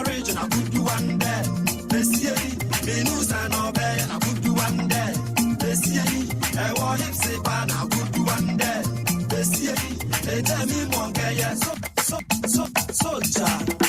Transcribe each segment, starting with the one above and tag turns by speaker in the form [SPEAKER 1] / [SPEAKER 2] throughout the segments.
[SPEAKER 1] original, good you one day. This year, me news and obey, and I good you one day. This year, I want him say, but I good you one day. This year, they tell me one guy, yeah, so, child.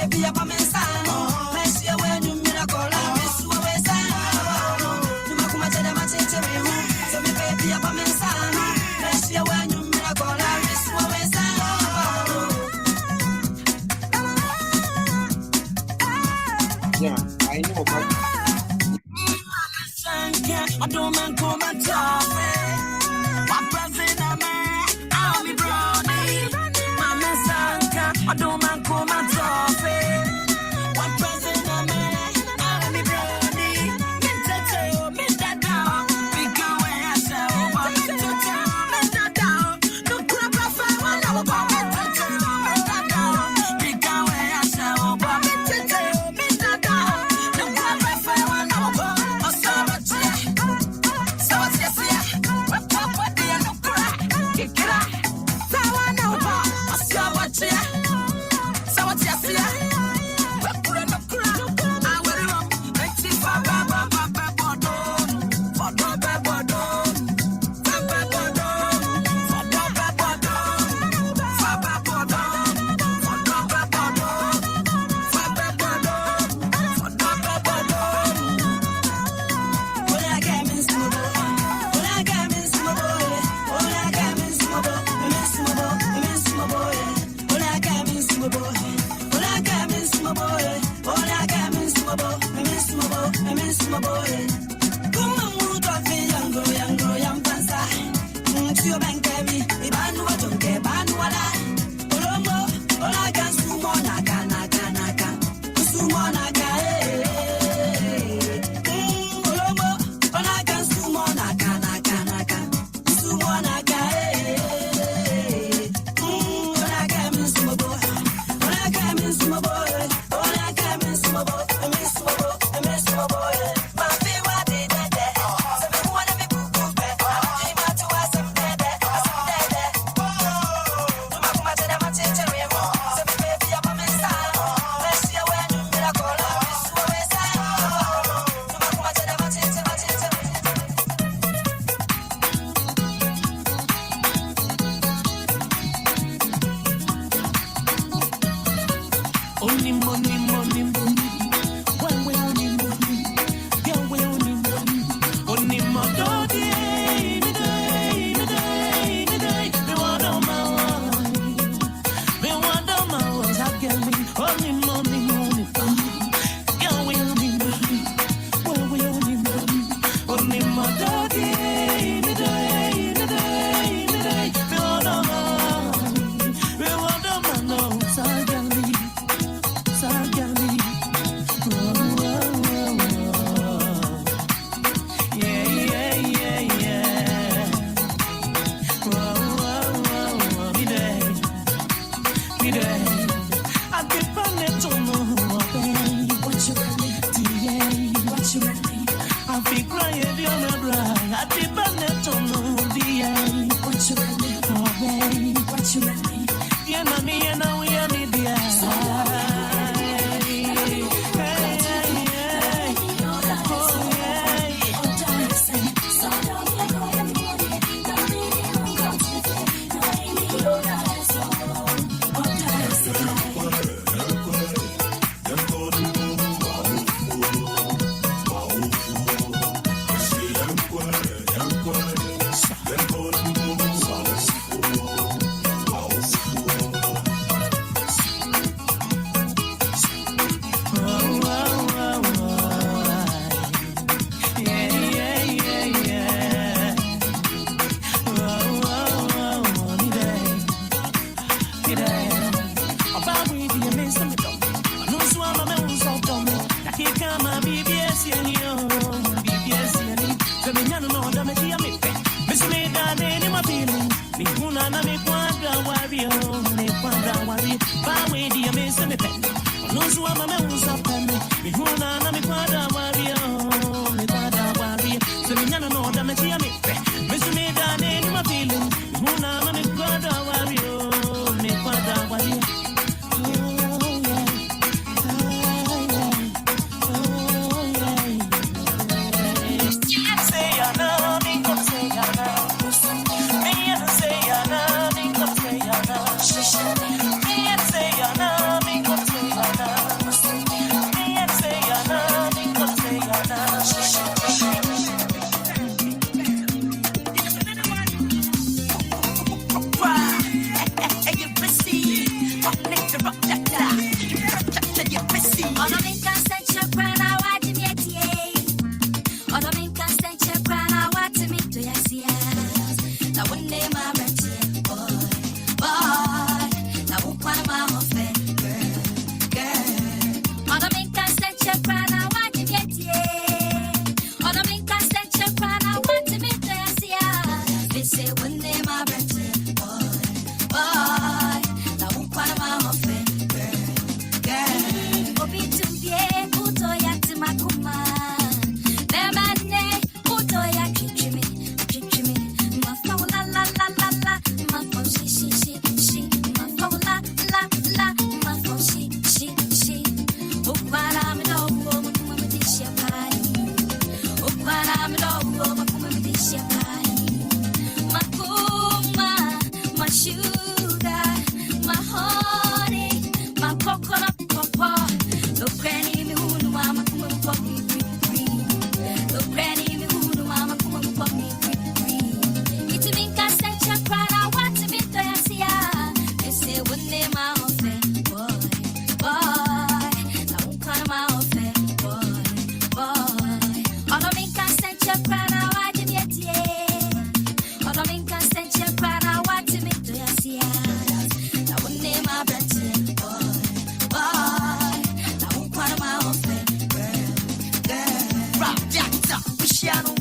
[SPEAKER 2] Baby, I'm Yeah, I know, but
[SPEAKER 1] I don't man come and talk. What president man? I'll be brownie. Mama Sanka, I don't man come and talk. What president man? I'll be brownie. Mr. Teo, Mr. Down. Big away, I say, oh, Mr. Teo, Mr. Down. Look, Papa, I know about Mr. Teo, Mr. Down. Big away, I say, oh, Mr. Teo, Mr. Down. Look, Papa, I know about Mr. Teo. So, yes, yeah.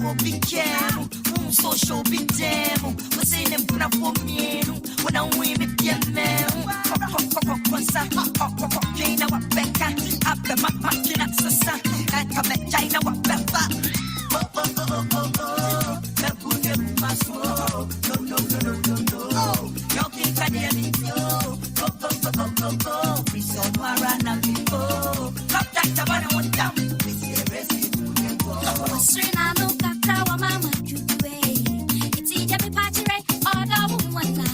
[SPEAKER 2] will be careful. Social be damn. We're saying them put up for me. When I win me, be a man. Once I China, what back after my machine at Sassa. I come at China, what back. No. Y'all think I didn't know. Go. We saw Marana before. Come back to what I want down. We see a recipe to them go.
[SPEAKER 3] Srina no kakawa mama juwe. It's each every party right. All the woman la.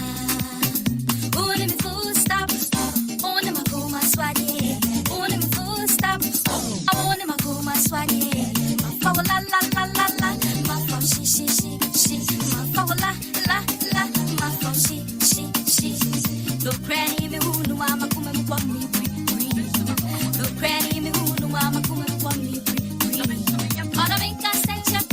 [SPEAKER 3] Only me full stop. Only my go my swaggy. Only me full stop. Only my go my swaggy. Ma fa la la la la la. Ma fa she. Ma fa la la la. Ma fa she. Look granny me who know I'm a come and want me free. Look granny me who know I'm a come and want me free. All I make a sense.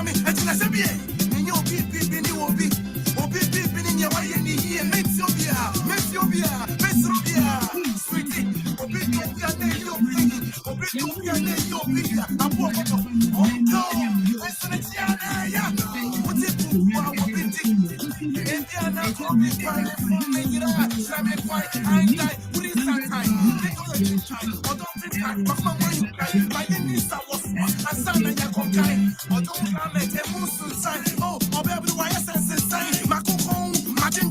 [SPEAKER 1] me, and I said, yeah, and you'll be, and you will be. In your way, and here, makes your beer, sweetie, obey your baby, obey your baby, I'm walking up. Oh, no, listen to Tiana, what's it for? Indiana, call me fine, make it up, Sammy White, I die, what is that time? Take all the time, or don't take time, but my mind, my enemies, I was a son and your kind, or don't come at a moose sign. Oh, I'll be able to wire sense and sign, my cook home, my day,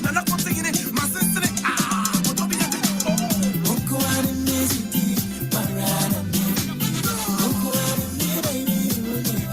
[SPEAKER 1] and I'm not taking it, my sister, or don't be a good oh, go out and miss it, but rather me. Oh, go out and miss it,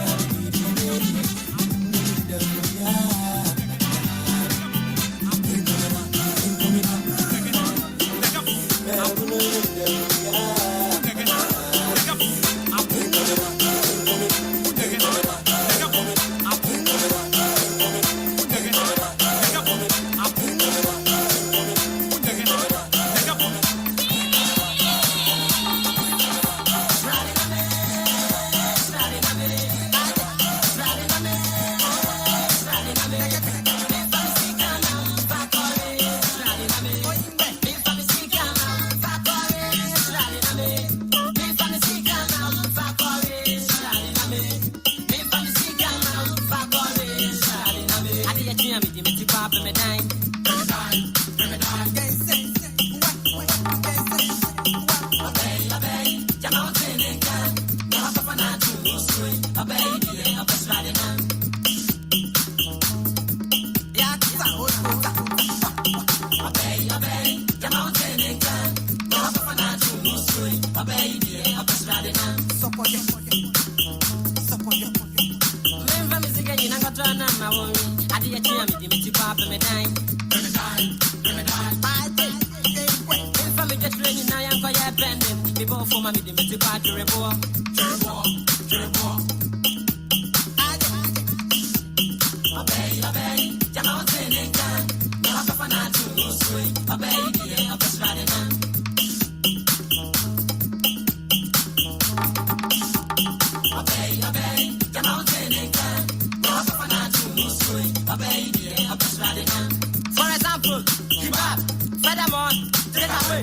[SPEAKER 1] for example, kebab, furthermore, take away,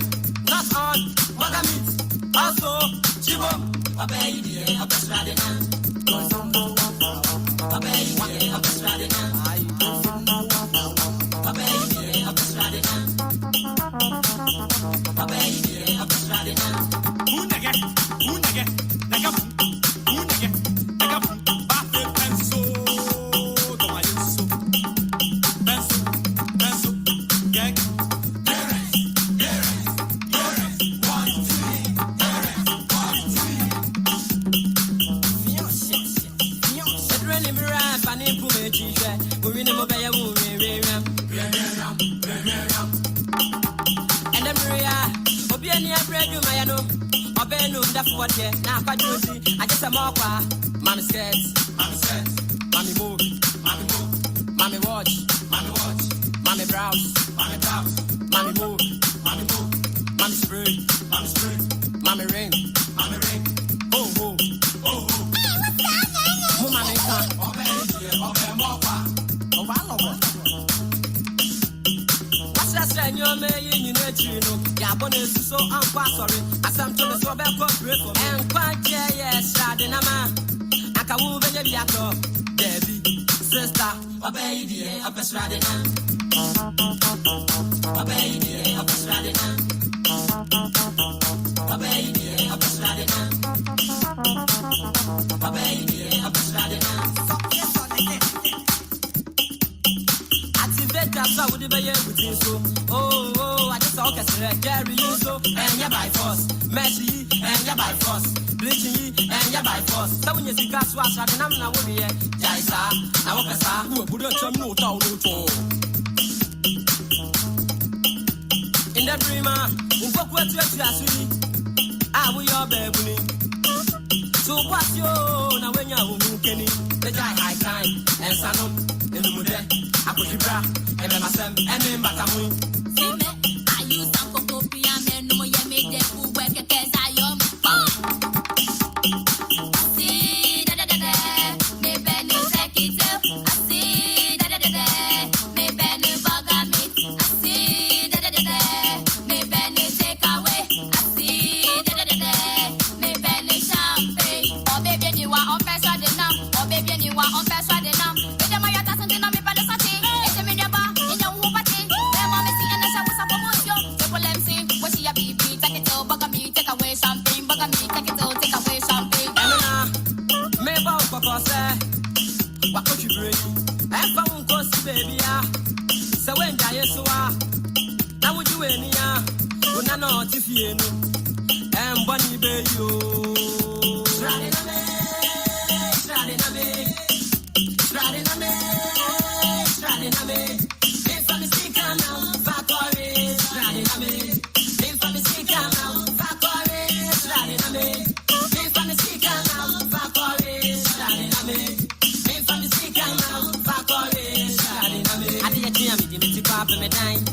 [SPEAKER 1] not on, burger meat, also, chibo, obey the Australian. Obey the Australian. Obey the Australian. Obey the Australian. Who nigga? I just a mokwa, mommy skirts, mommy move, mommy watch, mommy browse, mommy move, mommy spray, mommy ring, oh, mommy can, what's that saying you're making in a chino? Yeah, bonus so sorry. Some to the sober corporate for and quite yes, Radinama. I can move in your yako, Debbie, sister, obey the upper Radina. Obey the upper Radina. Obey the upper Radina. Obey the upper Radina. Activate that so would be able to so. Oh, I just talk as a Gary, you so, and you're by force. Messi, and you're by force. Bleaching, and you're by force. So when you see gas wash, I can now with you. Jaisa, I walk a star who put a no town. In the dreamer, in what you see, I will your baby. So what's your now when you're Kenny? The guy high time and Sano, in the Mude, I put you bra, and then myself, and then Batamu. I use some copy and then no more made them who work a case I am. See, they
[SPEAKER 4] What could you bring? I found course, baby. So when I so now would you any when I know if you know and bunny baby. Riding a me, riding a me, riding a me, riding a me. If I'm mistaken now, back or is riding a me. If I'm mistaken now, back or is riding a me. If I'm mistaken now, back or is riding a me. If I'm mistaken now, back or is riding a me. I didn't hear me, didn't you pop me dying?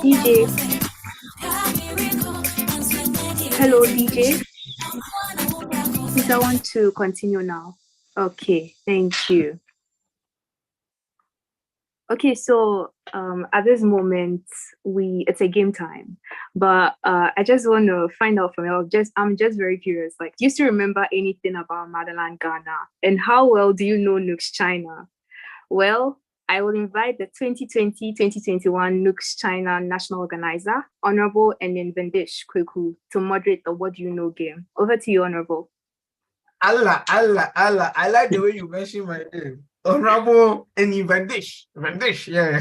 [SPEAKER 5] DJ. Hello, DJ. Please, I want to continue now. Okay, thank you. Okay, so at this moment, it's a game time, but I just want to find out from you. I'm just very curious. Like, do you still remember anything about Motherland Ghana, and how well do you know NUGS-CHINA? Well, I will invite the 2020-2021 NUGS-CHINA National Organizer, Honorable Enin Vendish Kweku, to moderate the What Do You Know game. Over to you, Honorable.
[SPEAKER 6] Allah. I like the way you mention my name. Honorable Enin Vendish. Vendish, yeah.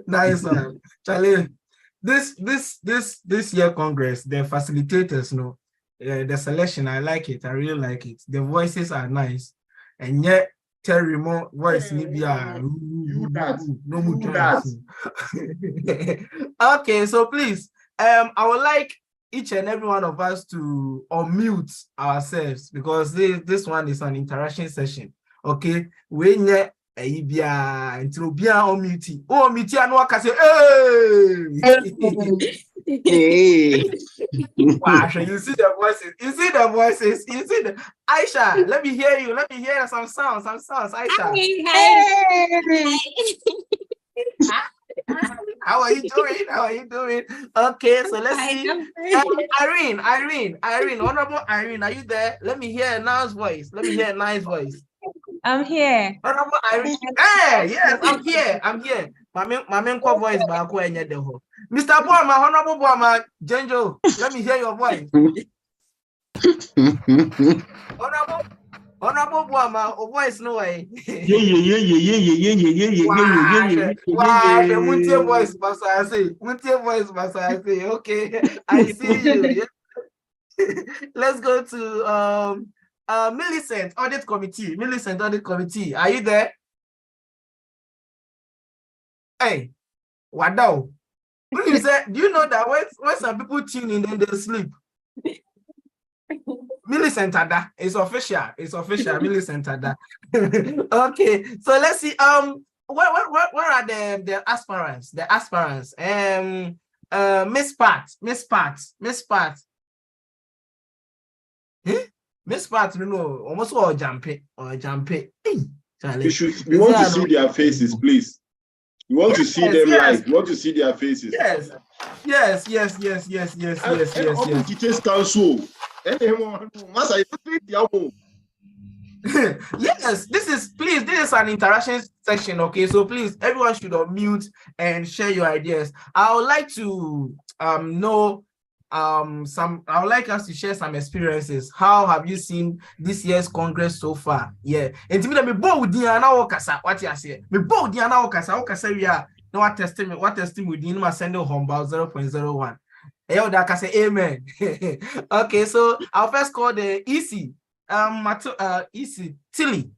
[SPEAKER 6] Nice one. Charlie, this year Congress, the facilitators, the selection, I like it. I really like it. The voices are nice. And yet, remote voice Libya. No more. Okay, so please, I would like each and every one of us to unmute ourselves because this one is an interaction session. Okay, when Ibia until Bia unmute. Oh, mute and walk say, hey. Wow, you see the voices. You see the voices. You see the Aisha. Let me hear you. Let me hear some sounds. Aisha.
[SPEAKER 3] Hey.
[SPEAKER 6] How are you doing? Okay, so let's see. Irene. Honorable Irene, are you there? Let me hear a nice voice.
[SPEAKER 7] I'm here.
[SPEAKER 6] Honorable Irene. Hey, yes, I'm here. My main voice back when you're the whole. Mr. Boama, Honorable Boama, Jenjo, let me hear your voice. Honorable Boama, a voice no way. Wow, Muntie voice, must I say. Okay, I see you. Let's go to Millicent Audit Committee. Are you there? Hey, Wadao. Do you know that when some people tune in, then they sleep? Millicent Ada, it's official. Millicent Ada. Okay, so let's see. Where are the aspirants? Miss Pat. Miss Pat, almost all jumping.
[SPEAKER 8] We want to see their faces, please. You want to see them live. You want to see their faces.
[SPEAKER 6] Yes.
[SPEAKER 8] Teachers council.
[SPEAKER 6] Yes, this is an interaction section. Okay, so please, everyone should unmute and share your ideas. I would like to know I would like us to share some experiences. How have you seen this year's Congress so far? Yeah. And to me, me bold Diana Okasa. What you say? Me bold Diana Okasa. We are no what testing with Dina sending home about 0.01. Yo, that can say amen. Okay, so I'll first call the EC. EC Tilly.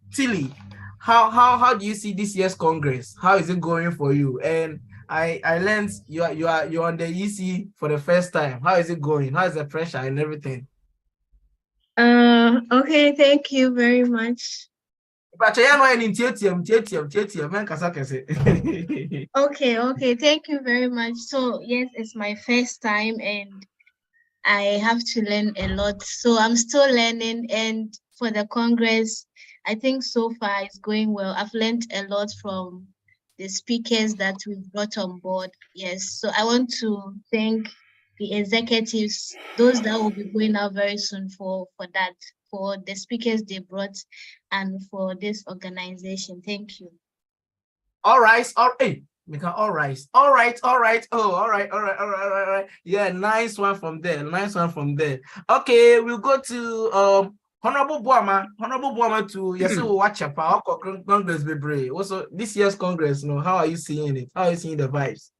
[SPEAKER 6] How do you see this year's Congress? How is it going for you? And I learned you're on the EC for the first time. How is it going? How is the pressure and everything?
[SPEAKER 7] Okay, thank you very much.
[SPEAKER 6] Okay,
[SPEAKER 7] thank you very much. So yes, it's my first time and I have to learn a lot. So I'm still learning, and for the Congress, I think so far it's going well. I've learned a lot from the speakers that we've brought on board. Yes, so I want to thank the executives, those that will be going out very soon for that, for the speakers they brought, and for this organization. Thank you.
[SPEAKER 6] All right. Hey, all right. Oh, all right. Yeah, nice one from there. Okay, we'll go to Honorable Boama to yes, watch a power Congress be brave. Also, this year's Congress, how are you seeing it? How are you seeing the vibes?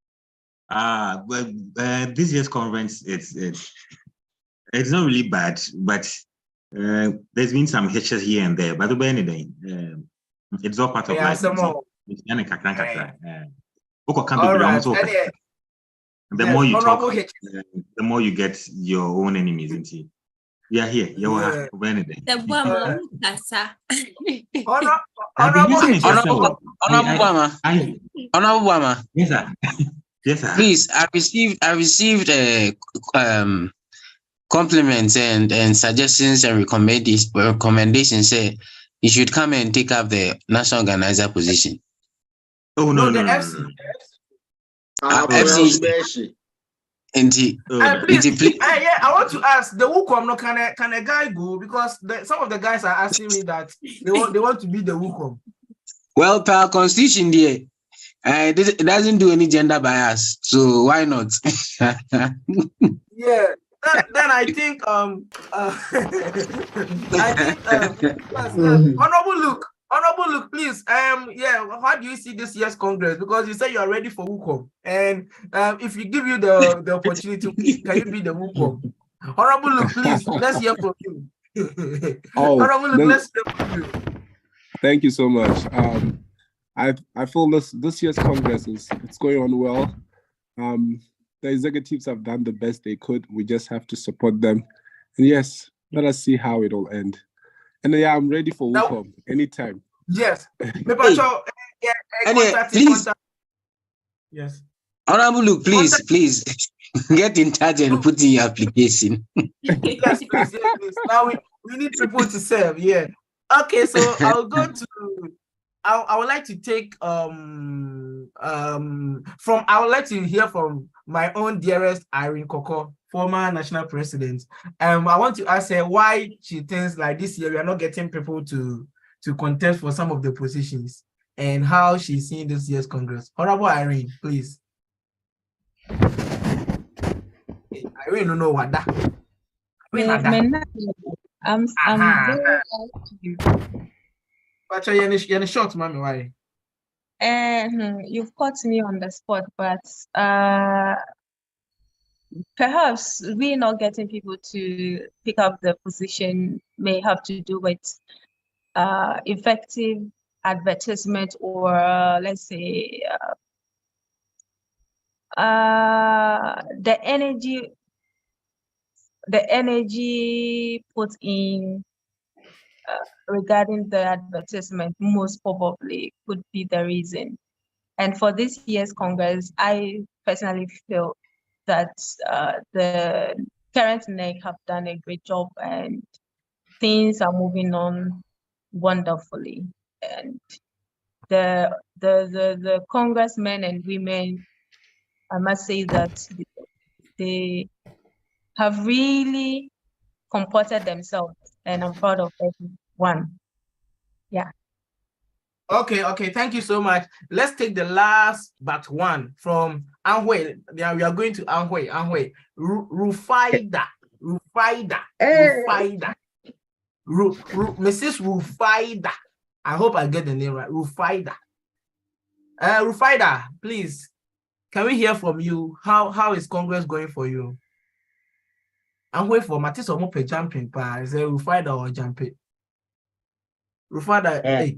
[SPEAKER 9] This year's conference, it's not really bad, but there's been some hitches here and there. But the anything, it's all part of life.
[SPEAKER 6] All right.
[SPEAKER 9] The more you talk, the more you get your own enemies into. Yeah, here. The
[SPEAKER 10] Honorable.
[SPEAKER 9] Yes, sir. Yes, sir.
[SPEAKER 10] Please, I received compliments and suggestions and recommendations. Say you should come and take up the national organizer position.
[SPEAKER 6] Oh no, the FC.
[SPEAKER 10] FC. Please,
[SPEAKER 6] I want to ask the Wukom. No, can a guy go, because some of the guys are asking me that they want to be the Wukom.
[SPEAKER 10] Well, per constitution, there, it doesn't do any gender bias, so why not?
[SPEAKER 6] Yeah. Then I think Honorable Luke, please. How do you see this year's Congress? Because you say you are ready for Wukom, and if you give you the opportunity, can you be the Wukom? Honorable Luke, please. Let's hear from you. Honorable Luke, let's hear from you.
[SPEAKER 11] Thank you so much. I feel this year's Congress it's going on well. The executives have done the best they could. We just have to support them. And yes, let us see how it will end. And yeah, I'm ready for Wukom anytime.
[SPEAKER 6] Yes.
[SPEAKER 10] Please.
[SPEAKER 6] Yes.
[SPEAKER 10] Honorable Luke, please get in touch and put in your application.
[SPEAKER 6] Yes, please. Now we need people to serve. Yeah. Okay, so I'll go to. I would like to take I would like to hear from my own dearest Irene Koko, former national president. I want to ask her why she thinks like this year we are not getting people to contest for some of the positions, and how she's seeing this year's Congress. Honorable Irene, please. Irene, don't know what that.
[SPEAKER 12] I'm very
[SPEAKER 6] but you're in a short, mommy. Why?
[SPEAKER 12] You've caught me on the spot, but perhaps we not getting people to pick up the position may have to do with effective advertisement, or let's say the energy put in regarding the advertisement most probably could be the reason. And for this year's Congress, I personally feel that the current NEC have done a great job and things are moving on wonderfully. And the congressmen and women, I must say that they have really comported themselves, and I'm proud of everyone. Yeah.
[SPEAKER 6] Okay. Thank you so much. Let's take the last but one from Anhui. Yeah, we are going to Anhui. Rufaida. Mrs. Rufaida. I hope I get the name right. Rufaida. Rufaida, please. Can we hear from you? How is Congress going for you? Anhui for Matis or Mope jumping pa. Is it Rufaida or jumping? Rufaida, hey.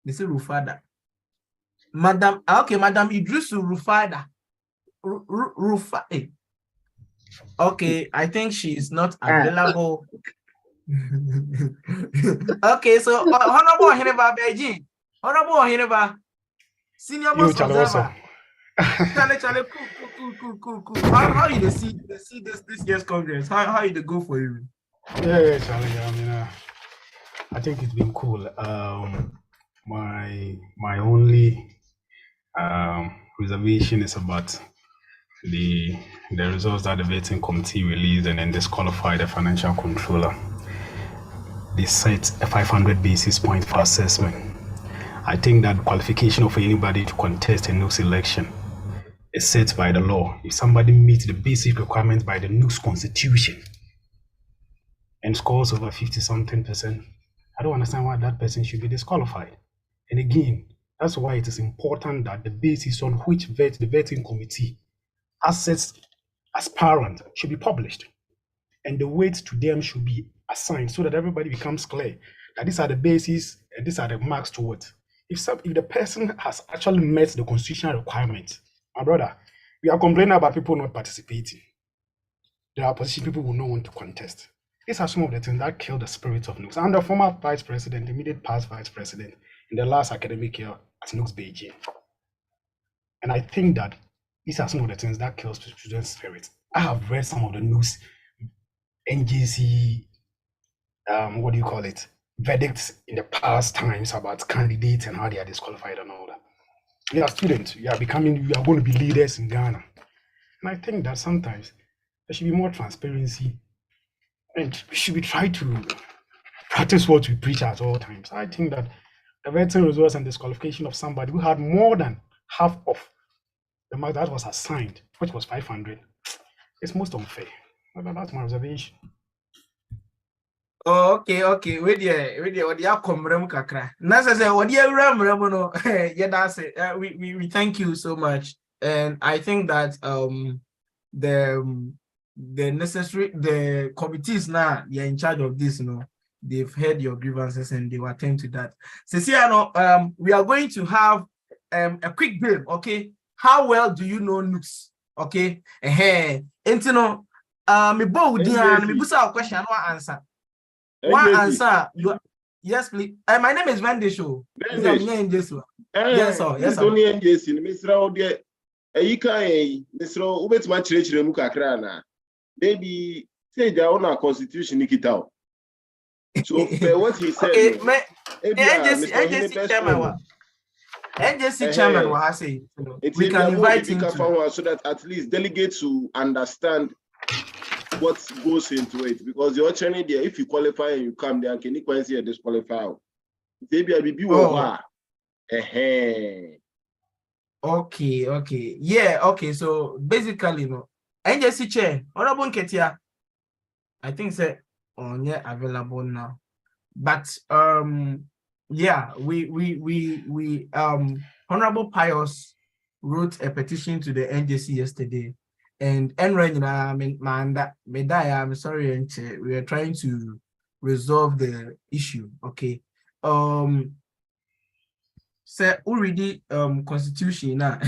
[SPEAKER 6] This is Rufada. Madam Idrisu Rufada. Rufa. Okay, I think she is not available. Okay, so Honorable Heneva Beijing. Honorable Heneva, senior most observer. Charlie, cool. How you see this year's Congress? How you go for you?
[SPEAKER 13] Yeah, Charlie. I mean, I think it's been cool. My only reservation is about the results that the vetting committee released and then disqualified the financial controller. They set a 500 basis point for assessment. I think that qualification of anybody to contest a NUGS election is set by the law. If somebody meets the basic requirements by the NUGS constitution and scores over 50-something%, I don't understand why that person should be disqualified. And again, that's why it is important that the basis on which the vetting committee assets aspirant should be published, and the weights to them should be assigned so that everybody becomes clear that these are the bases and these are the marks to it. If the person has actually met the constitutional requirements, my brother, we are complaining about people not participating. There are opposition people who don't want to contest. These are some of the things that kill the spirit of NUGS. I'm the former vice president, immediate past vice president in the last academic year at NUGS Beijing. And I think that these are some of the things that kills the student spirit. I have read some of the NUGS NJC, verdicts in the past times about candidates and how they are disqualified and all that. We are students, we are going to be leaders in Ghana. And I think that sometimes there should be more transparency and we should be trying to practice what we preach at all times. I think that the vetting results and disqualification of somebody who had more than half of the mark that was assigned, which was 500, is most unfair. That's my observation.
[SPEAKER 6] Oh, okay. Wait there. What you come kakra. Nasa say what you no. Yeah, that's it. We thank you so much, and I think that the committees now they're in charge of this. They've heard your grievances and they will attend to that. Cecilia, we are going to have a quick game. Okay, how well do you know NUGS? Okay, me bow down. Me busa a question. No answer. One answer. Yes, please. My name is Vendisho. Yes, sir. Yes, sir.
[SPEAKER 8] Only NJC. Mr. Ode. You can, Mr. Ubet Machre Mukakrana. Maybe say their own constitution, Nikita. So, what he said.
[SPEAKER 6] NJC chairman. NJC chairman will say we can invite him
[SPEAKER 8] so that at least delegates to understand what goes into it, because you're training there. If you qualify and you come there, can you quite see a disqualify? Maybe I be
[SPEAKER 6] Okay. Yeah, okay. So basically, NJC chair, Honorable Ketia, I think say on available now. But yeah, we Honorable Pius wrote a petition to the NJC yesterday. And I'm sorry, we are trying to resolve the issue. Okay. So already constitution now.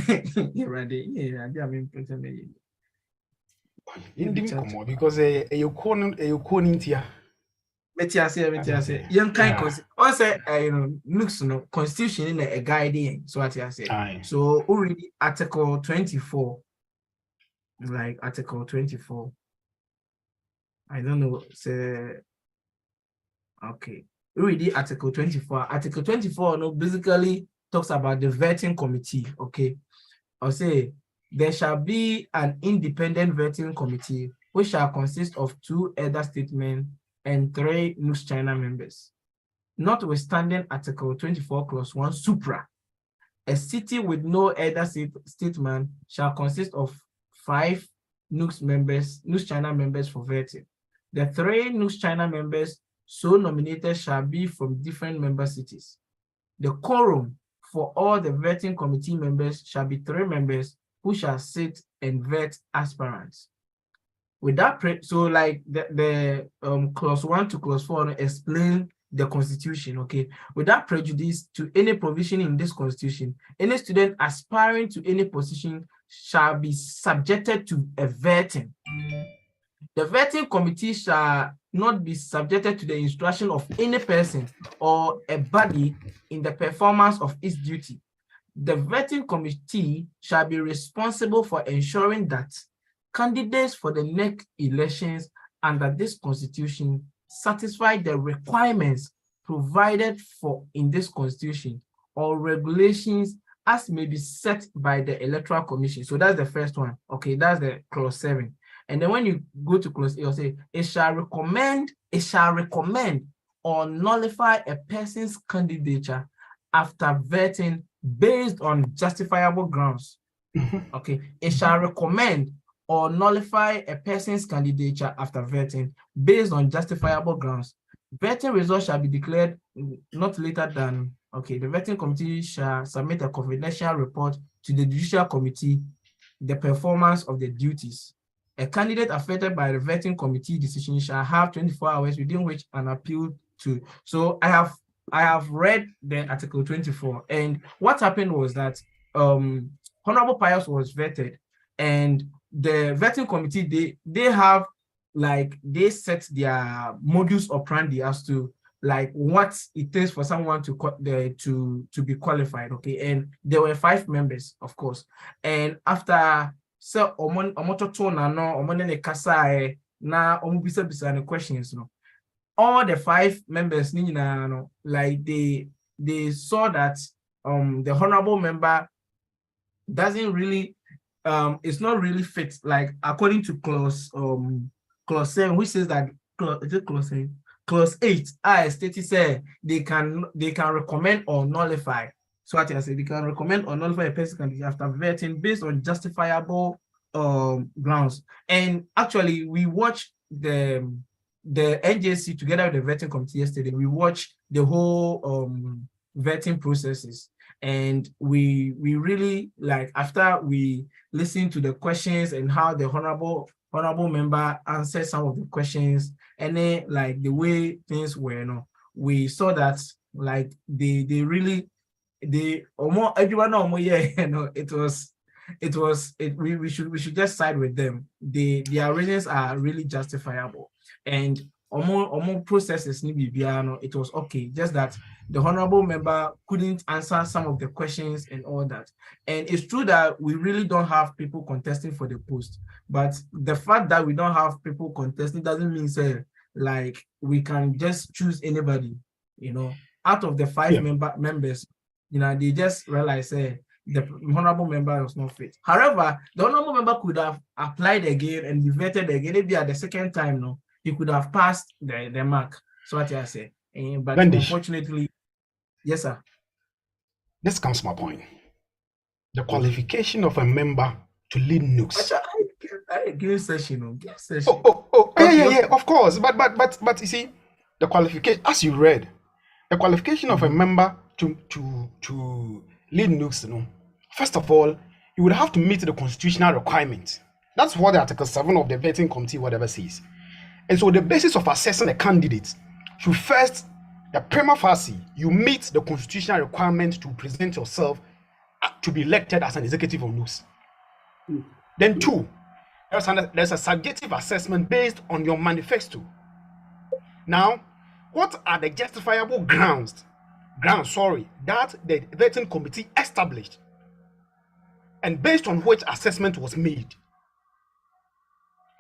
[SPEAKER 13] Because you couldn't here.
[SPEAKER 6] Young kind also NUGS constitution in a guiding. So what I say. So already Article 24. Like Article 24. I don't know. Say okay. Already Article 24. Article 24 basically talks about the vetting committee. Okay. I'll say there shall be an independent vetting committee which shall consist of 2 elder statesmen and 3 NUGS-CHINA members. Notwithstanding Article 24 Clause 1 supra, a city with no elder statesman shall consist of 5 NUGS-CHINA members for vetting. The 3 NUGS-CHINA members so nominated shall be from different member cities. The quorum for all the vetting committee members shall be 3 members who shall sit and vet aspirants. With that, so like the clause 1 to clause 4 explain the constitution, okay? Without prejudice to any provision in this constitution, any student aspiring to any position shall be subjected to a vetting. The vetting committee shall not be subjected to the instruction of any person or a body in the performance of its duty. The vetting committee shall be responsible for ensuring that candidates for the next elections under this constitution satisfy the requirements provided for in this constitution or regulations as may be set by the Electoral Commission. So that's the first one. Okay, that's the clause 7. And then when you go to clause 8, you'll say it shall recommend or nullify a person's candidature after vetting based on justifiable grounds. Okay, it shall recommend or nullify a person's candidature after vetting based on justifiable grounds. Vetting results shall be declared not later than, okay, the vetting committee shall submit a confidential report to the judicial committee, the performance of the duties. A candidate affected by the vetting committee decision shall have 24 hours within which an appeal to. So I have read the article 24, and what happened was that Honorable Pius was vetted, and the vetting committee, they have, like, they set their modus operandi as to like what it takes for someone to be qualified. Okay, and there were 5 members, of course, and after so questions, all the 5 members, like they saw that the honorable member doesn't really it's not really fit, like according to clause 7, which says that clause 8 I stated say they can recommend or nullify. So what I say, they can recommend or nullify a person candidate after vetting based on justifiable grounds. And actually we watched the NJC together with the vetting committee yesterday. We watched the whole vetting processes, and we really, like, after we listened to the questions and how the honorable member answered some of the questions, and then like the way things were, we saw that like we should just side with them. Their reasons are really justifiable, and processes it was okay, just that the honorable member couldn't answer some of the questions and all that. And it's true that we really don't have people contesting for the post, but the fact that we don't have people contesting doesn't mean say like we can just choose anybody, out of the 5 members, they just realize the honorable member was not fit. However, the honorable member could have applied again and be vetted again. Maybe at the second time, he could have passed the mark. So what I say. But unfortunately, yes, sir.
[SPEAKER 13] This comes to my point. The qualification of a member to lead NUGS.
[SPEAKER 6] Give session.
[SPEAKER 13] Yeah, of course. But you see, the qualification, as you read, the qualification of a member to lead NUGS, first of all, you would have to meet the constitutional requirement. That's what the Article 7 of the vetting committee, whatever, says. And so the basis of assessing a candidate should first, the prima facie, you meet the constitutional requirement to present yourself to be elected as an executive of NUGS. Then 2, there's a subjective assessment based on your manifesto. Now, what are the justifiable grounds that the vetting committee established and based on which assessment was made?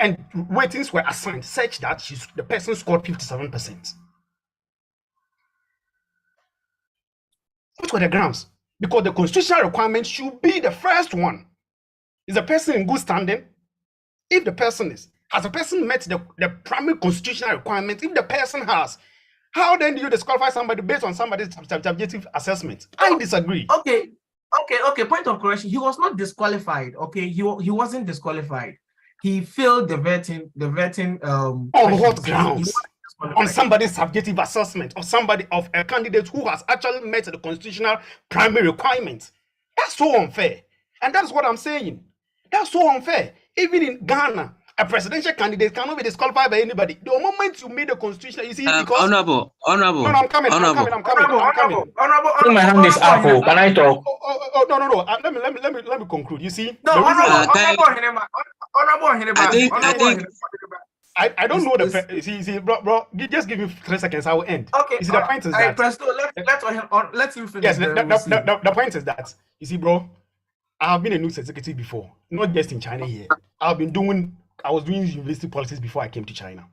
[SPEAKER 13] And weightings were assigned such that the person scored 57%. What were the grounds? Because the constitutional requirement should be the first one. Is the person in good standing? If the person has the person met the primary constitutional requirement? If the person has, how then do you disqualify somebody based on somebody's subjective assessment? I disagree.
[SPEAKER 6] Okay. Point of correction. He was not disqualified. Okay, he wasn't disqualified. He failed the vetting.
[SPEAKER 13] On what grounds? On somebody's subjective assessment, or somebody of a candidate who has actually met the constitutional primary requirement. That's so unfair, and that's what I'm saying. That's so unfair. Even in Ghana, a presidential candidate cannot be disqualified by anybody. The moment you meet the constitution, you see, because
[SPEAKER 10] honorable.
[SPEAKER 13] No, I'm coming.
[SPEAKER 6] Honorable.
[SPEAKER 8] My hand is up. Can I talk?
[SPEAKER 13] No. Let me conclude. You see,
[SPEAKER 6] no,
[SPEAKER 13] I don't know the see, bro. Just give me 3 seconds. I will end.
[SPEAKER 6] Okay.
[SPEAKER 13] You see, the point is that.
[SPEAKER 6] Let's you finish.
[SPEAKER 13] Yes, the point is that, you see, bro, I have been a NUGS executive before, not just in China here. I was doing university politics before I came to China.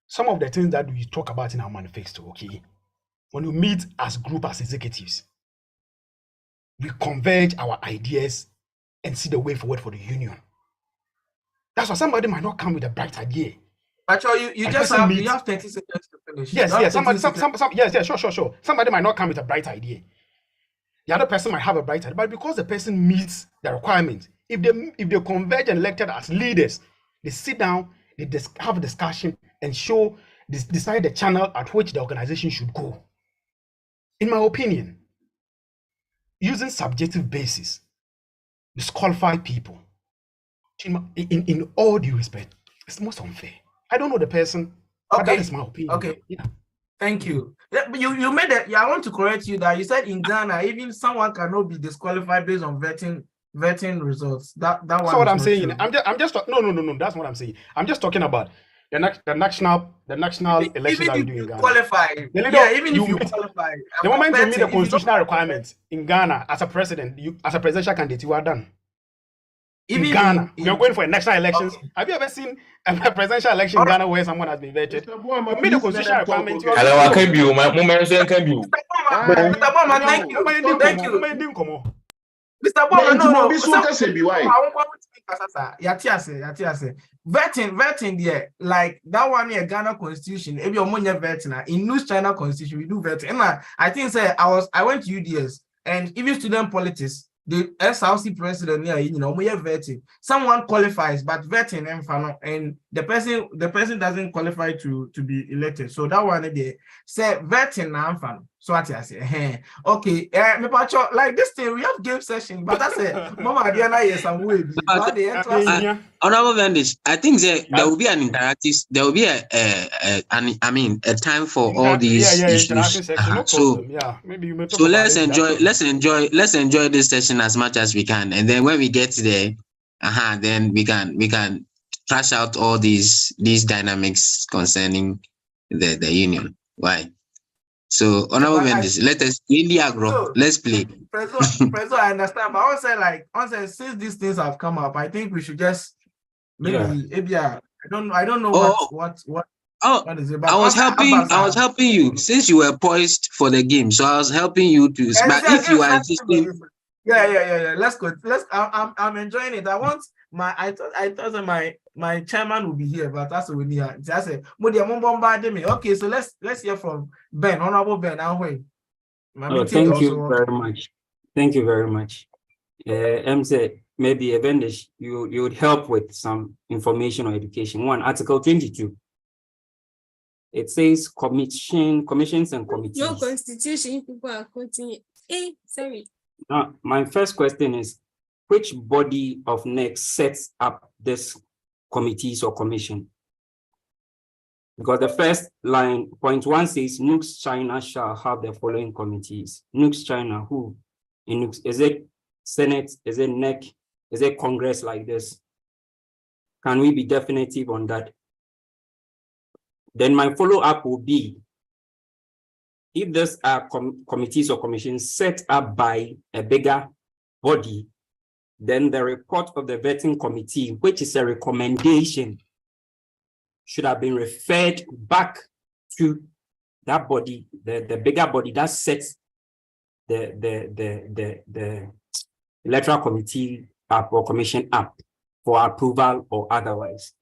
[SPEAKER 13] Some of the things that we talk about in our manifesto, okay, when we meet as group, as executives, we converge our ideas and see the way forward for the union. That's why somebody might not come with a bright idea.
[SPEAKER 6] But you just have 30 seconds to finish.
[SPEAKER 13] Yes, sure. Somebody might not come with a bright idea. The other person might have a bright idea, but because the person meets the requirement, if they converge and elected as leaders, they sit down, they have a discussion and decide the channel at which the organization should go. In my opinion, using subjective basis, disqualify people, in all due respect, it's most unfair. I don't know the person, but that is my opinion.
[SPEAKER 6] Okay. Yeah. Thank you. You made it. Yeah, I want to correct you that you said in Ghana, even someone cannot be disqualified based on vetting results. That one. That's
[SPEAKER 13] what I'm saying. True. I'm just no. That's what I'm saying. I'm just talking about the national election that we do in Ghana.
[SPEAKER 6] Qualify. Even if you qualify.
[SPEAKER 13] The moment you meet the constitutional requirements in Ghana as a president, as a presidential candidate, you are done. Even in Ghana, you're going for a national elections. Okay. Have you ever seen a presidential election in Ghana where someone has been vetted? You meet the constitutional requirement.
[SPEAKER 14] Hello, can you? My moment can you?
[SPEAKER 6] Mr. Boma, thank you. Mr. Boma, no. Vetting there, like that one here, Ghana Constitution. If you're vetting in NUGS-CHINA Constitution, we do vetting. And I think I went to UDS and even student politics. The SRC president here, we have vetting. Someone qualifies, but vetting and the person doesn't qualify to be elected. So that one they say vetting now. So what I say, okay, like this thing we have game session, but that's it. Mama Diana is some way.
[SPEAKER 10] Honorable Vendish, I think there will be an interactive. There will be a time for all these issues. So let's enjoy this session as much as we can, and then when we get there, then we can trash out all these dynamics concerning the union. Why? So, Honorable Mendes, let us in the agro. Let's play.
[SPEAKER 6] Preso, I understand, but also since these things have come up, I think we should just maybe I don't know what is it. But
[SPEAKER 10] I was helping you since you were poised for the game, so I was helping you to. But if you are insisting,
[SPEAKER 6] let's go. I'm enjoying it. I thought my chairman will be here, but that's what we need. I said, okay, so let's hear from Ben, Honorable Ben.
[SPEAKER 15] Thank you very much. Thank you very much. MC, maybe Vendish, you would help with some information or education. One, Article 22. It says commissions and committees.
[SPEAKER 16] No constitution, people are quoting it. Sorry.
[SPEAKER 15] My first question is, which body of NUGS sets up this committees or commission? Because the first line, point 1 says, NUGS-CHINA shall have the following committees. NUGS-CHINA, who? In NUGS, is it Senate? Is it NEC? Is it Congress like this? Can we be definitive on that? Then my follow-up will be, if these are committees or commissions set up by a bigger body, then the report of the vetting committee, which is a recommendation, should have been referred back to that body, the bigger body that sets the electoral committee up or commission up for approval or otherwise.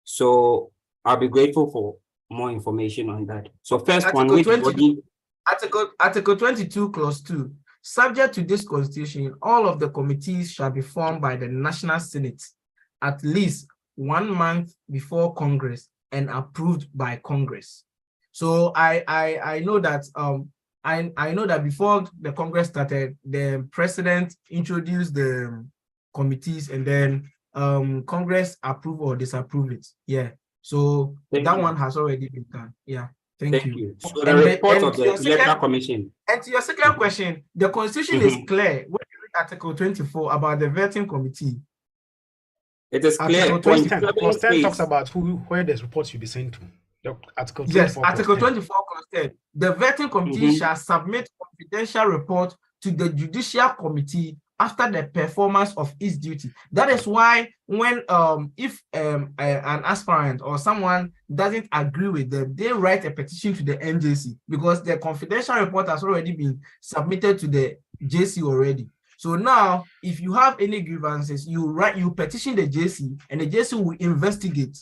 [SPEAKER 15] So I'll be grateful for more information on that. So first
[SPEAKER 6] Article 22, Clause 2. Subject to this constitution, all of the committees shall be formed by the National Senate at least 1 month before Congress and approved by Congress. So I know that I know that before the Congress started, the president introduced the committees and then Congress approve or disapprove it. Yeah. So that one has already been done. Yeah. Thank you.
[SPEAKER 15] So the report of the Electoral Commission.
[SPEAKER 6] And to your second question, the Constitution is clear when you read Article 24 about the vetting committee.
[SPEAKER 15] It is clear.
[SPEAKER 13] Article 10 talks about where this report should be sent to. Article 24,
[SPEAKER 6] yes, Article 24 Clause 10. The vetting committee shall submit confidential report to the Judicial Committee after the performance of its duty. That is why when if an aspirant or someone doesn't agree with them, they write a petition to the NJC because the confidential report has already been submitted to the JC already. So now, if you have any grievances, you petition the JC, and the JC will investigate.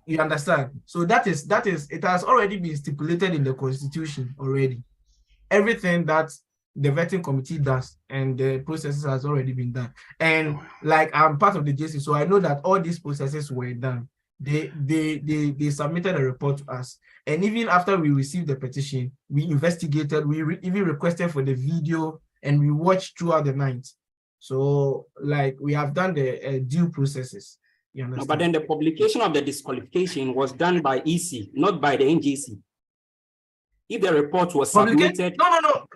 [SPEAKER 6] You understand? So that is it has already been stipulated in the constitution already. Everything that the vetting committee does and the processes has already been done. And like I'm part of the JC, so I know that all these processes were done. They submitted a report to us, and even after we received the petition, we investigated. We even requested for the video, and we watched throughout the night. So like we have done the due processes. You understand?
[SPEAKER 15] But then the publication of the disqualification was done by EC, not by the NGC. If the report was submitted,
[SPEAKER 6] no.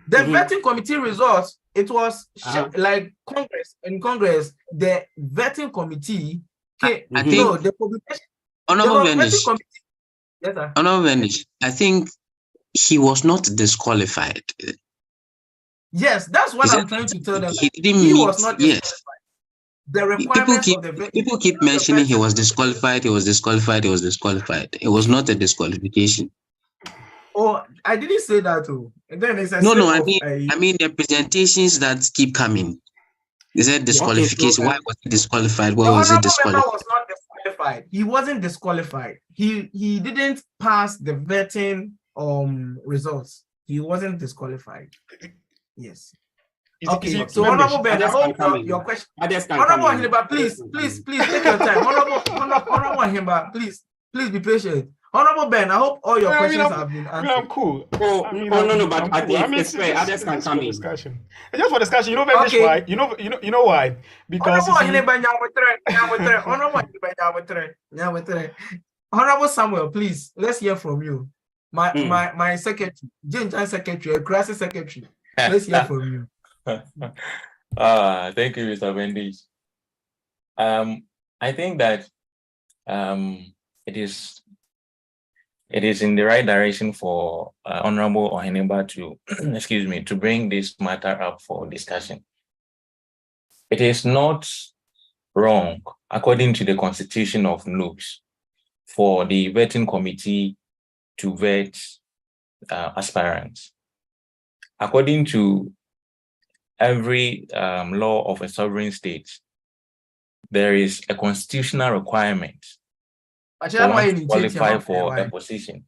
[SPEAKER 6] The vetting committee results, it was like Congress. In Congress, the vetting committee.
[SPEAKER 10] I think
[SPEAKER 6] the publication.
[SPEAKER 10] Honorable
[SPEAKER 6] Venish.
[SPEAKER 10] I think he was not disqualified.
[SPEAKER 6] Yes, that's what I'm trying to tell them.
[SPEAKER 10] He
[SPEAKER 6] was not disqualified.
[SPEAKER 10] Yes.
[SPEAKER 6] The requirements of the vetting.
[SPEAKER 10] People keep mentioning he was disqualified. He was disqualified. He was disqualified. It was not a disqualification.
[SPEAKER 6] Oh, I didn't say that too. And then it's
[SPEAKER 10] no. I mean the presentations that keep coming. They said disqualification. Why was he disqualified? Why was he disqualified?
[SPEAKER 6] Was not disqualified. He wasn't disqualified. He didn't pass the vetting results. He wasn't disqualified. Yes. Okay. So Honorable Ben, I hope your question. Honorable Himba, please take your time. Honorable Himba, please be patient. Honorable Ben, I hope all your questions have been answered.
[SPEAKER 13] I'm cool.
[SPEAKER 15] Oh, no, but I think it's fair. Others can come in.
[SPEAKER 13] Discussion. Just for discussion, you know why? You know why? Because
[SPEAKER 6] Honorable Samuel, please, let's hear from you. My secretary, James secretary, a crisis secretary. Let's hear from you.
[SPEAKER 14] Thank you, Mr. Wendy's. I think that it is in the right direction for Honorable Oheneba to, to bring this matter up for discussion. It is not wrong, according to the Constitution of NUGS, for the vetting committee to vet aspirants. According to every law of a sovereign state, there is a constitutional requirement to qualify for a position.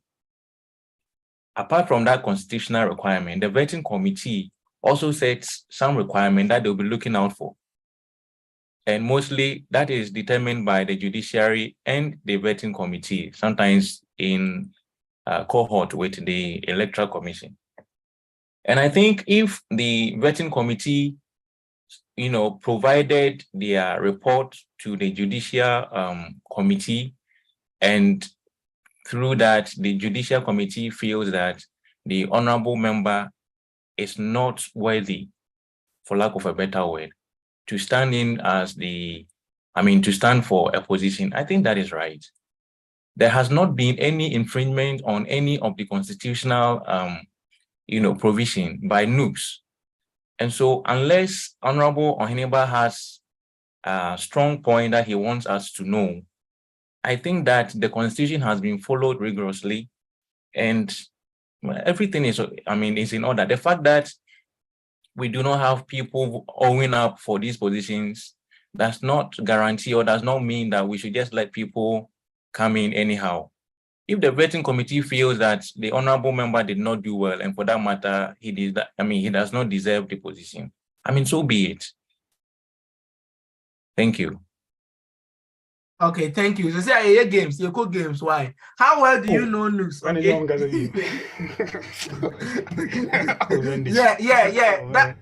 [SPEAKER 14] Apart from that constitutional requirement, the vetting committee also sets some requirement that they'll be looking out for. And mostly that is determined by the judiciary and the vetting committee, sometimes in cohort with the electoral commission. And I think if the vetting committee, provided their report to the judicial committee, and through that, the judicial committee feels that the honorable member is not worthy, for lack of a better word, to stand in as to stand for a position, I think that is right. There has not been any infringement on any of the constitutional, provision by NUGS. And so unless Honorable Oheneba has a strong point that he wants us to know, I think that the Constitution has been followed rigorously and everything is in order. The fact that we do not have people owing up for these positions does not guarantee or does not mean that we should just let people come in anyhow. If the vetting committee feels that the honorable member did not do well, and for that matter, he does not deserve the position, so be it. Thank you.
[SPEAKER 6] Okay, thank you. So say games, you cook games. Why? How well do you know NUGS? Okay? Yeah. That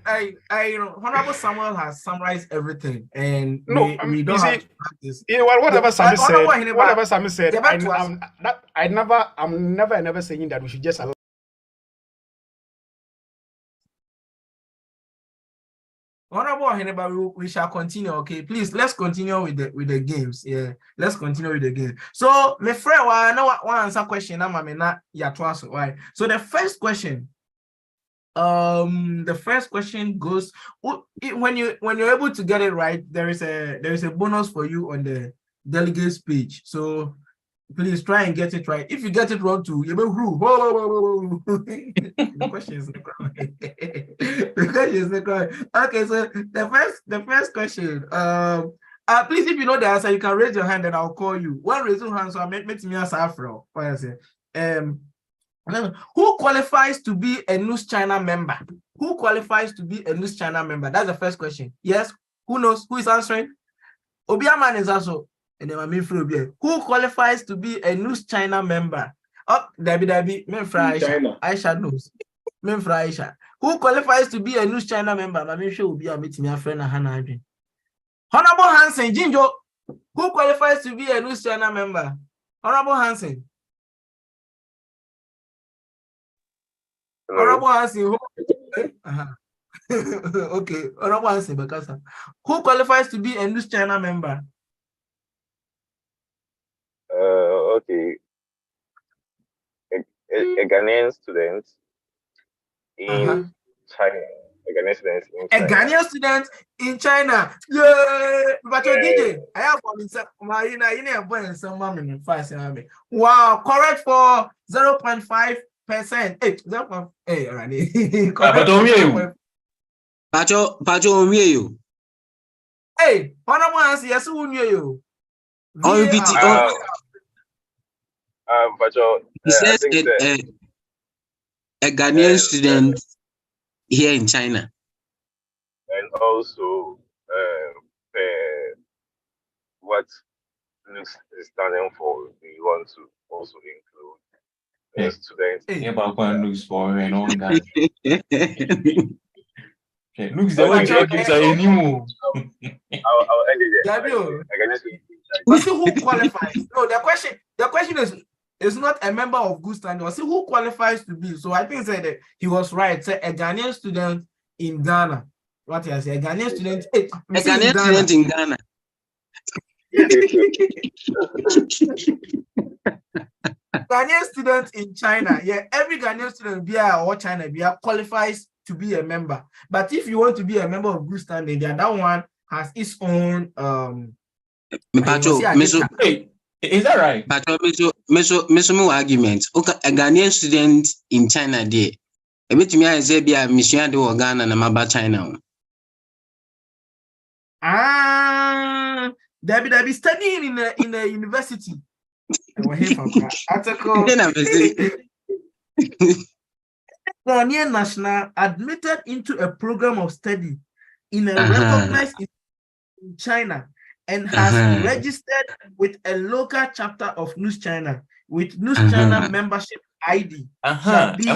[SPEAKER 6] Honorable Samuel has summarized everything, and we don't have to practice.
[SPEAKER 13] Whatever Sammy said, I'm never saying that we should just allow.
[SPEAKER 6] Honorable Oheneba, we shall continue. Okay, please let's continue with the games. Yeah, let's continue with the game. So, my friend, I know one answer question. Why? So the first question goes when you're able to get it right. There is a bonus for you on the delegates page. So please try and get it right. If you get it wrong too, you will the question is Because she's the cry. Okay, so the first question. Please, if you know the answer, you can raise your hand and I'll call you. One raise your hand, so I make me answer afro. What I say? Who qualifies to be a NUGS-CHINA member? Who qualifies to be a NUGS-CHINA member? That's the first question. Yes. Who knows? Who is answering? Obiaman is also. And then who qualifies to be a NUGS-CHINA member? Oh, Debbie, Aisha knows. Aisha. Who qualifies to be a NUGS-CHINA member? I'm sure will be a meeting my friend Hannah. Honorable Hansen, Jinjo. Who qualifies to be a NUGS-CHINA member? Honorable Hansen. Honorable Hansen. Okay, Honorable Hansen, because who qualifies to be a NUGS-CHINA member?
[SPEAKER 17] Okay. A Ghanaian student in China. A Ghanaian student in China.
[SPEAKER 6] A Ghanaian student in China. Yeah, but your DJ, I have one. Wow, correct for 0.5%. Hey, 0.8.
[SPEAKER 10] Pacho,
[SPEAKER 6] hey, honorable answer, yes, who knew you?
[SPEAKER 10] He says a Ghanaian student here in China.
[SPEAKER 17] And also, what NUGS is standing for, we want to also include students.
[SPEAKER 14] NUGS for and all that. NUGS, the one gives a new.
[SPEAKER 17] I'll end it there.
[SPEAKER 6] Who qualifies? No, the question is not a member of good standing. See who qualifies to be. So I think that he was right. Say a Ghanaian student in Ghana. What I say? A Ghanaian student. A
[SPEAKER 10] Ghanaian student in Ghana.
[SPEAKER 6] Ghanaian student in China. Yeah, every Ghanaian student or China qualifies to be a member. But if you want to be a member of good standing, the other one has its own
[SPEAKER 14] is that right?
[SPEAKER 10] But meso argument. Okay, a Ghanaian student in China there. A bit me I say be a mission do Ghana na maba China.
[SPEAKER 6] Debbie studying in a university. Article. Ghanaian national admitted into a program of study in a recognized in China and has registered with a local chapter of NUGS-CHINA with NUGS-CHINA membership ID. Shall be a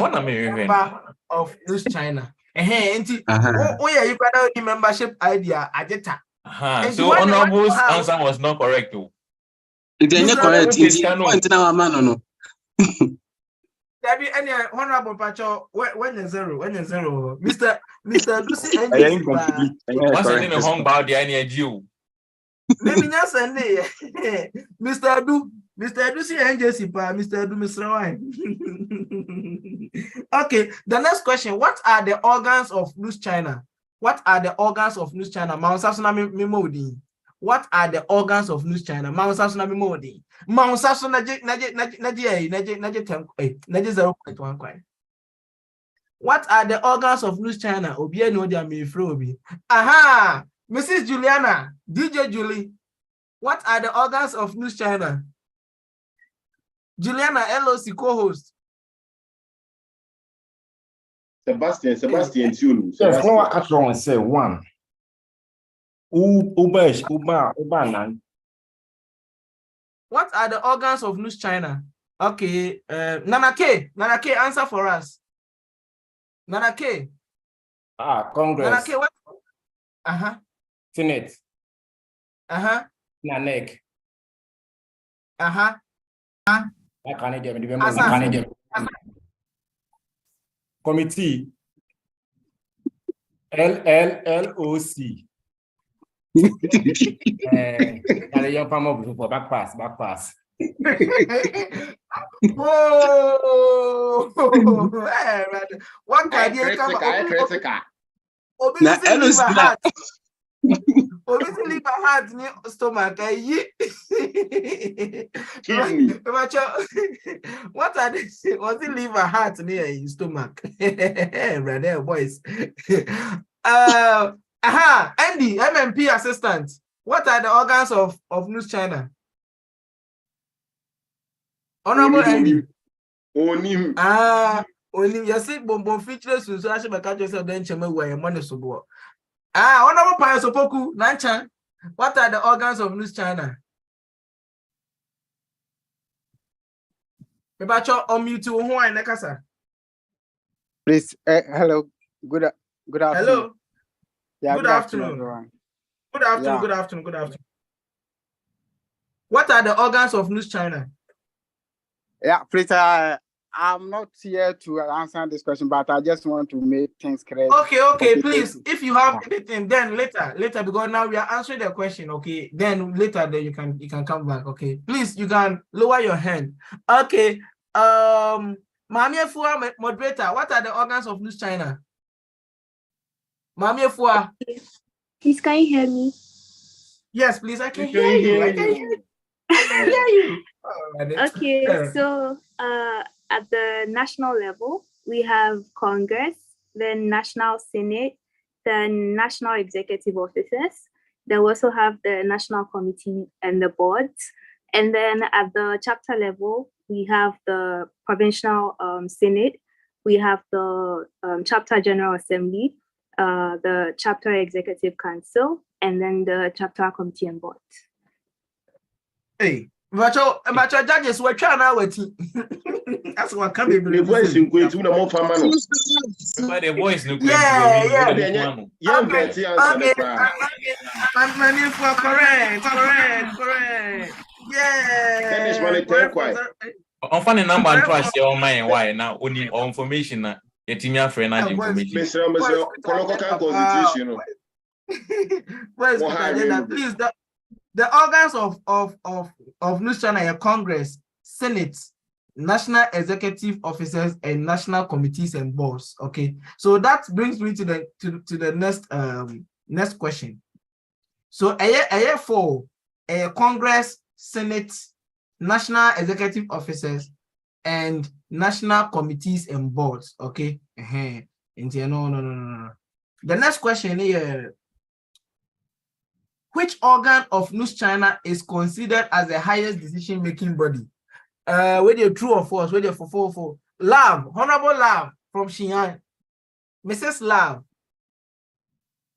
[SPEAKER 6] member of NUGS-CHINA. Oh yeah, you got the membership ID.
[SPEAKER 14] So Honorable's answer was not correct too.
[SPEAKER 10] It is not correct. No.
[SPEAKER 6] Debbie, any honorable Pacho, when is zero? Mr. Lucy
[SPEAKER 14] what's the name of home about the NUGS?
[SPEAKER 6] Maybe not Sunday. Mr. Lucy NJC, Mr. Du Mr. Wine. Okay, the next question. What are the organs of NUGS-CHINA? What are the organs of NUGS-CHINA? What are the organs of NUGS-CHINA? What are the organs of NUGS-CHINA? Aha! Mrs. Juliana, DJ Julie, what are the organs of NUGS-CHINA? Juliana, LOC co-host.
[SPEAKER 8] Sebastian, tune.
[SPEAKER 18] Yes, no, I can say one. Uba.
[SPEAKER 6] What are the organs of NUGS-CHINA? Okay, Nana K, answer for us. Nana K.
[SPEAKER 18] Congress.
[SPEAKER 6] Nana K, what?
[SPEAKER 18] Senate. NANEC. Canadian. Committee. LLOC. Back pass.
[SPEAKER 6] Oh, what can you come? Obviously, leave a heart in your stomach. What are they? Was it leave a heart near your stomach? Brother, boys. Andy, MMP assistant. What are the organs of NUGS-CHINA? Honorable Andy.
[SPEAKER 8] Onim.
[SPEAKER 6] Onim. You see, bomb features. So I should be catching yourself. Then chema where your money so. Honorable Paya Sopoku, Nancha. What are the organs of NUGS-CHINA?
[SPEAKER 19] Please, hello. Good afternoon.
[SPEAKER 6] Hello.
[SPEAKER 19] Yeah,
[SPEAKER 6] good afternoon, everyone. Good afternoon. What are the organs of NUGS-CHINA?
[SPEAKER 19] Yeah, please. I'm not here to answer this question, but I just want to make things clear.
[SPEAKER 6] Okay. Please, if you have anything, then later, because now we are answering the question. Okay, then later, then you can come back. Okay, please, you can lower your hand. Okay. Mami Efua, moderator, what are the organs of NUGS-CHINA? Mami Efua.
[SPEAKER 5] Please, can you hear me?
[SPEAKER 6] Yes, please, I can hear you. I can hear you.
[SPEAKER 5] Okay, so at the national level, we have Congress, then National Senate, then National Executive Officers. Then we also have the National Committee and the boards. And then at the chapter level, we have the Provincial Senate, we have the Chapter General Assembly, the Chapter Executive Council, and then the Chapter Committee and board.
[SPEAKER 6] Hey, but your judges were trying to wait. That's what coming.
[SPEAKER 8] The voice in Kuwait, we more farmer.
[SPEAKER 14] But the voice no
[SPEAKER 6] correct. Yeah.
[SPEAKER 8] Finish money quiet.
[SPEAKER 14] On funny number and trust your mind why now only information na yetimia friend na information.
[SPEAKER 8] Mr. Constitution.
[SPEAKER 6] Please, the organs of NUGS-CHINA are Congress, Senate, National Executive Officers, and National Committees and Boards. Okay, so that brings me to the next question. So a year for Congress, Senate, National Executive Officers, and National Committees and Boards. Okay. No. The next question is, which organ of NUGS-CHINA is considered as the highest decision-making body? Whether you're true or false, whether you're for. Love, Honorable Love from Xi'an. Mrs. Love,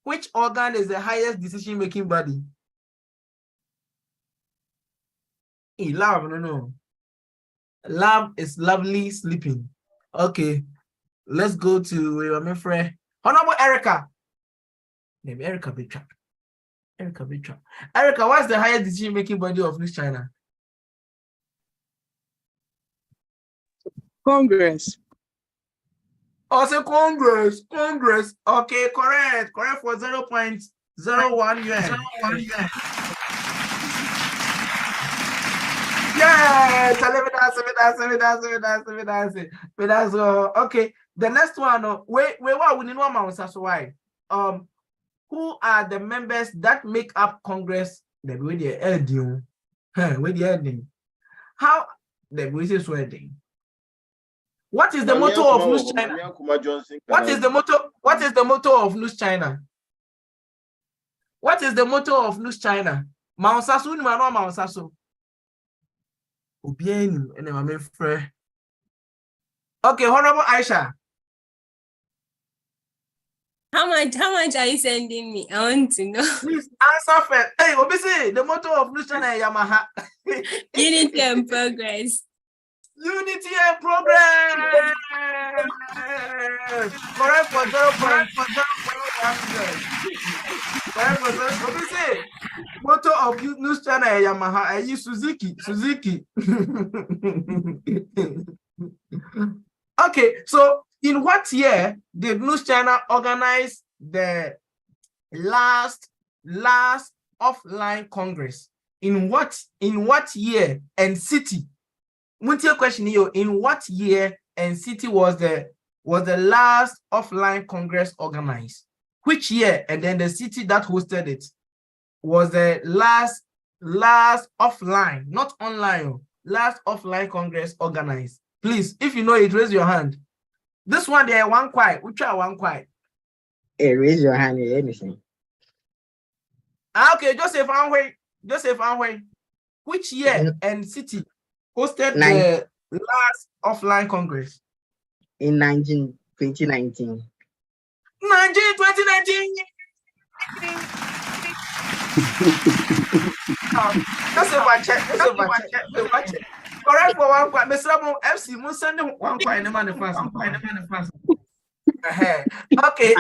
[SPEAKER 6] which organ is the highest decision-making body? Love, no. Love is lovely sleeping. Okay, let's go to my friend. Honorable Erica. Name Erica Bitra. Erica, what's the highest decision-making body of NUGS-CHINA?
[SPEAKER 19] Congress.
[SPEAKER 6] Also Congress. Okay, correct for 0.01 yuan. Yeah, okay. The next one, who are the members that make up Congress? The way they're ending. How the way they're sweating. What is the motto of NUGS-CHINA? What is the motto of NUGS-CHINA? What is the motto of NUGS-CHINA? Mount Sasu ni mano Mount Sasu. Okay, Honorable Aisha.
[SPEAKER 16] How much are you sending me? I want to know.
[SPEAKER 6] Please answer first. Hey, obviously, the motto of NUGS-CHINA is Yamaha.
[SPEAKER 16] Unity and progress.
[SPEAKER 6] Unity and progress. Correct for 0.1. Correct for 0. Obviously, motto of NUGS-CHINA is Yamaha. I use Suzuki. Okay, so in what year did NUGS-CHINA organize the last offline Congress? In what year and city? Your question here, in what year and city was the last offline Congress organized? Which year and then the city that hosted it? was the last offline, not online, last offline Congress organized? Please, if you know it, raise your hand. This one there, one quiet. We try one quiet.
[SPEAKER 20] Hey, raise your hand in anything.
[SPEAKER 6] Okay, Joseph Anhui. Which year and city hosted the last offline Congress?
[SPEAKER 20] In 2019.
[SPEAKER 6] 2019. Joseph, check. Correct for one quiet. Mr. FC, must send one quiet. The manifest. Okay.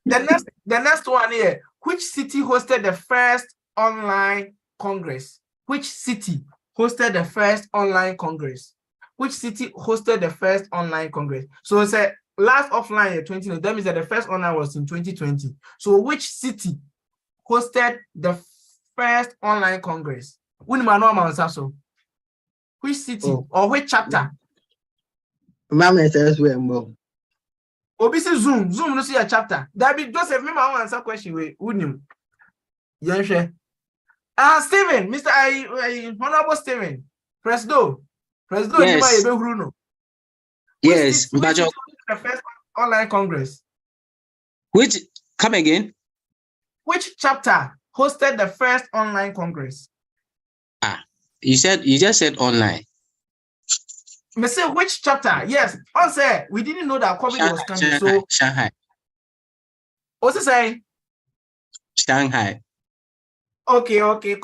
[SPEAKER 6] The next one here. Which city hosted the first online Congress? Which city hosted the first online Congress? Which city hosted the first online Congress? So it's a last offline in 2020. That means that the first online was in 2020. So which city hosted the first online Congress? Which city or which chapter?
[SPEAKER 20] Mama says we're more.
[SPEAKER 6] Obisi Zoom no see a chapter. That be Joseph, me my answer question we unim. Yes, Stephen, Mr. Honorable Stephen, Presdo,
[SPEAKER 10] yes. Yes,
[SPEAKER 6] but the first online Congress.
[SPEAKER 10] Which come again?
[SPEAKER 6] Which chapter hosted the first online Congress?
[SPEAKER 10] You just said online.
[SPEAKER 6] Me say which chapter? Yes, also we didn't know that COVID was coming. So
[SPEAKER 10] Shanghai.
[SPEAKER 6] What's it say?
[SPEAKER 10] Shanghai.
[SPEAKER 6] Okay, correct.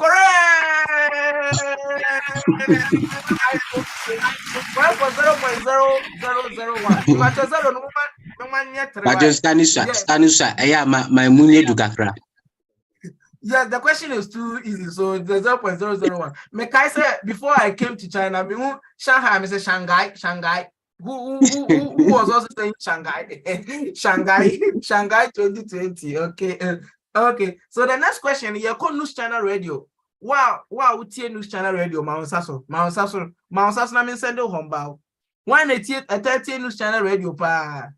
[SPEAKER 6] 0.0001.
[SPEAKER 10] But just Stanisha, my munye do kakra.
[SPEAKER 6] Yeah, the question is too easy. So the 0.001. I say before I came to China, Shanghai, I say Shanghai. Who was also saying Shanghai? Shanghai 2020. Okay. So the next question, you call NUGS-CHINA Radio. Wow, NUGS-CHINA Radio, Mount Sasso, na min send homebound. Why not NUGS-CHINA Radio pa?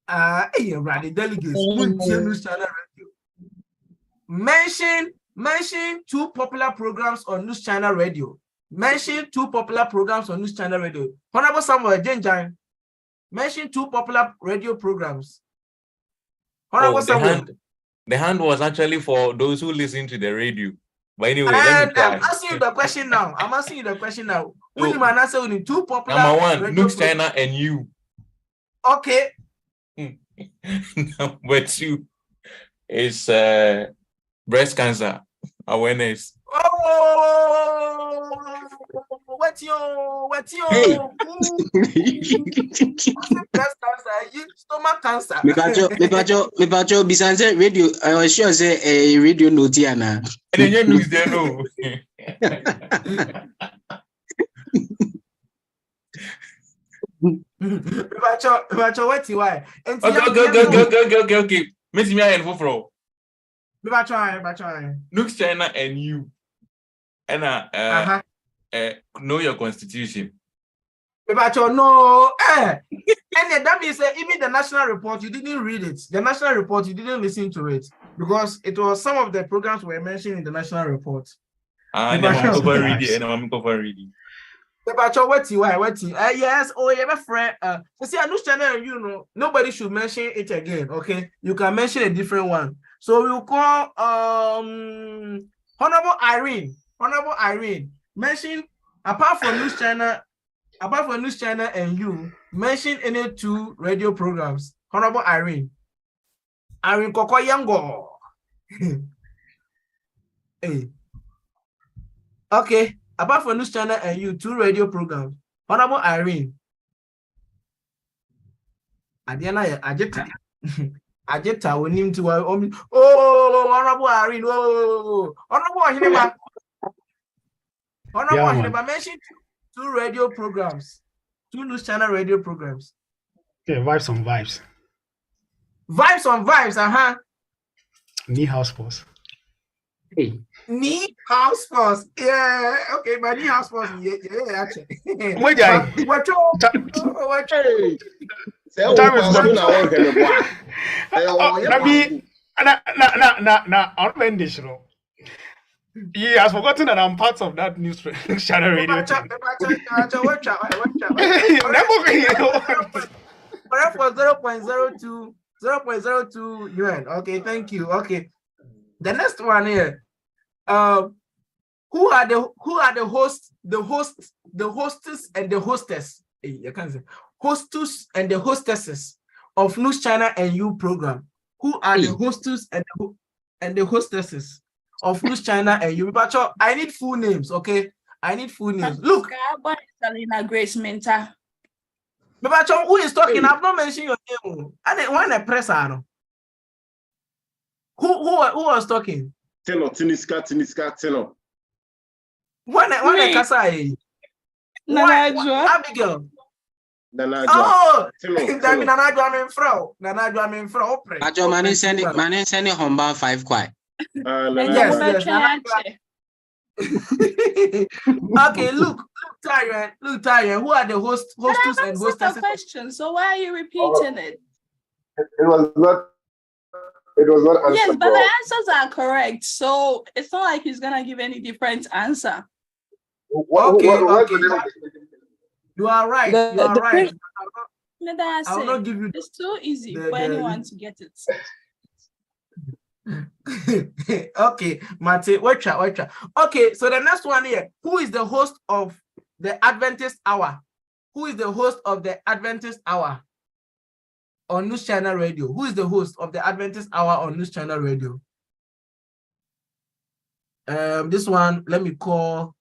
[SPEAKER 6] The delegates, NUGS-CHINA Radio. Mention two popular programs on NUGS-CHINA Radio. Mention two popular programs on NUGS-CHINA Radio. Honorable Samuel Jenjang, mention two popular radio programs.
[SPEAKER 14] The hand was actually for those who listen to the radio. But anyway, let me try.
[SPEAKER 6] I'm asking you the question now. Which man answer with two popular?
[SPEAKER 14] Number one, NUGS-CHINA and you.
[SPEAKER 6] Okay.
[SPEAKER 14] Number two is breast cancer awareness.
[SPEAKER 6] What's your
[SPEAKER 10] Hey.
[SPEAKER 6] breast cancer? Stomach cancer.
[SPEAKER 10] Me bacho bisanse radio. I was sure say a radio notiana.
[SPEAKER 14] And then you news there no.
[SPEAKER 6] Bacho what you why?
[SPEAKER 14] Okay. Miss me and for.
[SPEAKER 6] Bacho.
[SPEAKER 14] NUGS-CHINA and you. And know your constitution.
[SPEAKER 6] Bacho no. And that means even the national report, you didn't read it. The national report, you didn't listen to it because it was some of the programs were mentioned in the national report.
[SPEAKER 14] I'm over reading.
[SPEAKER 6] Bacho, what you? Yes, you have a friend. See, NUGS-CHINA, you know, nobody should mention it again. Okay, you can mention a different one. So we'll call Honorable Irene. Mention apart from NUGS-CHINA and you, mention any two radio programs. Honorable Irene Koko Yango. Hey. Okay, apart from NUGS-CHINA and you, two radio programs. Honorable Irene. Adiana Ajeta we need to Honorable Irene. Honorable Hineba mention two radio programs. Two NUGS-CHINA radio programs.
[SPEAKER 13] Okay, Vibes on Vibes.
[SPEAKER 6] Vibes on Vibes,
[SPEAKER 13] Knee House Force.
[SPEAKER 6] Hey. Knee House Force. Yeah, okay, my Knee House Force. Yeah, actually.
[SPEAKER 13] What time is I'm bendition. He has forgotten that I'm part of that news channel radio thing.
[SPEAKER 6] For 0.02 UN. Okay, thank you. Okay. The next one here. Who are the hosts, the hostess and the hostess? I can't say hostess and the hostesses of NUGS-CHINA and you program. Who are the hostess and the hostesses of NUGS-CHINA and you? But I need full names, okay? I need full names. Look,
[SPEAKER 21] Grace Mentor.
[SPEAKER 6] But who is talking? I've not mentioned your name. And then when I press on, who was talking?
[SPEAKER 8] Tino.
[SPEAKER 6] When I Kasai. Abigail. Oh, Nanajwa mean fro.
[SPEAKER 10] Ajo mani send homba 5 kwai.
[SPEAKER 6] Yes. Okay, look, Tyrion. Who are the hostess and hostesses?
[SPEAKER 21] Question. So why are you repeating it?
[SPEAKER 8] It was not answered.
[SPEAKER 21] Yes, but the answers are correct. So it's not like he's gonna give any different answer.
[SPEAKER 6] Okay. You are right. I will not give you.
[SPEAKER 21] It's too easy for anyone to get it.
[SPEAKER 6] Okay, Mate, watch out. Okay, so the next one here. Who is the host of the Adventist Hour? Who is the host of the Adventist Hour on NUGS-CHINA Radio? Who is the host of the Adventist Hour on NUGS-CHINA Radio? This one, let me call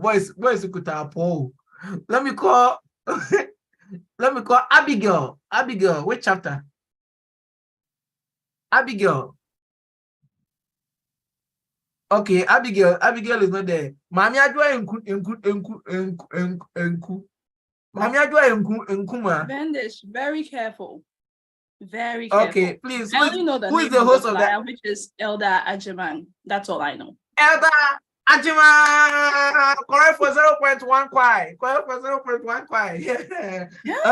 [SPEAKER 6] boys Paul. Let me call Abigail. Abigail, which chapter? Abigail. Okay, Abigail is not there. Mami Adwa enku. Mami Adwa enkuma.
[SPEAKER 21] Bendish, very careful. Very careful.
[SPEAKER 6] Okay, please.
[SPEAKER 21] I only know
[SPEAKER 6] who is the host of that?
[SPEAKER 21] Which is Elder Ajiman. That's all I know.
[SPEAKER 6] Elder Ajiman, correct for 0.1 kwai. Yeah.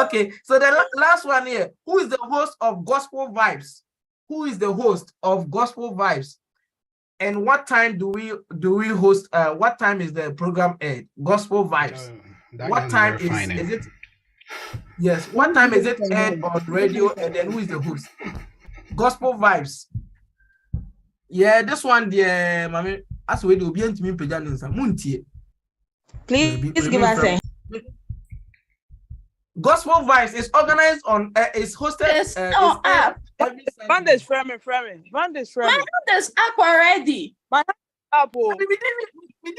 [SPEAKER 6] Okay, so the last one here. Who is the host of Gospel Vibes? Who is the host of Gospel Vibes? And what time do we host? What time is the program aired? Gospel Vibes. What time is it? Yes. What time is it aired on radio? And then who is the host? Gospel Vibes. Yeah, this one, dear, mommy. As we do, be to me,
[SPEAKER 21] Please give us a.
[SPEAKER 6] Gospel Vibes is organized on. Is hosted.
[SPEAKER 21] App.
[SPEAKER 22] Vandish framing.
[SPEAKER 21] My hand is up already.
[SPEAKER 22] My hand up.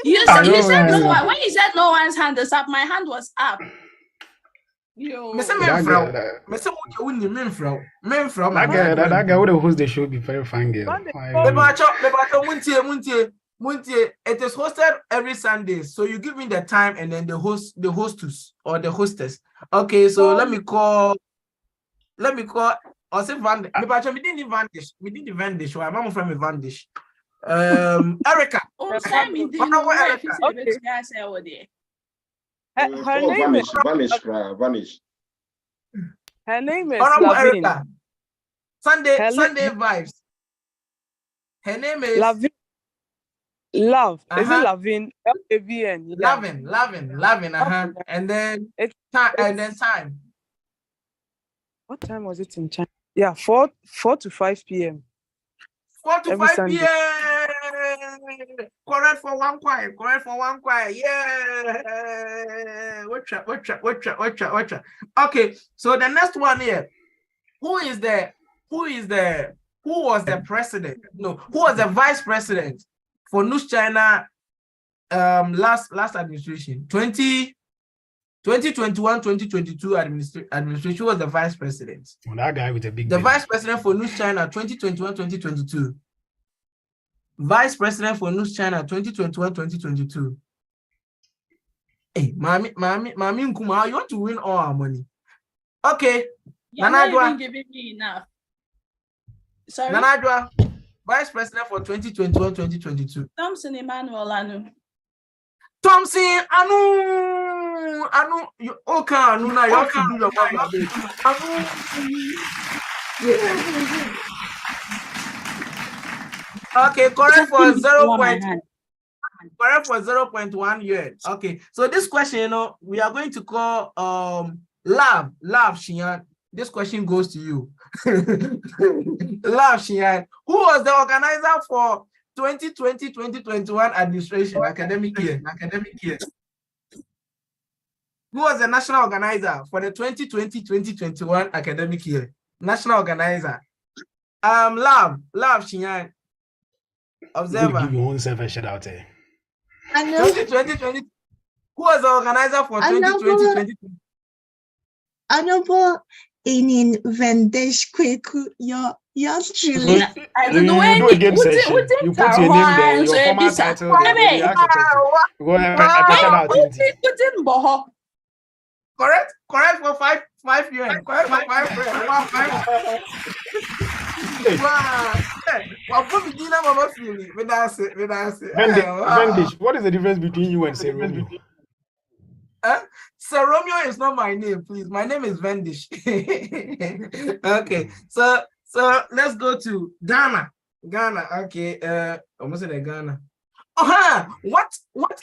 [SPEAKER 21] You said no one. When you said no one's hand is up, my hand was up. Yo.
[SPEAKER 13] That guy would have hosted the show be very fine girl.
[SPEAKER 6] It is hosted every Sunday. So you give me the time and then the hostess or the hostess. Okay, so let me call. Or say Vandish. We didn't Vandish. Why? I'm from Vandish. Erica.
[SPEAKER 22] Her name is
[SPEAKER 8] Vanish.
[SPEAKER 22] Her name is
[SPEAKER 6] Erica. Sunday Vibes. Her name is
[SPEAKER 22] Lavin. Love. Is it Lavin? Lavin.
[SPEAKER 6] Lavin. And then time.
[SPEAKER 22] What time was it in China? Yeah, 4 to 5 p.m.
[SPEAKER 6] 4 to 5 p.m. Correct for one quiet. Yeah. Watch out. Okay, so the next one here. Who was the president? No, who was the vice president for NUGS-CHINA last administration? 2021-2022 administration was the vice president.
[SPEAKER 13] Well, that guy with a big.
[SPEAKER 6] The vice president for NUGS-CHINA 2021-2022. Vice president for NUGS-CHINA 2021-2022. Hey, Mami Nkuma, you want to win all our money? Okay.
[SPEAKER 21] You're not even giving me enough. Sorry.
[SPEAKER 6] Nanadwa, vice president for 2021-2022.
[SPEAKER 21] Thompson Emmanuel Anu.
[SPEAKER 6] Thompson Anu. you okay, Anu, now you have to do your work. Okay, correct for 0.1 yuan. Okay, so this question, we are going to call Love Shian. This question goes to you. Love Shian. Who was the organizer for 2020-2021 administration academic year? Who was the national organizer for the 2020-2021 academic year? National organizer. Love Shian. Observer.
[SPEAKER 13] Give your own self a shout out there.
[SPEAKER 6] 2020. Who was the organizer for 2020?
[SPEAKER 1] Honorable in Vendesh Kweku, yours truly.
[SPEAKER 13] I don't know when you put your name there, your former title there, then you ask a question. Go ahead and shout out.
[SPEAKER 6] Correct for 5 yuan. Correct for 5 yuan.
[SPEAKER 13] Vendish, what is the difference between you and Sir Romeo?
[SPEAKER 6] Sir Romeo is not my name, please. My name is Vendish. Okay, so let's go to Ghana. Okay, almost in Ghana. What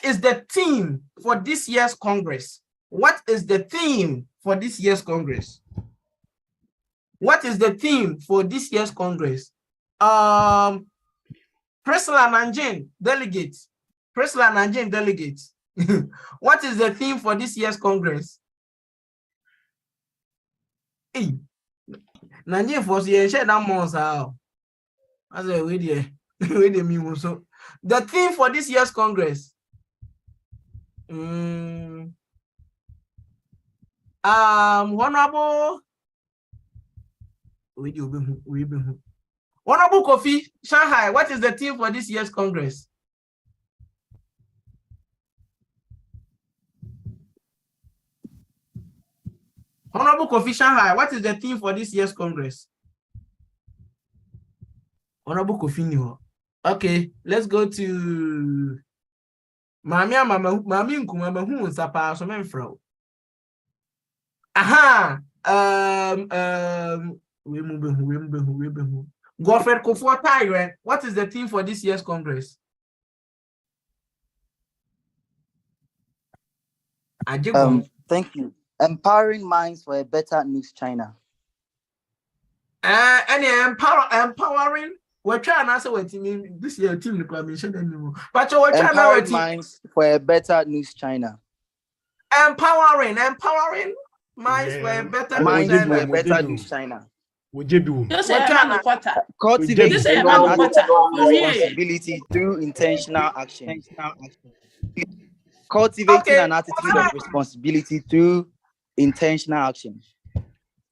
[SPEAKER 6] is the theme for this year's Congress? What is the theme for this year's Congress? What is the theme for this year's Congress? Priscilla Nanjing, delegates. Priscilla Nanjing, delegates. What is the theme for this year's Congress? Hey, Nanjing for the share that months out. As a way the so the theme for this year's Congress. Honorable Kofi Shanghai, what is the theme for this year's Congress? Honorable Kofi Shanghai, what is the theme for this year's Congress? Honorable Kofi Niho. Okay, let's go to Mami Nkuma who is a person from. Aha. Godfred Kufuor Tyrant, what is the theme for this year's Congress?
[SPEAKER 2] Thank you. Empowering minds for a better NUGS-CHINA.
[SPEAKER 6] Any empowering. We're trying to answer what team this year team anymore. But we're trying
[SPEAKER 2] empowering minds for a better NUGS-CHINA.
[SPEAKER 6] Empowering minds for a better
[SPEAKER 2] NUGS-CHINA. Cultivating responsibility through intentional action. Cultivating an attitude of responsibility through intentional action.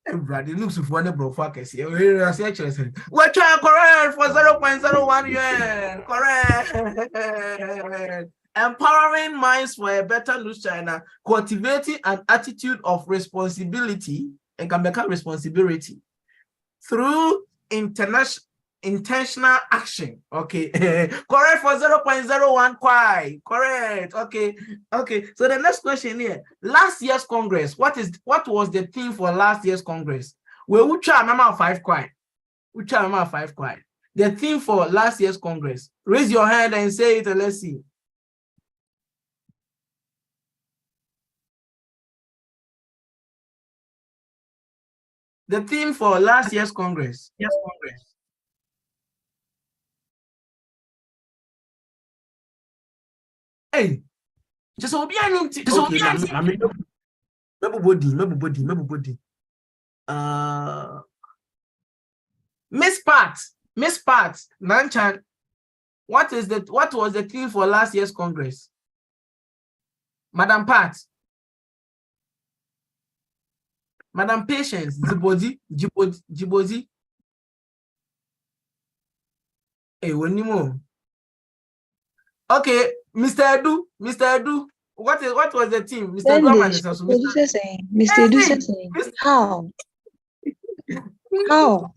[SPEAKER 6] Everybody looks for one bro focus here. We're trying correct for 0.01 yuan. Correct. Empowering minds for a better NUGS-CHINA, cultivating an attitude of responsibility and can become responsibility through intentional action. Okay. Correct for 0.01 quite correct. Okay. So the next question here, last year's Congress, what was the theme for last year's Congress? We try number 5 quite. The theme for last year's Congress, raise your hand and say it and let's see. The theme for last year's Congress. Hey, just be everybody. Miss Pat, Nanchan, what was the theme for last year's Congress? Madam Pat. Madam Patience, Djibouti. Hey, when you more? Okay, Mr. Edu, what was the team? Mr.
[SPEAKER 1] Mr. Edu saying, how?
[SPEAKER 6] Oh,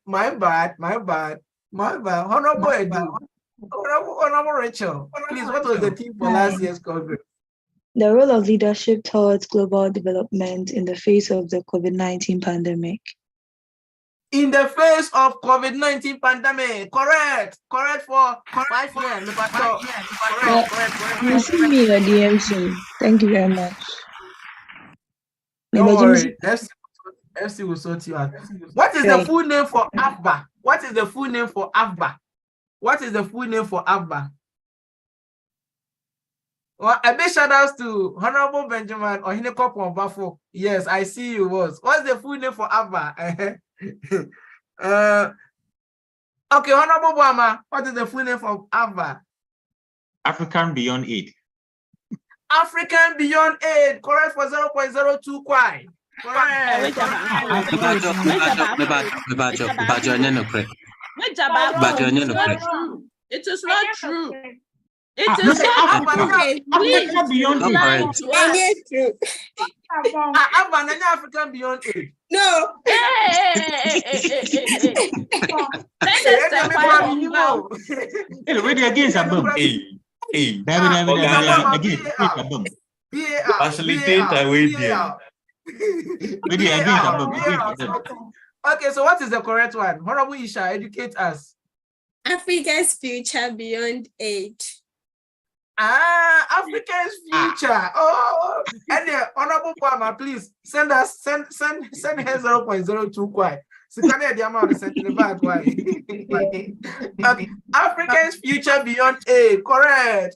[SPEAKER 6] my bad. Honorable Edu. Honorable Rachel, please, what was the theme for last year's Congress?
[SPEAKER 1] The role of leadership towards global development in the face of the COVID-19 pandemic.
[SPEAKER 6] In the face of COVID-19 pandemic, correct for 5 years. Correct.
[SPEAKER 1] You see me your DM soon. Thank you very much.
[SPEAKER 6] Don't worry, FC will sort you out. What is the full name for AFBA? What is the full name for AFBA? Well, a big shout out to Honorable Benjamin Ohineko Pombafo. Yes, I see you was. What's the full name for AFBA? Okay, Honorable Bama, what is the full name for AFBA?
[SPEAKER 9] African Beyond Aid.
[SPEAKER 6] African Beyond Aid, correct for 0.02 kwai. Correct.
[SPEAKER 21] It is not true. It is not true. Please,
[SPEAKER 6] African Beyond Aid.
[SPEAKER 21] No.
[SPEAKER 6] Okay, so what is the correct one? Honorable Isha, educate us.
[SPEAKER 16] Africa's future beyond aid.
[SPEAKER 6] Africa's future. Oh, and the Honorable Kwama, please send her 0.02 kwai. So can I the amount of sent in the back? Why? Okay. Africa's future beyond aid. Correct.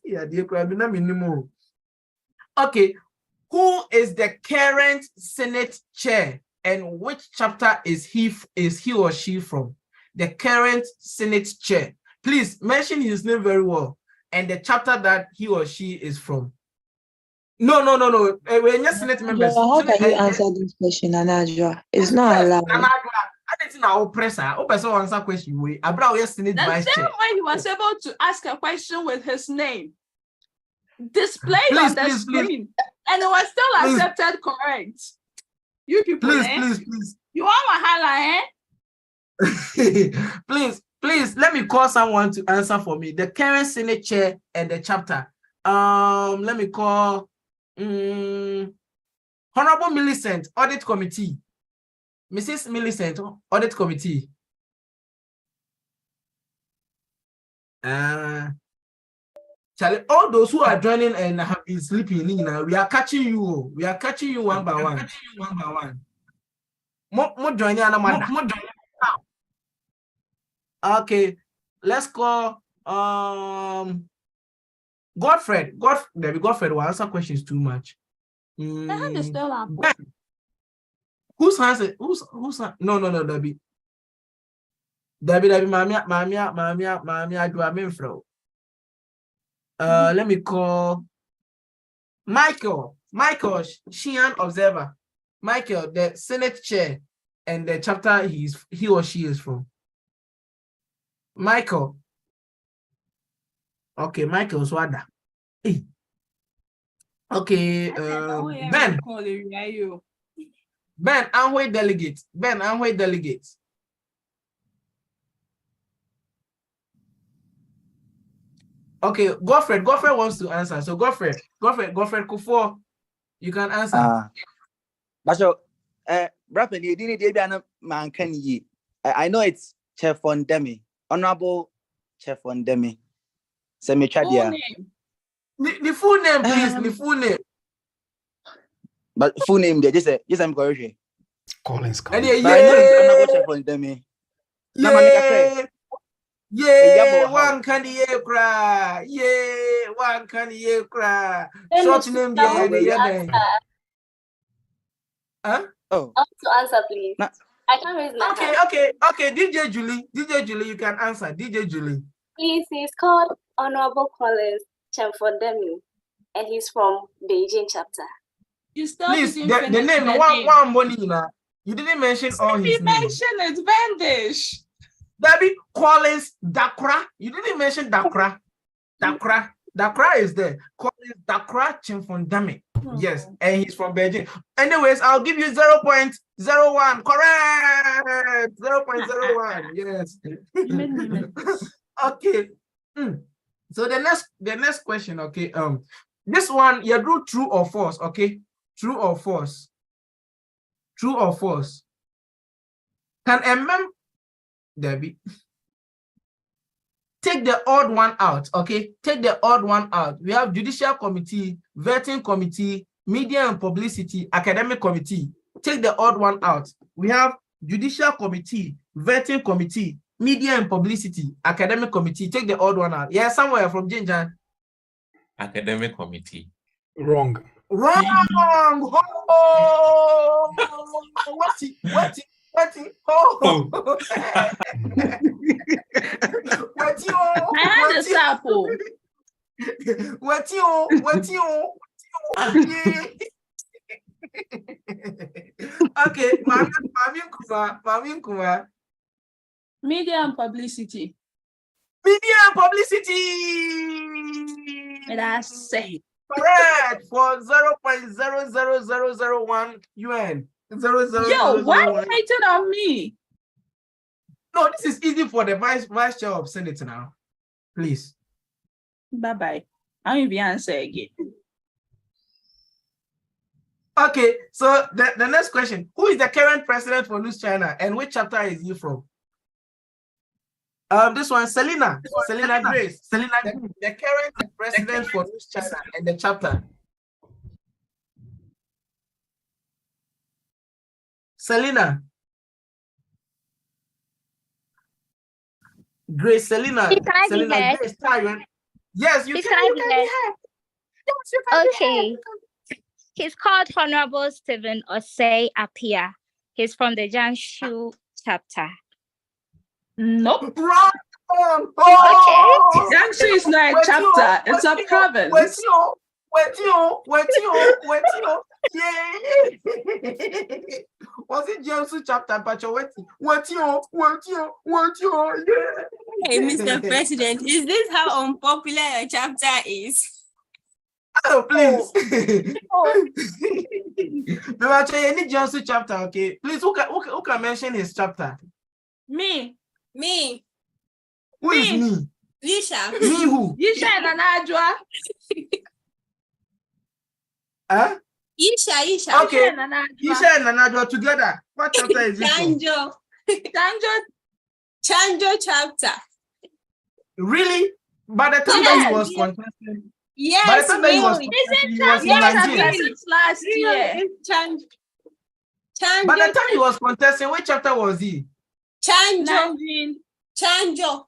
[SPEAKER 6] Yeah, the minimum. Okay. Who is the current Senate chair and which chapter is he or she from? The current Senate chair. Please mention his name very well and the chapter that he or she is from. No. We're just Senate members.
[SPEAKER 1] How can you answer this question, Anajwa? It's not allowed.
[SPEAKER 6] I didn't know oppressor. Oppressor answer question. We about Senate vice chair.
[SPEAKER 21] The same way he was able to ask a question with his name displayed on the screen, and it was still accepted correct. You people,
[SPEAKER 6] please.
[SPEAKER 21] You want Wahala,
[SPEAKER 6] Please, let me call someone to answer for me. The current Senate chair and the chapter. Let me call Honorable Millicent, Audit Committee. Mrs. Millicent, Audit Committee. Charlie, all those who are joining and have been sleeping, we are catching you. We are catching you one by one. More joining Anamanda. Okay, let's call Godfred. Godfred will answer questions too much.
[SPEAKER 21] Ben.
[SPEAKER 6] Whose hands? Who's no, Debbie. Mamia, do a minfro. Let me call Michael, Shian Observer. Michael, the Senate chair and the chapter he or she is from. Michael. Okay, Michael Swada. Hey. Okay, Ben. Ben Anhui delegate. Okay, Godfred wants to answer. So Godfred Kufo, you can answer.
[SPEAKER 2] I know it's Chef Ondemi, Honorable Chef Ondemi.
[SPEAKER 6] The full name, please. The full name.
[SPEAKER 2] But full name there, just I'm correct.
[SPEAKER 13] Collins.
[SPEAKER 2] Honorable Chef Ondemi.
[SPEAKER 6] Yeah, one can cry. Yeah, one can cry. Short name there. Huh?
[SPEAKER 3] Oh. To answer, please. I can't raise my hand.
[SPEAKER 6] Okay. DJ Julie, you can answer. DJ Julie.
[SPEAKER 3] Please, he's called Honorable Collins Chemfordemi, and he's from Beijing chapter.
[SPEAKER 6] Please, the name, one money, you didn't mention all his name.
[SPEAKER 21] Mention it, Vandish.
[SPEAKER 6] Debbie Collins Dakra. You didn't mention Dakra. Dakra is there. Collins Dakra Chimfondami. Yes, and he's from Beijing. Anyways, I'll give you 0.01. Correct. 0.01. Yes. Okay. So the next question, okay. This one you do true or false, okay? True or false? True or false? Can a member, Debbie, take the odd one out, okay? Take the odd one out. We have Judicial Committee, Vetting Committee, Media and Publicity, Academic Committee. Take the odd one out. We have Judicial Committee, Vetting Committee, Media and Publicity, Academic Committee. Take the odd one out. Yeah, somewhere from Jinjan.
[SPEAKER 14] Academic Committee.
[SPEAKER 13] Wrong.
[SPEAKER 6] Wrong. Oh, what's it? Oh.
[SPEAKER 21] I had a sample.
[SPEAKER 6] What you? Okay, Mami Kuma.
[SPEAKER 21] Media and publicity.
[SPEAKER 6] Media and publicity.
[SPEAKER 21] That's it.
[SPEAKER 6] Correct for 0.00001 yuan.
[SPEAKER 21] Yo, why are you waiting on me?
[SPEAKER 6] No, this is easy for the vice chair of Senate now. Please.
[SPEAKER 21] Bye-bye. I'll even answer again.
[SPEAKER 6] Okay, so the next question. Who is the current president for NUGS-CHINA and which chapter is he from? This one, Selina Grace. The current president for NUGS-CHINA and the chapter. Selina. Grace, Selina Grace, Tyron. Yes, you can be heard.
[SPEAKER 4] Okay. He's called Honorable Stephen Osei Apia. He's from the Jiangsu chapter.
[SPEAKER 21] Nope.
[SPEAKER 6] Wrong.
[SPEAKER 21] Oh. Okay. Jiangsu is not a chapter, it's a province.
[SPEAKER 6] Wait, yeah. Was it Jiangsu chapter? But yeah.
[SPEAKER 16] Hey, Mr. President, is this how unpopular your chapter is?
[SPEAKER 6] Oh, please. No, actually, any Jiangsu chapter, okay? Please, who can mention his chapter?
[SPEAKER 21] Me.
[SPEAKER 6] Who is me?
[SPEAKER 16] Lisha.
[SPEAKER 6] Me who?
[SPEAKER 21] Lisha and Anajwa.
[SPEAKER 6] Huh?
[SPEAKER 16] Isha.
[SPEAKER 6] Okay. Isha and Nanadwa together. What chapter is it?
[SPEAKER 16] Chanjo chapter.
[SPEAKER 6] Really? By the time that he was contesting.
[SPEAKER 16] Yes.
[SPEAKER 6] By the time that he was in Nigeria.
[SPEAKER 21] Since last year.
[SPEAKER 6] By the time he was contesting, which chapter was he?
[SPEAKER 16] Chanjo.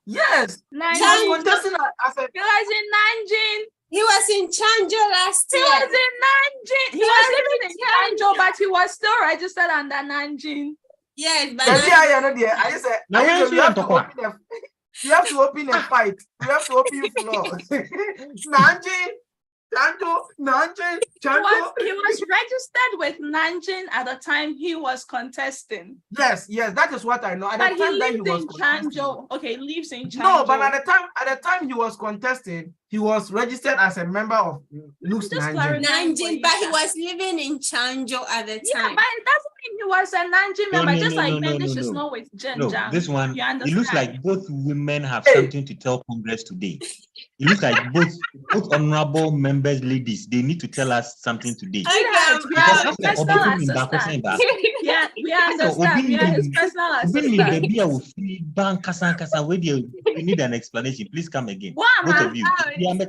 [SPEAKER 6] Yes. He was contesting as a.
[SPEAKER 21] He was in Nanjing.
[SPEAKER 16] He was in Chanjo last year.
[SPEAKER 21] He was in Nanjing. He was living in Chanjo, but he was still registered under Nanjing.
[SPEAKER 16] Yes, but
[SPEAKER 6] you have to open a fight. You have to open your floor. Nanjing. Nanjing.
[SPEAKER 21] He was registered with Nanjing at the time he was contesting.
[SPEAKER 6] Yes, that is what I know. At
[SPEAKER 21] but
[SPEAKER 6] the time
[SPEAKER 21] he
[SPEAKER 6] that
[SPEAKER 21] lived in Chanjo. Okay, lives in Chanjo.
[SPEAKER 6] No, but at the time he was contesting, he was registered as a member of NUGS
[SPEAKER 16] Nanjing, but he was living in Chanjo at the time.
[SPEAKER 21] Yeah, but it doesn't mean he was a Nanjing member, just like Bendish is not with Jenjang.
[SPEAKER 9] This one, it looks like both women have something to tell Congress today. It looks like both honorable members, ladies, they need to tell us something today.
[SPEAKER 21] We are his personal assistant. Yeah, we understand. We are his personal assistant.
[SPEAKER 9] You need an explanation. Please come again.
[SPEAKER 21] Both
[SPEAKER 9] of you.
[SPEAKER 21] Why am I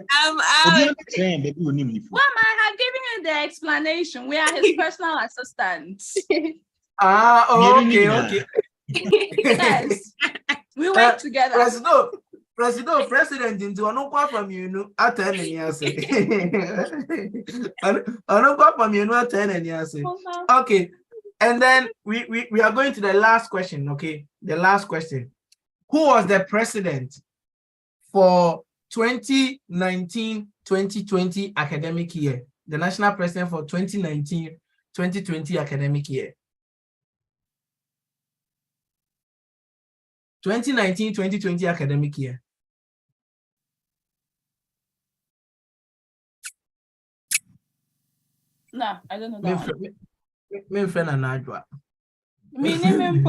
[SPEAKER 21] have given you the explanation? We are his personal assistants.
[SPEAKER 6] Okay.
[SPEAKER 21] Yes. We work together.
[SPEAKER 6] President into Onokwa from you at 10 years. Okay. And then we are going to the last question, okay? The last question. Who was the president for 2019-2020 academic year? The national president for 2019-2020 academic year. 2019-2020 academic year.
[SPEAKER 21] No, I don't know that one.
[SPEAKER 6] Me friend Anajwa.
[SPEAKER 21] Me name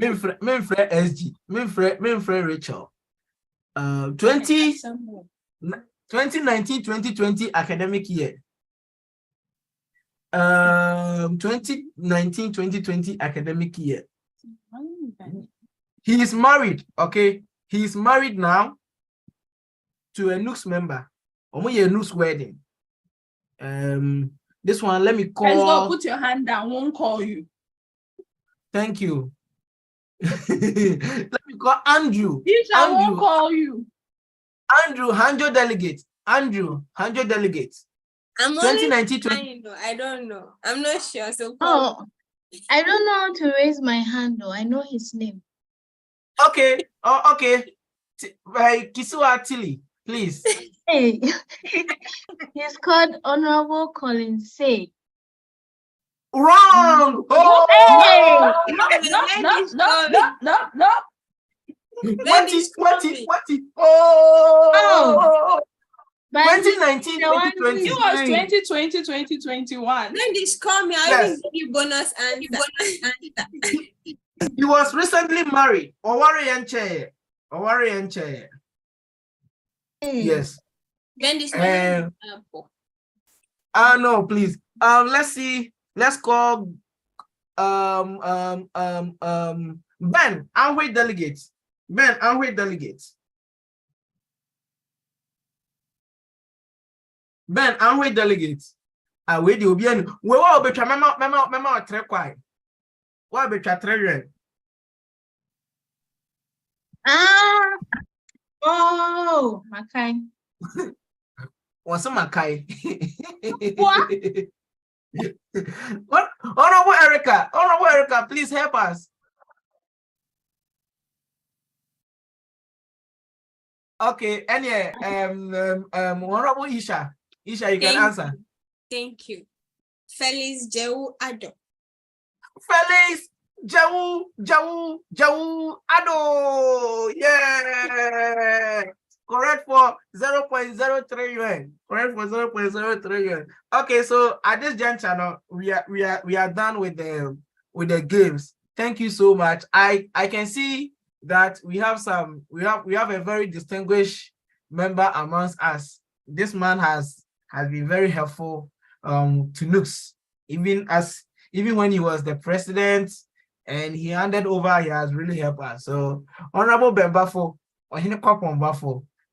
[SPEAKER 6] Memfre SG, Memfre Rachel. 2019-2020 academic year. 2019-2020 academic year. He is married, okay? He is married now to a NUGS member. Only a NUGS wedding. This one, let me call.
[SPEAKER 21] Let's go, put your hand down, won't call you.
[SPEAKER 6] Thank you. Let me call Andrew.
[SPEAKER 21] I won't call you.
[SPEAKER 6] Andrew, Hanjo delegate. Andrew, Hanjo delegate.
[SPEAKER 16] I'm
[SPEAKER 6] 2019.
[SPEAKER 16] I don't know. I'm not sure. So
[SPEAKER 7] I don't know how to raise my hand though. I know his name.
[SPEAKER 6] Okay. Oh, okay. Kisua Tilly, please.
[SPEAKER 7] Hey, he's called Honorable Colin Say.
[SPEAKER 6] Wrong.
[SPEAKER 7] Oh,
[SPEAKER 6] hey.
[SPEAKER 21] No.
[SPEAKER 6] What is? Oh. 2019, 2020.
[SPEAKER 21] It was 2020, 2021.
[SPEAKER 16] Then this call me, I will give you bonus answer.
[SPEAKER 6] He was recently married. Owari Enche. Yes.
[SPEAKER 16] Then this
[SPEAKER 6] no, please. Let's see. Let's call Ben Anhui delegate. Ben Anhui delegate. Ben Anhui delegate. Wait, you'll be in. We will be trying. Mema, tre kwai. What be trying?
[SPEAKER 7] Oh, Makai.
[SPEAKER 6] What's Makai? What? Honorable Erica, please help us. Okay, anyway, Honorable Isha, you can answer.
[SPEAKER 16] Thank you. Felix Jau Ado.
[SPEAKER 6] Felix Jau Ado. Yeah. Correct for 0.03 yuan. Correct for 0.03 yuan. Okay, so at this juncture, we are done with the games. Thank you so much. I can see that we have a very distinguished member amongst us. This man has been very helpful to NUGS, even when he was the president and he handed over, he has really helped us. So Honorable Bembafo,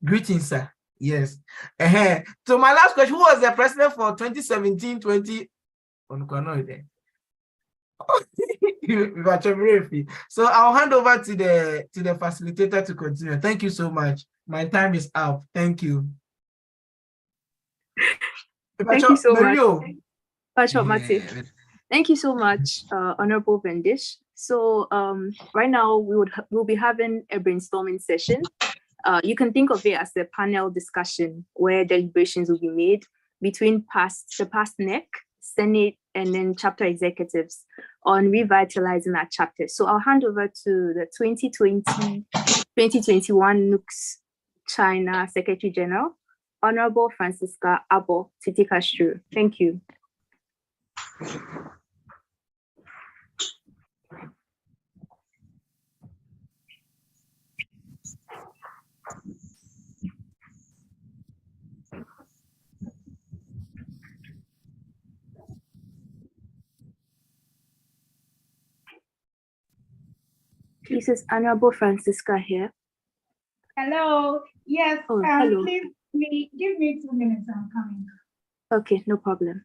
[SPEAKER 6] greetings, sir. Yes. So my last question, who was the president for 2017-20? So I'll hand over to the facilitator to continue. Thank you so much. My time is up. Thank you.
[SPEAKER 5] Thank you so much. Thank you so much, Honorable Vendish. So right now we'll be having a brainstorming session. You can think of it as a panel discussion where deliberations will be made between the past NEC, Senate, and then chapter executives on revitalizing our chapters. So I'll hand over to the 2020-2021 NUGS-CHINA Secretary General, Honorable Francisca Abo, to take us through. Thank you. This is Honorable Francisca here.
[SPEAKER 11] Hello. Yes.
[SPEAKER 5] Hello.
[SPEAKER 11] Please give me 2 minutes. I'm coming.
[SPEAKER 5] Okay, no problem.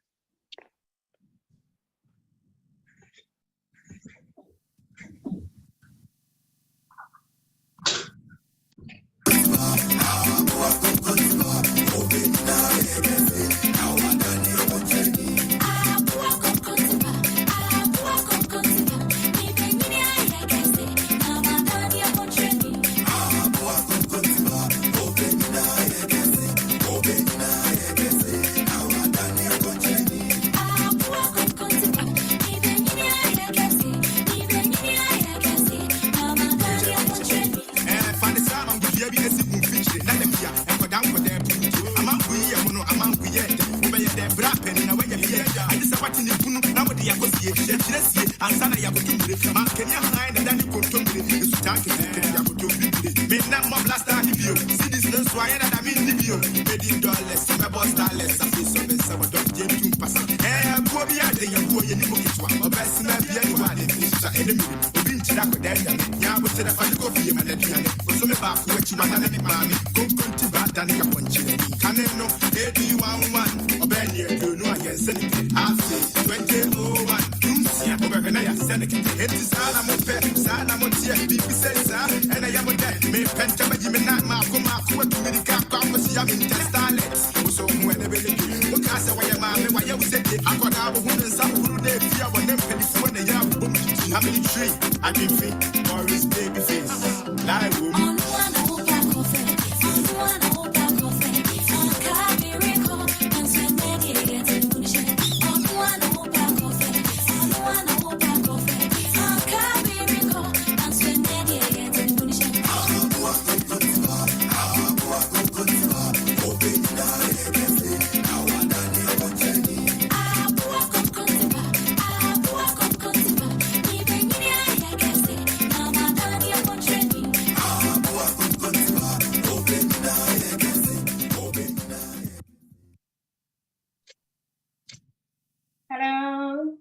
[SPEAKER 11] Hello.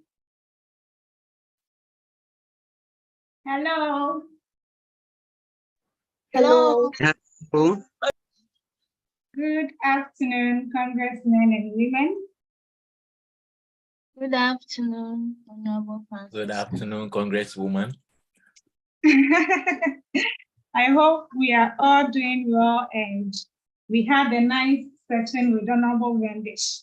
[SPEAKER 11] Hello.
[SPEAKER 1] Hello.
[SPEAKER 10] Hello.
[SPEAKER 11] Good afternoon, congressmen and women.
[SPEAKER 7] Good afternoon, Honorable Francis.
[SPEAKER 14] Good afternoon, Congresswoman.
[SPEAKER 11] I hope we are all doing well and we had a nice session with Honorable Wendish.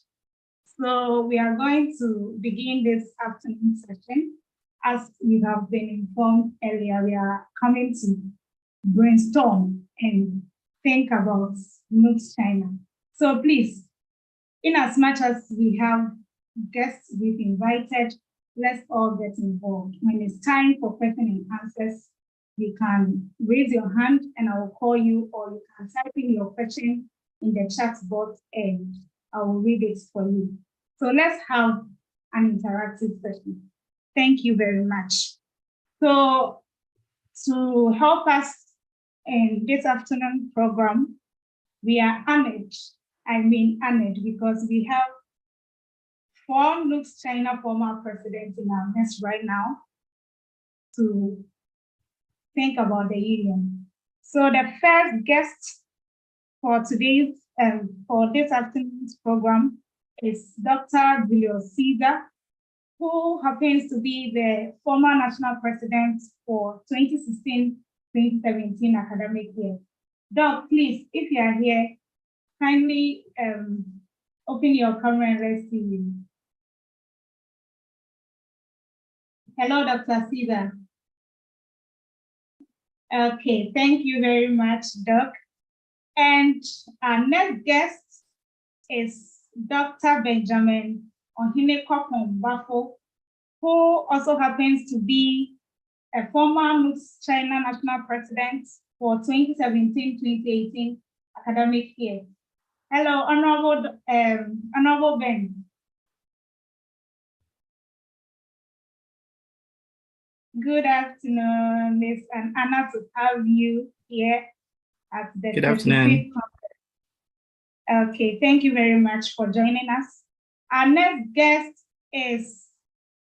[SPEAKER 11] So we are going to begin this afternoon session. As you have been informed earlier, we are coming to brainstorm and think about NUGS-CHINA. So please, in as much as we have guests we've invited, let's all get involved. When it's time for question and answers, you can raise your hand and I will call you, or you can type in your question in the chat box and I will read it for you. So let's have an interactive session. Thank you very much. So to help us in this afternoon program, we are honored. I mean honored because we have 4 NUGS-CHINA former presidents in our midst right now to think about the union. So the first guest for today's for this afternoon's program is Dr. Julius Caesar, who happens to be the former national president for 2016-2017 academic year. Doc, please, if you are here, kindly open your camera and let's see you. Hello, Dr. Caesar. Okay, thank you very much, Doc. And our next guest is Dr. Benjamin Ohinekopon-Bafo, who also happens to be a former NUGS-CHINA national president for 2017-2018 academic year. Hello, Honorable Ben. Good afternoon. It's an honor to have you here at the
[SPEAKER 12] Good afternoon.
[SPEAKER 11] Okay, thank you very much for joining us. Our next guest is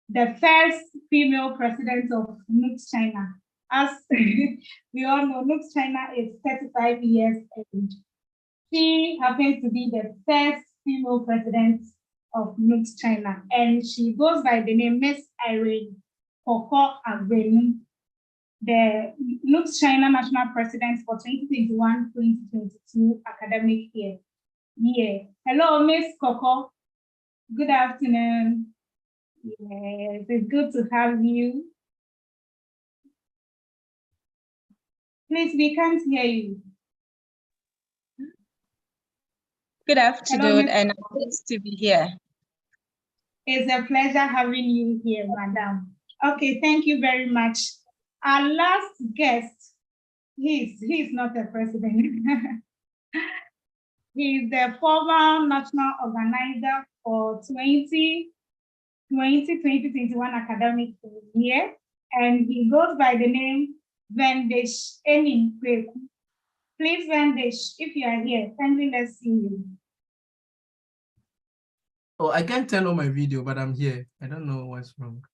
[SPEAKER 11] the first female president of NUGS-CHINA. As we all know, NUGS-CHINA is 35 years old. She happens to be the first female president of NUGS-CHINA, and she goes by the name Miss Irene Koko Agbenu, the NUGS-CHINA national president for 2021-2022 academic year. Hello, Miss Koko. Good afternoon. Yes, it's good to have you. Please, we can't hear you.
[SPEAKER 15] Good afternoon,
[SPEAKER 11] Hello,
[SPEAKER 15] and I'm pleased to be here.
[SPEAKER 11] It's a pleasure having you here, Madam. Okay, thank you very much. Our last guest, he's not the president. He's the former national organizer for 2020-2021 academic year, and he goes by the name Vendish Eni Kweku. Please, Vendish, if you are here, kindly let's see you.
[SPEAKER 6] Oh, I can't turn on my video, but I'm here. I don't know what's wrong.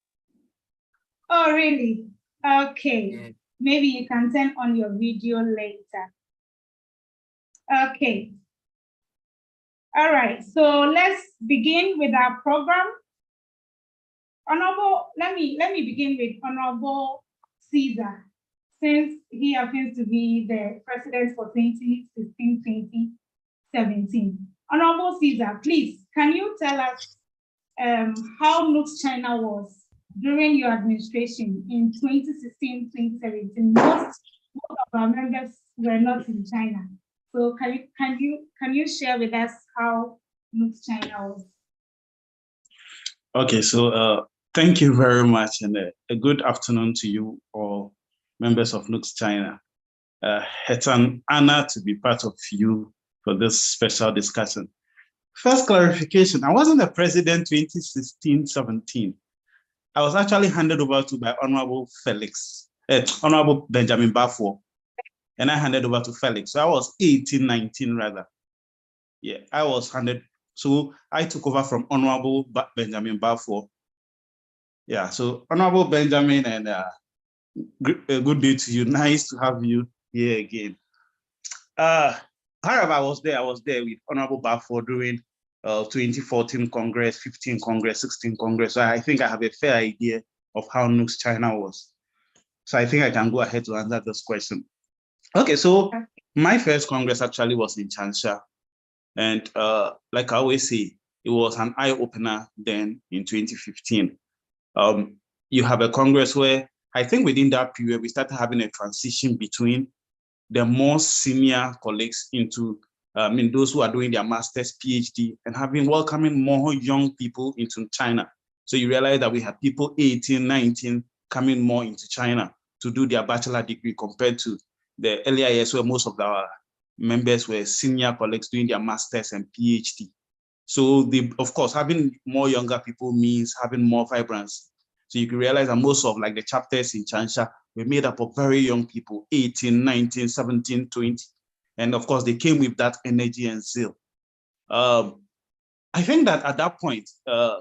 [SPEAKER 11] Oh, really? Okay.
[SPEAKER 6] Yeah.
[SPEAKER 11] Maybe you can turn on your video later. Okay. All right, so let's begin with our program. Honorable, let me begin with Honorable Caesar, since he happens to be the president for 2016-2017. Honorable Caesar, please, can you tell us how NUGS-CHINA was during your administration in 2016-2017? Most of our members were not in China. So can you share with us how NUGS-CHINA was?
[SPEAKER 12] Okay, so thank you very much, and a good afternoon to you all, members of NUGS-CHINA. It's an honor to be part of you for this special discussion. First clarification, I wasn't the president 2016-17. I was actually handed over to by Honorable Honorable Benjamin Bafo, and I handed over to Felix. So I was 18-19 rather. Yeah, I was handed. So I took over from Honorable Benjamin Bafo. Yeah, so Honorable Benjamin, and a good day to you. Nice to have you here again. However, I was there with Honorable Bafo during 2014 Congress, 15 Congress, 16 Congress. So I think I have a fair idea of how NUGS-CHINA was. So I think I can go ahead to answer this question. Okay, so my first Congress actually was in Changsha. And like I always say, it was an eye-opener then in 2015. You have a Congress where I think within that period, we started having a transition between the more senior colleagues into those who are doing their master's, PhD, and welcoming more young people into China. So you realize that we had people 18, 19 coming more into China to do their bachelor degree compared to the earlier years where most of our members were senior colleagues doing their masters and PhD. So of course, having more younger people means having more vibrancy. So you can realize that most of the chapters in Changsha were made up of very young people, 18, 19, 17, 20. And of course, they came with that energy and zeal. I think that at that point,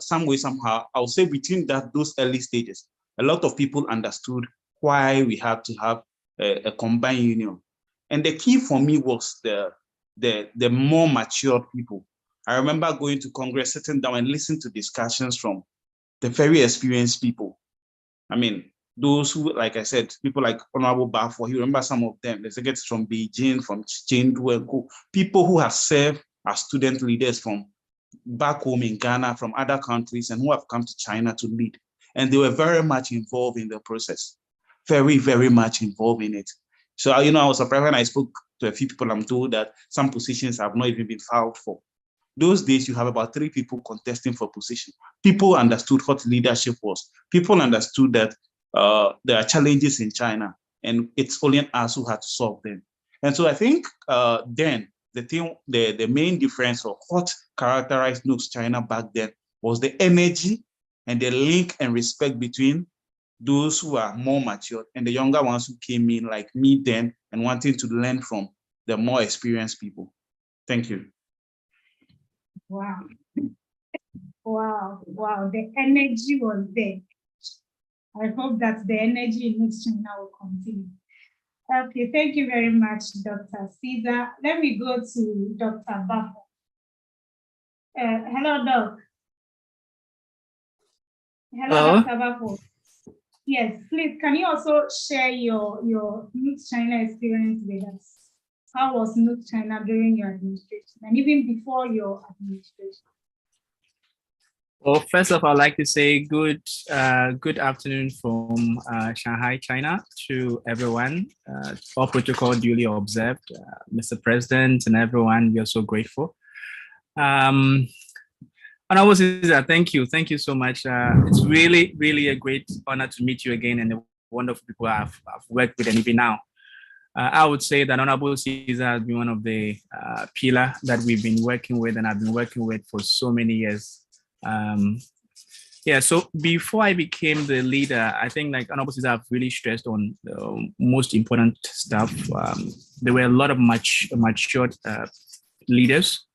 [SPEAKER 12] some way, somehow, I would say between those early stages, a lot of people understood why we had to have a combined union. And the key for me was the more matured people. I remember going to Congress, sitting down and listening to discussions from the very experienced people. I mean, those who, like I said, people like Honorable Bafo, you remember some of them, the secretaries from Beijing, from Chengdu and Co. People who have served as student leaders from back home in Ghana, from other countries, and who have come to China to lead. And they were very much involved in the process, very, very much involved in it. So, I was surprised when I spoke to a few people. I'm told that some positions have not even been filed for. Those days, you have about 3 people contesting for position. People understood what leadership was. People understood that there are challenges in China, and it's only us who had to solve them. And so I think then the main difference of what characterized NUGS-CHINA back then was the energy and the link and respect between those who are more mature and the younger ones who came in like me then and wanting to learn from the more experienced people. Thank you.
[SPEAKER 11] Wow. Wow, wow, the energy was there. I hope that the energy in NUGS-CHINA will continue. Okay, thank you very much, Dr. Caesar. Let me go to Dr. Bafo. Hello, Doc. Hello, Dr. Bafo. Yes, please, can you also share your NUGS-CHINA experience with us? How was NUGS-CHINA during your administration and even before your administration?
[SPEAKER 17] Well, first of all, I'd like to say good afternoon from Shanghai, China, to everyone. All protocol duly observed. Mr. President and everyone, we are so grateful. Honorable Caesar, thank you so much. It's really, really a great honor to meet you again and the wonderful people I've worked with and even now. I would say that Honorable Caesar has been one of the pillars that we've been working with and I've been working with for so many years. Yeah, so before I became the leader, I think like Honorable Caesar have really stressed on the most important stuff. There were a lot of matured leaders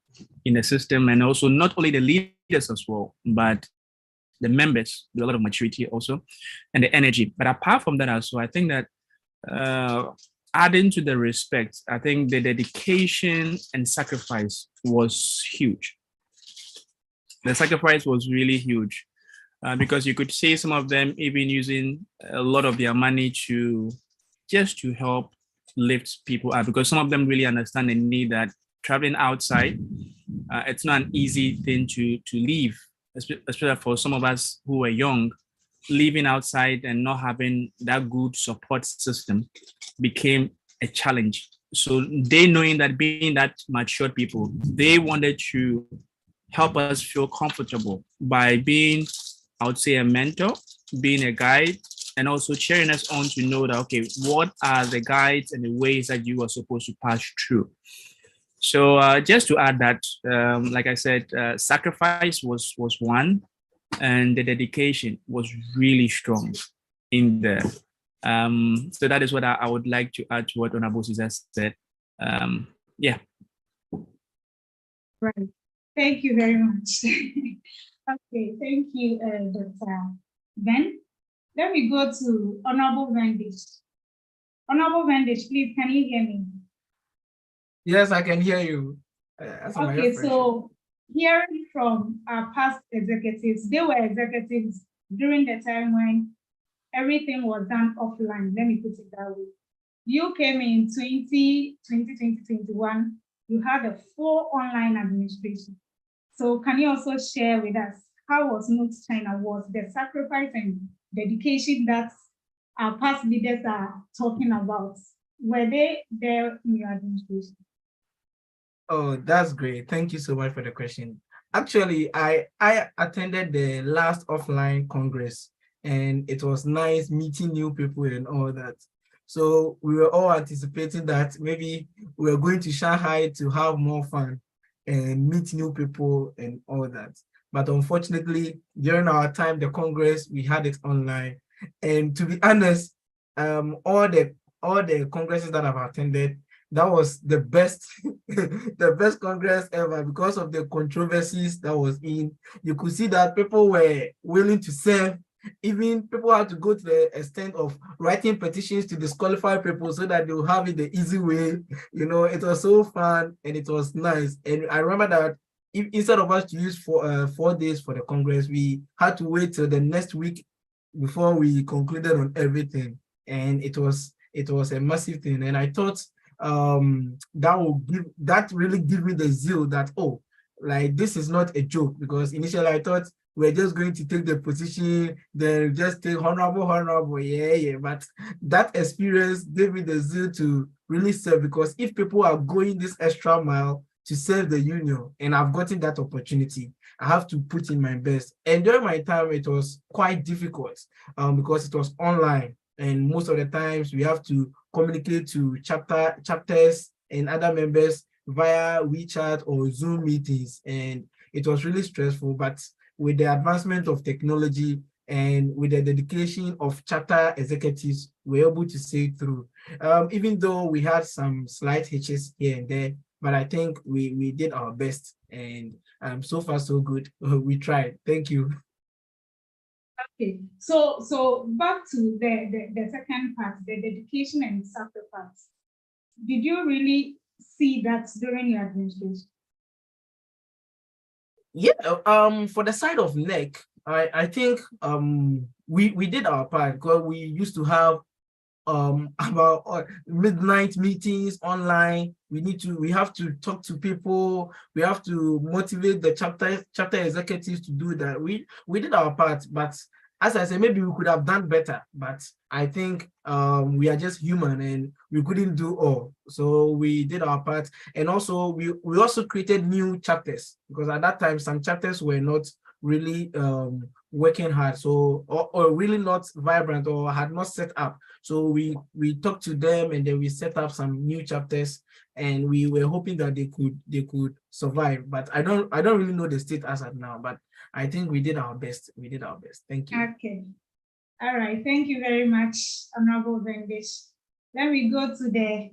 [SPEAKER 17] in the system, and also not only the leaders as well, but the members, with a lot of maturity also, and the energy. But apart from that also, I think that adding to the respect, I think the dedication and sacrifice was huge. The sacrifice was really huge. Because you could see some of them even using a lot of their money just to help lift people up, because some of them really understand the need that traveling outside, it's not an easy thing to leave, especially for some of us who were young. Living outside and not having that good support system became a challenge. So they, knowing that, being that mature people, they wanted to help us feel comfortable by being, I would say, a mentor, being a guide, and also cheering us on to know that, okay, what are the guides and the ways that you are supposed to pass through? So just to add that, like I said, sacrifice was one, and the dedication was really strong in there. So that is what I would like to add to what Honorable Caesar said. Yeah.
[SPEAKER 11] Right. Thank you very much. Okay, thank you, Dr. Ben. Then we go to Honorable Vendish. Honorable Vendish, please, can you hear me?
[SPEAKER 6] Yes, I can hear you.
[SPEAKER 11] Okay, so hearing from our past executives, they were executives during the time when everything was done offline. Let me put it that way. You came in 2021, you had a full online administration. So can you also share with us how was NUGS-CHINA, was the sacrifice and dedication that our past leaders are talking about? Were they there in your administration?
[SPEAKER 6] Oh, that's great. Thank you so much for the question. Actually, I attended the last offline Congress, and it was nice meeting new people and all that. So we were all anticipating that maybe we were going to Shanghai to have more fun and meet new people and all that. But unfortunately, during our time, the Congress, we had it online. And to be honest, all the congresses that I've attended, that was the best, the best Congress ever, because of the controversies that was in. You could see that people were willing to serve. Even people had to go to the extent of writing petitions to disqualify people so that they will have it the easy way. You know, it was so fun and it was nice. And I remember that instead of us to use 4 days for the Congress, we had to wait till the next week before we concluded on everything. And it was a massive thing. And I thought that really give me the zeal that, oh, like this is not a joke, because initially I thought we're just going to take the position, then just take honorable, yeah. But that experience gave me the zeal to really serve, because if people are going this extra mile to serve the union, and I've gotten that opportunity, I have to put in my best. And during my time, it was quite difficult because it was online. And most of the times we have to communicate to chapters and other members via WeChat or Zoom meetings. And it was really stressful, but with the advancement of technology and with the dedication of chapter executives, we were able to see it through. Even though we had some slight hitches here and there, but I think we did our best, and so far so good. We tried. Thank you.
[SPEAKER 11] Okay, so back to the second part, the dedication and sacrifice. Did you really see that during your administration?
[SPEAKER 6] Yeah, for the side of NEC, I think we did our part, because we used to have about midnight meetings online. We have to talk to people. We have to motivate the chapter executives to do that. We did our part, but as I said, maybe we could have done better, but I think we are just human and we couldn't do all. So we did our part. And also we also created new chapters, because at that time, some chapters were not really working hard, so or really not vibrant or had not set up. So we talked to them, and then we set up some new chapters, and we were hoping that they could survive. But I don't really know the state as of now, but I think we did our best. We did our best. Thank you.
[SPEAKER 11] Okay. All right. Thank you very much, Honorable Vendish. Then we go to the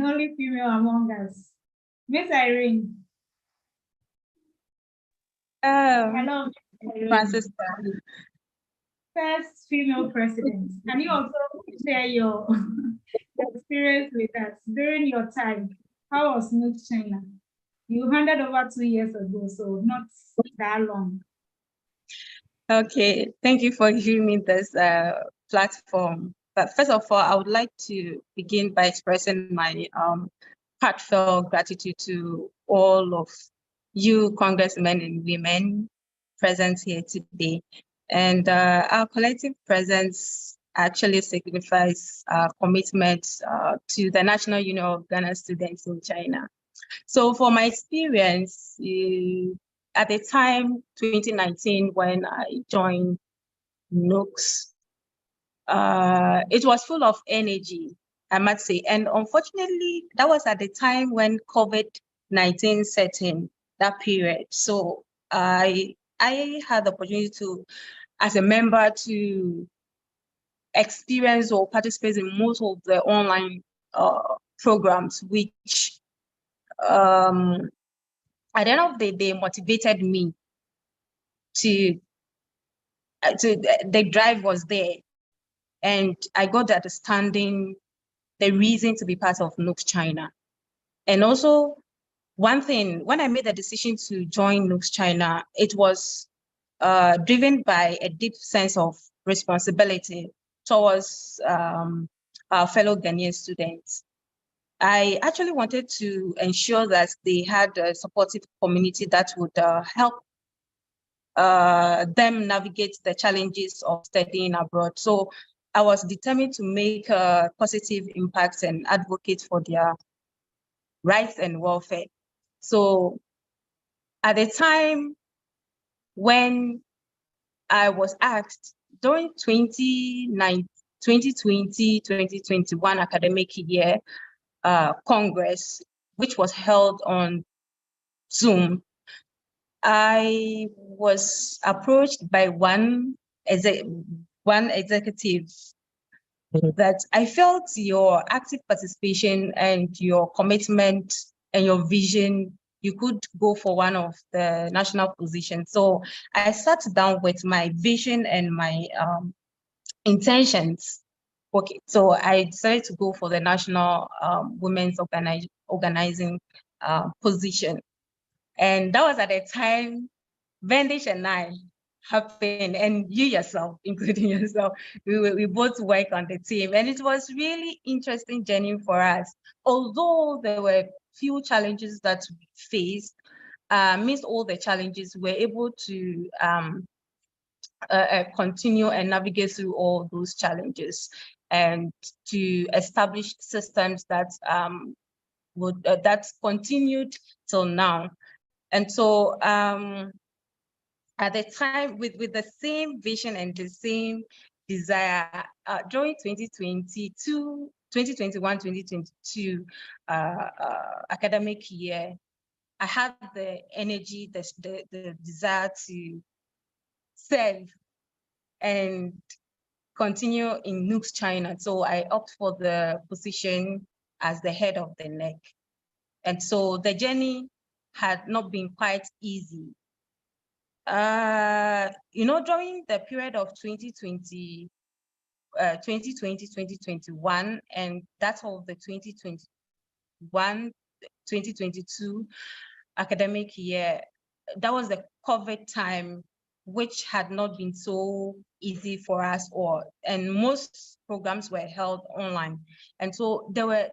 [SPEAKER 11] only female among us, Miss Irene. Hello,
[SPEAKER 15] Francisca.
[SPEAKER 11] First female president. Can you also share your experience with us during your time? How was NUGS-CHINA? You handed over 2 years ago, so not that long.
[SPEAKER 15] Okay, thank you for giving me this platform. But first of all, I would like to begin by expressing my heartfelt gratitude to all of you congressmen and women present here today. And our collective presence actually signifies our commitment to the National Union of Ghana Students in China. So for my experience, at the time, 2019, when I joined NUGS, it was full of energy, I must say. And unfortunately, that was at the time when COVID-19 set in, that period. So I had the opportunity to, as a member, to experience or participate in most of the online programs, which at the end of the day motivated me to the drive was there, and I got the understanding, the reason to be part of NUGS-CHINA. And also, one thing, when I made the decision to join NUGS-CHINA, it was driven by a deep sense of responsibility towards our fellow Ghanaian students. I actually wanted to ensure that they had a supportive community that would help them navigate the challenges of studying abroad. So I was determined to make a positive impact and advocate for their rights and welfare. So at the time when I was asked during 2020-2021 academic year Congress, which was held on Zoom, I was approached by one executive that I felt your active participation and your commitment and your vision, you could go for one of the national positions. So I sat down with my vision and my intentions. Okay, so I decided to go for the national women's organizing position. And that was at the time Vendish and I happened, and you yourself, including yourself, we both work on the team. And it was really interesting journey for us. Although there were few challenges that we faced, amidst all the challenges, we were able to continue and navigate through all those challenges and to establish systems that that's continued till now. And so at the time, with the same vision and the same desire, during 2021-2022 academic year, I had the energy, the desire to serve and continue in NUGS-CHINA. So I opt for the position as the head of the NEC. And so the journey had not been quite easy. During the period of 2020-2021, and that's of the 2021-2022 academic year, that was the COVID time, which had not been so easy for us, and most programs were held online. And so there had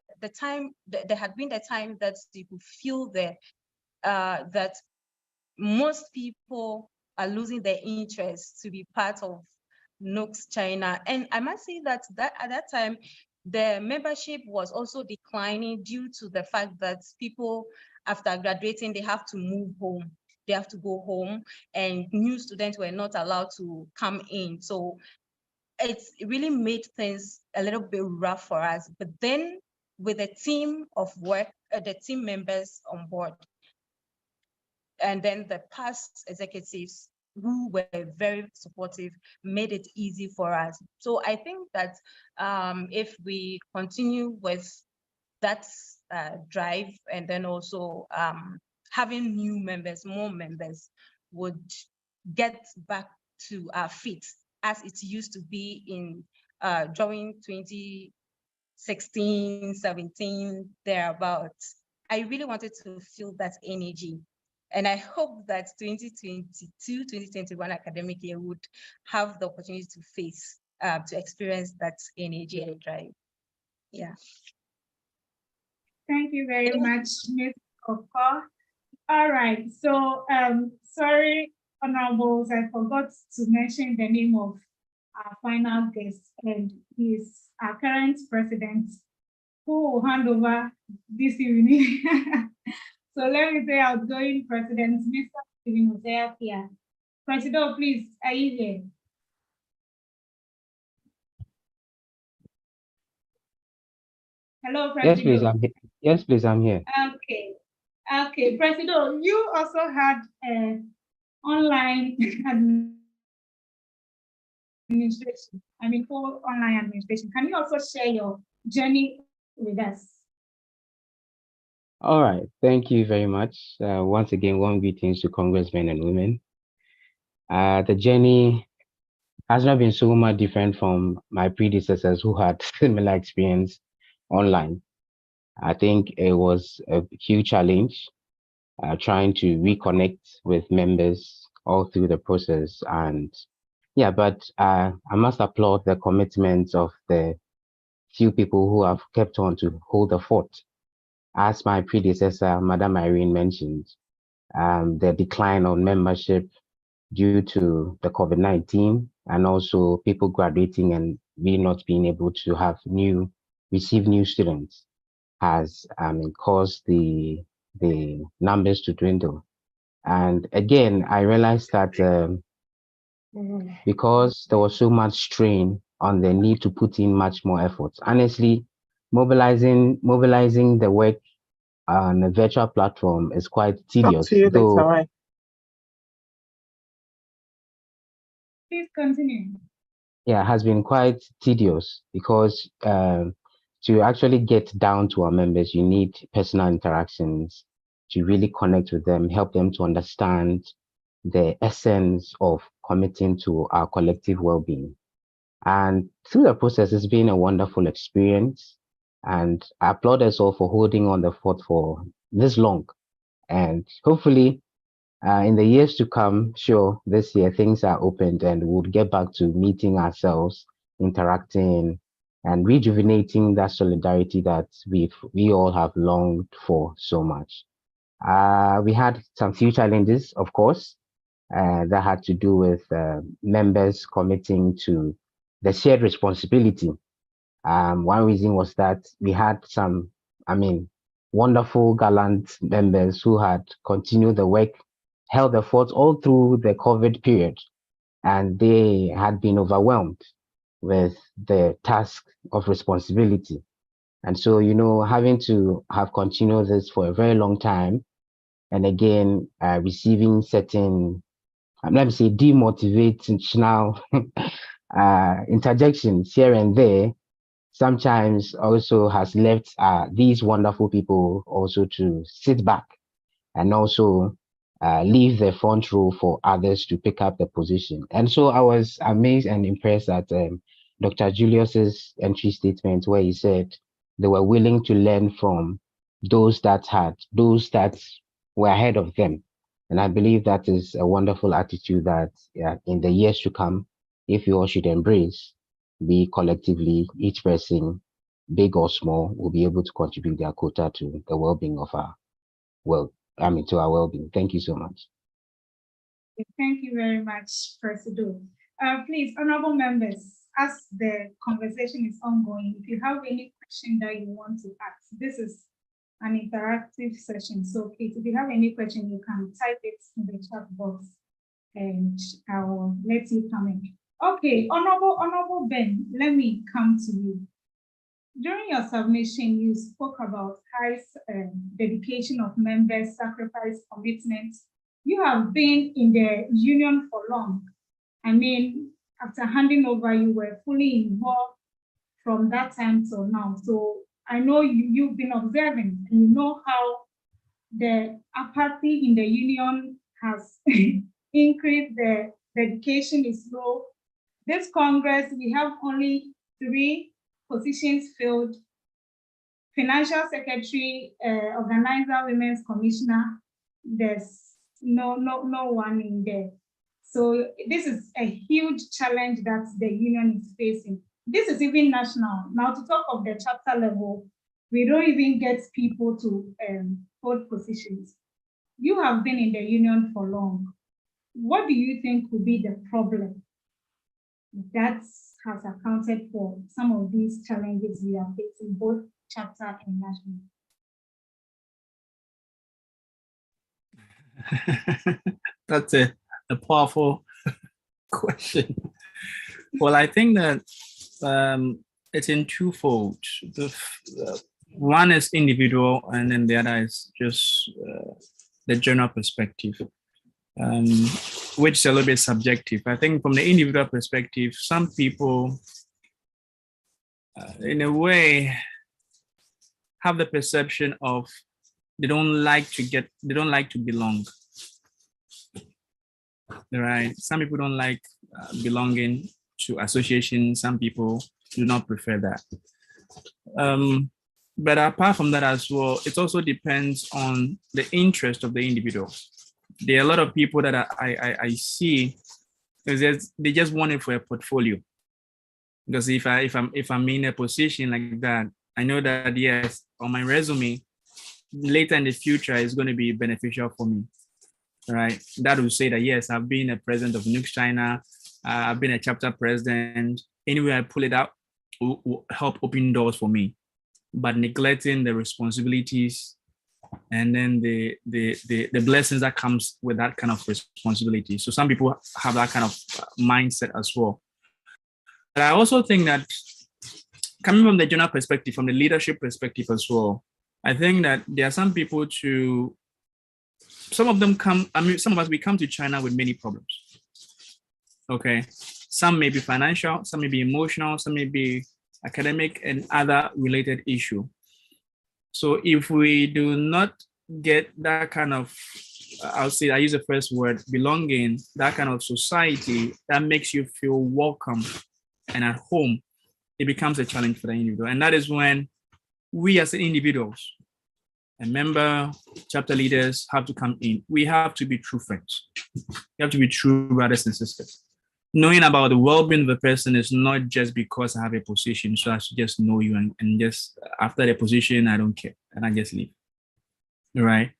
[SPEAKER 15] been the time that you could feel that most people are losing their interest to be part of NUGS-CHINA. And I must say that at that time, the membership was also declining due to the fact that people, after graduating, they have to move home. they have to go home, and new students were not allowed to come in. So it really made things a little bit rough for us. But then with a team of work, the team members on board, and then the past executives who were very supportive, made it easy for us. So I think that if we continue with that drive, and then also having new members, more members would get back to our feet as it used to be in during 2016, 17, thereabouts. I really wanted to feel that energy. And I hope that 2022, 2021 academic year would have the opportunity to face, to experience that energy and drive. Yeah.
[SPEAKER 11] Thank you very much, Ms. Oko. All right, so sorry, honorables, I forgot to mention the name of our final guest, and he is our current president, who will hand over this evening. So let me say outgoing president, Mr. Stephen Hosea here. President, please, are you here? Hello, President.
[SPEAKER 18] Yes, please, I'm here. Yes, please, I'm here.
[SPEAKER 11] Okay. Okay, President, you also had an online administration. I mean, full online administration. Can you also share your journey with us?
[SPEAKER 18] All right, thank you very much. Once again, warm greetings to congressmen and women. The journey has not been so much different from my predecessors who had similar experience online. I think it was a huge challenge trying to reconnect with members all through the process. And yeah, but I must applaud the commitment of the few people who have kept on to hold the fort. As my predecessor, Madam Irene mentioned, the decline on membership due to the COVID-19 and also people graduating and we not being able to have receive new students has caused the numbers to dwindle. And again, I realized that because there was so much strain on the need to put in much more effort. Honestly, mobilizing the work on a virtual platform is quite tedious. Though,
[SPEAKER 11] please continue.
[SPEAKER 18] Yeah, has been quite tedious because to actually get down to our members, you need personal interactions to really connect with them, help them to understand the essence of committing to our collective well-being. And through the process, it's been a wonderful experience. And I applaud us all for holding on the fort for this long. And hopefully, in the years to come, sure, this year things are opened and we'll get back to meeting ourselves, interacting, and rejuvenating that solidarity that we all have longed for so much. We had some few challenges, of course, that had to do with members committing to the shared responsibility. One reason was that we had some, wonderful, gallant members who had continued the work, held the fort all through the COVID period, and they had been overwhelmed with the task of responsibility. And so, having to have continued this for a very long time, and again, receiving certain, let me say, demotivational interjections here and there, sometimes also has left these wonderful people also to sit back and also leave the front row for others to pick up the position. And so I was amazed and impressed at Dr. Julius's entry statement where he said they were willing to learn from those that were ahead of them. And I believe that is a wonderful attitude that in the years to come, if you all should embrace, we collectively, each person, big or small, will be able to contribute their quota to the well-being of our to our well-being. Thank you so much.
[SPEAKER 11] Thank you very much, President. Please, honorable members, as the conversation is ongoing, if you have any question that you want to ask, this is an interactive session. So please, if you have any question, you can type it in the chat box and I will let you come in. Okay, Honorable Ben, let me come to you. During your submission, you spoke about high dedication of members, sacrifice, commitment. You have been in the union for long. I mean, after handing over, you were fully involved from that time till now. So I know you've been observing and you know how the apathy in the union has increased, the dedication is low. This Congress, we have only 3 positions filled: Financial Secretary, Organizer, Women's Commissioner. There's no one in there. So this is a huge challenge that the union is facing. This is even national. Now, to talk of the chapter level, we don't even get people to hold positions. You have been in the union for long. What do you think would be the problem that has accounted for some of these challenges we are facing, both chapter and national?
[SPEAKER 17] That's a powerful question. Well, I think that it's in twofold. One is individual, and then the other is just the general perspective, which is a little bit subjective. I think from the individual perspective, some people, in a way, have the perception of they don't like to belong. Right? Some people don't like belonging to associations. Some people do not prefer that. But apart from that as well, it also depends on the interest of the individual. There are a lot of people that I see, they just want it for a portfolio. Because if I'm in a position like that, I know that yes, on my resume, later in the future is going to be beneficial for me. Right? That will say that yes, I've been a president of NUGS-CHINA, I've been a chapter president. Anywhere I pull it out will help open doors for me. But neglecting the responsibilities and then the blessings that comes with that kind of responsibility. So some people have that kind of mindset as well. But I also think that coming from the general perspective, from the leadership perspective as well, I think that there are some people some of us, we come to China with many problems. Okay. Some may be financial, some may be emotional, some may be academic and other related issue. So if we do not get that kind of, I use the first word, belonging, that kind of society that makes you feel welcome and at home, it becomes a challenge for the individual. And that is when we as individuals, a member, chapter leaders have to come in. We have to be true friends. We have to be true brothers and sisters. Knowing about the well-being of a person is not just because I have a position, so I should just know you and just after the position, I don't care and I just leave. Right?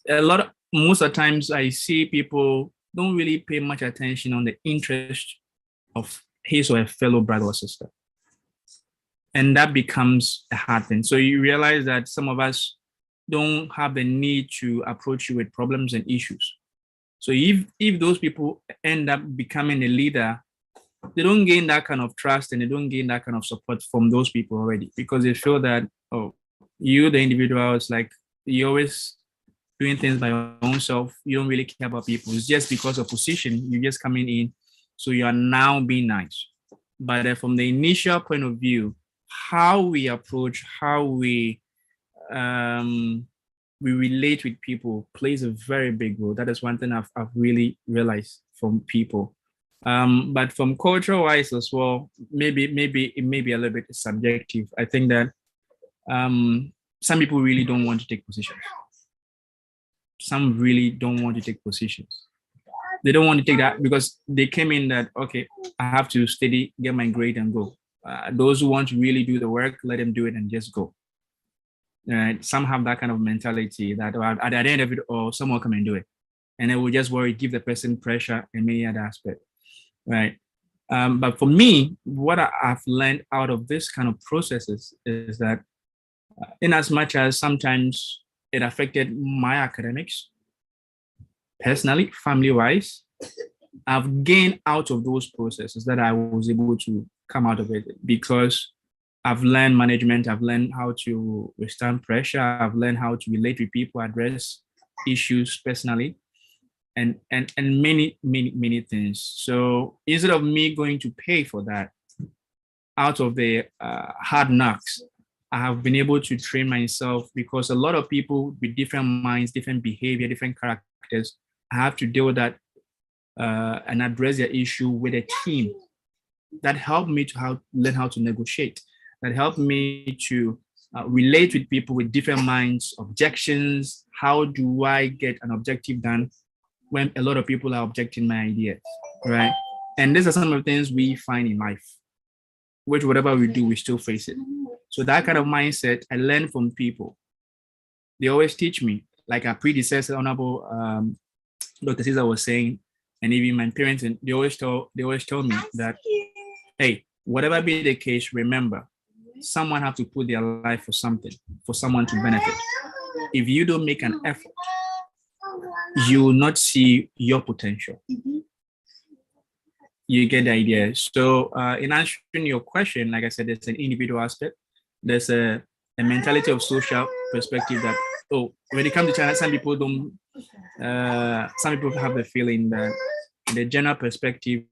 [SPEAKER 17] Most of the times I see people don't really pay much attention on the interest of his or a fellow brother or sister. And that becomes a hard thing. So you realize that some of us don't have the need to approach you with problems and issues. So if those people end up becoming a leader, they don't gain that kind of trust and they don't gain that kind of support from those people already, because they feel that, oh, you, the individual, is like, you're always doing things by your own self. You don't really care about people. It's just because of position, you're just coming in. So you are now being nice. But from the initial point of view, how we approach, how we relate with people plays a very big role. That is one thing I've really realized from people. But from culture-wise as well, maybe it may be a little bit subjective. I think that some people really don't want to take positions. Some really don't want to take positions. They don't want to take that because they came in that, okay, I have to study, get my grade and go. Those who want to really do the work, let them do it and just go. Some have that kind of mentality that at the end of it all, someone come and do it. And they will just worry, give the person pressure in many other aspects, right? But for me, what I've learned out of this kind of processes is that In as much as sometimes it affected my academics, personally, family-wise, I've gained out of those processes that I was able to come out of it because I've learned management, I've learned how to withstand pressure, I've learned how to relate with people, address issues personally, and many things. So instead of me going to pay for that out of the hard knocks, I have been able to train myself because a lot of people with different minds, different behavior, different characters, I have to deal with that and address their issue with a team. That helped me to learn how to negotiate. That helped me to relate with people with different minds, objections. How do I get an objective done when a lot of people are objecting my ideas, right? And these are some of the things we find in life, which whatever we do, we still face it. So that kind of mindset I learned from people. They always teach me, like our predecessor, Honorable Dr. Caesar was saying, and even my parents, and they always tell me that, hey, whatever be the case, remember, someone have to put their life for something, for someone to benefit. If you don't make an effort, you will not see your potential. You get the idea. So in answering your question, like I said, there's an individual aspect. There's a mentality of social perspective that, oh, when it comes to China, some people have the feeling that the general perspective,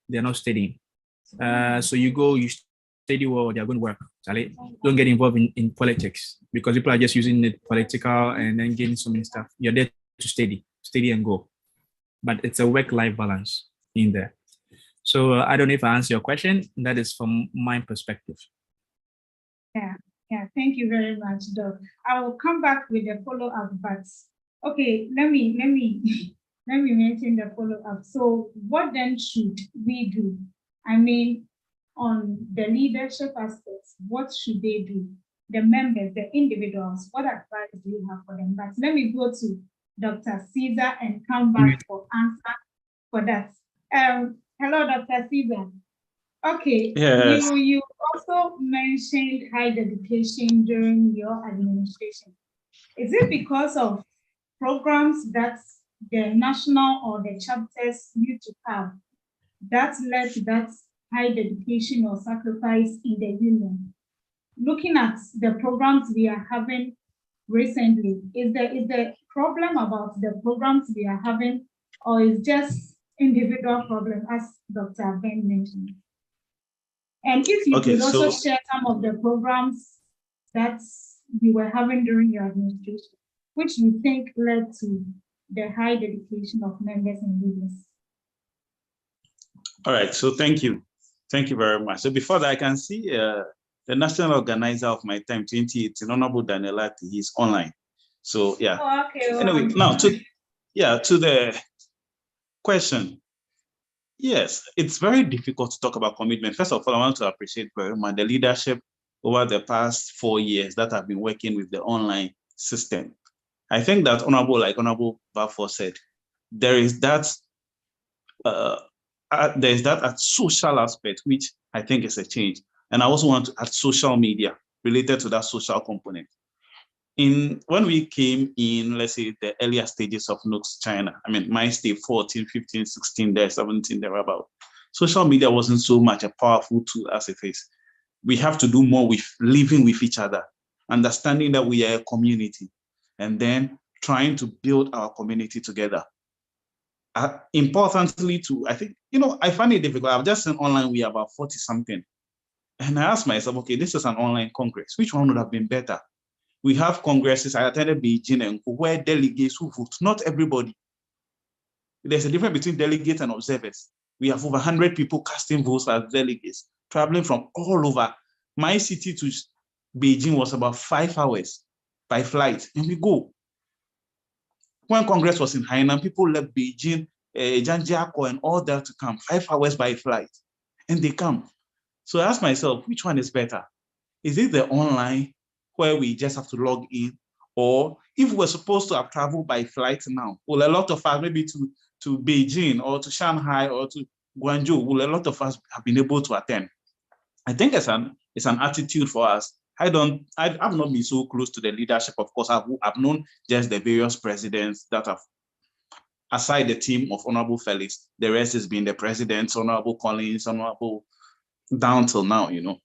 [SPEAKER 17] they're not studying. So you study well, they're going to work. Don't get involved in politics because people are just using it political and then getting so many stuff. You're there to study and go. But it's a work-life balance in there. So I don't know if I answer your question. That is from my perspective.
[SPEAKER 11] Yeah, thank you very much, Doc. I will come back with a follow-up, but okay, let me mention the follow-up. So what then should we do? I mean, on the leadership aspects, what should they do? The members, the individuals, what advice do you have for them? But let me go to Dr. Caesar and come back for answer for that. Hello, Dr. Caesar. Okay,
[SPEAKER 12] Yes.
[SPEAKER 11] you also mentioned high dedication during your administration. Is it because of programs that the national or the chapters used to have that led to that high dedication or sacrifice in the union? Looking at the programs we are having recently, is the problem about the programs we are having, or is just individual problem, as Dr. Ben mentioned? And if you could also share some of the programs that you were having during your administration, which you think led to the high dedication of members and leaders.
[SPEAKER 12] All right, so thank you. Thank you very much. So before that, I can see the national organizer of my time, 2018, Honorable Danielati, he's online. So yeah.
[SPEAKER 11] Oh, okay.
[SPEAKER 12] Anyway, now to the question. Yes, it's very difficult to talk about commitment. First of all, I want to appreciate very much the leadership over the past 4 years that have been working with the online system. I think that Honorable Balfour said, there is that social aspect, which I think is a change. And I also want to add social media related to that social component. When we came in, let's say, the earlier stages of NUGS-CHINA, I mean, my state 14, 15, 16, there, 17, thereabout, social media wasn't so much a powerful tool as it is. We have to do more with living with each other, understanding that we are a community, and then trying to build our community together. Importantly, too, I think, I find it difficult. I've just seen online, we are about 40 something. And I asked myself, okay, this is an online congress. Which one would have been better? We have congresses. I attended Beijing and where delegates who vote, not everybody. There's a difference between delegates and observers. We have over 100 people casting votes as delegates, traveling from all over. My city to Beijing was about 5 hours by flight, and we go. When Congress was in Hainan, people left Beijing, Zhangjiakou, and all that to come, 5 hours by flight, and they come. So I asked myself, which one is better? Is it the online, where we just have to log in, or if we're supposed to have traveled by flight now, will a lot of us, maybe to Beijing or to Shanghai or to Guangzhou, will a lot of us have been able to attend? I think it's an attitude for us. I've not been so close to the leadership. Of course, I've known just the various presidents that have, aside the team of Honorable Felix, the rest has been the presidents, Honorable Collins, Honorable down till now, you know.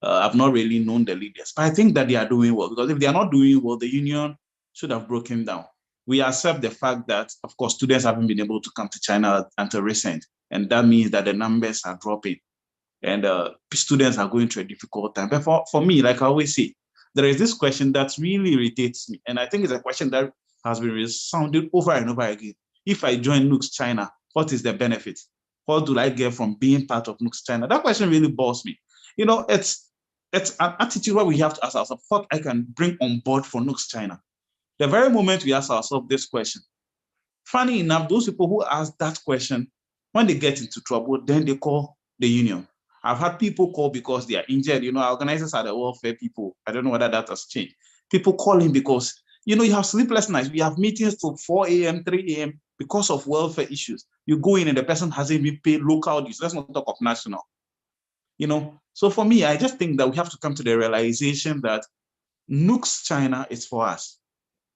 [SPEAKER 12] I've not really known the leaders, but I think that they are doing well, because if they are not doing well, the union should have broken down. We accept the fact that, of course, students haven't been able to come to China until recent, and that means that the numbers are dropping, and students are going through a difficult time. But for me, like I always say, there is this question that really irritates me, and I think it's a question that has been resounded over and over again. If I join NUGS-CHINA, what is the benefit? What do I get from being part of NUGS-CHINA? That question really bores me. You know, it's an attitude where we have to ask ourselves, what I can bring on board for NUGS-CHINA. The very moment we ask ourselves this question, funny enough, those people who ask that question, when they get into trouble, then they call the union. I've had people call because they are injured. You know, our organizers are the welfare people. I don't know whether that has changed. People calling because, you know, you have sleepless nights. We have meetings till 4 a.m., 3 a.m. because of welfare issues. You go in and the person hasn't been paid local dues. Let's not talk of national. You know, so for me, I just think that we have to come to the realization that NUGS-CHINA is for us.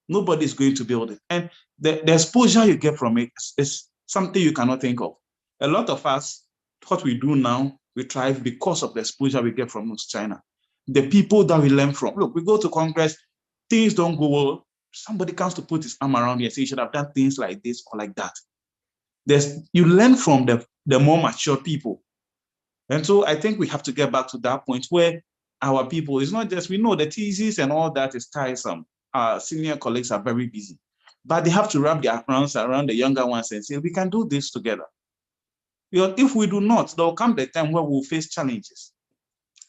[SPEAKER 12] Nobody is going to build it. And the exposure you get from it is something you cannot think of. A lot of us, what we do now, we thrive because of the exposure we get from NUGS-CHINA. The people that we learn from. Look, we go to Congress, things don't go well. Somebody comes to put his arm around you and say, you should have done things like this or like that. You learn from the more mature people. And so I think we have to get back to that point where our people, it's not just, we know the thesis and all that is tiresome. Our senior colleagues are very busy, but they have to wrap their arms around the younger ones and say, we can do this together. Because if we do not, there will come the time where we'll face challenges.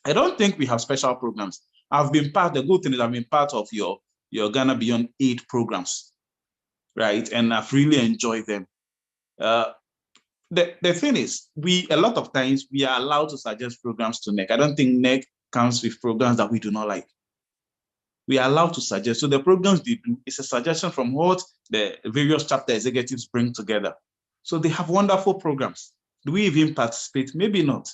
[SPEAKER 12] I don't think we have special programs. I've been part, the good thing is I've been part of your Ghana Beyond Aid programs, right? And I've really enjoyed them. The thing is, a lot of times we are allowed to suggest programs to NEC. I don't think NEC comes with programs that we do not like. We are allowed to suggest. So the programs they do is a suggestion from what the various chapter executives bring together. So they have wonderful programs. Do we even participate? Maybe not.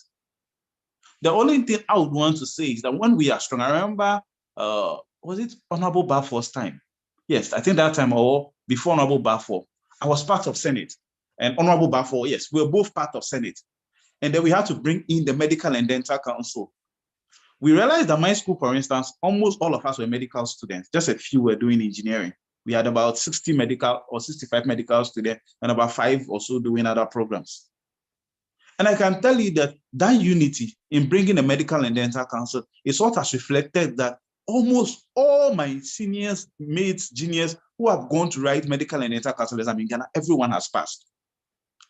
[SPEAKER 12] The only thing I would want to say is that when we are strong, I remember, was it Honorable Balfour's time? Yes, I think that time or before Honorable Balfour, I was part of Senate. And Honorable Balfour, yes, we were both part of Senate. And then we had to bring in the Medical and Dental Council. We realized that my school, for instance, almost all of us were medical students. Just a few were doing engineering. We had about 60 medical or 65 medical students and about 5 or so doing other programs. And I can tell you that unity in bringing the Medical and Dental Council is what has reflected that almost all my seniors, mates, juniors who have gone to write Medical and Dental Council exam in Ghana, everyone has passed.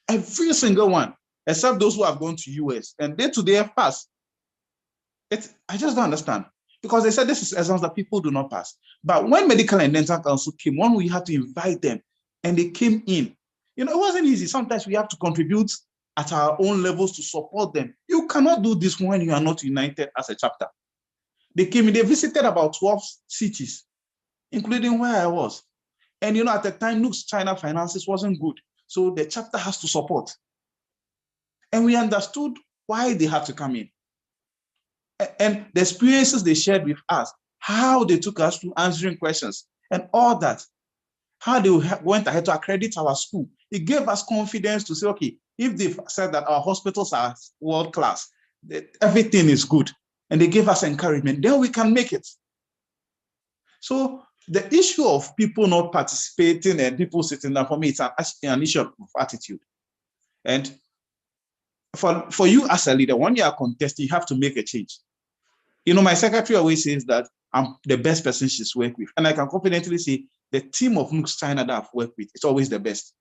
[SPEAKER 12] Every single one, except those who have gone to US, and they today have passed. I just don't understand, because they said this is exams that people do not pass. But when Medical and Dental Council came, one, we had to invite them, and they came in. You know, it wasn't easy. Sometimes we have to contribute at our own levels to support them. You cannot do this when you are not united as a chapter. They came in, they visited about 12 cities, including where I was. And you know, at the time, NUGS-CHINA finances wasn't good. So the chapter has to support. And we understood why they had to come in. And the experiences they shared with us, how they took us through answering questions and all that, how they went ahead to accredit our school. It gave us confidence to say, okay, if they've said that our hospitals are world-class, that everything is good, and they gave us encouragement, then we can make it. So the issue of people not participating and people sitting down, for me, it's an issue of attitude. And for you as a leader, when you are contesting, you have to make a change. You know, my secretary always says that I'm the best person she's worked with. And I can confidently say the team of NUGS-CHINA that I've worked with is always the best.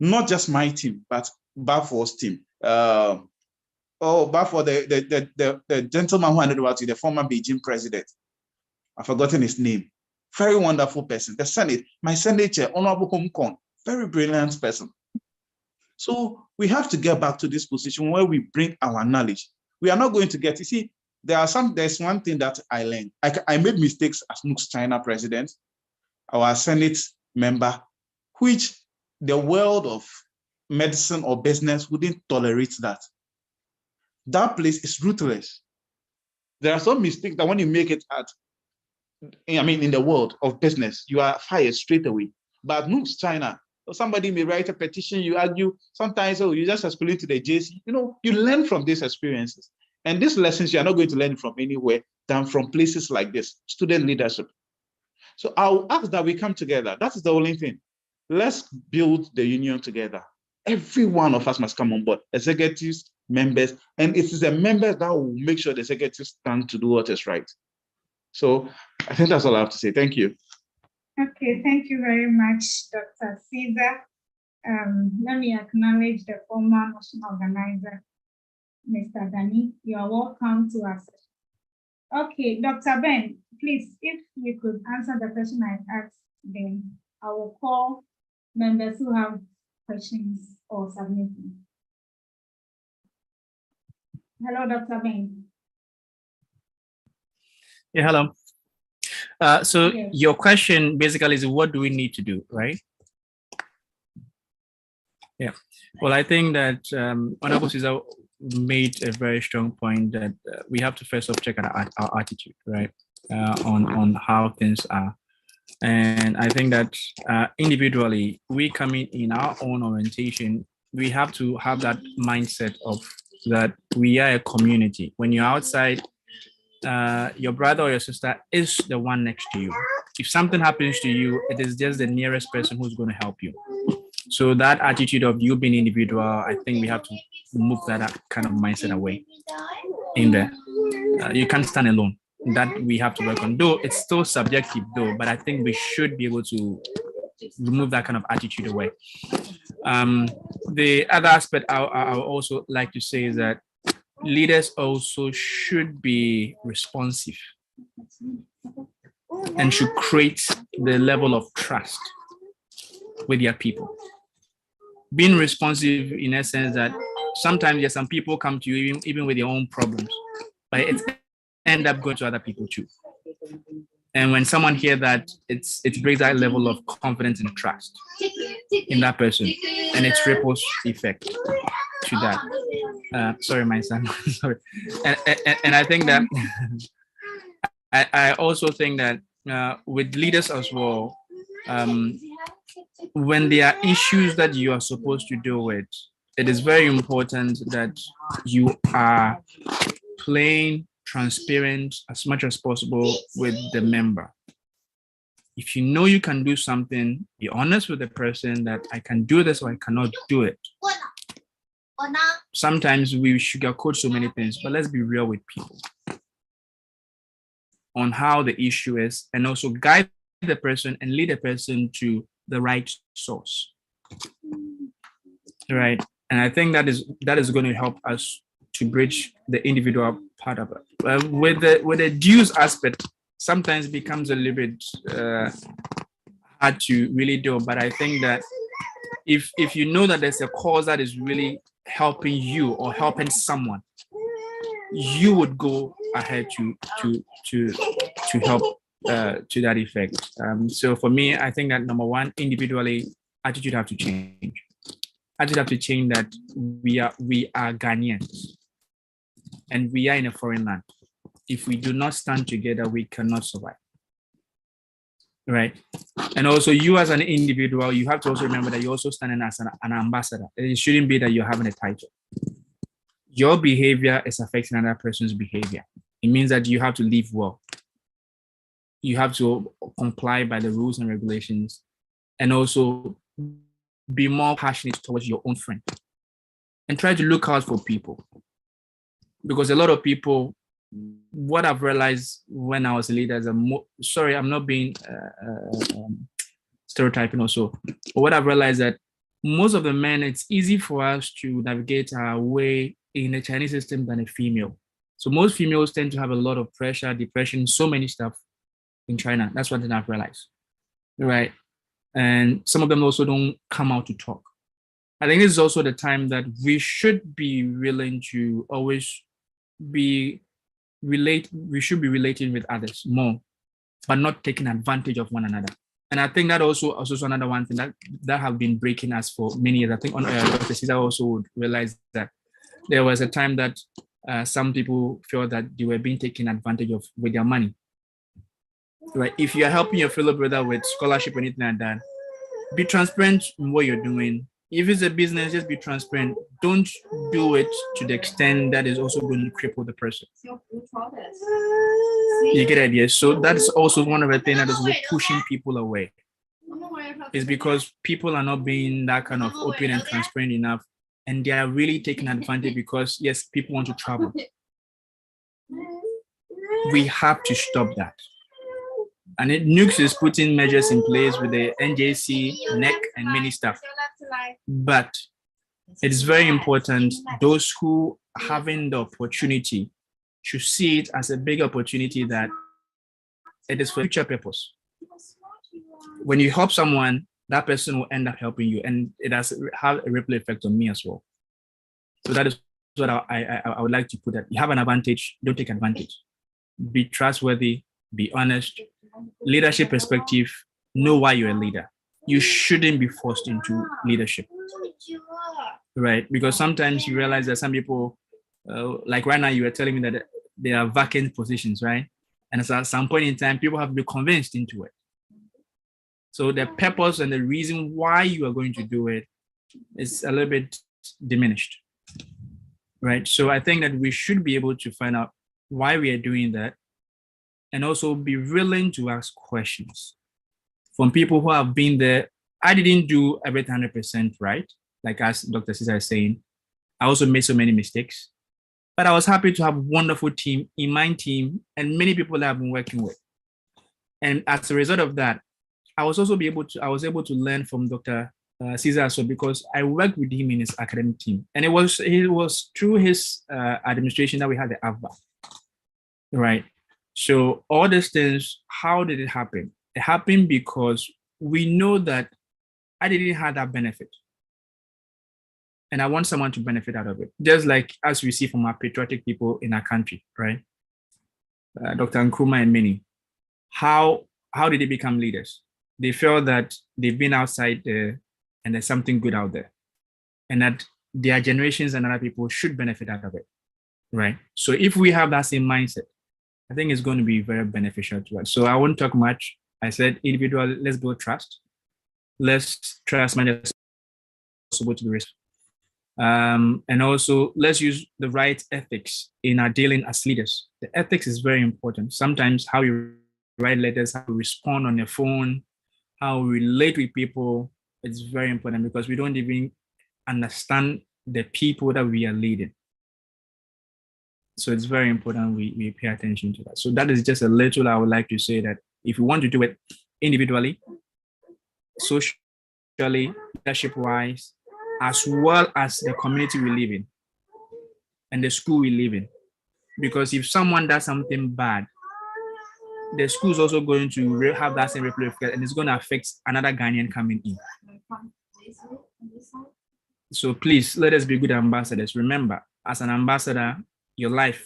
[SPEAKER 12] Not just my team, but Balfour's team. Balfour, the gentleman who handed over to the former Beijing president. I've forgotten his name. Very wonderful person. The Senate, my Senate chair, Honorable Home Kong, very brilliant person. So we have to get back to this position where we bring our knowledge. We are not going to get, you see, there's one thing that I learned. I made mistakes as NUGS-CHINA president, our Senate member, which the world of medicine or business wouldn't tolerate that. That place is ruthless. There are some mistakes that when you make it in the world of business, you are fired straight away. But NUGS-CHINA, somebody may write a petition, you argue, sometimes, oh, you just escalate to the JC. You learn from these experiences. And these lessons, you are not going to learn from anywhere than from places like this, student leadership. So I'll ask that we come together. That is the only thing. Let's build the union together. Every one of us must come on board, executives, members, and it is the members that will make sure the executives stand to do what is right. So I think that's all I have to say. Thank you.
[SPEAKER 11] Okay, thank you very much, Dr. Caesar. Let me acknowledge the former national organizer, Mr. Dani. You are welcome to our session. Okay, Dr. Ben, please, if you could answer the question I asked, then I will call members who have questions or submitting. Hello, Dr. Ben.
[SPEAKER 17] Yeah, hello. So
[SPEAKER 11] Yes.
[SPEAKER 17] your question basically is, what do we need to do, right? Yeah. Well, I think that Honorable Caesar made a very strong point that we have to first off check our attitude, right, on how things are. And I think that individually, we coming in our own orientation, we have to have that mindset of that we are a community. When you're outside, your brother or your sister is the one next to you. If something happens to you, it is just the nearest person who's going to help you. So that attitude of you being individual, I think we have to move that kind of mindset away in there. You can't stand alone. That we have to work on. Though it's still subjective though, but I think we should be able to remove that kind of attitude away. The other aspect I would also like to say is that leaders also should be responsive and should create the level of trust with their people. Being responsive in a sense that sometimes there's some people come to you even with their own problems, but it end up going to other people too. And when someone hears that, it brings that level of confidence and trust in that person, and it's ripples effect to that. Sorry, my son. Sorry. And I think that I also think that with leaders as well, when there are issues that you are supposed to deal with, it is very important that you are plain, transparent as much as possible with the member. If you know you can do something, be honest with the person that I can do this or I cannot do it. Sometimes we sugarcoat so many things, but let's be real with people on how the issue is, and also guide the person and lead the person to the right source. Right. And I think that is going to help us to bridge the individual part of it. With the dues aspect, sometimes becomes a little bit hard to really do. But I think that if you know that there's a cause that is really helping you or helping someone, you would go ahead to help to that effect. So for me, I think that number one, individually, attitude have to change. Attitude have to change that we are Ghanaians and we are in a foreign land. If we do not stand together, we cannot survive. Right. And also you as an individual, you have to also remember that you're also standing as an ambassador. It shouldn't be that you're having a title. Your behavior is affecting another person's behavior. It means that you have to live well. You have to comply by the rules and regulations, and also be more passionate towards your own friend and try to look out for people. Because a lot of people, what I've realized when I was a leader, sorry, I'm not being stereotyping also, but what I've realized that most of the men, it's easy for us to navigate our way in the Chinese system than a female. So most females tend to have a lot of pressure, depression, so many stuff in China. That's one thing I've realized, right? And some of them also don't come out to talk. I think this is also the time that we should be willing to always we should be relating with others more, but not taking advantage of one another. And I think that also another one thing that have been breaking us for many years. I think Dr. Caesar also would realize that there was a time that some people feel that they were being taken advantage of with their money. Right? If you are helping your fellow brother with scholarship or anything like that, be transparent in what you're doing. If it's a business, just be transparent. Don't do it to the extent that is also going to cripple the person. You get the idea? So that's also one of the things that is pushing people away. It's because people are not being that kind of open and transparent enough, and they are really taking advantage because, yes, people want to travel. We have to stop that. And NUGS is putting measures in place with the NJC, NEC, and many staff. But it's very important, those who are having the opportunity should see it as a big opportunity that it is for future purpose. When you help someone, that person will end up helping you, and it has have a ripple effect on me as well. So that is what I would like to put that. You have an advantage, don't take advantage. Be trustworthy, be honest. Leadership perspective, know why you're a leader. You shouldn't be forced into leadership, right? Because sometimes you realize that some people, like right now, you were telling me that there are vacant positions, right? And so at some point in time, people have to be convinced into it. So the purpose and the reason why you are going to do it is a little bit diminished, right? So I think that we should be able to find out why we are doing that, and also be willing to ask questions from people who have been there. I didn't do everything 100% right, like as Dr. Cesar is saying. I also made so many mistakes, but I was happy to have a wonderful team in my team and many people that I've been working with. And as a result of that, I was able to learn from Dr. Cesar, so because I worked with him in his academic team, and it was through his administration that we had the AVBA, right? So all these things, how did it happen? It happened because we know that I didn't have that benefit, and I want someone to benefit out of it. Just like as we see from our patriotic people in our country, right? Dr. Nkrumah and many. How did they become leaders? They felt that they've been outside there and there's something good out there, and that their generations and other people should benefit out of it, right? So if we have that same mindset, I think it's going to be very beneficial to us. So I won't talk much. I said individual, let's build trust. Let's trust much as possible to the risk. And also let's use the right ethics in our dealing as leaders. The ethics is very important. Sometimes how you write letters, how you respond on your phone, how we relate with people, it's very important because we don't even understand the people that we are leading. So it's very important we pay attention to that. So that is just a little I would like to say, that if you want to do it individually, socially, leadership-wise, as well as the community we live in and the school we live in. Because if someone does something bad, the school is also going to have that same ripple effect, and it's going to affect another Ghanaian coming in. So please, let us be good ambassadors. Remember, as an ambassador, your life,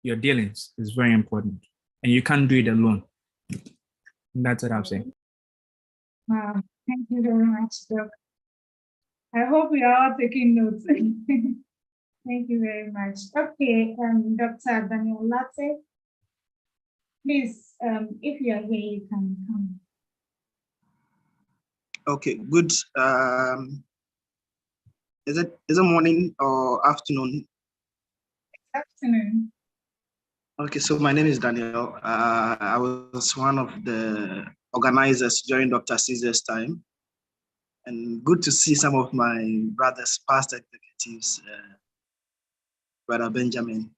[SPEAKER 17] your dealings is very important, and you can't do it alone. That's what I'm saying.
[SPEAKER 11] Wow, thank you very much, Doc. I hope we are all taking notes. Thank you very much. Okay, Dr. Daniel Latte, please, if you are here, you can come.
[SPEAKER 19] Okay, good. Is it morning or afternoon?
[SPEAKER 11] Afternoon.
[SPEAKER 19] Okay, so my name is Daniel. I was one of the organizers during Dr. Cesar's time, and good to see some of my brothers, past executives, Brother Benjamin.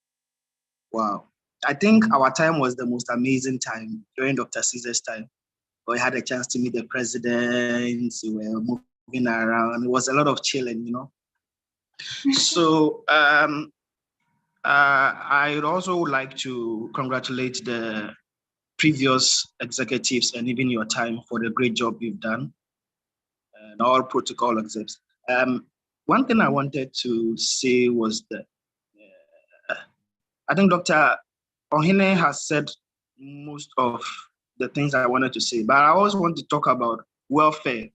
[SPEAKER 19] Wow. I think our time was the most amazing time during Dr. Cesar's time. We had a chance to meet the president, we were moving around. It was a lot of chilling, you know. So I would also like to congratulate the previous executives and even your time for the great job you've done and all protocol execs. One thing I wanted to say was that I think Dr. Ohene has said most of the things I wanted to say, but I also want to talk about welfare.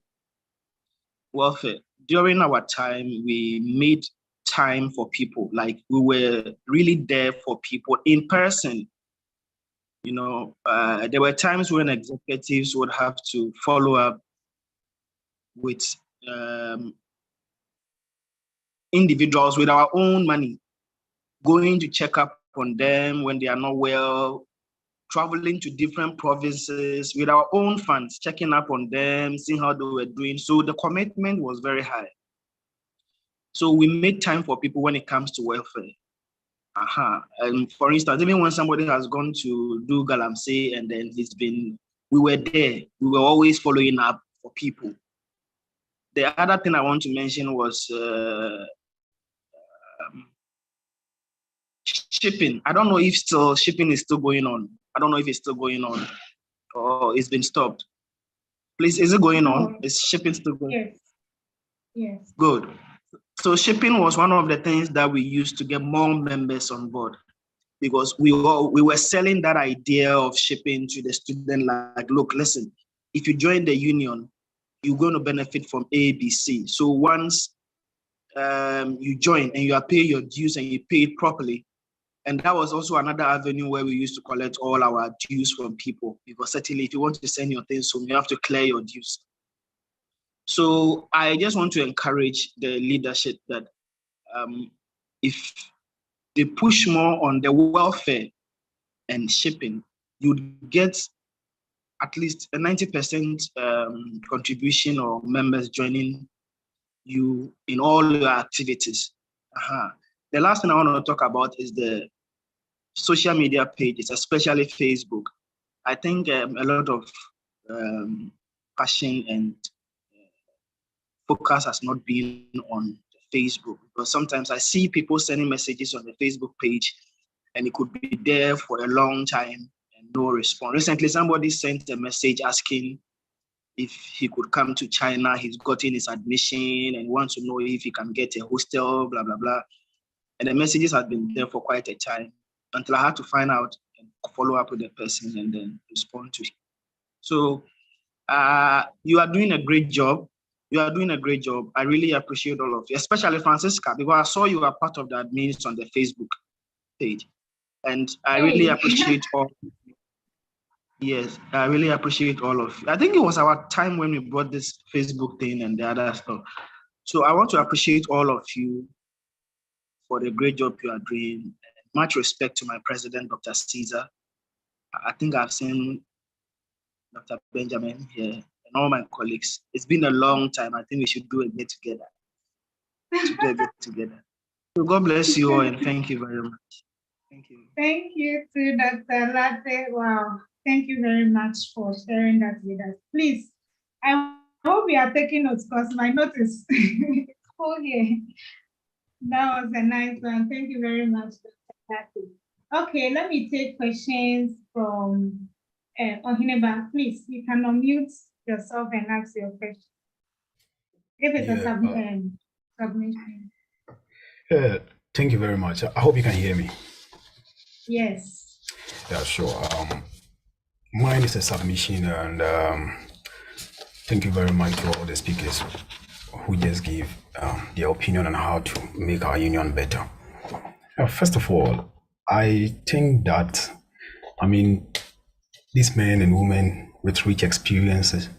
[SPEAKER 19] Welfare. During our time, we made time for people. Like we were really there for people in person. You know, there were times when executives would have to follow up with individuals with our own money, going to check up on them when they are not well, traveling to different provinces with our own funds, checking up on them, seeing how they were doing. So the commitment was very high. So we made time for people when it comes to welfare. And for instance, even when somebody has gone to do Galamsey and then we were there. We were always following up for people. The other thing I want to mention was shipping. I don't know if shipping is still going on. I don't know if it's still going on or it's been stopped. Please, is it going on? Is shipping still going on?
[SPEAKER 11] Yes. Yes.
[SPEAKER 19] Good. So shipping was one of the things that we used to get more members on board, because we were selling that idea of shipping to the student, like, look, listen, if you join the union, you're going to benefit from A, B, C. So once you join and you are paying your dues and you pay it properly, and that was also another avenue where we used to collect all our dues from people, because certainly if you want to send your things home, you have to clear your dues. So I just want to encourage the leadership that if they push more on the welfare and shipping, you'd get at least a 90% contribution or members joining you in all your activities. The last thing I want to talk about is the social media pages, especially Facebook. I think a lot of passion and focus has not been on Facebook, because sometimes I see people sending messages on the Facebook page and it could be there for a long time and no response. Recently, somebody sent a message asking if he could come to China. He's gotten his admission and wants to know if he can get a hostel, blah, blah, blah. And the messages have been there for quite a time until I had to find out and follow up with the person and then respond to it. So you are doing a great job. You are doing a great job. I really appreciate all of you, especially Francisca, because I saw you are part of the admins on the Facebook page. And I really appreciate all. Yes, I really appreciate all of you. I think it was our time when we brought this Facebook thing and the other stuff. So I want to appreciate all of you for the great job you are doing. Much respect to my president, Dr. Caesar. I think I've seen Dr. Benjamin here and all my colleagues. It's been a long time. I think we should do a bit together. So God bless you all and thank you very much. Thank you.
[SPEAKER 11] Thank you to Dr. Latte. Wow. Thank you very much for sharing that with us. Please, I hope you are taking notes because my note is full here. That was a nice one. Thank you very much, Dr. Latte. Okay, let me take questions from Ohineba. Please, you can unmute yourself and ask your question. If it's a submission.
[SPEAKER 13] Thank you very much. I hope you can hear me.
[SPEAKER 11] Yes.
[SPEAKER 13] Yeah, sure. Mine is a submission, and thank you very much to all the speakers who just gave their opinion on how to make our union better. First of all, I think that, these men and women with rich experiences,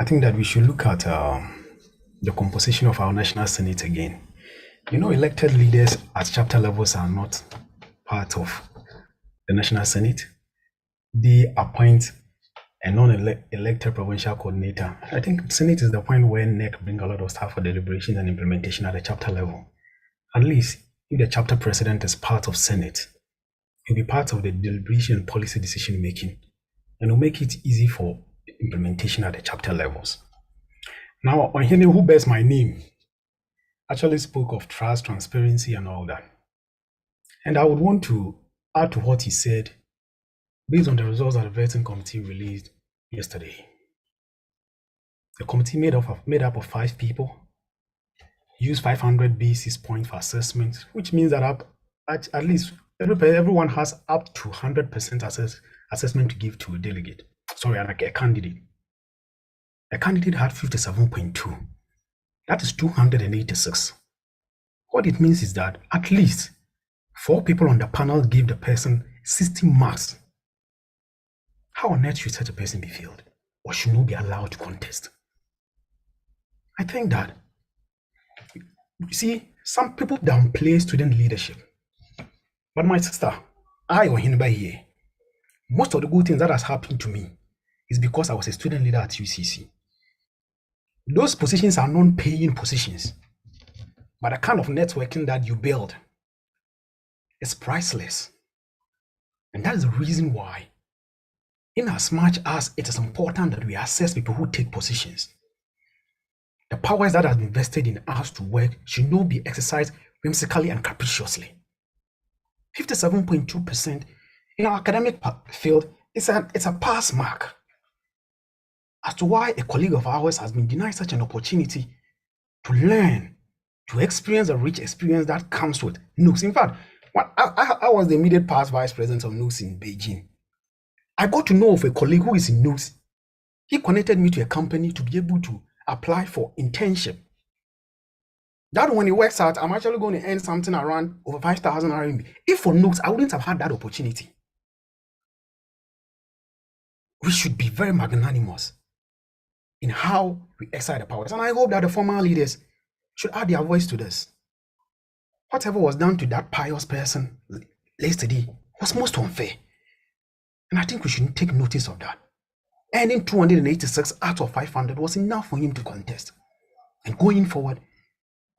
[SPEAKER 13] I think that we should look at the composition of our National Senate again. Elected leaders at chapter levels are not part of the National Senate. They appoint a non-elected provincial coordinator. I think Senate is the point where NEC bring a lot of staff for deliberations and implementation at the chapter level. At least if the chapter president is part of Senate, he'll be part of the deliberation and policy decision making, and will make it easy for implementation at the chapter levels. Now, Ohinebe, who bears my name, actually spoke of trust, transparency, and all that. And I would want to add to what he said based on the results that the vetting committee released yesterday. The committee made up of 5 people, used 500 basis points for assessment, which means that at least everyone has up to 100% assessment to give to a delegate. Sorry, a candidate. A candidate had 57.2. That is 286. What it means is that at least 4 people on the panel give the person 60 marks. How on earth should such a person be failed or should not be allowed to contest? I think that, you see, some people downplay student leadership. But my sister, I or Hinba here, most of the good things that has happened to me is because I was a student leader at UCC. Those positions are non-paying positions, but the kind of networking that you build is priceless. And that is the reason why, in as much as it is important that we assess people who take positions, the powers that have been vested in us to work should not be exercised whimsically and capriciously. 57.2% in our academic field it's a pass mark. As to why a colleague of ours has been denied such an opportunity to learn, to experience the rich experience that comes with NUGS. In fact, I was the immediate past vice president of NUGS in Beijing. I got to know of a colleague who is in NUGS. He connected me to a company to be able to apply for internship. That when it works out, I'm actually going to earn something around over 5,000 RMB. If for NUGS, I wouldn't have had that opportunity. We should be very magnanimous in how we exercise the powers. And I hope that the former leaders should add their voice to this. Whatever was done to that pious person yesterday was most unfair. And I think we should take notice of that. Earning 286 out of 500 was enough for him to contest. And going forward,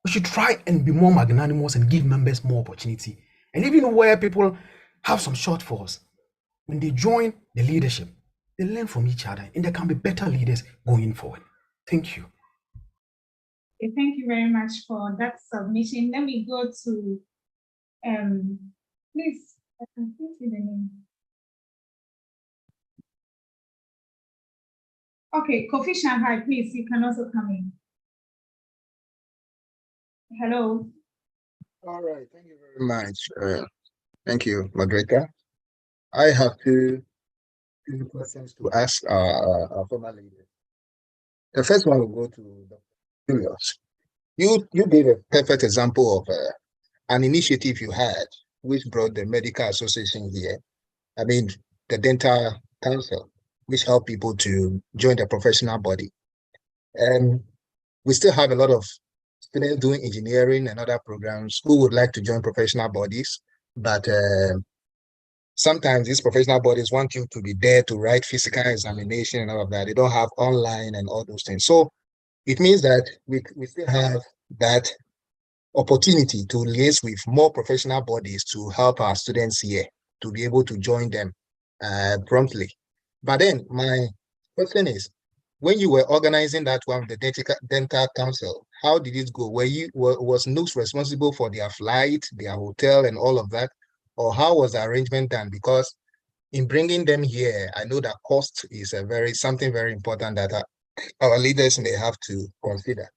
[SPEAKER 13] we should try and be more magnanimous and give members more opportunity. And even where people have some shortfalls, when they join the leadership, they learn from each other and there can be better leaders going forward. Thank you.
[SPEAKER 11] Okay, thank you very much for that submission. Let me go to, please, I can see the name. Okay, Kofi Shanghai, please, you can also come in. Hello.
[SPEAKER 8] All right, thank you very much. Thank you, moderator. I have two questions to ask our former leader. The first one will go to Dr. Julius. You gave a perfect example of an initiative you had, which brought the medical association here. I mean, the dental council, which helped people to join the professional body. And we still have a lot of students doing engineering and other programs who would like to join professional bodies, but sometimes these professional bodies want you to be there to write physical examination and all of that. They don't have online and all those things. So it means that we still have that opportunity to liaise with more professional bodies to help our students here to be able to join them promptly. But then my question is, when you were organizing that one with the dental council, how did it go? Was NUGS responsible for their flight, their hotel, and all of that? Or how was the arrangement done? Because in bringing them here, I know that cost is something very important that our leaders may have to consider.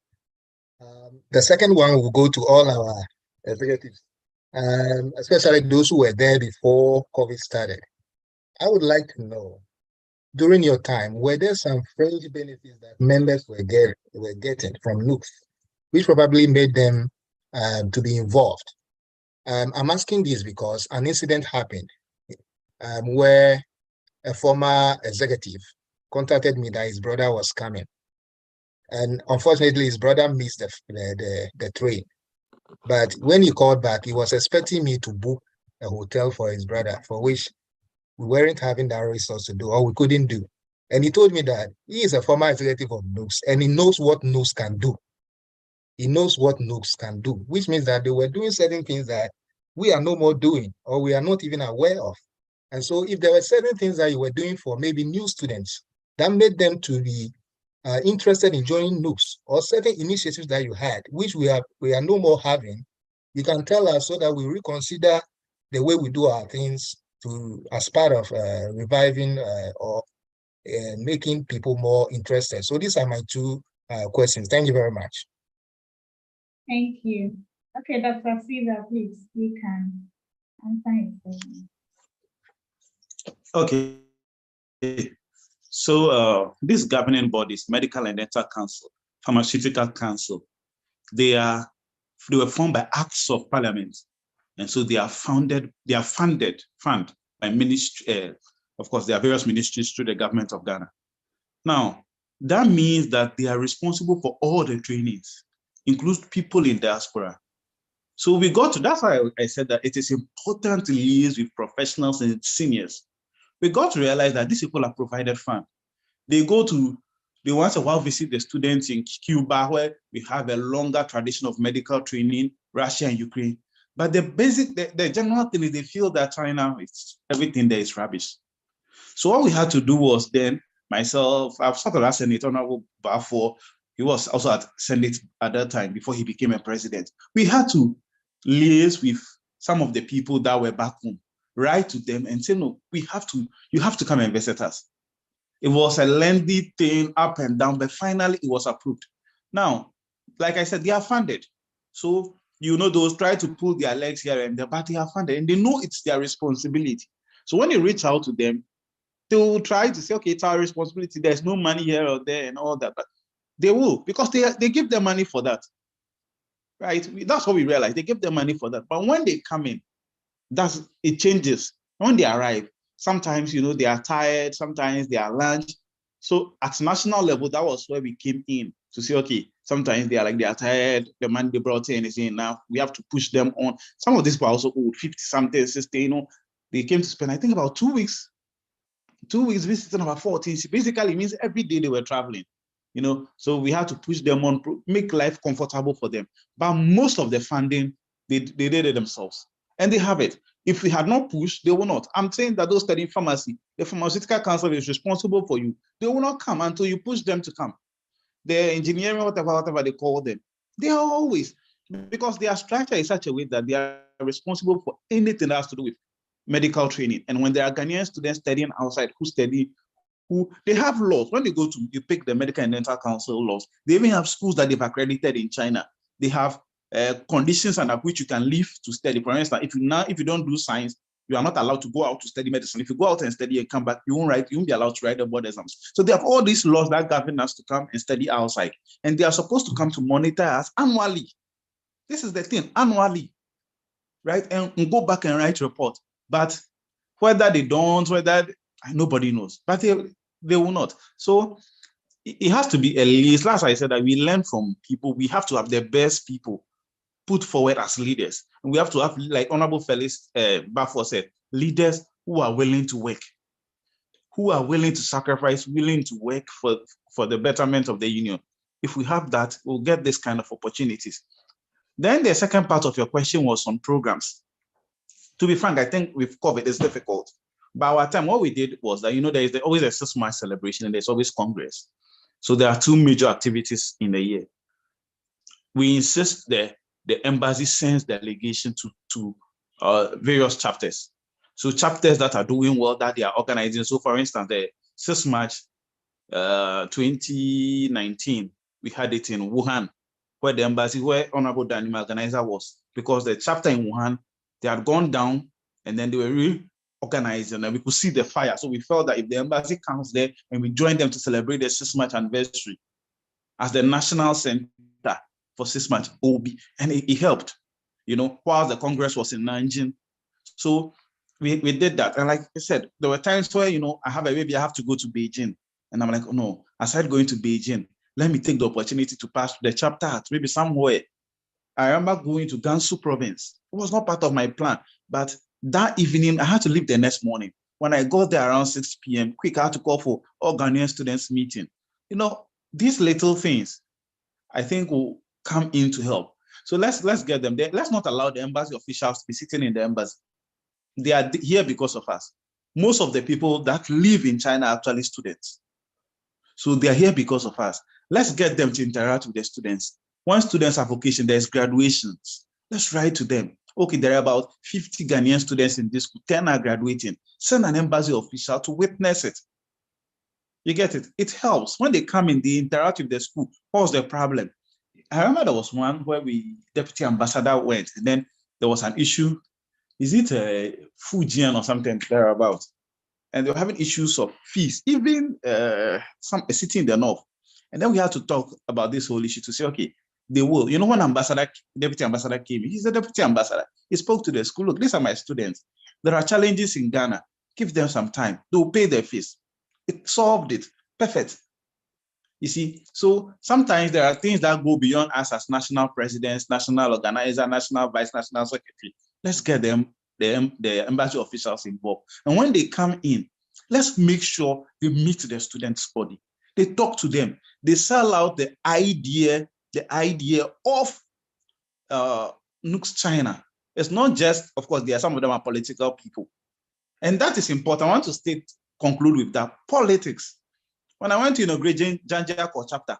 [SPEAKER 8] The second one will go to all our executives, especially those who were there before COVID started. I would like to know, during your time, were there some fringe benefits that members were getting from NUGS, which probably made them to be involved? I'm asking this because an incident happened where a former executive contacted me that his brother was coming. And unfortunately, his brother missed the train. But when he called back, he was expecting me to book a hotel for his brother, for which we weren't having that resource to do, or we couldn't do. And he told me that he is a former executive of NUGS, and he knows what NUGS can do. He knows what NUGS can do, which means that they were doing certain things that we are no more doing, or we are not even aware of. And so if there were certain things that you were doing for maybe new students that made them to be interested in joining NUGS, or certain initiatives that you had, which we are no more having, you can tell us so that we reconsider the way we do our things as part of reviving or making people more interested. So these are my two questions. Thank you very much.
[SPEAKER 11] Thank you. Okay, Dr. Caesar, please, you can answer it.
[SPEAKER 12] Okay. So these governing bodies, Medical and Dental Council, Pharmaceutical Council, they are they were formed by acts of parliament. And so they are funded by ministry, of course, there are various ministries through the government of Ghana. Now, that means that they are responsible for all the trainings, includes people in diaspora. So we got to, that's why I said that it is important to liaise with professionals and seniors. We got to realize that these people are provided fund. They once in a while visit the students in Cuba, where we have a longer tradition of medical training, Russia and Ukraine. But the general thing is they feel that China, everything there is rubbish. So what we had to do was then, myself, I've started as Senator Honorable Bafo, he was also at Senate at that time before he became a president. We had to liaise with some of the people that were back home, write to them and say, no, you have to come and visit us. It was a lengthy thing, up and down, but finally it was approved. Now, like I said, they are funded. So, those try to pull their legs here and there, but they are funded and they know it's their responsibility. So when you reach out to them, they will try to say, okay, it's our responsibility. There's no money here or there and all that, but they will, because they give them money for that, right? That's what we realize. They give them money for that. But when they come in, it changes. When they arrive, sometimes, they are tired, sometimes they are lunch. So at national level, that was where we came in to say, okay, sometimes they are tired, the money they brought in is enough, we have to push them on. Some of these were also old, 50-something, 60, they came to spend, I think, about 2 weeks. 2 weeks visiting about 14. Basically, it means every day they were traveling, so we had to push them on, make life comfortable for them. But most of the funding, they did it themselves. And they have it. If we had not pushed, they will not. I'm saying that those studying pharmacy, the pharmaceutical council is responsible for you. They will not come until you push them to come. The engineering, whatever they call them, they are always, because their structure is such a way that they are responsible for anything that has to do with medical training. And when there are Ghanaian students studying outside they have laws. When you pick the medical and dental council laws, they even have schools that they've accredited in China. They have conditions under which you can leave to study. For instance, if you don't do science, you are not allowed to go out to study medicine. If you go out and study and come back, you won't be allowed to write the board exams. So they have all these laws that govern us to come and study outside. And they are supposed to come to monitor us annually. This is the thing, annually, right? And go back and write report. But whether they don't, nobody knows. But they will not. So it has to be a list. Last I said that we learn from people. We have to have the best people put forward as leaders. And we have to have, like Honorable Felix Bafo said, leaders who are willing to work, who are willing to sacrifice, willing to work for the betterment of the union. If we have that, we'll get this kind of opportunities. Then the second part of your question was on programs. To be frank, I think with COVID, it's difficult. By our time, what we did was that, there is always a 6-month celebration and there's always Congress. So there are 2 major activities in a year. We insist that the embassy sends delegation to various chapters. So chapters that are doing well, that they are organizing. So for instance, the 6 March 2019, we had it in Wuhan, where the embassy, where Honorable Daniel organizer was, because the chapter in Wuhan, they had gone down and then they were reorganizing and we could see the fire. So we felt that if the embassy comes there and we join them to celebrate the 6 March anniversary as the national center for 6 March, and it helped, while the Congress was in Nanjing. So we did that. And like I said, there were times where, I have a baby, I have to go to Beijing. And I'm like, oh no, aside going to Beijing, let me take the opportunity to pass the chapter at maybe somewhere. I remember going to Gansu province. It was not part of my plan, but that evening I had to leave the next morning. When I got there around 6 p.m., quick, I had to call for all Ghanaian students meeting. These little things, I think, will come in to help. So let's get them there. Let's not allow the embassy officials to be sitting in the embassy. They are here because of us. Most of the people that live in China are actually students. So they are here because of us. Let's get them to interact with the students. When students have vocation, there's graduations. Let's write to them. Okay, there are about 50 Ghanaian students in this school, 10 are graduating. Send an embassy official to witness it. You get it? It helps. When they come in, they interact with the school. What was the problem? I remember there was one where deputy ambassador went, and then there was an issue. Is it a Fujian or something thereabout? And they were having issues of fees, even a city in the north. And then we had to talk about this whole issue to say, okay, they will. You know, when deputy ambassador came, he's the deputy ambassador. He spoke to the school. Look, these are my students. There are challenges in Ghana. Give them some time. They'll pay their fees. It solved it. Perfect. You see, so sometimes there are things that go beyond us as national presidents, national organizer, national vice, national secretary. Let's get them, the embassy officials involved. And when they come in, let's make sure they meet the students' body. They talk to them. They sell out the idea of NUGS-CHINA. It's not just, of course, there are some of them are political people. And that is important. I want to conclude with that. Politics. When I went to inaugurate Janjako chapter,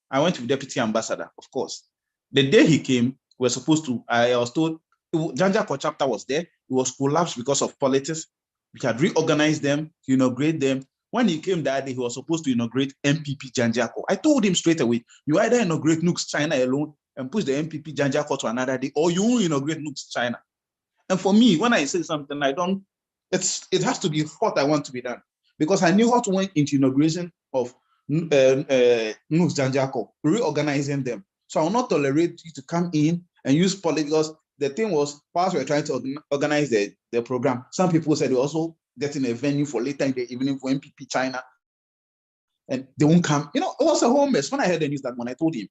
[SPEAKER 12] I went to deputy ambassador, of course. The day he came, I was told Janjako chapter was there. It was collapsed because of politics. We had reorganized them, inaugurate them. When he came that day, he was supposed to inaugurate MPP Janjako. I told him straight away, you either inaugurate NUGS-CHINA alone and push the MPP Janjako to another day, or you won't inaugurate NUGS-CHINA. And for me, when I say something, it has to be what I want to be done. Because I knew how to went into inauguration of NUGS-Janjako, reorganizing them. So I will not tolerate you to come in and use politics. The thing was, whilst we were trying to organize the program, some people said we're also getting a venue for later in the evening for MPP China, and they won't come. You know, it was a whole mess. When I heard the news that when I told him,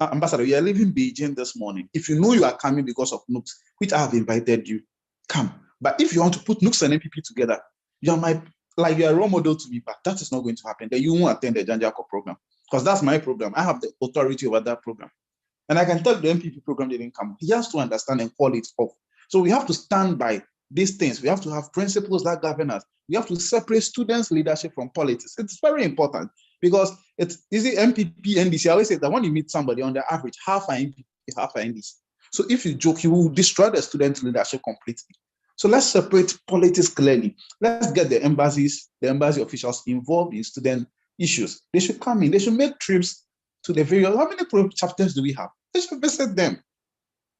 [SPEAKER 12] Ambassador, you are leaving Beijing this morning. If you know you are coming because of NUGS, which I have invited you, come. But if you want to put NUGS and MPP together, you are a role model to me, but that is not going to happen. Then you won't attend the Janjako program, because that's my program. I have the authority over that program. And I can tell the MPP program didn't come. He has to understand and call it off. So we have to stand by these things. We have to have principles that govern us. We have to separate students' leadership from politics. It's very important, because it's easy. MPP, NDC, I always say that when you meet somebody, on the average, half are MPP, half are NDC. So if you joke, you will destroy the student leadership completely. So let's separate politics clearly. Let's get the embassy officials involved in student issues. They should come in. They should make trips to the various. How many chapters do we have? They should visit them.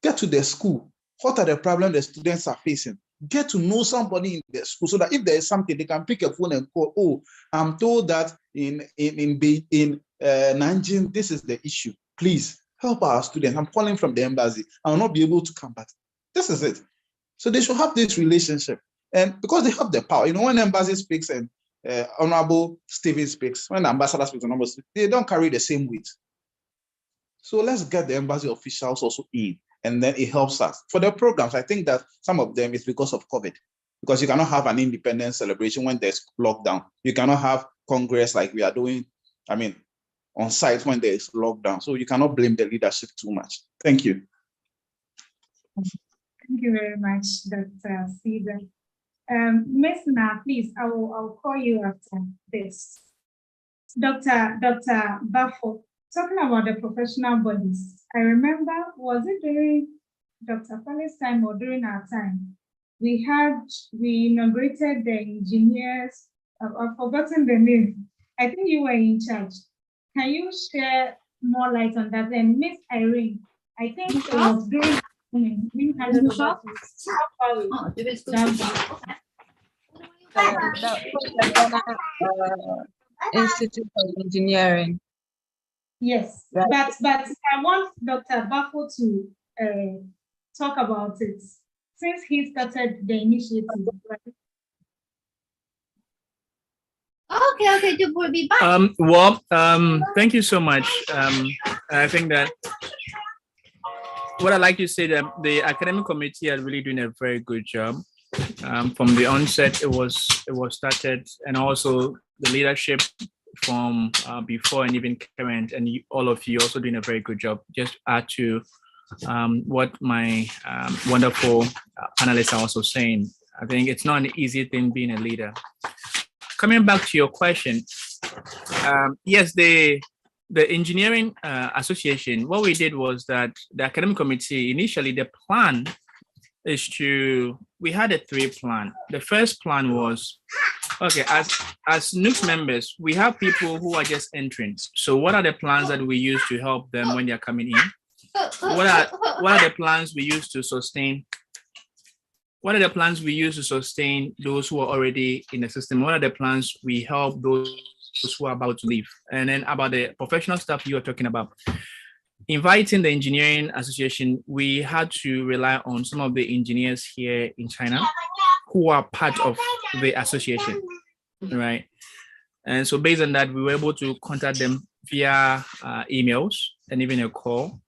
[SPEAKER 12] Get to their school. What are the problems the students are facing? Get to know somebody in the school, so that if there is something, they can pick a phone and call. Oh, I'm told that in Nanjing, this is the issue. Please help our students. I'm calling from the embassy. I will not be able to come back. This is it. So they should have this relationship, and because they have the power. You know, when the embassy speaks and Honorable Stephen speaks, when the ambassador speaks, they don't carry the same weight. So let's get the embassy officials also in, and then it helps us. For the programs, I think that some of them is because of COVID, because you cannot have an independence celebration when there's lockdown. You cannot have Congress like we are doing, on site when there is lockdown. So you cannot blame the leadership too much. Thank you.
[SPEAKER 11] Thank you very much, Dr. Caesar. Ms. Na, please, I'll call you after this. Dr. Bafo, talking about the professional bodies, I remember, was it during Dr. Fale's time or during our time? We inaugurated the engineers, I've forgotten the name. I think you were in charge. Can you share more light on that? And Miss Irene, I think it was during
[SPEAKER 15] Institute of Engineering.
[SPEAKER 11] Yes, right. but I want Dr. Bafo to talk about it since he started the initiative. Right?
[SPEAKER 16] Okay, you will be back.
[SPEAKER 17] Thank you so much. I think that what I'd like to say that the academic committee are really doing a very good job. From the onset, it was started, and also the leadership from before and even current, and all of you also doing a very good job. Just add to what my wonderful panelists are also saying. I think it's not an easy thing being a leader. Coming back to your question, yes, the engineering association, what we did was that the academic committee, initially the plan is we had a 3 plan. The first plan was, okay, as NUGS members, we have people who are just entrants. So what are the plans that we use to help them when they're coming in? What are the plans we use to sustain? What are the plans we use to sustain those who are already in the system? What are the plans we help those who are about to leave? And then about the professional stuff you are talking about. inviting the engineering association, we had to rely on some of the engineers here in China who are part of the association, right? And so based on that, we were able to contact them via emails and even a call.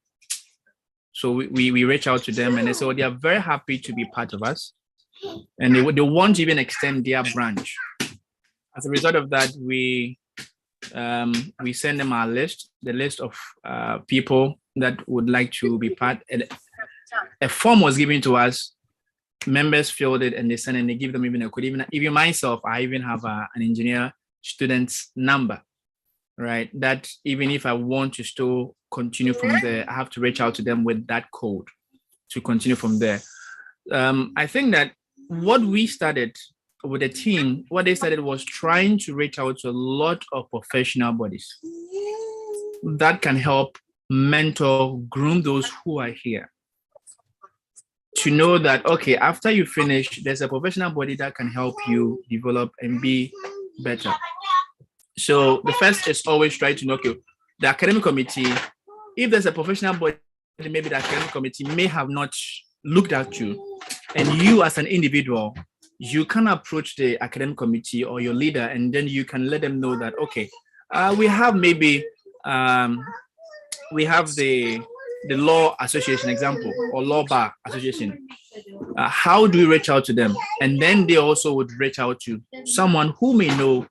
[SPEAKER 17] So we reached out to them and they said, well, they are very happy to be part of us. And they want to even extend their branch. As a result of that, we send them our list, the list of people that would like to be part. And a form was given to us. Members filled it and they send and they give them even a code. Even myself, I even have an engineer student's number, right? That even if I want to still continue from there, I have to reach out to them with that code to continue from there. I think that what we started with the team, what they started was trying to reach out to a lot of professional bodies that can help mentor, groom those who are here. To know that, okay, after you finish, there's a professional body that can help you develop and be better. So the first is always try to know, okay, the academic committee, if there's a professional body, maybe the academic committee may have not looked at you, and you as an individual, you can approach the academic committee or your leader, and then you can let them know that, okay, we have maybe, we have the law association example or law bar association. How do we reach out to them? And then they also would reach out to someone who may know,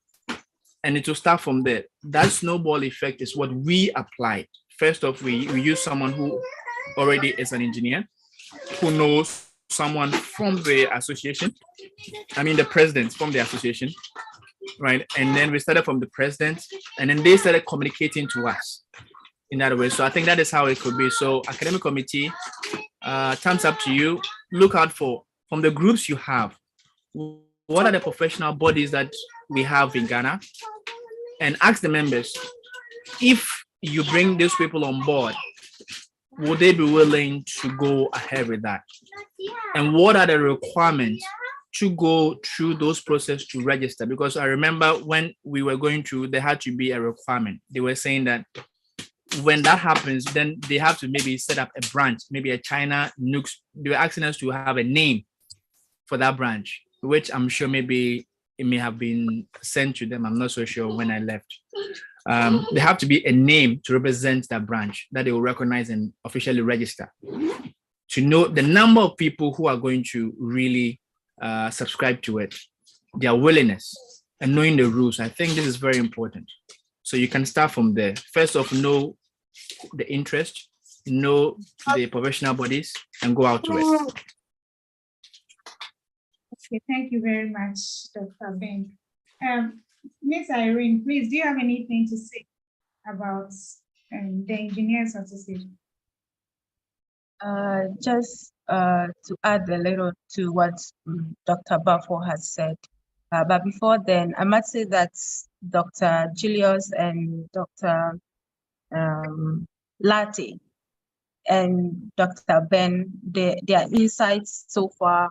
[SPEAKER 17] and it will start from there. That snowball effect is what we applied. First off, we use someone who already is an engineer, who knows someone from the association. I mean, the president from the association, right? And then we started from the president, and then they started communicating to us in that way. So I think that is how it could be. So academic committee, thumbs up to you. Look out for, from the groups you have, what are the professional bodies that we have in Ghana, and ask the members, if you bring these people on board, would they be willing to go ahead with that? And what are the requirements to go through those processes to register? Because I remember when we were going through, there had to be a requirement. They were saying that when that happens, then they have to maybe set up a branch, maybe a China NUGS. They were asking us to have a name for that branch, which I'm sure maybe it may have been sent to them. I'm not so sure when I left. There have to be a name to represent that branch that they will recognize and officially register, to know the number of people who are going to really subscribe to it, their willingness, and knowing the rules. I think this is very important. So you can start from there. First off, know the interest, know the professional bodies, and go out to it.
[SPEAKER 11] Okay, thank you very much, Dr. Ben. Miss Irene, please, do you have anything to say about the Engineers Association?
[SPEAKER 15] Just to add a little to what Dr. Bafo has said. But before then, I must say that Dr. Julius and Dr. Lati and Dr. Ben, their insights so far,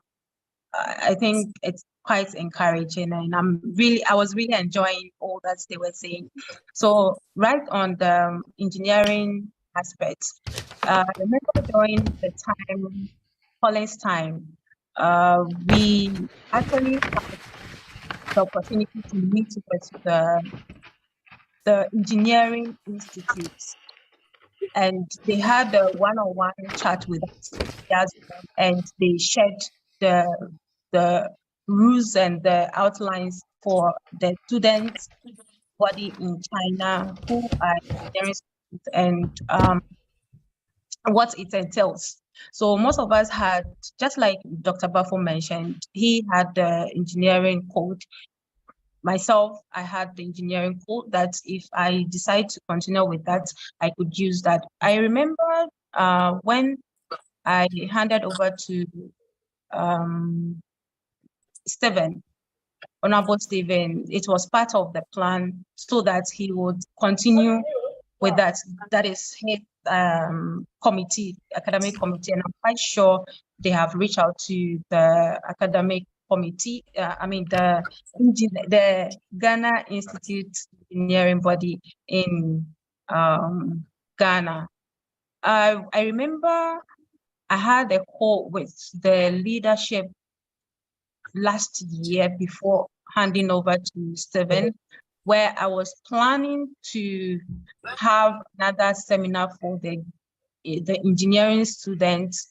[SPEAKER 15] I think it's quite encouraging, and I was really enjoying all that they were saying. So right on the engineering aspect, I remember during the time, Collins time, we actually had the opportunity to meet with the engineering institutes, and they had a one-on-one chat with us, and they shared the rules and the outlines for the students body in China who are engineering students, and what it entails. So most of us had, just like Dr. Bafo mentioned, he had the engineering code. Myself, I had the engineering code that if I decide to continue with that, I could use that. I remember when I handed over to Stephen, Honorable Stephen, it was part of the plan so that he would continue with that. That is his committee, academic committee, and I'm quite sure they have reached out to the academic committee, the Ghana Institute Engineering Body in Ghana. I remember I had a call with the leadership last year before handing over to Stephen, where I was planning to have another seminar for the engineering students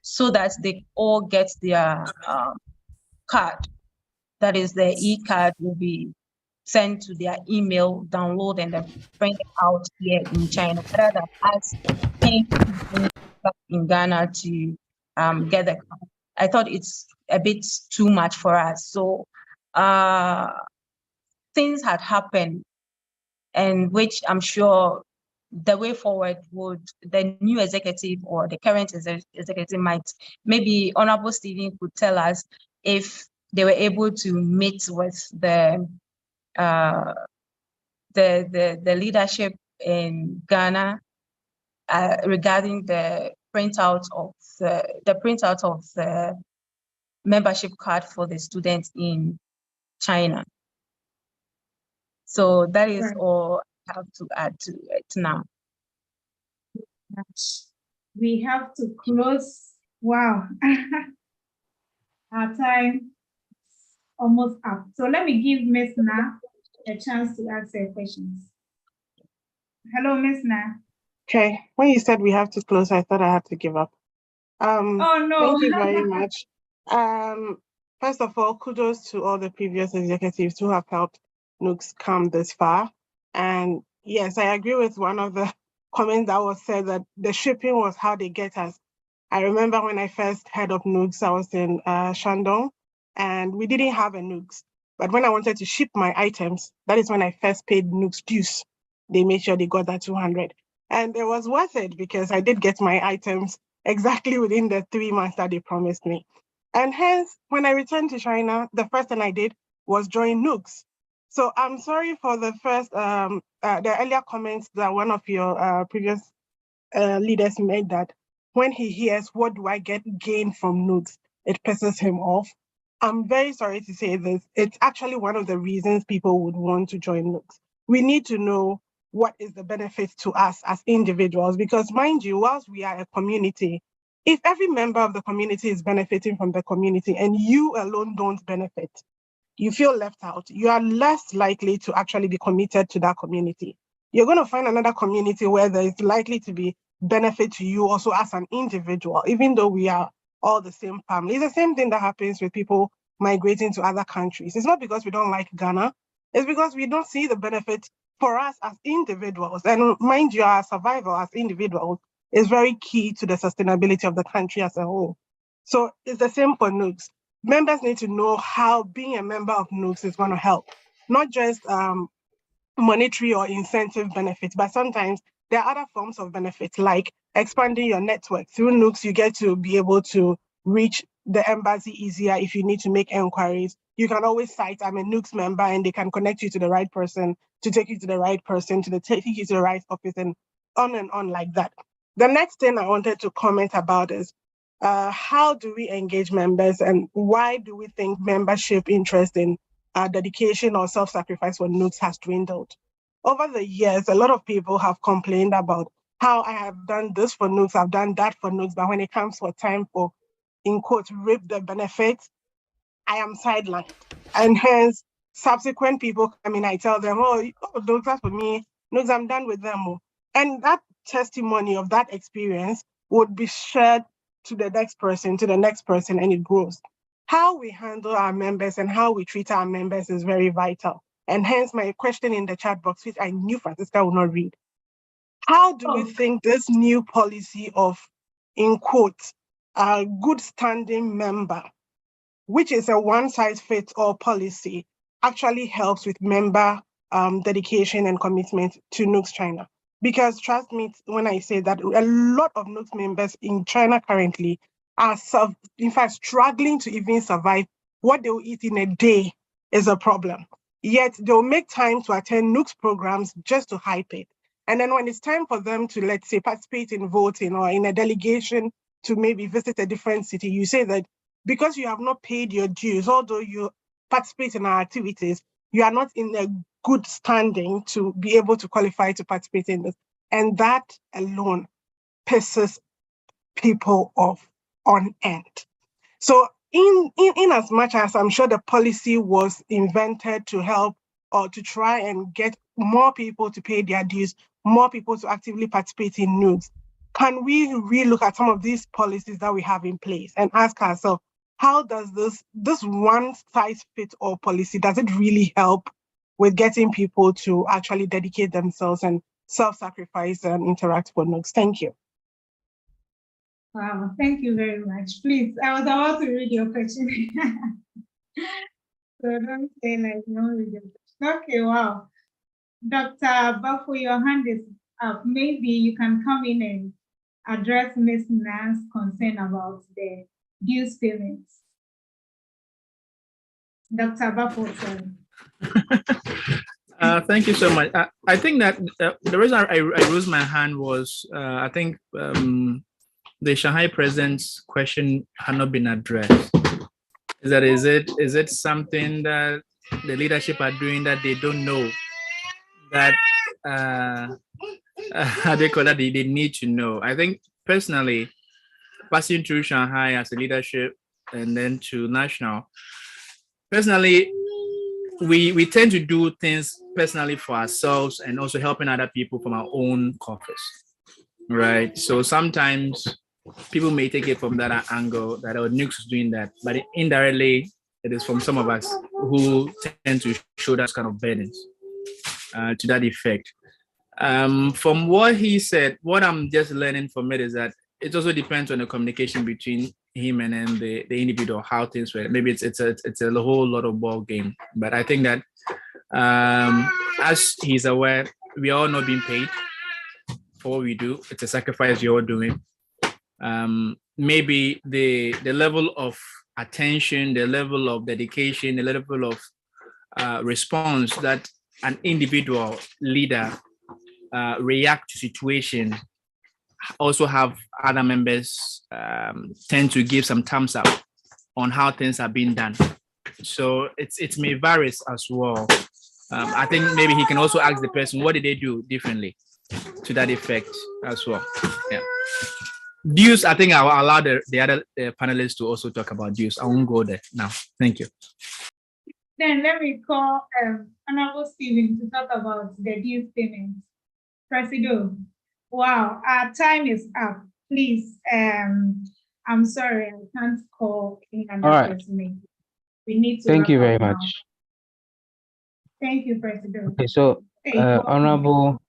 [SPEAKER 15] so that they all get their card. That is, the e-card will be sent to their email, download, and then print it out here in China, rather than us paying back in Ghana to get the card. I thought it's a bit too much for us. So things had happened, and which I'm sure the way forward would the new executive or the current executive might, maybe Honorable Stephen could tell us if they were able to meet with the leadership in Ghana regarding the printout of the membership card for the students in China. So that is all I have to add to it now.
[SPEAKER 11] We have to close. Wow. Our time almost up. So let me give Ms. Na a chance to ask her questions. Hello, Ms. Na.
[SPEAKER 20] Okay, when you said we have to close, I thought I had to give up.
[SPEAKER 11] Oh, no.
[SPEAKER 20] Thank you very much. First of all, kudos to all the previous executives who have helped NUGS come this far. And yes, I agree with one of the comments that was said that the shipping was how they get us. I remember when I first heard of NUGS, I was in Shandong, and we didn't have a NUGS. But when I wanted to ship my items, that is when I first paid NUGS dues. They made sure they got that 200. And it was worth it because I did get my items exactly within the 3 months that they promised me. And hence, when I returned to China, the first thing I did was join NUGS. So I'm sorry for the first, the earlier comments that one of your previous leaders made, that when he hears, what do I gain from NUGS, it pisses him off. I'm very sorry to say this. It's actually one of the reasons people would want to join NUGS. We need to know what is the benefit to us as individuals, because mind you, whilst we are a community, if every member of the community is benefiting from the community and you alone don't benefit, you feel left out, you are less likely to actually be committed to that community. You're going to find another community where there is likely to be benefit to you also as an individual, even though we are all the same family. It's the same thing that happens with people migrating to other countries. It's not because we don't like Ghana, it's because we don't see the benefit for us as individuals. And mind you, our survival as individuals is very key to the sustainability of the country as a whole. So it's the same for NUGS. Members need to know how being a member of NUGS is going to help, not just monetary or incentive benefits, but sometimes there are other forms of benefits, like expanding your network. Through NUGS, you get to be able to reach the embassy easier if you need to make enquiries. You can always cite, I'm a NUGS member, and they can connect you to the right person, to take you to the right person, to take you to the right office, and on like that. The next thing I wanted to comment about is how do we engage members, and why do we think membership interest in dedication or self-sacrifice for NUGS has dwindled? Over the years, a lot of people have complained about how I have done this for NUGS, I've done that for NUGS, but when it comes for time for, in quotes, reap the benefits, I am sidelined. And hence, subsequent people come in, I tell them, oh, NUGS, that's for me, NUGS, I'm done with them. And that testimony of that experience would be shared to the next person, and it grows. How we handle our members and how we treat our members is very vital. And hence my question in the chat box, which I knew Francisca would not read. How do we think this new policy of, in quotes, a good standing member, which is a one-size-fits-all policy, actually helps with member dedication and commitment to NUGS-CHINA? Because trust me when I say that a lot of NUGS members in China currently are, in fact, struggling to even survive. What they'll eat in a day is a problem. Yet they'll make time to attend NUGS programs just to hype it. And then when it's time for them to, let's say, participate in voting or in a delegation to maybe visit a different city, you say that because you have not paid your dues, although you participate in our activities, you are not in a good standing to be able to qualify to participate in this. And that alone pisses people off on end. So in as much as I'm sure the policy was invented to help or to try and get more people to pay their dues, more people to actively participate in NUGS, can we relook at some of these policies that we have in place and ask ourselves, how does this one size fits all policy, does it really help with getting people to actually dedicate themselves and self-sacrifice and interact for NUGS? Thank you.
[SPEAKER 11] Wow, thank you very much. Please, I was about to read your question. So don't say like you don't read your question. Okay, wow. Dr. Bafo, your hand is up. Maybe you can come in and address Ms. Nan's concern about the dues payments. Dr. Bafo, sorry.
[SPEAKER 17] Thank you so much. I think that the reason I raised my hand was I think the Shanghai president's question had not been addressed. Is it something that the leadership are doing that they don't know that how they call that they need to know? I think personally, passing through Shanghai as a leadership and then to national, personally, we tend to do things personally for ourselves and also helping other people from our own coffers, right? So sometimes people may take it from that angle that our NUGS is doing that, but indirectly, it is from some of us who tend to show that kind of burdens to that effect. From what he said, what I'm just learning from it is that it also depends on the communication between him and then the individual, how things were. Maybe it's a whole lot of ball game, but I think that as he's aware, we are all not being paid for what we do. It's a sacrifice you're all doing. Maybe the level of attention, the level of dedication, the level of response that an individual leader react to situation also have other members tend to give some thumbs up on how things are being done. So it may vary as well. I think maybe he can also ask the person, what did they do differently to that effect as well? Yeah. Dues, I think I'll allow the other panelists to also talk about dues. I won't go there now. Thank you.
[SPEAKER 11] Then let me call Honorable Stephen to talk about the dues payments. Presido, wow, our time is up. Please, I'm sorry, I can't call in another person. We need to.
[SPEAKER 18] Thank you very much.
[SPEAKER 11] Thank you, President.
[SPEAKER 18] Okay, so Honorable.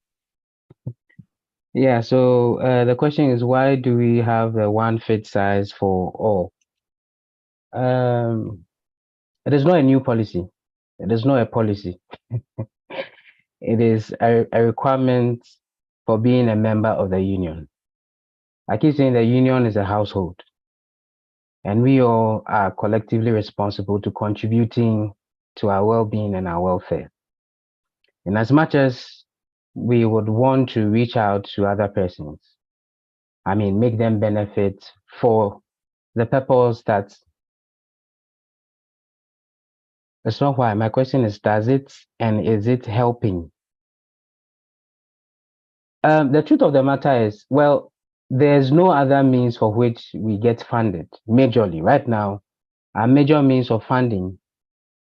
[SPEAKER 18] Yeah, so the question is, why do we have a one fit size for all? It is not a new policy. It is not a policy. It is a requirement for being a member of the union. I keep saying the union is a household, and we all are collectively responsible to contributing to our well-being and our welfare. And as much as we would want to reach out to other persons, I mean, make them benefit for the purpose that that's not why. My question is, does it and is it helping? The truth of the matter is, well, there's no other means for which we get funded majorly. Right now, our major means of funding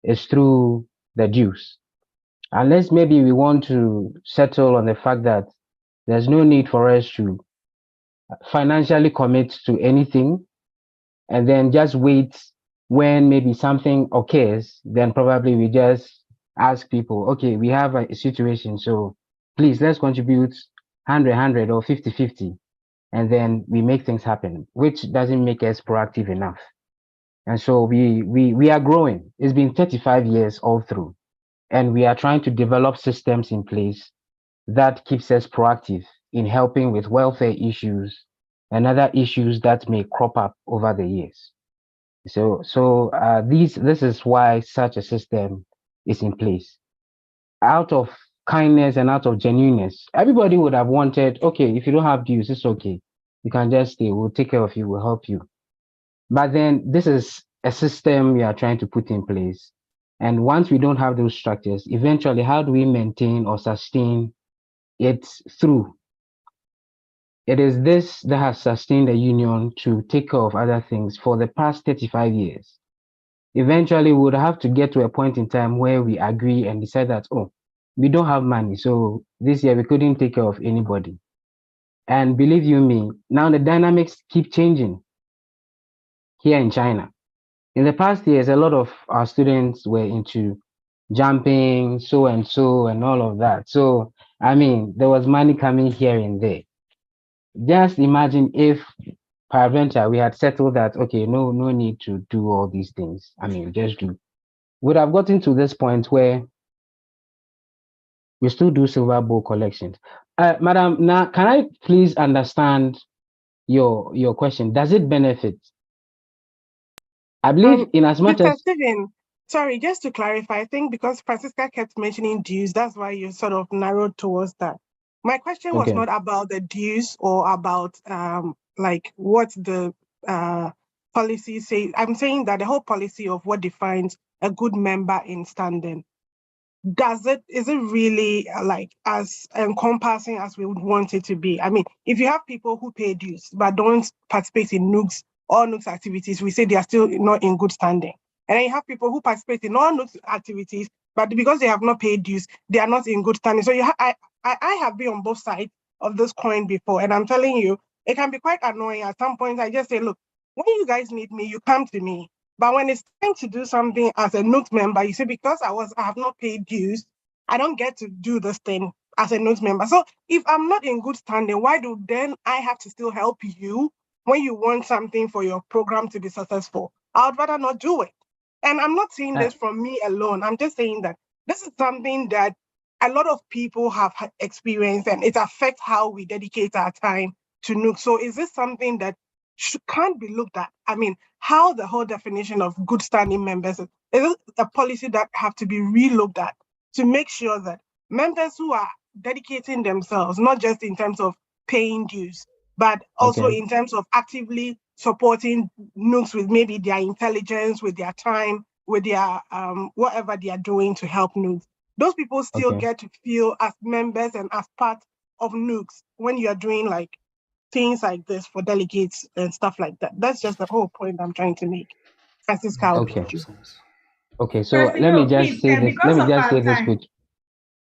[SPEAKER 18] is through the dues. Unless maybe we want to settle on the fact that there's no need for us to financially commit to anything and then just wait when maybe something occurs, then probably we just ask people, okay, we have a situation, so please let's contribute 100 or 50-50, and then we make things happen, which doesn't make us proactive enough. And so we are growing. It's been 35 years all through, and we are trying to develop systems in place that keeps us proactive in helping with welfare issues and other issues that may crop up over the years. So this is why such a system is in place. Out of kindness and out of genuineness, everybody would have wanted, okay, if you don't have dues, it's okay. You can just stay, we'll take care of you, we'll help you. But then this is a system we are trying to put in place. And once we don't have those structures, eventually, how do we maintain or sustain it through it is this that has sustained the union to take care of other things for the past 35 years. Eventually, we would have to get to a point in time where we agree and decide that, oh, we don't have money, so this year we couldn't take care of anybody. And believe you me, now the dynamics keep changing here in China. In the past years, a lot of our students were into jumping, so and so, and all of that. So, I mean, there was money coming here and there. Just imagine if peradventure we had settled that, okay, no need to do all these things. I mean, just do. Would have gotten to this point where we still do silver bowl collections. Madam, now can I please understand your question? Does it benefit? I believe in as much as
[SPEAKER 20] Stephen, sorry, just to clarify, I think because Francisca kept mentioning dues, that's why you sort of narrowed towards that. My question was not about the dues or about like what the policy says. I'm saying that the whole policy of what defines a good member in standing, is it really like as encompassing as we would want it to be? I mean, if you have people who pay dues but don't participate in NUGS or NUGS activities, we say they are still not in good standing. And then you have people who participate in all NUGS activities, but because they have not paid dues, they are not in good standing. So I have been on both sides of this coin before, and I'm telling you, it can be quite annoying. At some point, I just say, look, when you guys need me, you come to me. But when it's time to do something as a NUGS member, you see, because I have not paid dues, I don't get to do this thing as a NUGS member. So if I'm not in good standing, why do then I have to still help you when you want something for your program to be successful? I would rather not do it. And I'm not saying this from me alone. I'm just saying that this is something that a lot of people have experienced, and it affects how we dedicate our time to NUGS. So is this something that can't be looked at? I mean, how the whole definition of good standing members is it a policy that have to be relooked at to make sure that members who are dedicating themselves, not just in terms of paying dues, but also in terms of actively supporting NUGS with maybe their intelligence, with their time, with their whatever they are doing to help NUGS. Those people still get to feel as members and as part of NUGS when you are doing like things like this for delegates and stuff like that. That's just the whole point I'm trying to make. Francisca.
[SPEAKER 18] Okay, so let me just say this. Let me just say this quick.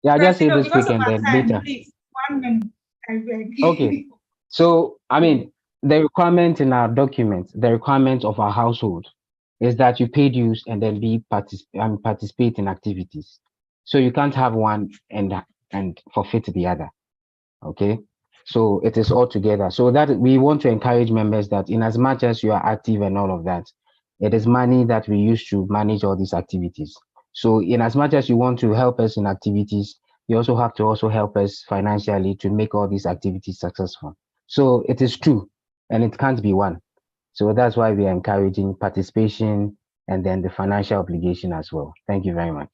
[SPEAKER 18] Yeah, I'll just say this quick and then later.
[SPEAKER 11] Please, 1 minute. I beg.
[SPEAKER 18] Okay. So, I mean, the requirement in our document, the requirement of our household is that you pay dues and then participate in activities. So you can't have one and forfeit the other. Okay. So it is all together. So that we want to encourage members that in as much as you are active and all of that, it is money that we use to manage all these activities. So in as much as you want to help us in activities, you also have to also help us financially to make all these activities successful. So it is true, and it can't be one. So that's why we are encouraging participation and then the financial obligation as well. Thank you very much.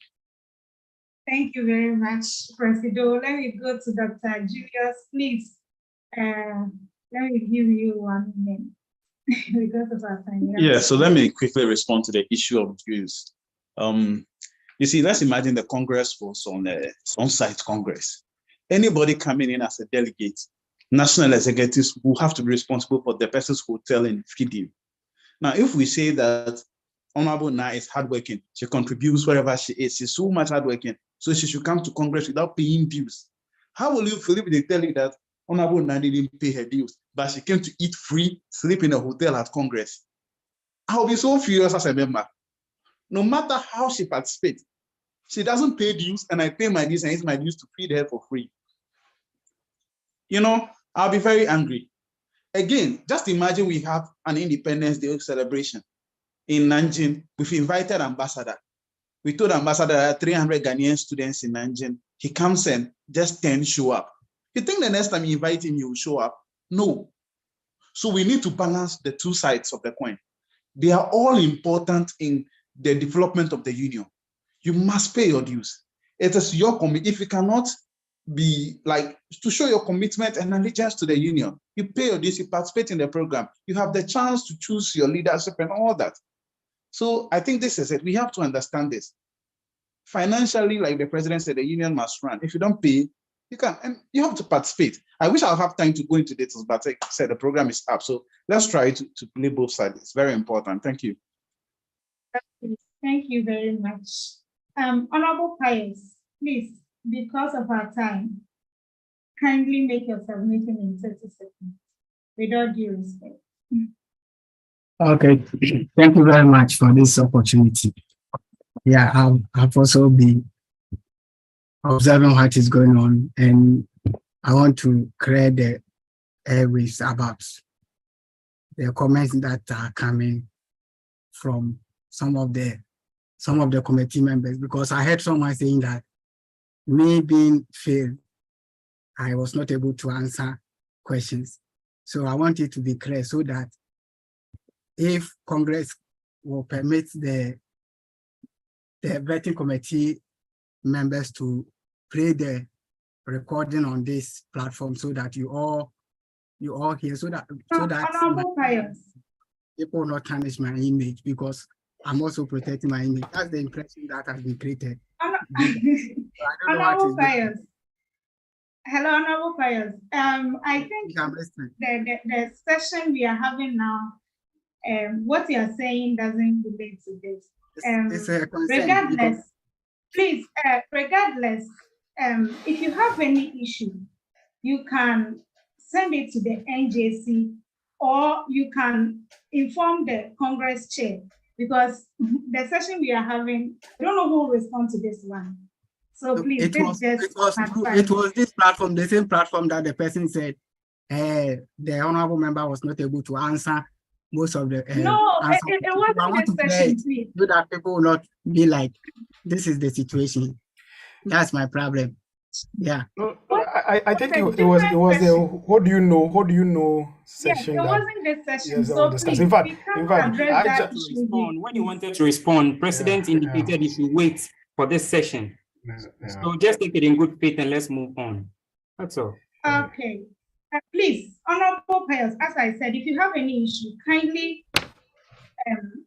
[SPEAKER 11] Thank you very much, Presido. Let me go to Dr. Julius, please. Let me give you 1 minute because of our time.
[SPEAKER 12] Yeah, so let me quickly respond to the issue of dues. You see, let's imagine the Congress was on-site Congress. Anybody coming in as a delegate, national executives will have to be responsible for the person's hotel and feeding. Now, if we say that Honorable Na is hardworking, she contributes wherever she is, she's so much hardworking, so she should come to Congress without paying dues. How will you feel if they tell you that Honorable Na didn't pay her dues, but she came to eat free, sleep in a hotel at Congress? I'll be so furious as a member. No matter how she participates, she doesn't pay dues, and I pay my dues and use my dues to feed her for free. You know, I'll be very angry. Again, just imagine we have an Independence Day celebration in Nanjing. We've invited ambassador. We told ambassador there are 300 Ghanaian students in Nanjing. He comes and just 10 show up. You think the next time you invite him, he will show up? No. So we need to balance the two sides of the coin. They are all important in the development of the union. You must pay your dues. It is your commitment. If you cannot be like to show your commitment and allegiance to the union, you pay your dues, you participate in the program, you have the chance to choose your leadership and all that. So I think this is it. We have to understand this. Financially, like the president said, the union must run. If you don't pay,
[SPEAKER 2] You can, and you have to participate. I wish I'll have time to go into details, but like I said, the program is up. So let's try to play both sides. It's very important. Thank you.
[SPEAKER 11] Thank you very much. Honorable Pius, please, because of our time, kindly make your submission in 30 seconds, with all due respect.
[SPEAKER 22] Okay, thank you very much for this opportunity. Yeah, I've also been observing what is going on, and I want to clear the airwaves about the comments that are coming from some of the committee members, because I heard someone saying that me being failed, I was not able to answer questions. So I want it to be clear so that if Congress will permit the vetting committee members to play the recording on this platform, so that you all hear, so that people will not tarnish my image, because I'm also protecting my image. That's the impression that has been created.
[SPEAKER 11] Honorable Pius. Hello, Honorable Pius. I think the session we are having now, what you are saying doesn't relate to this. Regardless, please, regardless, if you have any issue, you can send it to the NJC, or you can inform the Congress chair, because the session we are having, I don't know who will respond to this one. So please,
[SPEAKER 22] it was this platform, the same platform that the person said the honorable member was not able to answer most of the
[SPEAKER 11] no, it wasn't this session, please.
[SPEAKER 22] So that people will not be like, this is the situation. That's my problem. Yeah.
[SPEAKER 13] No, I think it was the what do you know session.
[SPEAKER 11] Yes, it wasn't this session.
[SPEAKER 13] Yes,
[SPEAKER 11] so please,
[SPEAKER 13] in fact,
[SPEAKER 23] when you wanted to respond, President indicated you should wait for this session. So just take it in good faith and let's move on. That's all.
[SPEAKER 11] Okay. Please, Honorable Pius, as I said, if you have any issue, kindly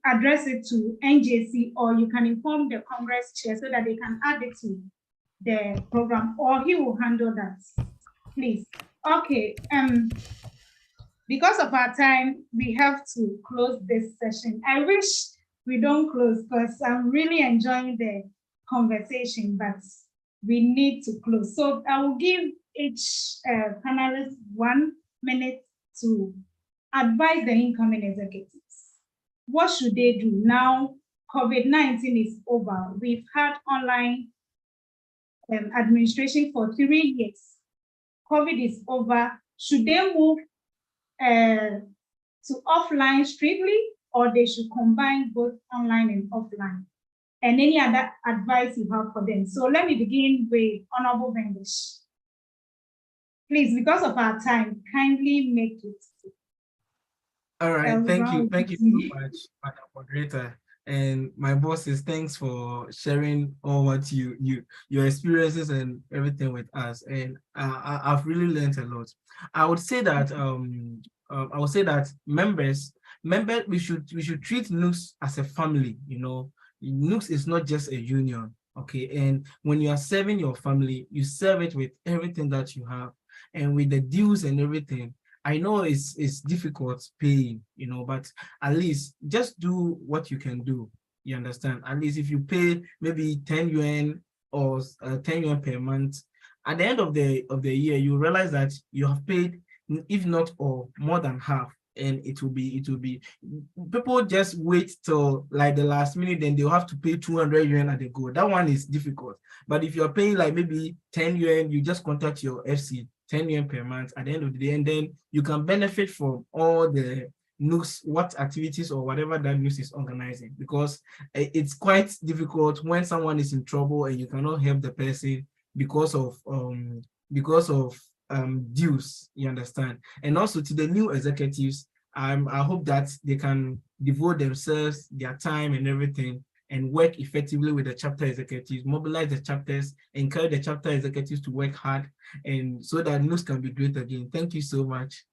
[SPEAKER 11] address it to NJC, or you can inform the Congress chair so that they can add it to the program, or he will handle that. Please. Okay. Because of our time, we have to close this session. I wish we don't close, because I'm really enjoying the conversation, but we need to close. So I will give each panelist 1 minute to advise the incoming executives. What should they do now? COVID-19 is over. We've had online administration for 3 years. COVID is over. Should they move to offline strictly, or they should combine both online and offline? And any other advice you have for them? So let me begin with Honorable Vendish. Please, because of our time, kindly make it.
[SPEAKER 6] All right, thank you so much, Madam Moderator. And my bosses, thanks for sharing all what your experiences and everything with us. And I've really learned a lot. I would say that members, we should treat NUGS as a family. You know, NUGS is not just a union. Okay, and when you are serving your family, you serve it with everything that you have, and with the dues and everything. I know it's difficult paying, you know, but at least just do what you can do. You understand? At least if you pay maybe 10 yuan or 10 yuan per month, at the end of the year, you realize that you have paid, if not or more than half, and it will be people just wait till like the last minute, then they'll have to pay 200 yuan at the go. That one is difficult. But if you're paying like maybe 10 yuan, you just contact your FC, 10 yuan per month at the end of the day, and then you can benefit from all the NUGS, what activities or whatever that NUGS is organizing, because it's quite difficult when someone is in trouble and you cannot help the person because of dues, you understand. And also to the new executives, I hope that they can devote themselves, their time and everything, and work effectively with the chapter executives, mobilize the chapters, encourage the chapter executives to work hard, and so that NUGS can be great again. Thank you so much.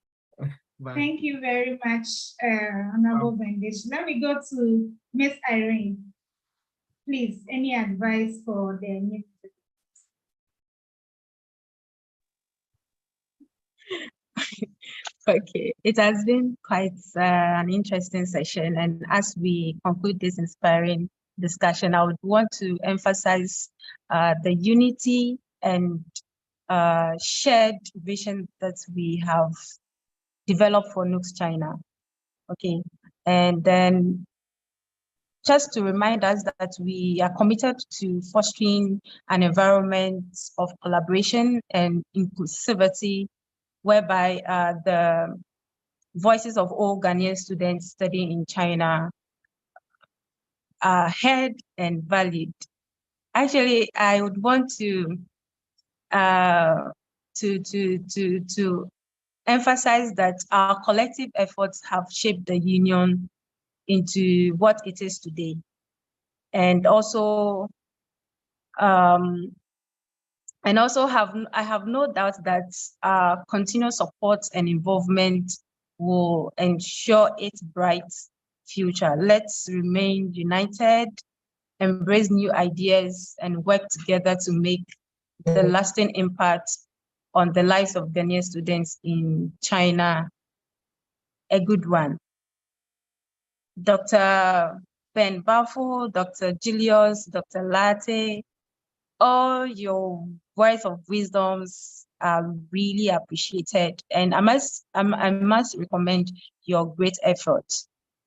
[SPEAKER 6] Bye.
[SPEAKER 11] Thank you very much, Honorable Vendish. Let me go to Miss Irene. Please, any advice for the new
[SPEAKER 15] Okay, it has been quite an interesting session, and as we conclude this inspiring discussion, I would want to emphasize the unity and shared vision that we have developed for NUGS-CHINA. Okay, and then just to remind us that we are committed to fostering an environment of collaboration and inclusivity, whereby the voices of all Ghanaian students studying in China are heard and valued. Actually, I would want to emphasize that our collective efforts have shaped the union into what it is today. And also, I have no doubt that continuous support and involvement will ensure its bright future. Let's remain united, embrace new ideas, and work together to make the lasting impact on the lives of Ghanaian students in China a good one. Dr. Ben Bafo, Dr. Julius, Dr. Latte, all your words of wisdoms are really appreciated, and I must recommend your great effort.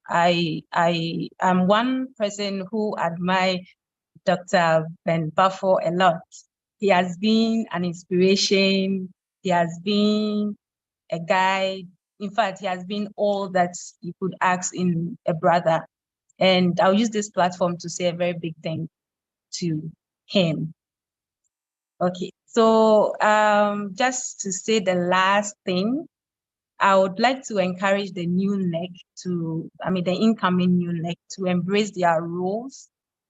[SPEAKER 15] I am one person who admire Dr. Ben Bafo a lot. He has been an inspiration. He has been a guide. In fact, he has been all that you could ask in a brother. And I'll use this platform to say a very big thank to him. Okay, so just to say the last thing, I would like to encourage the new NEC the incoming new NEC to embrace their roles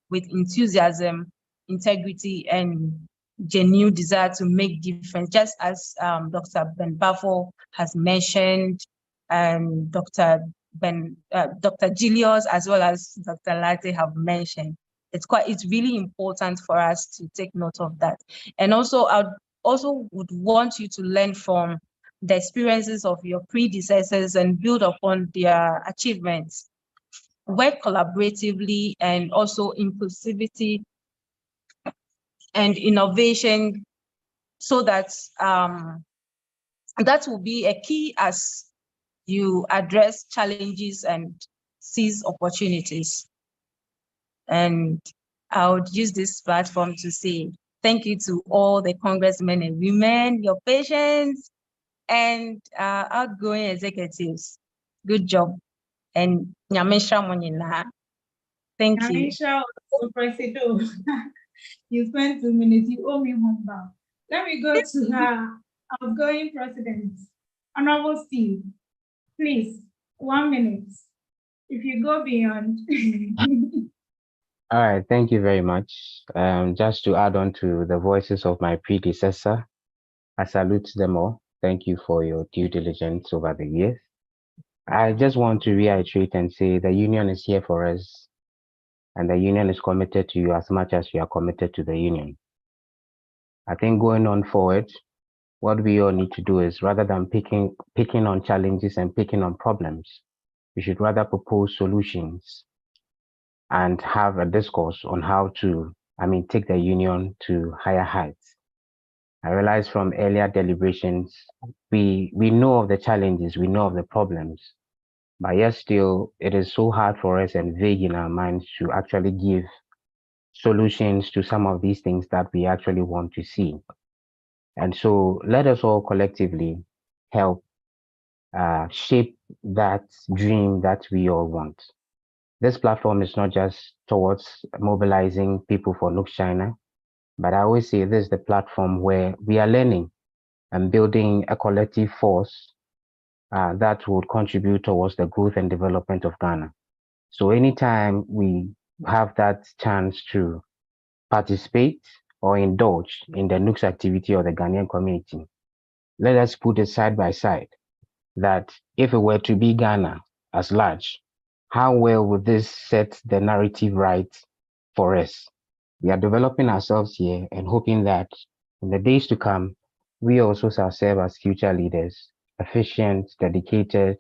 [SPEAKER 15] with enthusiasm, integrity, and genuine desire to make difference, just as Dr. Ben Bafo has mentioned, and Dr. Julius as well as Dr. Latte have mentioned. It's really important for us to take note of that. And also, I also would want you to learn from the experiences of your predecessors and build upon their achievements. Work collaboratively, and also inclusivity and innovation, so that that will be a key as you address challenges and seize opportunities. And I would use this platform to say thank you to all the congressmen and women, your patience, and outgoing executives. Good job. And thank you.
[SPEAKER 11] You spent 2 minutes, you owe me $1. Let me go to her outgoing president, Honorable Steve. Please, 1 minute. If you go beyond.
[SPEAKER 18] All right, thank you very much. Just to add on to the voices of my predecessor, I salute them all. Thank you for your due diligence over the years. I just want to reiterate and say the union is here for us, and the union is committed to you as much as you are committed to the union. I think going on forward, what we all need to do is, rather than picking on challenges and picking on problems, we should rather propose solutions and have a discourse on how to, take the union to higher heights. I realize from earlier deliberations, we know of the challenges, we know of the problems, but yet still, it is so hard for us and vague in our minds to actually give solutions to some of these things that we actually want to see. And so let us all collectively help shape that dream that we all want. This platform is not just towards mobilizing people for NUGS-CHINA, but I always say this is the platform where we are learning and building a collective force that would contribute towards the growth and development of Ghana. So anytime we have that chance to participate or indulge in the NUGS activity of the Ghanaian community, let us put it side by side that if it were to be Ghana as large, how well would this set the narrative right for us? We are developing ourselves here and hoping that in the days to come, we also shall serve as future leaders efficient, dedicated,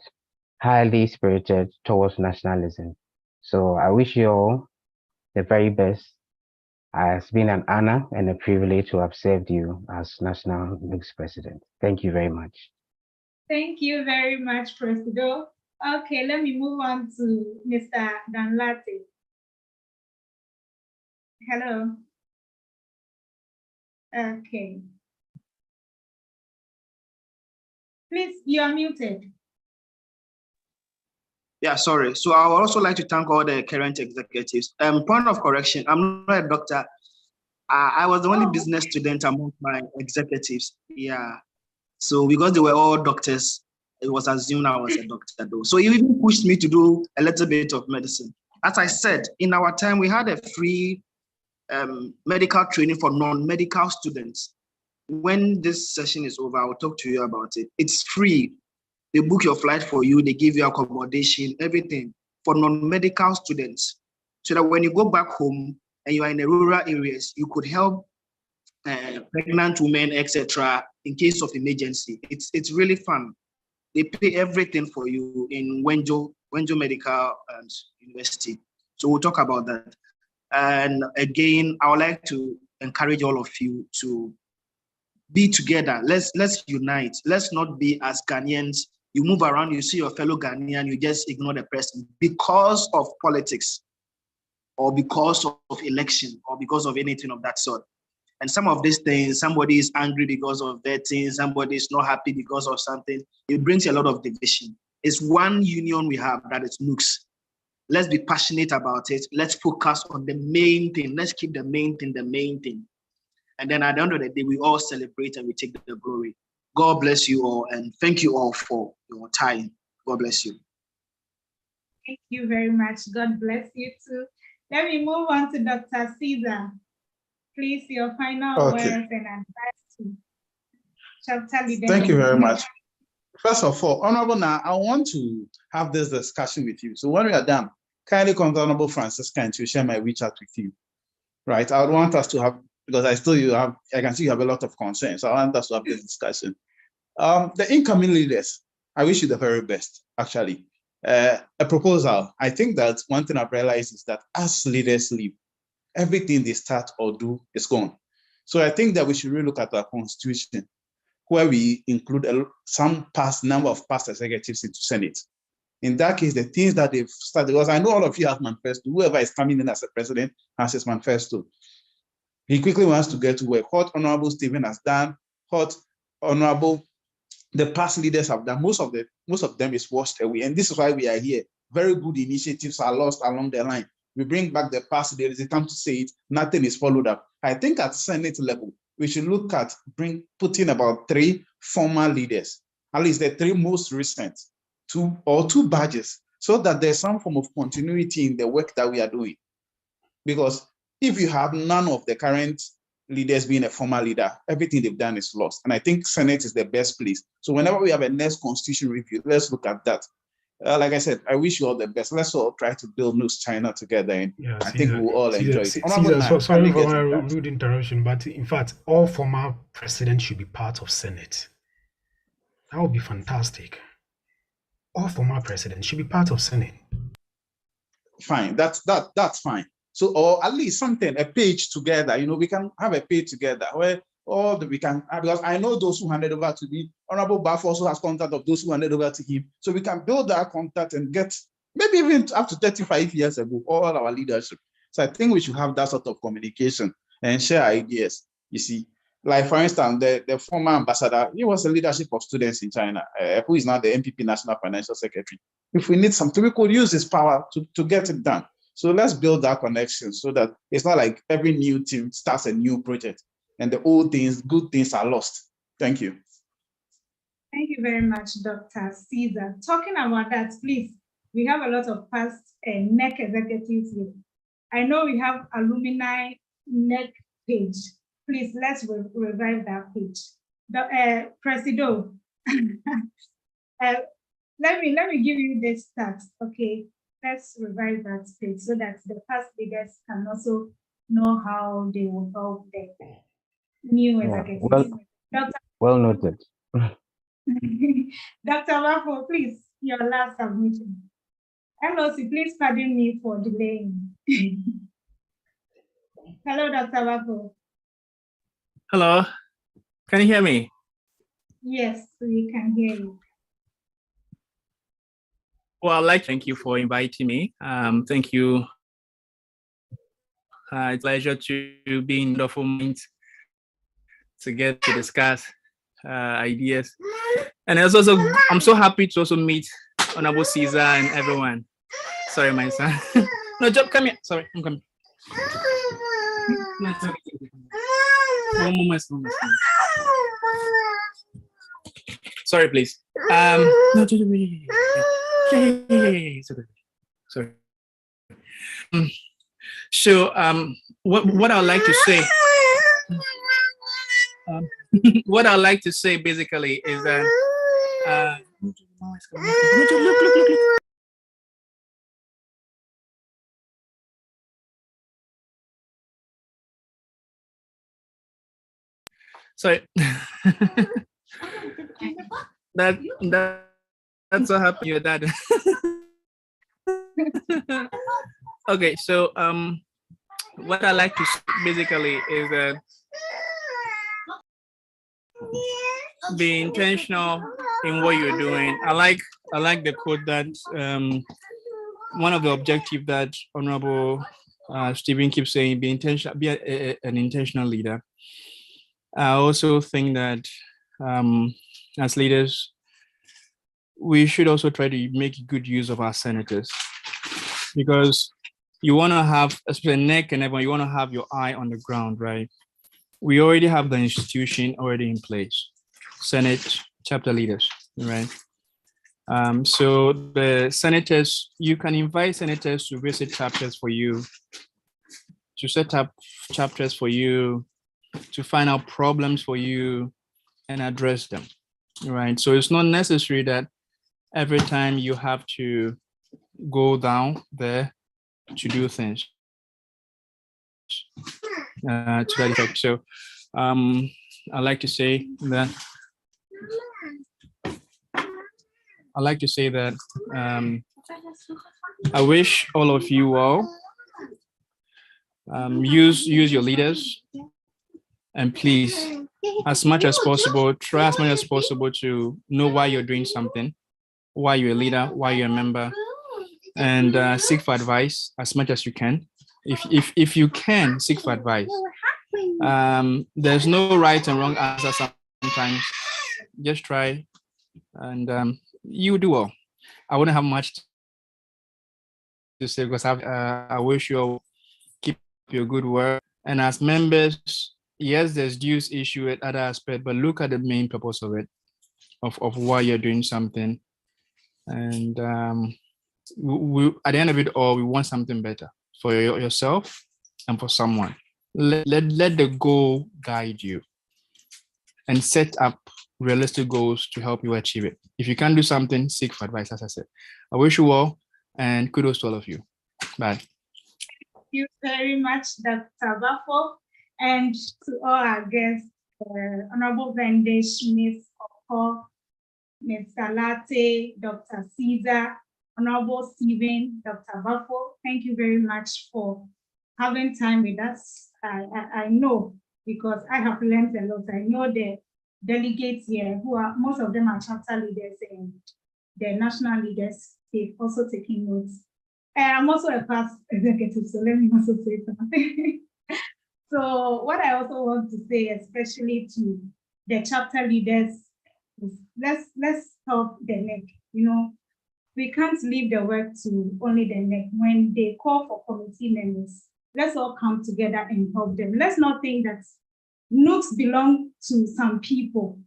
[SPEAKER 18] highly spirited towards nationalism. So I wish you all the very best. It's been an honor and a privilege to have served you as National NUGS President. Thank you very much.
[SPEAKER 11] Thank you very much, Presido. Okay, let me move on to Mr. Danlate. Hello. Okay. Please, you are muted.
[SPEAKER 19] Yeah, sorry. So I would also like to thank all the current executives. Point of correction, I'm not a doctor. I was the only business student among my executives. Yeah. So because they were all doctors, it was assumed I was a doctor though. So it even pushed me to do a little bit of medicine. As I said, in our time, we had a free medical training for non-medical students. When this session is over, I'll talk to you about it. It's free. They book your flight for you, they give you accommodation, everything for non-medical students. So that when you go back home and you are in the rural areas, you could help pregnant women, etc. in case of emergency. It's really fun. They pay everything for you in Wenjo Medical University. So we'll talk about that. And again, I would like to encourage all of you to be together. Let's unite. Let's not be as Ghanaians. You move around, you see your fellow Ghanaian, you just ignore the person because of politics or because of election or because of anything of that sort. And some of these things, somebody is angry because of that thing, somebody is not happy because of something. It brings a lot of division. It's one union we have, that is NUGS. Let's be passionate about it. Let's focus on the main thing. Let's keep the main thing the main thing. And then at the end of the day, we all celebrate and we take the glory. God bless you all, and thank you all for your time. God bless you.
[SPEAKER 11] Thank you very much. God bless you too. Let me move on to Dr. Caesar. Please, your final words and advice to chapter leaders.
[SPEAKER 2] Thank you very much. First of all, Honorable Now, I want to have this discussion with you. So when we are done, kindly come to Honorable Francisca and to share my WeChat with you. Right? I would want us to have, because I can see you have a lot of concerns. So I want us to have this discussion. The incoming leaders, I wish you the very best, actually. A proposal. I think that one thing I've realized is that as leaders leave, everything they start or do is gone. So I think that we should really look at our constitution, where we include some number of past executives into Senate. In that case, the things that they've started, because I know all of you have manifesto, whoever is coming in as a president has his manifesto. He quickly wants to get to work. What Honorable Stephen has done, what Honorable the past leaders have done, most of them is washed away. And this is why we are here. Very good initiatives are lost along the line. We bring back the past leaders, they come to say it, nothing is followed up. I think at Senate level, we should look at putting about 3 former leaders, at least the 3 most recent, 2 badges, so that there's some form of continuity in the work that we are doing. Because if you have none of the current leaders being a former leader, everything they've done is lost. And I think Senate is the best place. So whenever we have a next constitution review, let's look at that. Like I said, I wish you all the best. Let's all try to build NUGS-CHINA together, and I think we'll all enjoy it.
[SPEAKER 13] Sorry for my rude interruption, but in fact, all former presidents should be part of Senate. That would be fantastic. All former presidents should be part of Senate.
[SPEAKER 2] Fine, that's fine. So, or at least something, a page together, we can have a page together where we can, because I know those who handed over to me. Honorable Baff also has contact of those who handed over to him. So we can build that contact and get maybe even up to 35 years ago, all our leadership. So I think we should have that sort of communication and share ideas. You see, like for instance, the former ambassador, he was the leadership of students in China, who is now the MPP National Financial Secretary. If we need something, we could use his power to get it done. So let's build that connection so that it's not like every new team starts a new project and the old things, good things are lost. Thank you.
[SPEAKER 11] Thank you very much, Dr. Caesar. Talking about that, please, we have a lot of past NEC executives here. I know we have alumni NEC page. Please, let's revive that page. The Presido, let me give you this stats, okay? Let's revive that page so that the past leaders can also know how they will help the new executives.
[SPEAKER 18] Well noted.
[SPEAKER 11] Dr. Wafo, please, your last submission. LOC, please pardon me for delaying. Hello, Dr. Wafo.
[SPEAKER 17] Hello, can you hear me?
[SPEAKER 11] Yes, we can hear you.
[SPEAKER 17] Well, I'd like to thank you for inviting me. Thank you. It's a pleasure to be in the moment to get to discuss ideas. And it's also, I'm so happy to also meet Honorable Caesar and everyone. Sorry, my son. No, Job, come here. Sorry, I'm coming. No, it's okay. One moment. Sorry, please. No, just wait. It's okay. Sorry. So, what I'd like to say, what I'd like to say basically is that, look. Sorry. That's what happened. Your dad. Okay, so what I like to say basically is that be intentional in what you're doing. I like the quote that one of the objectives that Honorable Stephen keeps saying: be intentional, be an intentional leader. I also think that as leaders, we should also try to make good use of our senators, because you want to have, especially NEC and everyone, you want to have your eye on the ground, right? We already have the institution already in place, Senate chapter leaders, right? So the senators, you can invite senators to visit chapters for you, to set up chapters for you, to find out problems for you and address them, right? So it's not necessary that every time you have to go down there to do things to that effect. So I like to say that I wish all of you all use your leaders, and please, as much as possible, try as much as possible to know why you're doing something, why you're a leader, why you're a member, and seek for advice as much as you can. If you can, seek for advice. There's no right and wrong answer sometimes. Just try, and you do well. I wouldn't have much to say because I wish you all keep your good work. And as members, yes, there's dues issue at other aspect, but look at the main purpose of it, of why you're doing something. And we, at the end of it all, we want something better for yourself and for someone. Let the goal guide you and set up realistic goals to help you achieve it. If you can't do something, seek for advice, as I said. I wish you all, and kudos to all of you. Bye.
[SPEAKER 11] Thank you very much, Dr. Wafo, and to all our guests, Honorable Vendish, Ms. Oko, Ms. Salate, Dr. Caesar, Honorable Stephen, Dr. Wafo. Thank you very much for having time with us. I know, because I have learned a lot. I know the delegates here, who are, most of them are chapter leaders and the national leaders, they've also taken notes. I'm also a past executive, so let me also say something. So what I also want to say, especially to the chapter leaders, is let's help the NEC. You know, we can't leave the work to only the NEC. When they call for committee members, let's all come together and help them. Let's not think that NUGS belong to some people.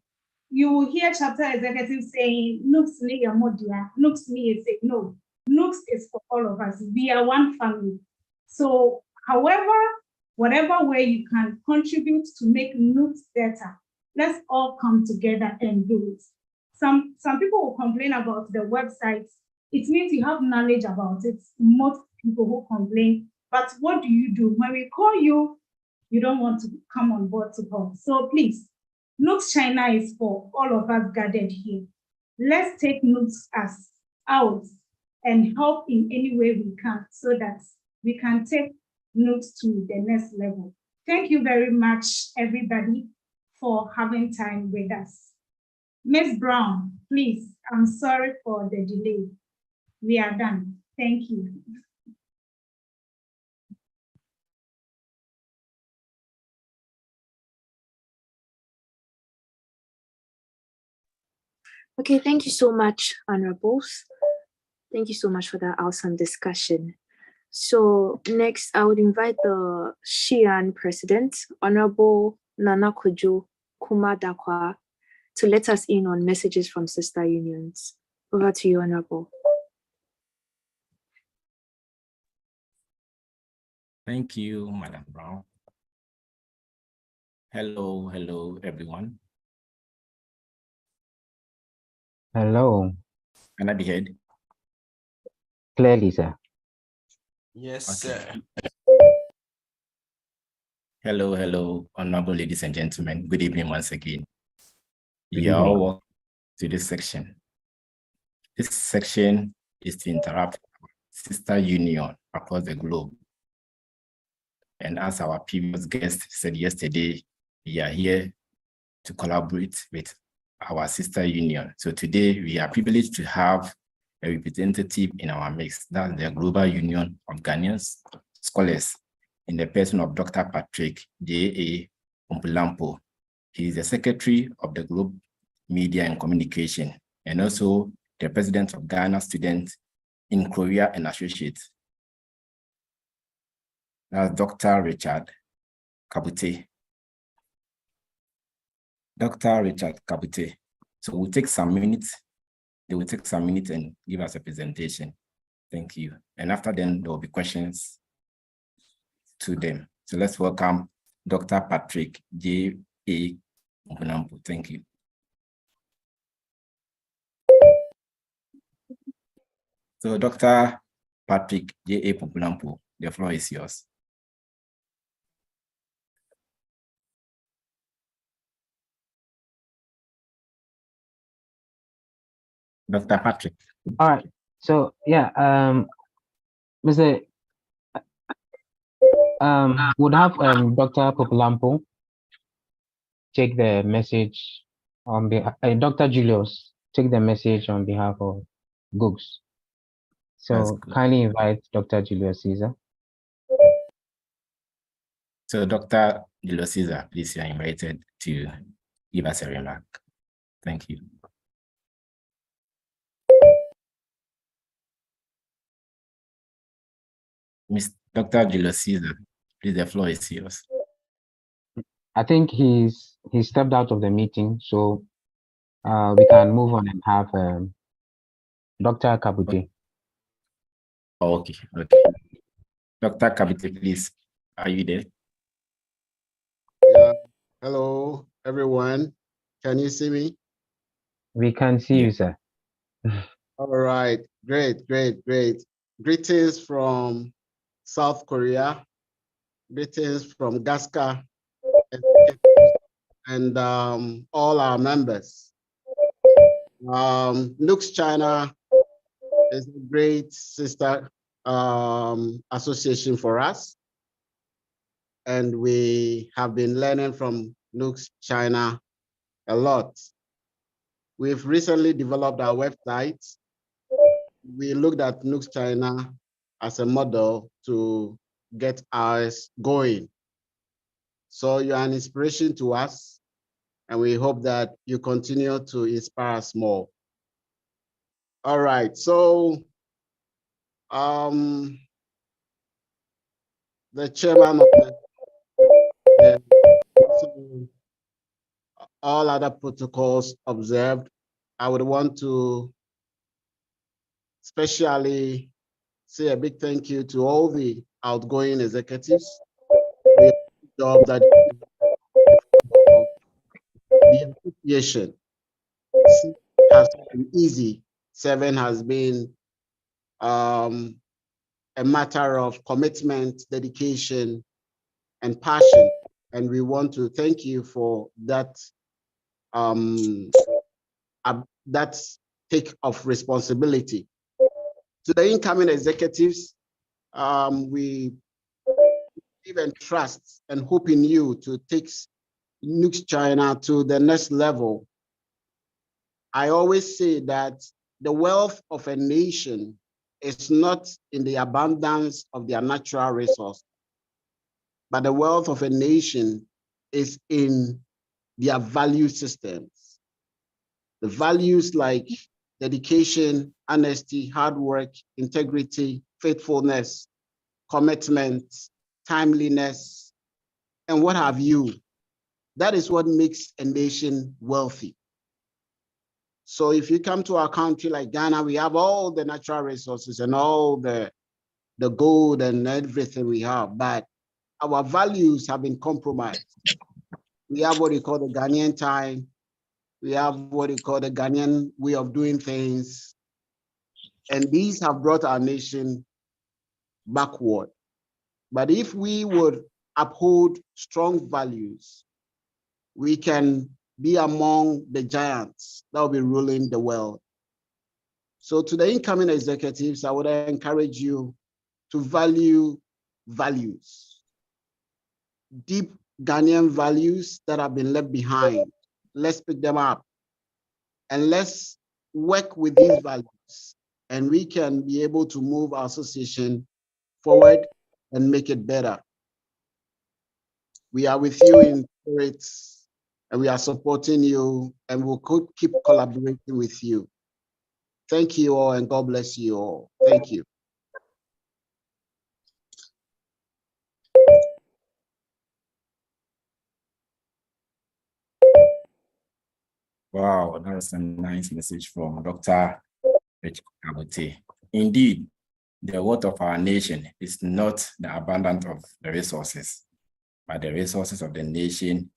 [SPEAKER 11] You will hear chapter executives saying, NUGS ni yamodia, NUGS ni say no. NUGS is for all of us. We are one family. So, however, whatever way you can contribute to make NUGS better, let's all come together and do it. Some people will complain about the websites. It means you have knowledge about it. Most people who complain, but what do you do? When we call you, you don't want to come on board to help. So please, NUGS-CHINA is for all of us gathered here. Let's take NUGS as out and help in any way we can so that we can take NUGS to the next level. Thank you very much, everybody, for having time with us. Ms. Brown, please, I'm sorry for the delay. We are done. Thank you.
[SPEAKER 5] Okay, thank you so much, Honorables. Thank you so much for that awesome discussion. So next, I would invite the Xi'an President, Honorable Nana Kojo Kumadakwa, to let us in on messages from sister unions. Over to you, Honorable.
[SPEAKER 14] Thank you, Madam Brown. Hello, everyone.
[SPEAKER 18] Hello.
[SPEAKER 14] Can I be heard?
[SPEAKER 18] Clearly, sir.
[SPEAKER 6] Yes,
[SPEAKER 14] Okay.
[SPEAKER 6] sir.
[SPEAKER 14] Hello, honorable ladies and gentlemen. Good evening once again.
[SPEAKER 18] Good
[SPEAKER 14] You are all
[SPEAKER 18] evening.
[SPEAKER 14] welcome to this section. This section is to interrupt sister union across the globe. And as our previous guest said yesterday, we are here to collaborate with our sister union. So today we are privileged to have a representative in our mix. That's the Global Union of Ghanaian Scholars in the person of Dr. Patrick J.A. Umpulampo. He is the Secretary of the Globe Media and Communication and also the President of Ghana Students in Korea and Associates. That's Dr. Richard Kabute. Dr. Richard Kabute. So we'll take some minutes. They will take some minutes and give us a presentation. Thank you. And after then, there will be questions to them. So let's welcome Dr. Patrick J.A. Umpulampo. Thank you. So Dr. Patrick J.A. Umpulampo, the floor is yours. Dr. Patrick.
[SPEAKER 18] All right. So yeah, Mr. Would have Dr. Popolampo take the message on behalf. Dr. Julius take the message on behalf of GUGS. So kindly invite Dr. Julius Caesar.
[SPEAKER 14] So Dr. Julius Caesar, please, you are invited to give us a remark. Thank you. Dr. Julius Caesar, please, the floor is yours.
[SPEAKER 18] I think he stepped out of the meeting, so we can move on and have Dr. Kabute.
[SPEAKER 14] Okay. Dr. Kabute, please, are you there?
[SPEAKER 3] Yeah. Hello, everyone. Can you see me?
[SPEAKER 18] We can see you, sir.
[SPEAKER 3] All right. Great. Greetings from South Korea. Greetings from GASCA and all our members. NUGS-CHINA is a great sister association for us. And we have been learning from NUGS-CHINA a lot. We've recently developed our website. We looked at NUGS-CHINA as a model to get ours going. So you're an inspiration to us, and we hope that you continue to inspire us more. All right, so the chairman of the all other protocols observed, I would want to especially say a big thank you to all the outgoing executives. The job that the association has been easy. 7 has been a matter of commitment, dedication, and passion. And we want to thank you for that that take of responsibility. To the incoming executives, we even trust and hope in you to take NUGS-CHINA to the next level. I always say that the wealth of a nation is not in the abundance of their natural resource, but the wealth of a nation is in their value systems. The values like dedication, honesty, hard work, integrity, faithfulness, commitment, timeliness, and what have you. That is what makes a nation wealthy. So if you come to our country like Ghana, we have all the natural resources and all the gold and everything we have, but our values have been compromised. We have what we call the Ghanaian time. We have what we call the Ghanaian way of doing things. And these have brought our nation backward. But if we would uphold strong values, we can be among the giants that will be ruling the world. So to the incoming executives, I would encourage you to value values, deep Ghanaian values that have been left behind. Let's pick them up and let's work with these values, and we can be able to move our association forward and make it better. We are with you in spirit, and we are supporting you, and we'll keep collaborating with you. Thank you all, and God bless you all. Thank you.
[SPEAKER 4] Wow, that's a nice message from Dr. Richard. Indeed, the wealth of our nation is not the abundance of the resources, but the resources of the nation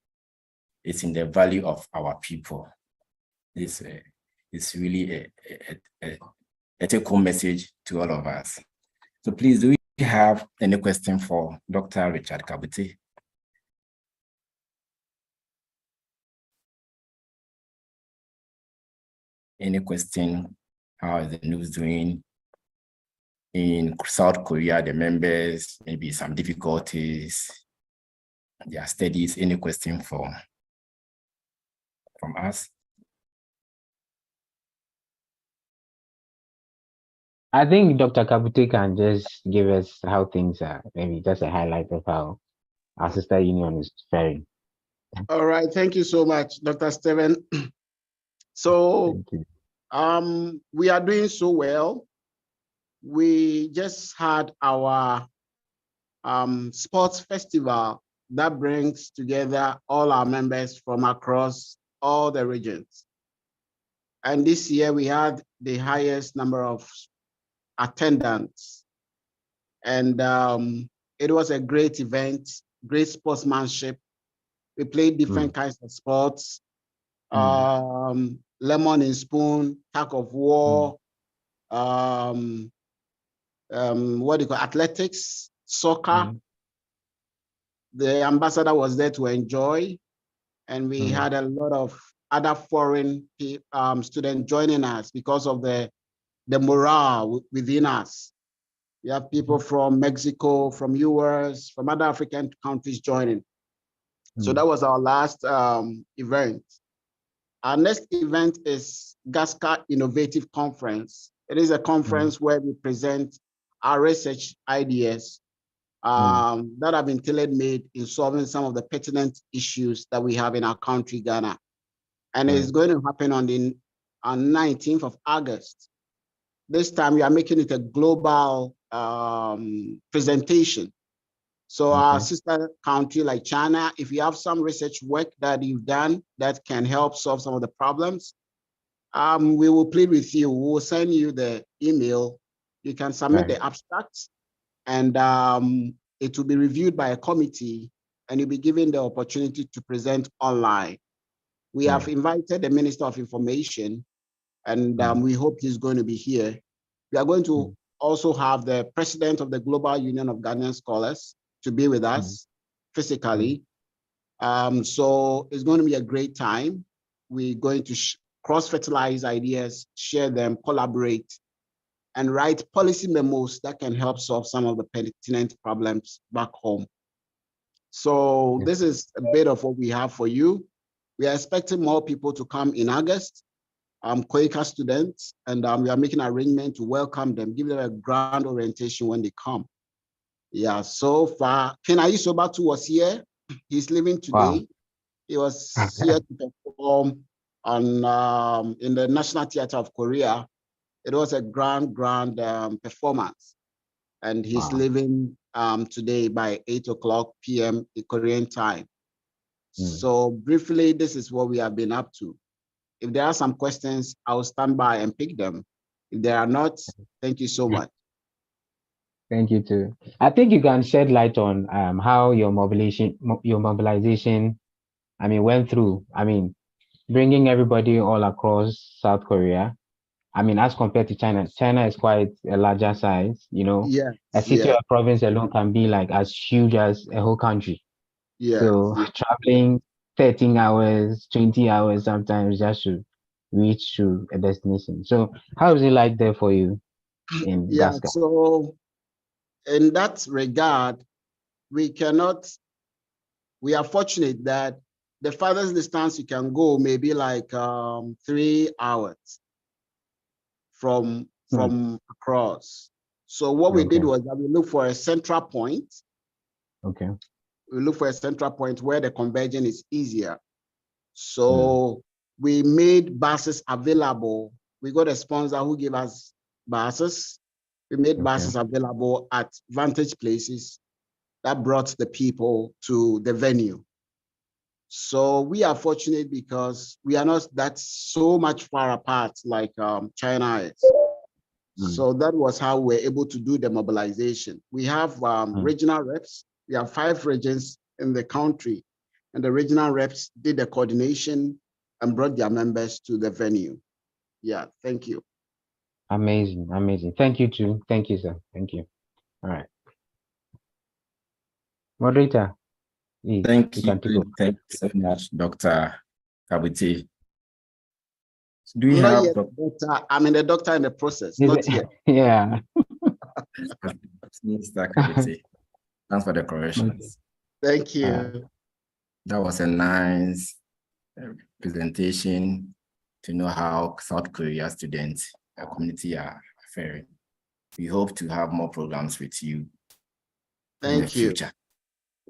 [SPEAKER 4] is in the value of our people. This is really a take-home message to all of us. So please, do we have any question for Dr. Richard Kabuti? Any question? How is the NUGS doing? In South Korea, the members, maybe some difficulties, their studies. Any question from us?
[SPEAKER 18] I think Dr. Kabuti can just give us how things are, maybe just a highlight of how our sister union is faring.
[SPEAKER 3] All right, thank you so much, Dr. Stephen. So we are doing so well. We just had our sports festival that brings together all our members from across all the regions. And this year we had the highest number of attendance. And it was a great event, great sportsmanship. We played different kinds of sports, lemon and spoon, tug of war, what do you call athletics, soccer. The ambassador was there to enjoy, and we had a lot of other foreign students joining us because of the morale within us. We have people from Mexico, from US, from other African countries joining. So that was our last event. Our next event is GASCA Innovative Conference. It is a conference where we present our research ideas that have been tailor-made in solving some of the pertinent issues that we have in our country, Ghana. And it's going to happen on 19th of August. This time we are making it a global presentation. So our sister country like China, if you have some research work that you've done that can help solve some of the problems, we will plead with you. We will send you the email. You can submit the abstracts, and it will be reviewed by a committee, and you'll be given the opportunity to present online. We have invited the Minister of Information, and we hope he's going to be here. We are going to also have the President of the Global Union of Ghanaian Scholars to be with us physically. So it's going to be a great time. we're going to cross-fertilize ideas, share them, collaborate, and write policy memos that can help solve some of the pertinent problems back home. So this is a bit of what we have for you. We are expecting more people to come in August, Quaker students, and we are making an arrangement to welcome them, give them a grand orientation when they come. Yeah, so far, Ken Ayisobatu was here. He's leaving today. Wow. He was here to perform on in the National Theatre of Korea. It was a grand performance, and he's leaving today by 8:00 p.m. Korean time. So briefly, this is what we have been up to. If there are some questions, I'll stand by and pick them. If there are not, thank you so much.
[SPEAKER 18] Thank you too. I think you can shed light on how your mobilization, I mean, went through. I mean, bringing everybody all across South Korea. I mean, as compared to China, China is quite a larger size, you know.
[SPEAKER 3] Yeah.
[SPEAKER 18] A city or a province alone can be like as huge as a whole country.
[SPEAKER 3] Yeah.
[SPEAKER 18] So traveling 13 hours, 20 hours sometimes just to reach to a destination. So how is it like there for you in Gasca?
[SPEAKER 3] So in that regard, we are fortunate that the farthest distance you can go may be like 3 hours from across. So what we did was that we looked for a central point.
[SPEAKER 18] Okay.
[SPEAKER 3] We look for a central point where the conversion is easier. So we made buses available. We got a sponsor who gave us buses. We made buses available at vantage places that brought the people to the venue. So we are fortunate because we are not that so much far apart like China is. So that was how we're able to do the mobilization. We have regional reps. We have 5 regions in the country, and the regional reps did the coordination and brought their members to the venue. Yeah, thank you.
[SPEAKER 18] Amazing, amazing. Thank you too. Thank you, sir. Thank you. All right. Moderator, please.
[SPEAKER 4] Thank you. Thank you so much, Dr. Kabuti. Do you
[SPEAKER 3] not
[SPEAKER 4] have
[SPEAKER 3] yet, doctor? I mean, the doctor in the process, not yet.
[SPEAKER 18] Yeah.
[SPEAKER 4] Mr. Kabuti, thanks for the corrections.
[SPEAKER 3] Thank you.
[SPEAKER 4] That was a nice presentation to know how South Korea students, community are faring. We hope to have more programs with you in the future.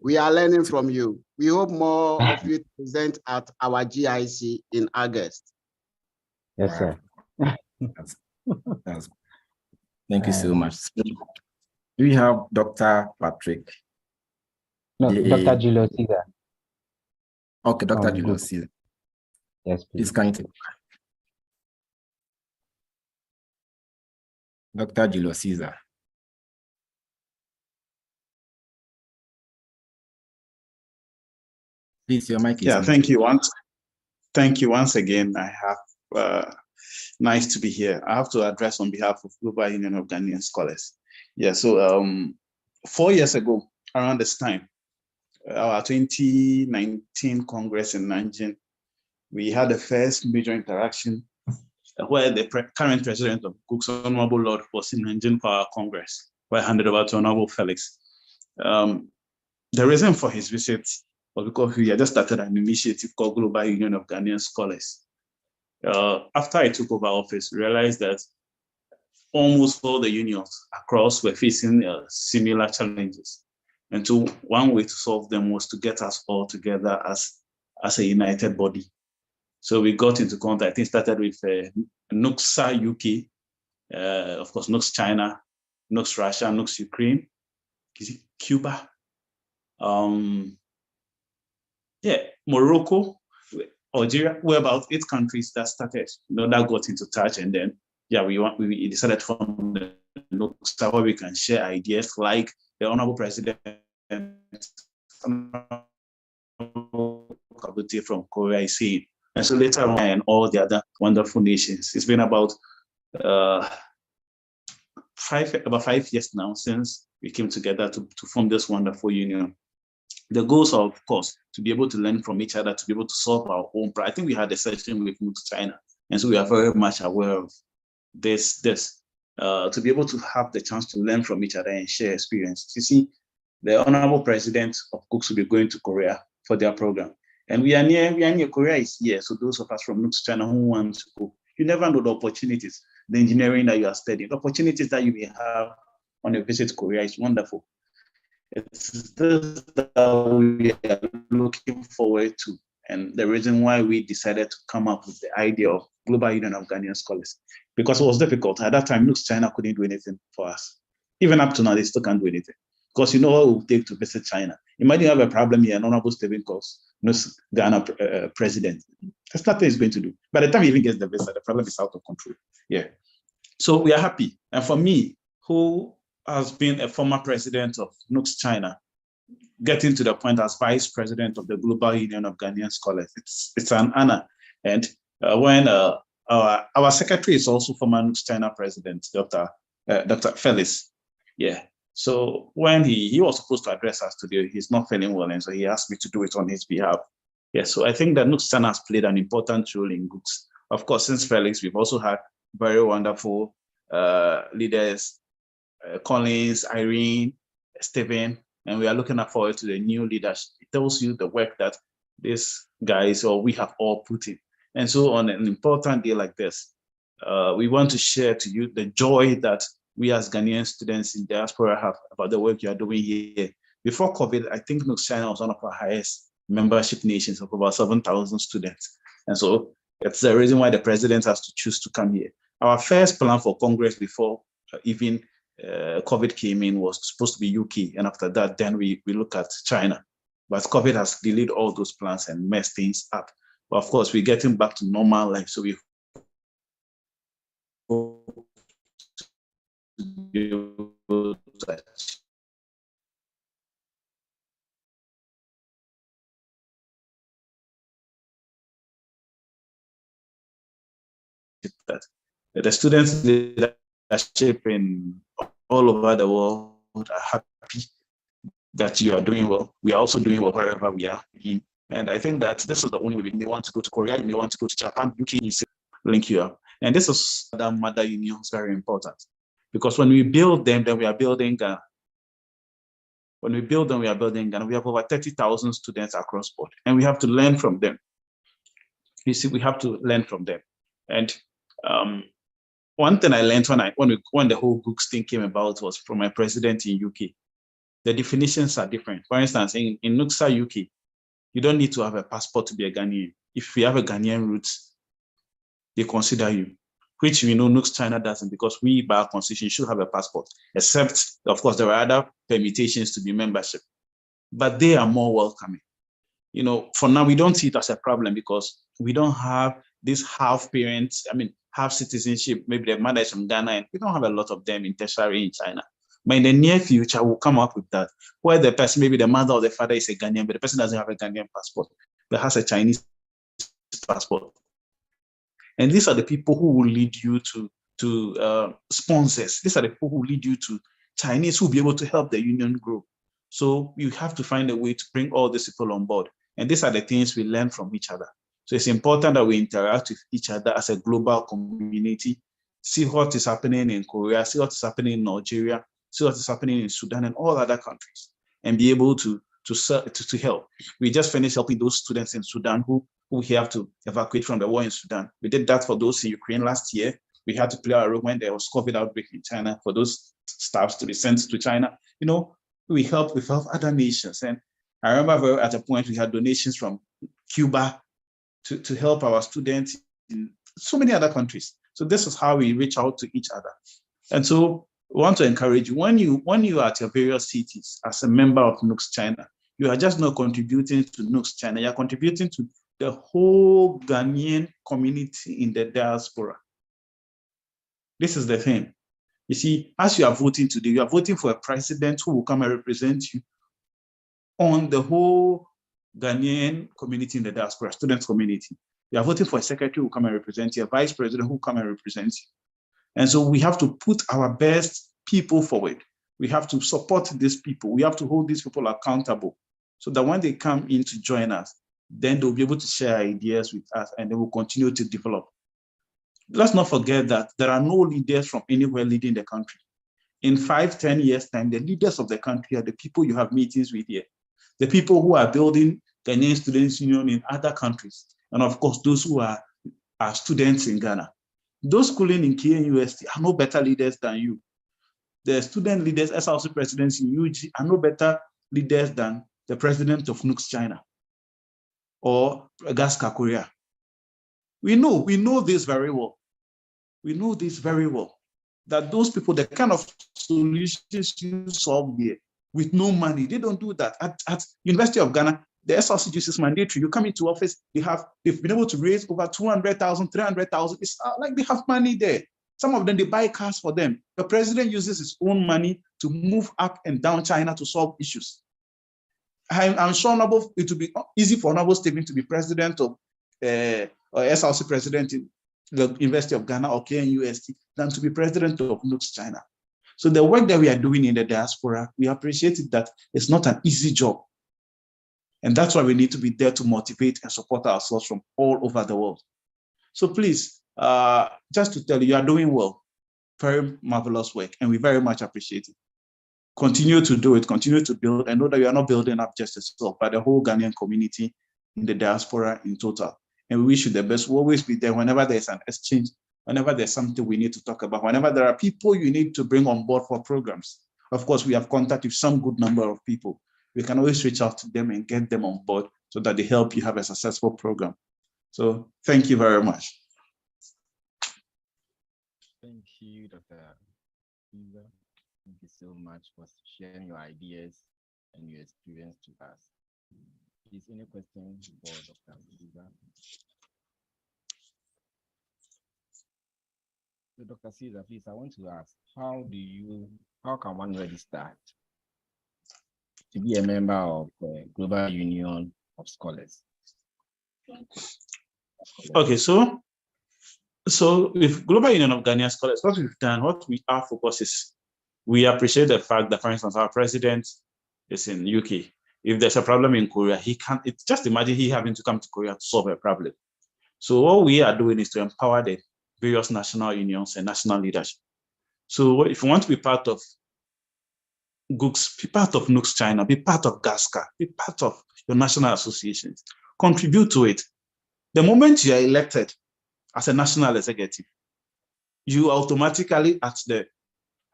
[SPEAKER 3] We are learning from you. We hope more of you present at our GIC in August.
[SPEAKER 18] Yes, sir.
[SPEAKER 4] Thank you so much. So, do we have Dr. Patrick?
[SPEAKER 18] No, Dr. Julius Caesar.
[SPEAKER 4] Okay, Dr. Julius Caesar.
[SPEAKER 18] Yes, please.
[SPEAKER 4] He's going to. Dr. Julius Caesar. Please, your mic is on.
[SPEAKER 12] Thank you once again. I have nice to be here. I have to address on behalf of Global Union of Ghanaian Scholars. Yeah, so 4 years ago, around this time, our 2019 Congress in Nanjing, we had the first major interaction where the current president of Cook's Honorable Lord was in Nanjing for our Congress, where I handed over to Honorable Felix. The reason for his visit was because we had just started an initiative called Global Union of Ghanaian Scholars. After I took over office, we realized that almost all the unions across were facing similar challenges. And so one way to solve them was to get us all together as a united body. So we got into contact. It started with NUGS UK, of course, NUGS-CHINA, NUGS Russia, NUGS Ukraine, Cuba, Morocco, Algeria. We're about 8 countries that started, that got into touch, and then we decided to form the NUGS where we can share ideas like the Honorable President Kabuti from Korea is saying. And so later on, and all the other wonderful nations. It's been about 5 years now since we came together to form this wonderful union. the goals are, of course, to be able to learn from each other, to be able to solve our own problem. I think we had a session with NUGS-CHINA, and so we are very much aware of this, to be able to have the chance to learn from each other and share experiences. You see, the Honorable President of NUGS will be going to Korea for their program. And we are near, Korea is here. So those of us from NUGS-CHINA who want to go, you never know the opportunities, the engineering that you are studying, the opportunities that you may have on a visit to Korea is wonderful. It's this that we are looking forward to, and the reason why we decided to come up with the idea of Global Union of Ghanaian Scholars, because it was difficult. At that time, NUGS-CHINA couldn't do anything for us. Even up to now, they still can't do anything, because you know what it will take to visit China. Imagine you have a problem here, an Honorable Stephen calls Ghana president. There's nothing he's going to do. By the time he even gets the visa, the problem is out of control. Yeah. So we are happy. And for me, who has been a former president of NUGS-CHINA, getting to the point as vice president of the Global Union of Ghanaian Scholars, it's an honor. And when our secretary is also former NUGS-CHINA president, Dr. Felix. Yeah. So when he was supposed to address us today, he's not feeling well, and so he asked me to do it on his behalf. Yeah. So I think that NUGS-CHINA has played an important role in GUGS. Of course, since Felix, we've also had very wonderful leaders, Collins, Irene, Stephen, and we are looking forward to the new leadership. It tells you the work that these guys or we have all put in. And so on an important day like this, we want to share to you the joy that we as Ghanaian students in diaspora have about the work you are doing here. Before COVID, I think NUGS-CHINA was one of our highest membership nations of about 7,000 students. And so that's the reason why the president has to choose to come here. Our first plan for Congress before even COVID came in was supposed to be UK. And after that, then we look at China. But COVID has delayed all those plans and messed things up. But of course, we're getting back to normal life. So we hope to be able to that the students' leadership in all over the world are happy that you are doing well. We are also doing well wherever we are. And I think that this is the only way. You may want to go to Korea, you may want to go to Japan, UK, link you up. And this is the mother union is very important, because when we build them, then we are building Ghana. When we build them, we are building Ghana. We have over 30,000 students across board, and we have to learn from them. You see, we have to learn from them. And one thing I learned when the whole GUGS thing came about was from my president in UK. The definitions are different. For instance, in NUGSA UK, you don't need to have a passport to be a Ghanaian. If you have a Ghanaian roots, they consider you, which we know NUGS-CHINA doesn't, because we, by our constitution, should have a passport, except, of course, there are other permutations to be membership. But they are more welcoming. You know, for now, we don't see it as a problem because we don't have these half parents, half citizenship. Maybe the mother is from Ghana, and we don't have a lot of them in tertiary in China. But in the near future, we'll come up with that, where the person, maybe the mother or the father is a Ghanaian, but the person doesn't have a Ghanaian passport, but has a Chinese passport. And these are the people who will lead you to sponsors. These are the people who lead you to Chinese who will be able to help the union grow. So you have to find a way to bring all these people on board. And these are the things we learn from each other. So it's important that we interact with each other as a global community, see what is happening in Korea, see what is happening in Nigeria, see what is happening in Sudan and all other countries, and be able to help. We just finished helping those students in Sudan who have to evacuate from the war in Sudan. We did that for those in Ukraine last year. We had to play our role when there was COVID outbreak in China for those staffs to be sent to China. You know, we help other nations. And I remember at a point we had donations from Cuba to help our students in so many other countries. So this is how we reach out to each other. And so we want to encourage you, when you are at your various cities as a member of NUGS-CHINA, you are just not contributing to NUGS-CHINA, you're contributing to the whole Ghanaian community in the diaspora. This is the thing. You see, as you are voting today, you are voting for a president who will come and represent you on the whole Ghanaian community in the diaspora, student community. You are voting for a secretary who will come and represent you, a vice president who will come and represent you. And so we have to put our best people forward. We have to support these people. We have to hold these people accountable. so that when they come in to join us, then they'll be able to share ideas with us and they will continue to develop. Let's not forget that there are no leaders from anywhere leading the country. In 5-10 years' time, the leaders of the country are the people you have meetings with here, the people who are building Ghanaian Students' Union in other countries, and of course, those who are students in Ghana. Those schooling in KNUST are no better leaders than you. The student leaders, SRC presidents in UG, are no better leaders than the president of NUGS-CHINA or GASCA Korea. We know this very well. We know this very well, that those people, the kind of solutions you solve here with no money, they don't do that. At University of Ghana, the SRC is mandatory. You come into office, they've been able to raise over 200,000, 300,000. It's like they have money there. Some of them, they buy cars for them. The president uses his own money to move up and down China to solve issues. I'm sure it will be easy for Honorable Stephen to be president of or SRC president in the University of Ghana or KNUST than to be president of NUGS-CHINA. So the work that we are doing in the diaspora, we appreciate it, that it's not an easy job. And that's why we need to be there to motivate and support ourselves from all over the world. So please, just to tell you, you are doing well, very marvelous work, and we very much appreciate it. Continue to do it, continue to build, and know that you are not building up just yourself, but the whole Ghanaian community in the diaspora in total. And we wish you the best. We'll always be there whenever there's an exchange, whenever there's something we need to talk about, whenever there are people you need to bring on board for programs. Of course, we have contact with some good number of people. We can always reach out to them and get them on board so that they help you have a successful program. So thank you very much.
[SPEAKER 4] Thank you, Dr. Caesar. Thank you so much for sharing your ideas and your experience to us. Is any question for Dr. Caesar? So Dr. Caesar, please, I want to ask, how can one register to be a member of the Global Union of Scholars?
[SPEAKER 12] Okay, so with Global Union of Ghanaian Scholars, what we've done, our focus is, we appreciate the fact that, for instance, our president is in UK. If there's a problem in Korea, just imagine he having to come to Korea to solve a problem. So what we are doing is to empower the various national unions and national leadership. So if you want to be part of GUGS, be part of NUGS-CHINA, be part of GASCA, be part of your national associations, contribute to it. The moment you are elected as a national executive, you automatically at the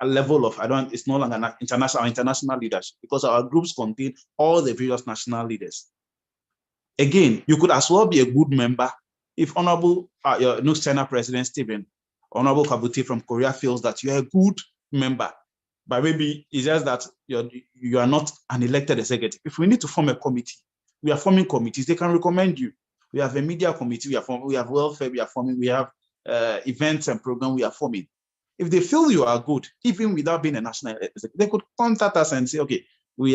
[SPEAKER 12] level of, it's no longer international leadership, because our groups contain all the various national leaders. Again, you could as well be a good member if Honorable your NUGS-CHINA President Stephen, Honorable Kabuti from Korea feels that you are a good member, but maybe it's just that you are not an elected executive. If we need to form a committee, we are forming committees. They can recommend you. We have a media committee, we have welfare, we are forming, we have events and programs we are forming. If they feel you are good, even without being a national executive, they could contact us and say, okay, we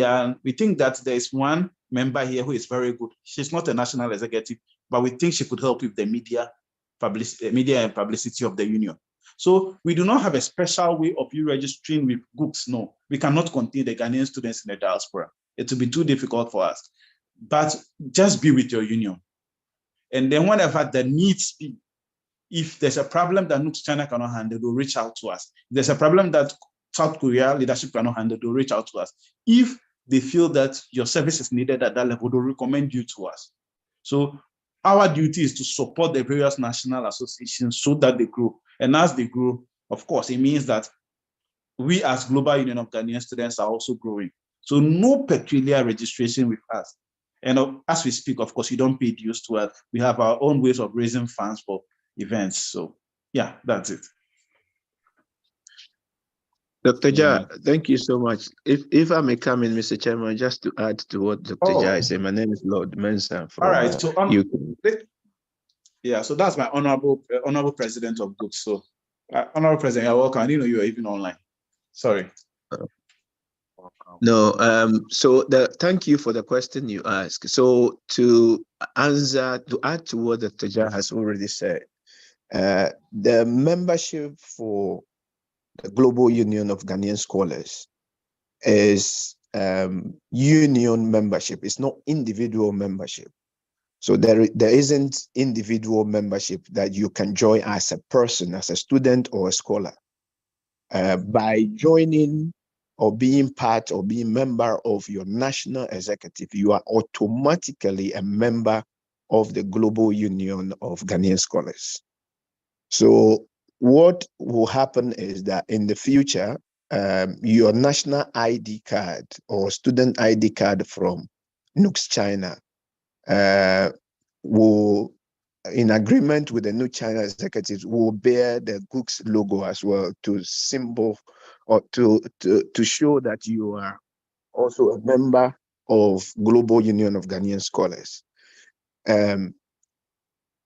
[SPEAKER 12] think that there is one member here who is very good. She's not a national executive, but we think she could help with the media and publicity of the union. So we do not have a special way of you registering with GUGS. No, we cannot contain the Ghanaian students in the diaspora. It will be too difficult for us. But just be with your union. And then whenever the needs be, if there's a problem that NUGS-CHINA cannot handle, they'll reach out to us. If there's a problem that South Korea leadership cannot handle, they'll reach out to us. If they feel that your service is needed at that level, they'll recommend you to us. So our duty is to support the various national associations so that they grow. And as they grow, of course, it means that we as Global Union of Ghanaian Students are also growing. So no peculiar registration with us. And as we speak, of course, you don't pay dues to us. We have our own ways of raising funds for events. So yeah, that's it.
[SPEAKER 1] Dr. Jha, thank you so much. If I may come in, Mr. Chairman, just to add to what Dr. Jha is saying, my name is Lord Mensah from
[SPEAKER 12] all right, so
[SPEAKER 1] UK.
[SPEAKER 12] Yeah, so that's my honorable president of GUGS. So honorable president, you're welcome. I didn't know you were even online. Sorry.
[SPEAKER 1] No, thank you for the question you asked. So to add to what Dr. Jha has already said, the membership for the Global Union of Ghanaian Scholars is union membership. It's not individual membership. So there isn't individual membership that you can join as a person, as a student or a scholar. By joining or being part or being member of your national executive, you are automatically a member of the Global Union of Ghanaian Scholars. So what will happen is that in the future, your national ID card or student ID card from NUGS-CHINA will, in agreement with the NUGS-CHINA executives, will bear the GUGS logo as well to symbol or to show that you are also a member of Global Union of Ghanaian Scholars.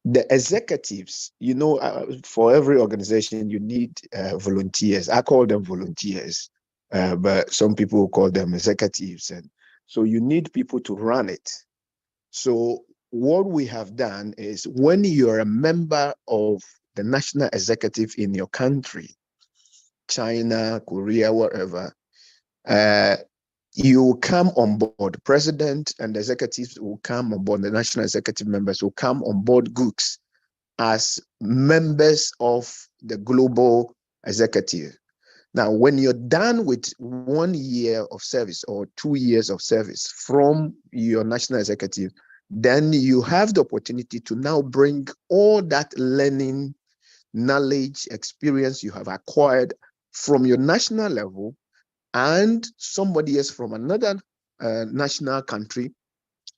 [SPEAKER 1] The executives, you know, for every organization, you need volunteers. I call them volunteers, but some people call them executives. And so you need people to run it. So what we have done is when you're a member of the national executive in your country, China, Korea, wherever, you come on board. President and the executives will come on board. The national executive members will come on board GUGS as members of the global executive. Now, when you're done with 1 year of service or 2 years of service from your national executive, then you have the opportunity to now bring all that learning, knowledge, experience you have acquired from your national level and somebody else from another national country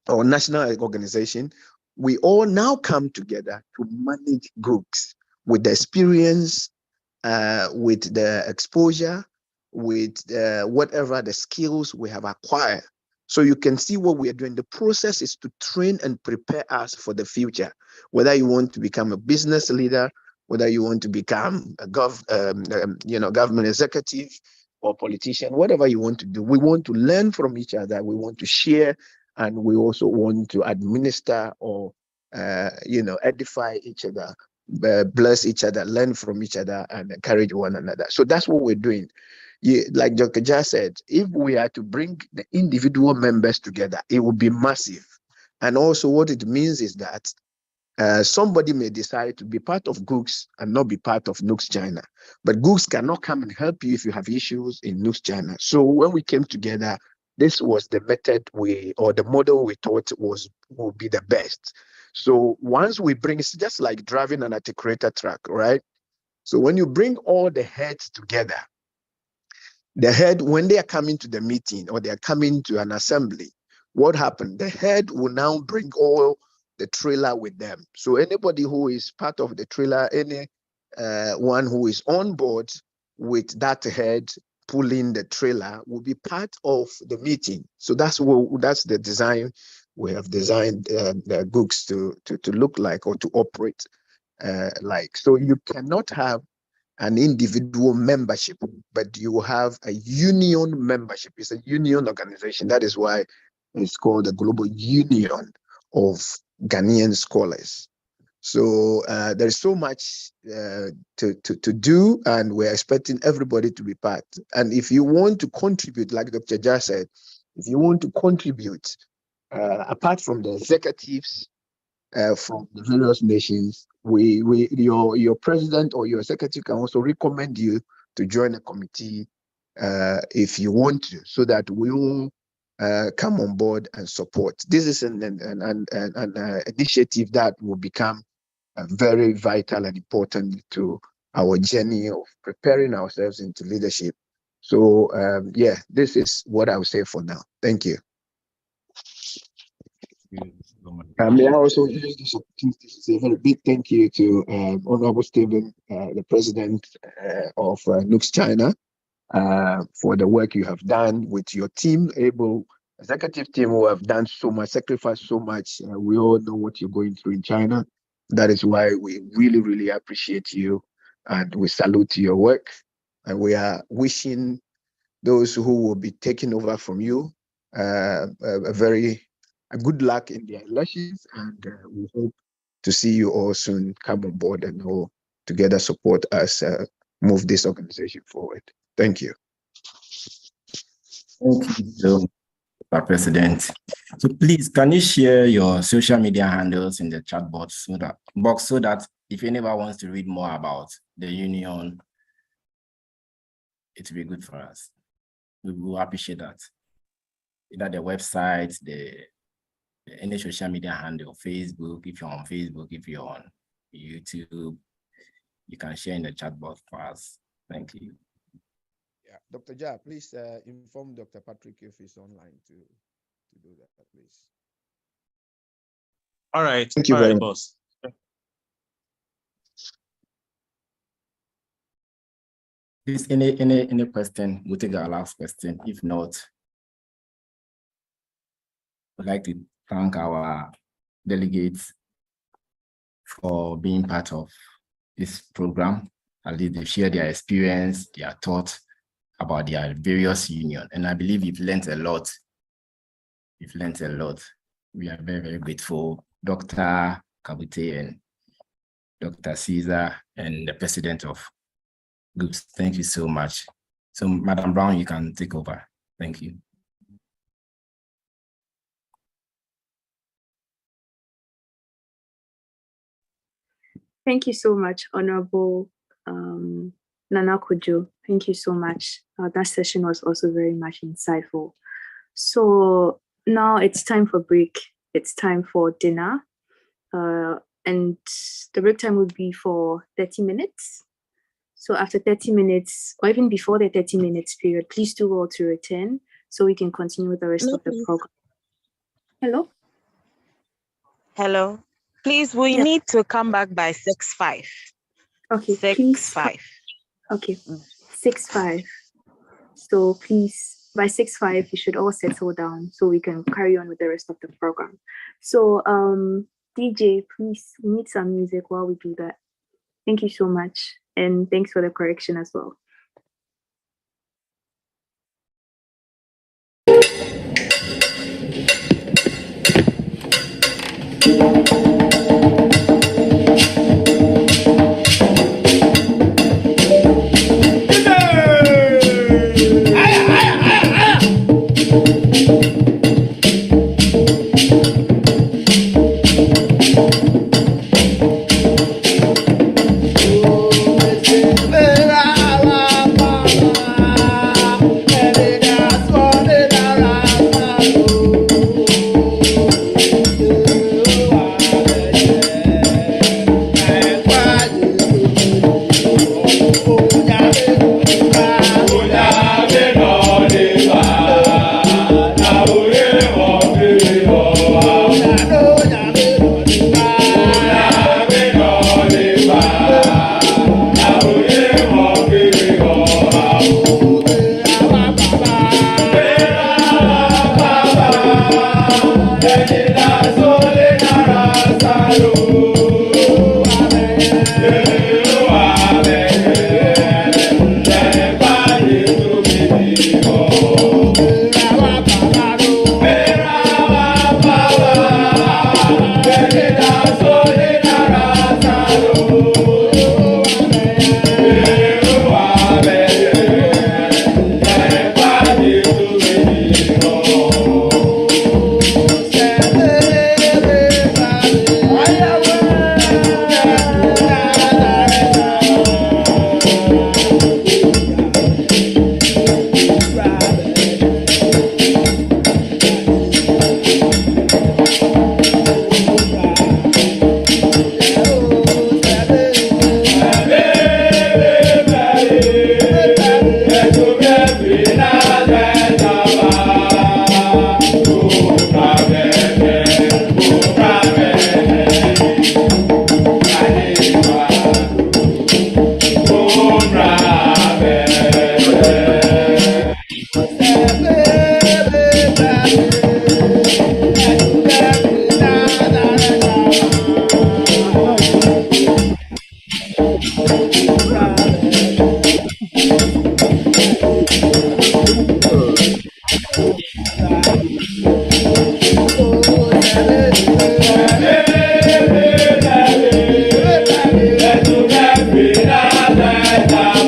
[SPEAKER 1] or national organization. We all now come together to manage GUGS with the experience, with the exposure, with whatever the skills we have acquired. So you can see what we are doing. The process is to train and prepare us for the future. Whether you want to become a business leader, whether you want to become a government executive or politician, whatever you want to do, we want to learn from each other. We want to share, and we also want to administer or edify each other, bless each other, learn from each other, and encourage one another. So that's what we're doing. Like Dr. Jha said, if we are to bring the individual members together, it will be massive. And also what it means is that somebody may decide to be part of GUGS and not be part of NUGS-CHINA. But GUGS cannot come and help you if you have issues in NUGS-CHINA. So when we came together, this was the method or the model we thought would be the best. So once we bring, it's just like driving an articulator truck, right? So when you bring all the heads together, the head, when they are coming to the meeting or they are coming to an assembly, what happened? The head will now bring all the trailer with them. So anybody who is part of the trailer, any one who is on board with that head pulling the trailer will be part of the meeting. So that's the design we have designed the GUGS to look like or to operate like. So you cannot have an individual membership, but you have a union membership. It's a union organization. That is why it's called the Global Union of Ghanaian Scholars. So there's so much to do, and we're expecting everybody to be part. And if you want to contribute, like Dr. Jha said, if you want to contribute, apart from the executives from the various nations, your president or your secretary can also recommend you to join a committee if you want to, so that we will come on board and support. This is an initiative that will become very vital and important to our journey of preparing ourselves into leadership. So yeah, this is what I would say for now. Thank you. May I also use this opportunity to say a very big thank you to Honorable Stephen, the President of NUGS-CHINA, for the work you have done with your team, able executive team who have done so much, sacrificed so much. We all know what you're going through in China. That is why we really, really appreciate you, and we salute your work. And we are wishing those who will be taking over from you a good luck in their elections, and we hope to see you all soon come on board and all together support us move this organization forward. Thank you.
[SPEAKER 4] Thank you so much, Mr. President. So please, can you share your social media handles in the chat box so that if anyone wants to read more about the union, it will be good for us. We will appreciate that. Either the website, any social media handle, Facebook, if you're on Facebook, if you're on YouTube, you can share in the chat box for us. Thank you.
[SPEAKER 1] Yeah, Dr. Ja, please inform Dr. Patrick if he's online to do that, please.
[SPEAKER 12] All right.
[SPEAKER 1] Thank you very much,
[SPEAKER 12] boss.
[SPEAKER 4] Please, any question? We'll take our last question. If not, I'd like to thank our delegates for being part of this program. At least they share their experience, their thoughts about their various unions. And I believe you've learned a lot. You've learned a lot. We are very, very grateful. Dr. Kabute and Dr. Caesar and the president of groups. Thank you so much. So Madam Brown, you can take over. Thank you.
[SPEAKER 5] Thank you so much, Honorable Nana Kojo. Thank you so much. That session was also very much insightful. So now it's time for break. It's time for dinner. And the break time will be for 30 minutes. So after 30 minutes, or even before the 30 minutes period, please do well to return so we can continue with the rest of the program. Hello?
[SPEAKER 9] Hello. Please, we need to come back by 6:05.
[SPEAKER 5] Okay,
[SPEAKER 9] 6:05.
[SPEAKER 5] Okay, 6:05. So please, by 6:05, you should all settle down so we can carry on with the rest of the program. So DJ, please, we need some music while we do that. Thank you so much. And thanks for the correction as well.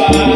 [SPEAKER 10] Bye.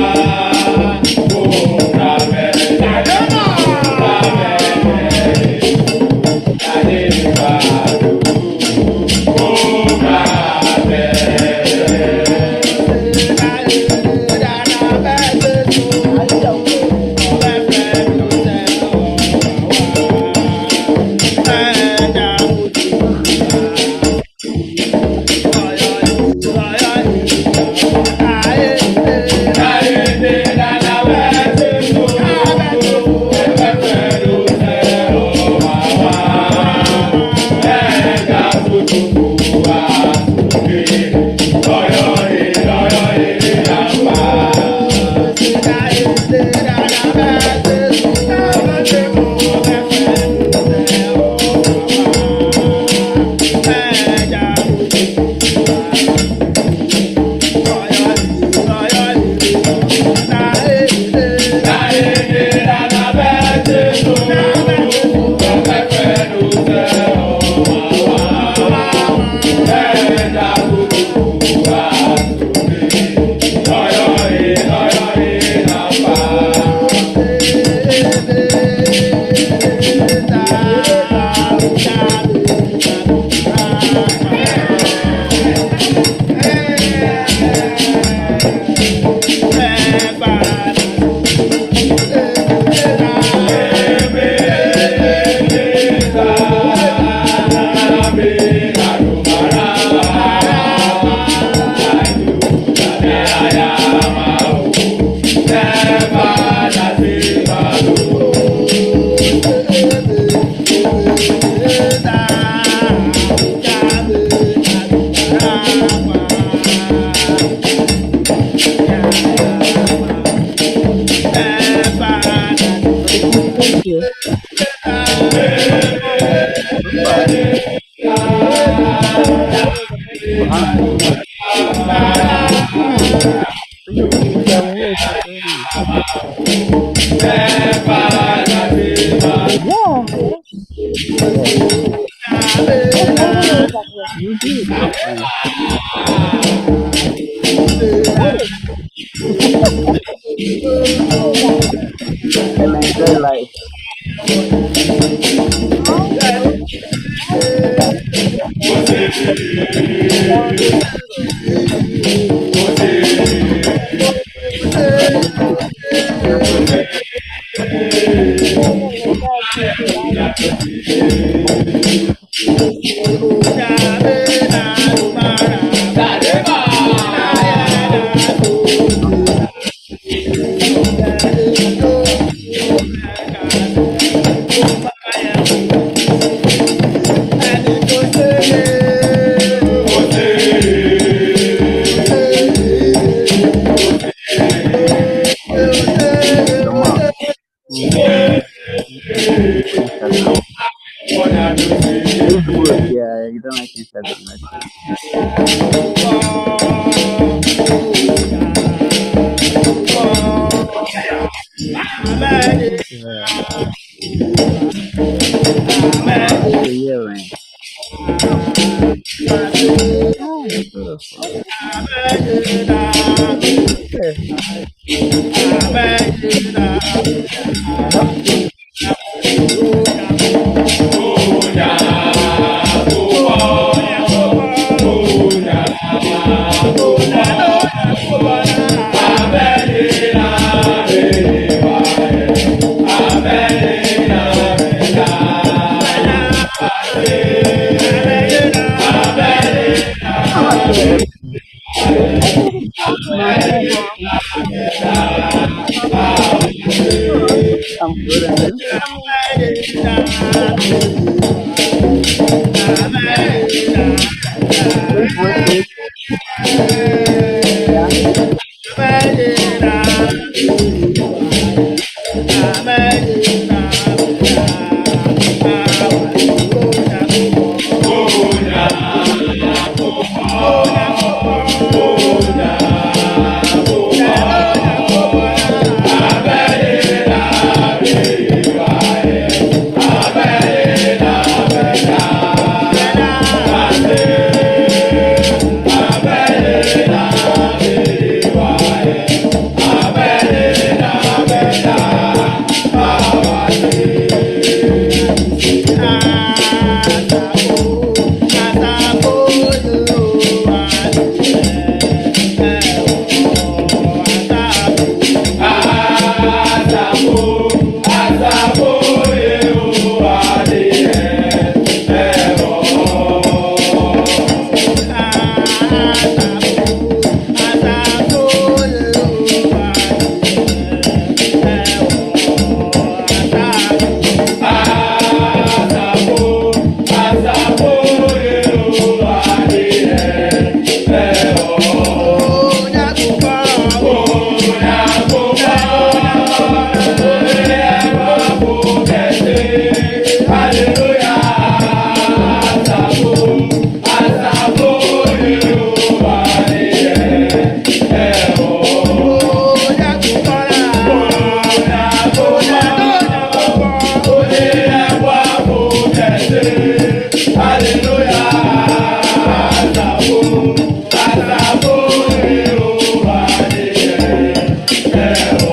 [SPEAKER 7] Yeah.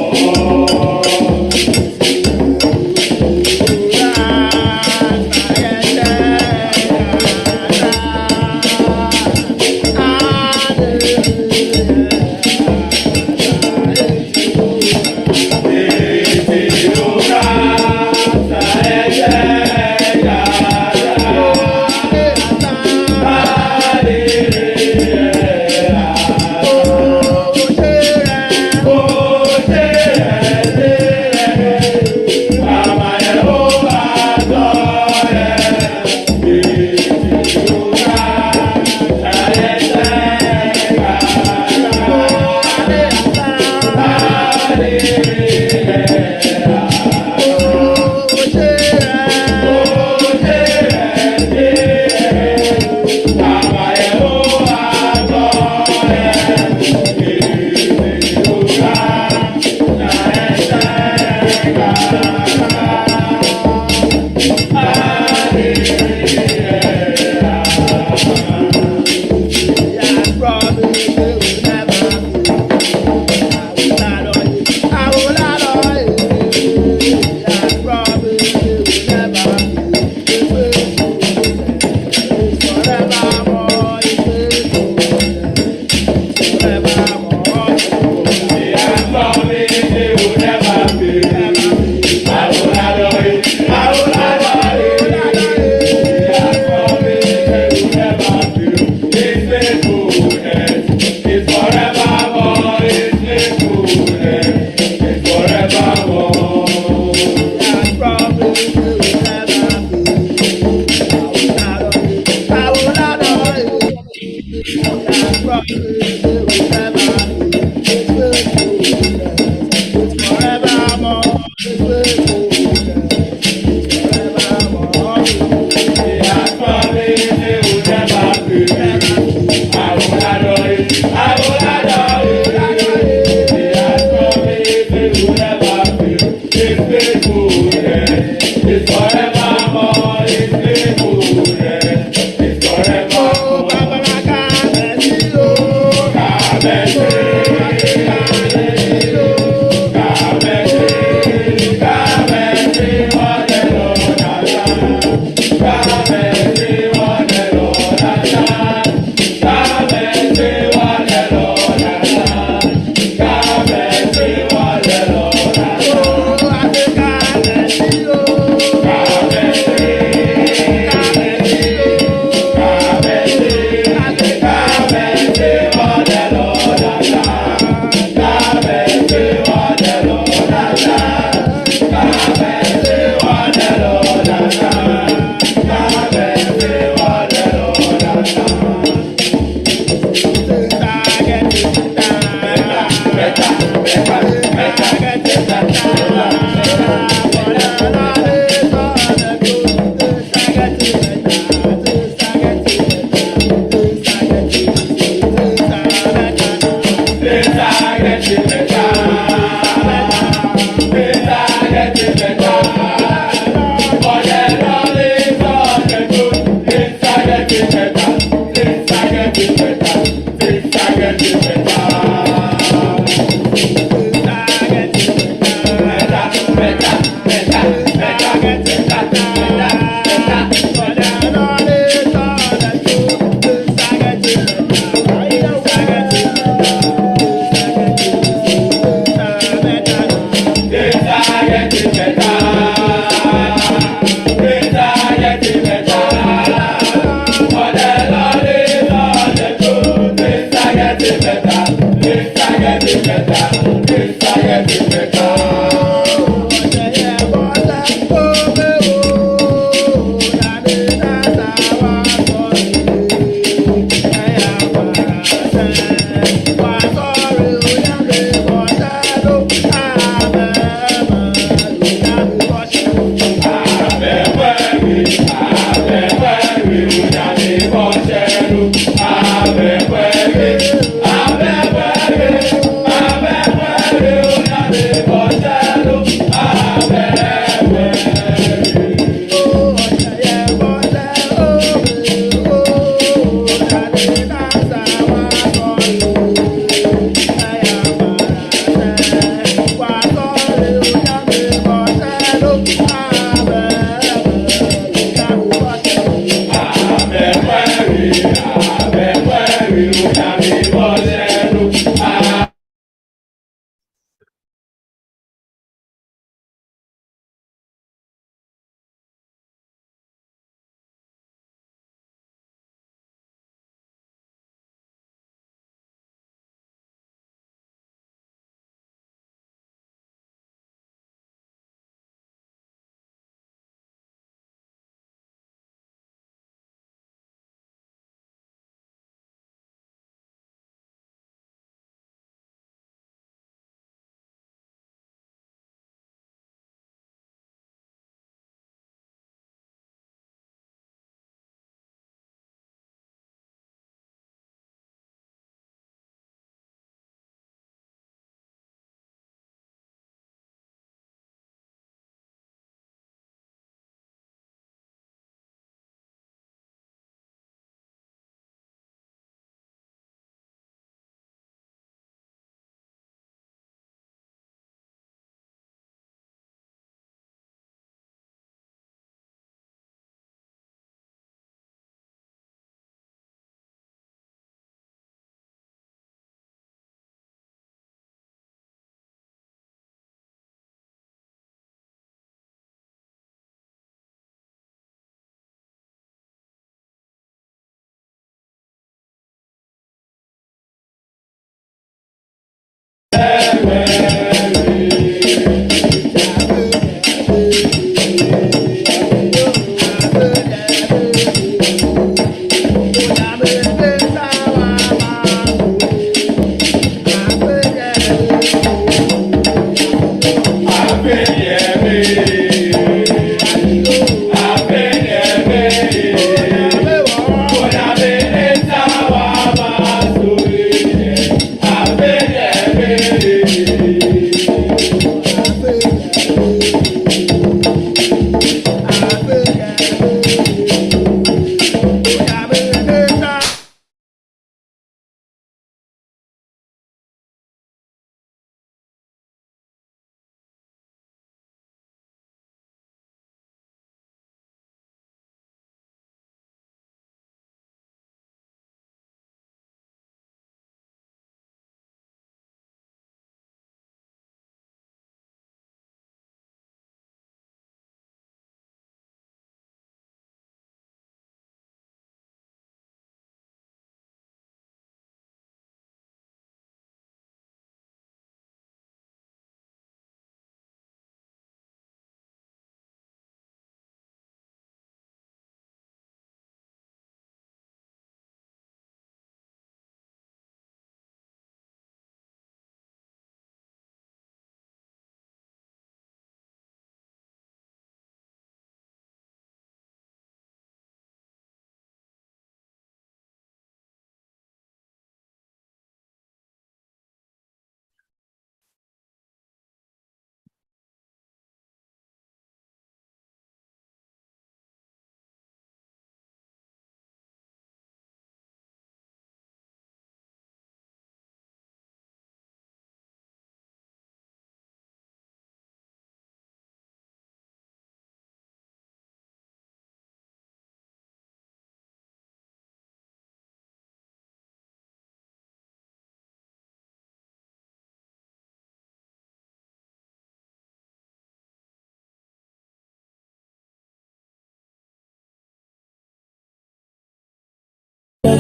[SPEAKER 7] I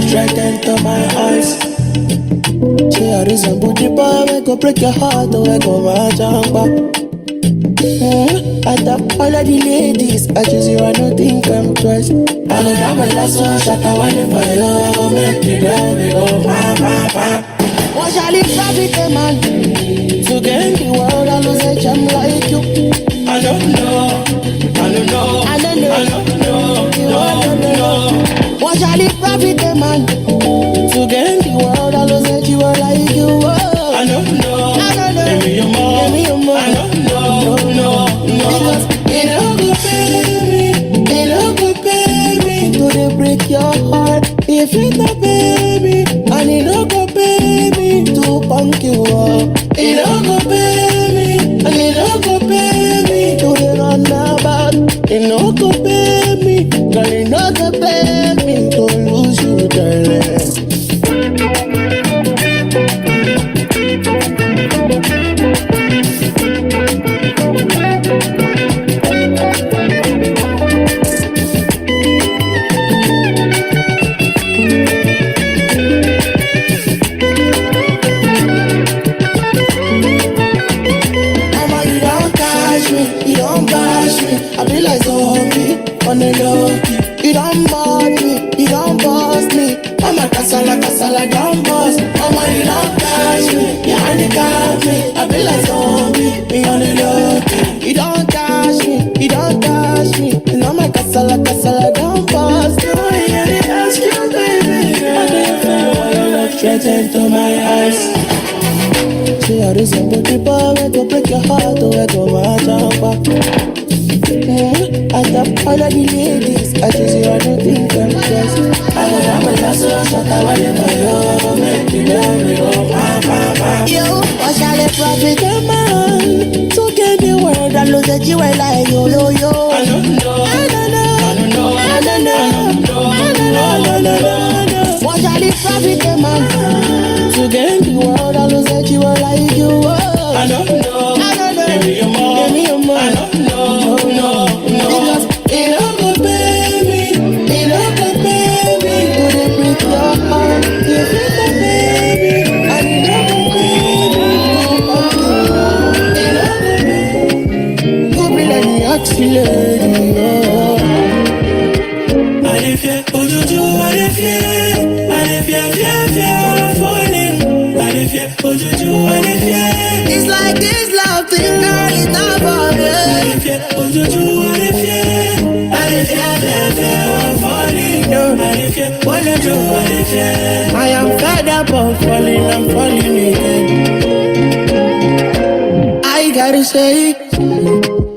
[SPEAKER 7] Straight into my eyes. Say I resemble the boy, we go break your heart, we go my jump. I tap all of the ladies, I choose you, I don't think I'm twice. I go down my last one, shut I want it for you, go make it down, we go bam. What shall it profit a man to gain the world? I lose a gem like you. I don't know. What shall it profit a man to gain the world? I lose a jewel like you. I don't know. Give me your more. I don't know. Because it all go pay me to they break your heart. If it not baby, and it all go pay me to punk you up. It all go pay me, and it all go pay me to the run about. It all go pay me, girl, it all go pay me to lose you, darling. I be like zombie on the low. You don't bother me, you don't boss me. I'm a casala, don't boss. Mama, you don't catch me, you handicap me. I be like zombie, me on the low. You don't catch me. And I'm a casala, don't boss. Do I hear the ask you, baby? How do you feel when you look straight into my eyes? See, I resemble the boy, we go break your heart, we go my jump. I tap all of the ladies, I choose you, I don't think I'm twice. I go down my last one, shut I want it for you, make me know we go bam. Yo, what shall it profit a man to get the world and lose the jewel like yo. I don't know. What shall it profit a man to get the world and lose the jewel like you? I don't know. Give me your more. I don't know. Because it all go baby, to the break your heart. If it go baby, and it all go baby, go be like the oxy lady. And if you do, and if you falling, and if you do, and if you, it's like this love thing, girl, it's not for me. I am fed up of falling, I'm falling again. I gotta say,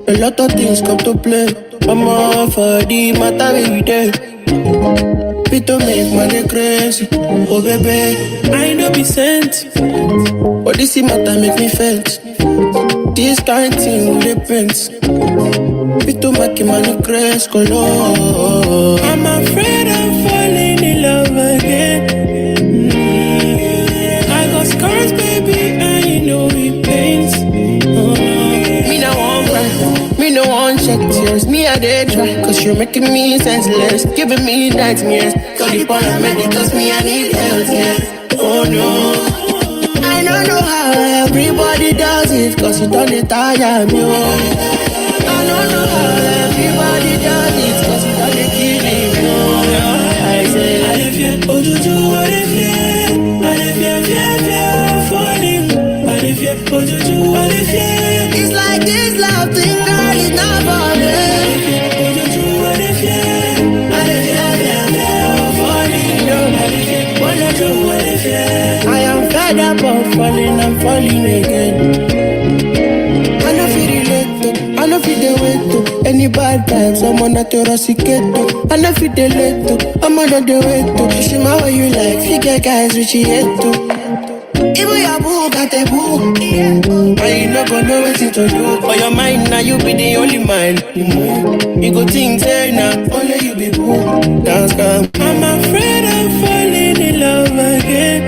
[SPEAKER 7] a lot of things come to play. I'm all for the matter every day. People make money crazy. Oh baby, I know be sent, but this matter make me felt. This kind thing with the prince. People make money crazy. I'm afraid of falling in love again. I got scars, baby, and you know it pains. Me no want cry, me no want shed tears. Me I did try, cause you're making me senseless, giving me nightmares. Call the paramedic, cause me I need health, yeah. Oh no, I don't know how everybody does it, cause it don't tire me. Oh. I don't know how everybody does it, cause it don't kill me. Oh. I say, I live here, oh do what if yeah, I live here, falling. I live here, oh do what if yeah. It's like this love thing, girl, it's not for me. Oh do what if yeah, I live here, falling. No, I live here, what do what if yeah. I am fed up of falling, I'm falling again. I know feel relate to, I know feel the way to. Any bad times, I'm on a terroricate. I know feel the late to, I'm on the way to. She my way you like, figure guys which she hate to. Even your boo got a boo, yeah. And you not gonna know what to do. For your mind now, you be the only mind. You go think say now, only you be boo. Dance come. I'm afraid of falling in love again.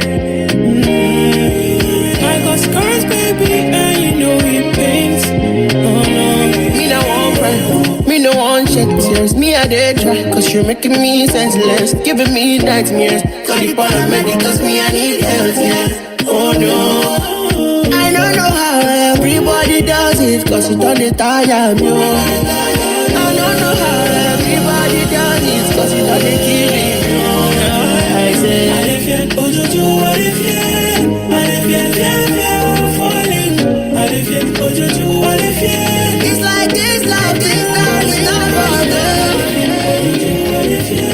[SPEAKER 7] I got scars, baby, and you know it pains. Oh no, me no want cry, me no want shed tears. Me I did try, cause you're making me senseless, giving me nightmares. Call the paramedic, cause me I need health, yeah. Oh no, I don't know how everybody does it, cause it don't tire me. Oh. I don't know how everybody does it, cause it don't kill me. Oh. I say, I live here, oh do what if yeah, I live here, falling. I live here, oh do what if yeah. It's like this life, this life is not for them. I live here,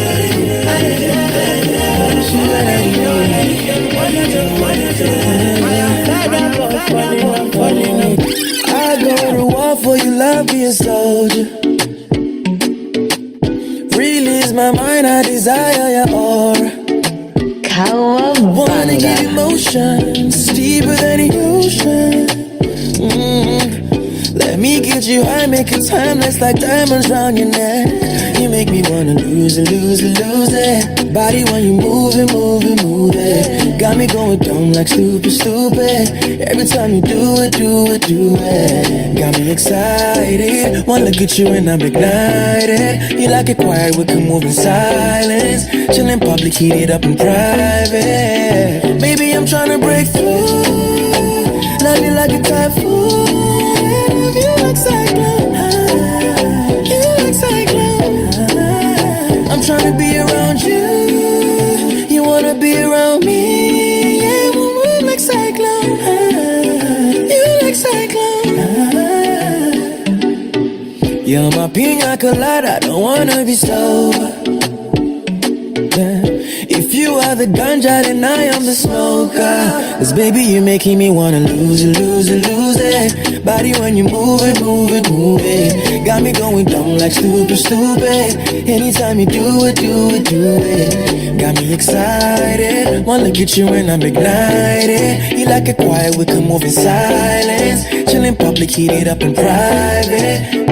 [SPEAKER 7] I go to war for you, love, be a soldier. Release my mind, I desire your aura. Wanna give emotions deeper than the ocean. Let me get you high, make it timeless like diamonds round your neck. You make me wanna lose it, lose it, lose it. Body when you move it, move it, move it. Got me going dumb like stupid, stupid. Every time you do it, do it, do it. Got me excited. One look at you and I'm ignited. You like it quiet, we can move in silence. Chill in public, heat it up in private. Maybe I'm trying to break through. Love you like a typhoon. Love you like cyclone. You like cyclone. I'm trying to be around you. You wanna be around me. Yeah, we'll move like cyclone. You like cyclone. You're my pina colada. I don't wanna be sober. Yeah. If you are the ganja, then I am the smoker. Cause baby, you're making me wanna lose it, lose it, lose it. Body when you move it, move it, move it. Got me going dumb like stupid, stupid. Anytime you do it, do it, do it. Got me excited. One look at you and I'm ignited. You like it quiet, we can move in silence. Chill in public, heat it up in private.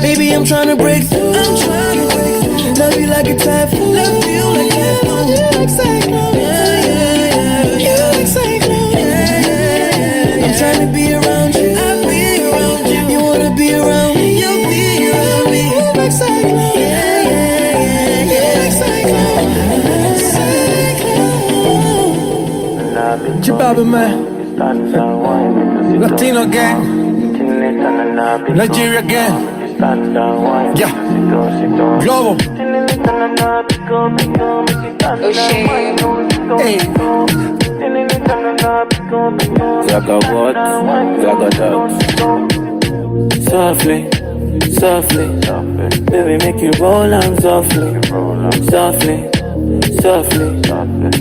[SPEAKER 7] Baby, I'm trying to break through. I'm trying to break through. Love you like a typhoon. Love you like a typhoon. You like cyclone. Yeah, yeah, yeah. You like cyclone. Yeah, yeah, yeah. I'm trying to be around you. I'll be around you. You wanna be around me. You'll be around me. You like cyclone. Yeah, yeah, yeah. You like cyclone. Cyclone.
[SPEAKER 8] Chibabe man. Latino gang. Nigeria gang. Yeah. Global. Hey. Zaga what? Zaga dogs. Softly, softly. Baby, make you roll on softly. Softly. softly.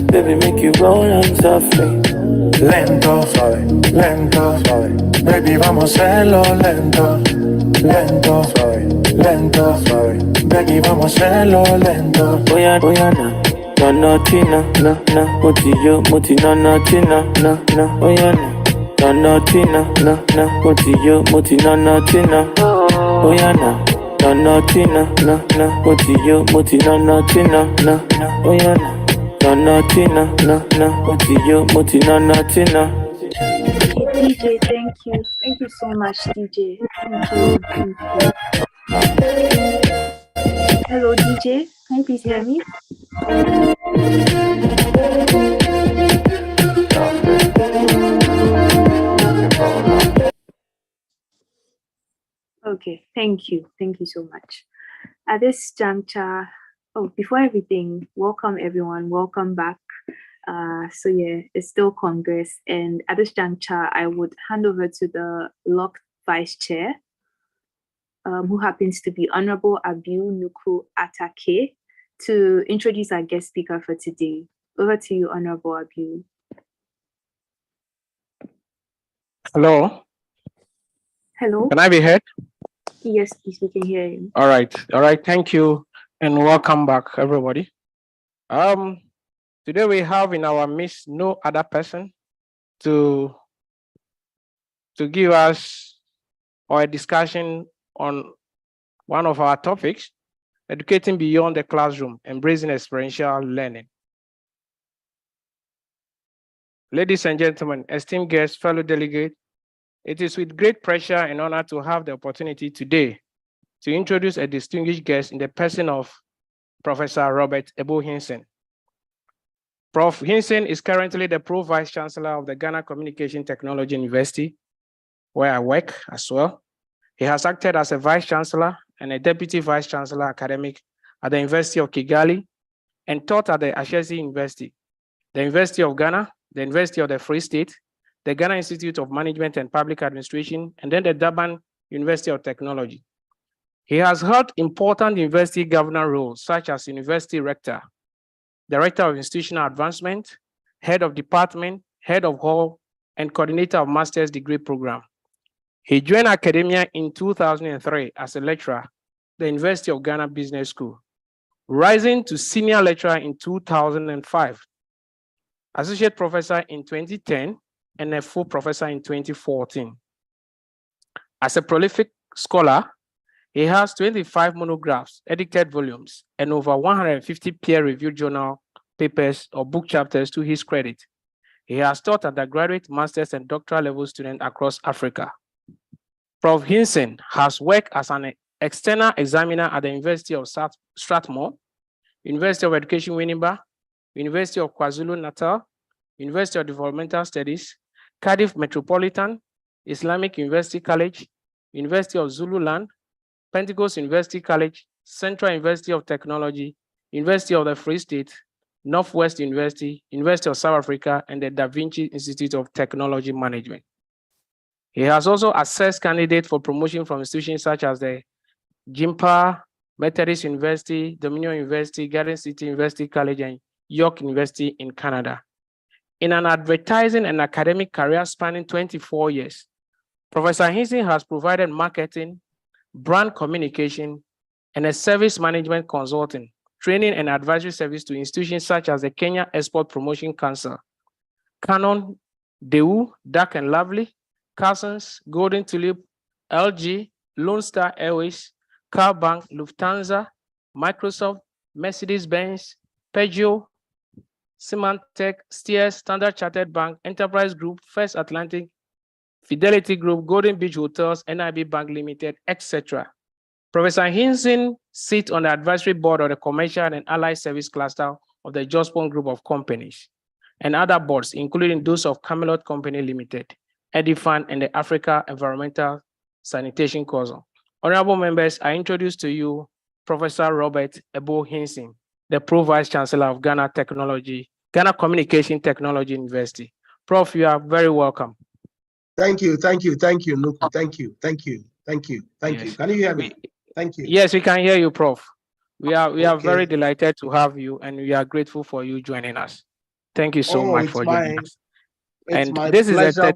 [SPEAKER 8] Baby, make you roll on softly. Lento, suave, lento, suave. Baby, vamos a hacerlo lento. Lento, suave, lento, suave. Baby, vamos a hacerlo lento. Oya, no, China, no, moti, no, China, no, oya, no, China, no, moti, no, China, oya, no, China, no, moti, no, China, no, oya, no, China, no, moti, no, China.
[SPEAKER 5] DJ, thank you. Thank you so much, DJ. Thank you. Thank you. Hello, DJ. Can you please hear me? Okay, thank you. Thank you so much. At this juncture, before everything, welcome everyone. Welcome back. So yeah, it's still Congress. And at this juncture, I would hand over to the locked Vice Chair, who happens to be Honorable Abiu Nuku Atake, to introduce our guest speaker for today. Over to you, Honorable Abiu.
[SPEAKER 10] Hello.
[SPEAKER 5] Hello.
[SPEAKER 10] Can I be heard?
[SPEAKER 5] Yes, please, we can hear you.
[SPEAKER 10] All right. Thank you, and welcome back, everybody. Today we have in our midst no other person to give us a discussion on one of our topics, educating beyond the classroom, embracing experiential learning. Ladies and gentlemen, esteemed guests, fellow delegates, it is with great pleasure and honor to have the opportunity today to introduce a distinguished guest in the person of Professor Robert Ebo Hinson. Prof. Hinson is currently the Pro Vice Chancellor of the Ghana Communication Technology University, where I work as well. He has acted as a Vice Chancellor and a Deputy Vice Chancellor academic at the University of Kigali and taught at the Ashesi University, the University of Ghana, the University of the Free State, the Ghana Institute of Management and Public Administration, and then the Durban University of Technology. He has held important university governor roles such as University Rector, Director of Institutional Advancement, Head of Department, Head of Hall, and Coordinator of Master's Degree Program. He joined academia in 2003 as a lecturer at the University of Ghana Business School, rising to senior lecturer in 2005, associate professor in 2010, and a full professor in 2014. As a prolific scholar, he has 25 monographs, edited volumes, and over 150 peer-reviewed journal papers or book chapters to his credit. He has taught undergraduate, master's, and doctoral level students across Africa. Prof. Hinson has worked as an external examiner at the University of Strathmore, University of Education Winneba, University of KwaZulu-Natal, University of Developmental Studies, Cardiff Metropolitan, Islamic University College, University of Zululand, Pentecost University College, Central University of Technology, University of the Free State, Northwest University, University of South Africa, and the Da Vinci Institute of Technology Management. He has also assessed candidates for promotion from institutions such as the Jimpa, Methodist University, Dominion University, Garden City University College, and York University in Canada. In an advertising and academic career spanning 24 years, Professor Hinson has provided marketing, brand communication, and a service management consulting, training and advisory service to institutions such as the Kenya Export Promotion Council, Canon, Daewoo, Dark and Lovely, Carson's, Golden Tulip, LG, Lone Star Airways, Car Bank, Lufthansa, Microsoft, Mercedes-Benz, Peugeot, Symantec, Steers, Standard Chartered Bank, Enterprise Group, First Atlantic, Fidelity Group, Golden Beach Hotels, NIB Bank Limited, etc. Professor Hinson sits on the advisory board of the Commercial and Allied Service Cluster of the Jospon Group of Companies and other boards, including those of Camelot Company Limited, Edifan, and the Africa Environmental Sanitation Council. Honorable members, I introduce to you Professor Robert Ebo Hinson, the Pro Vice Chancellor of Ghana Communication Technology University. Prof, you are very welcome.
[SPEAKER 16] Thank you, Nuku. Thank you. Can you hear me? Thank you.
[SPEAKER 10] Yes, we can hear you, Prof. We are very delighted to have you, and we are grateful for you joining us. Thank you so much for joining us. And this is the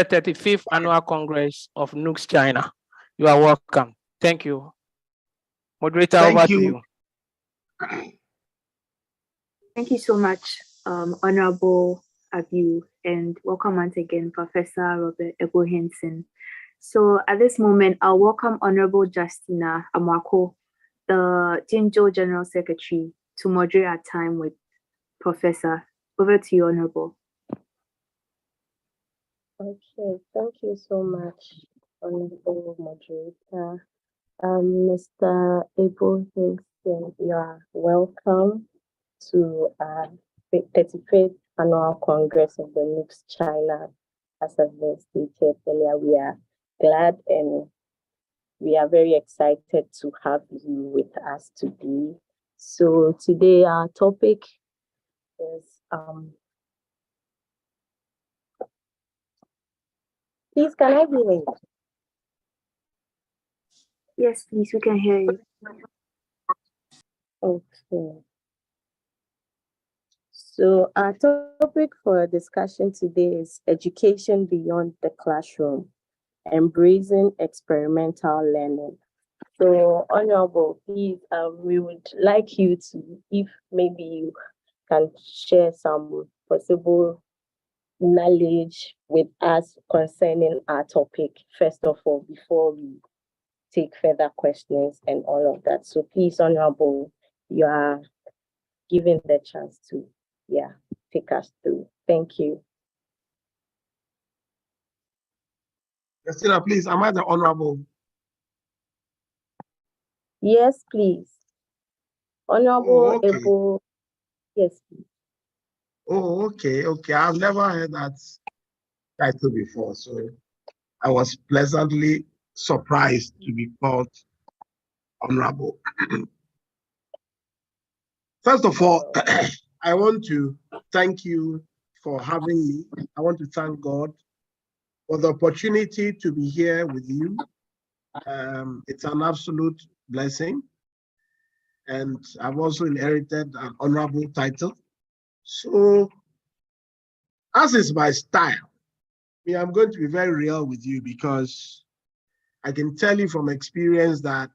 [SPEAKER 10] 35th Annual Congress of NUGS-CHINA. You are welcome. Thank you. Moderator, over to you.
[SPEAKER 5] Thank you so much, Honorable Abu, and welcome once again, Professor Robert Ebo Henson. So at this moment, I'll welcome Honorable Justina Amwako, the Jinjo General Secretary, to moderate our time with Professor. Over to you, Honorable.
[SPEAKER 16] Okay, thank you so much, Honorable Moderator. Mr. Ebo Henson, you are welcome to the 35th Annual Congress of the NUGS-CHINA. As has been stated earlier, we are glad and we are very excited to have you with us today. So today our topic is please, can I be heard?
[SPEAKER 5] Yes, please, we can hear you.
[SPEAKER 16] Okay. So our topic for discussion today is education beyond the classroom, embracing experimental learning. So, Honorable, please, we would like you to, if maybe you can share some possible knowledge with us concerning our topic, first of all, before we take further questions and all of that. So please, Honorable, you are given the chance to, take us through. Thank you.
[SPEAKER 20] Justina, please, am I the Honorable?
[SPEAKER 16] Yes, please. Honorable Ebo, yes, please.
[SPEAKER 20] Oh, okay. I've never heard that title before, so I was pleasantly surprised to be called Honorable. First of all, I want to thank you for having me. I want to thank God for the opportunity to be here with you. It's an absolute blessing. And I've also inherited an honorable title. So, as is my style, I'm going to be very real with you because I can tell you from experience that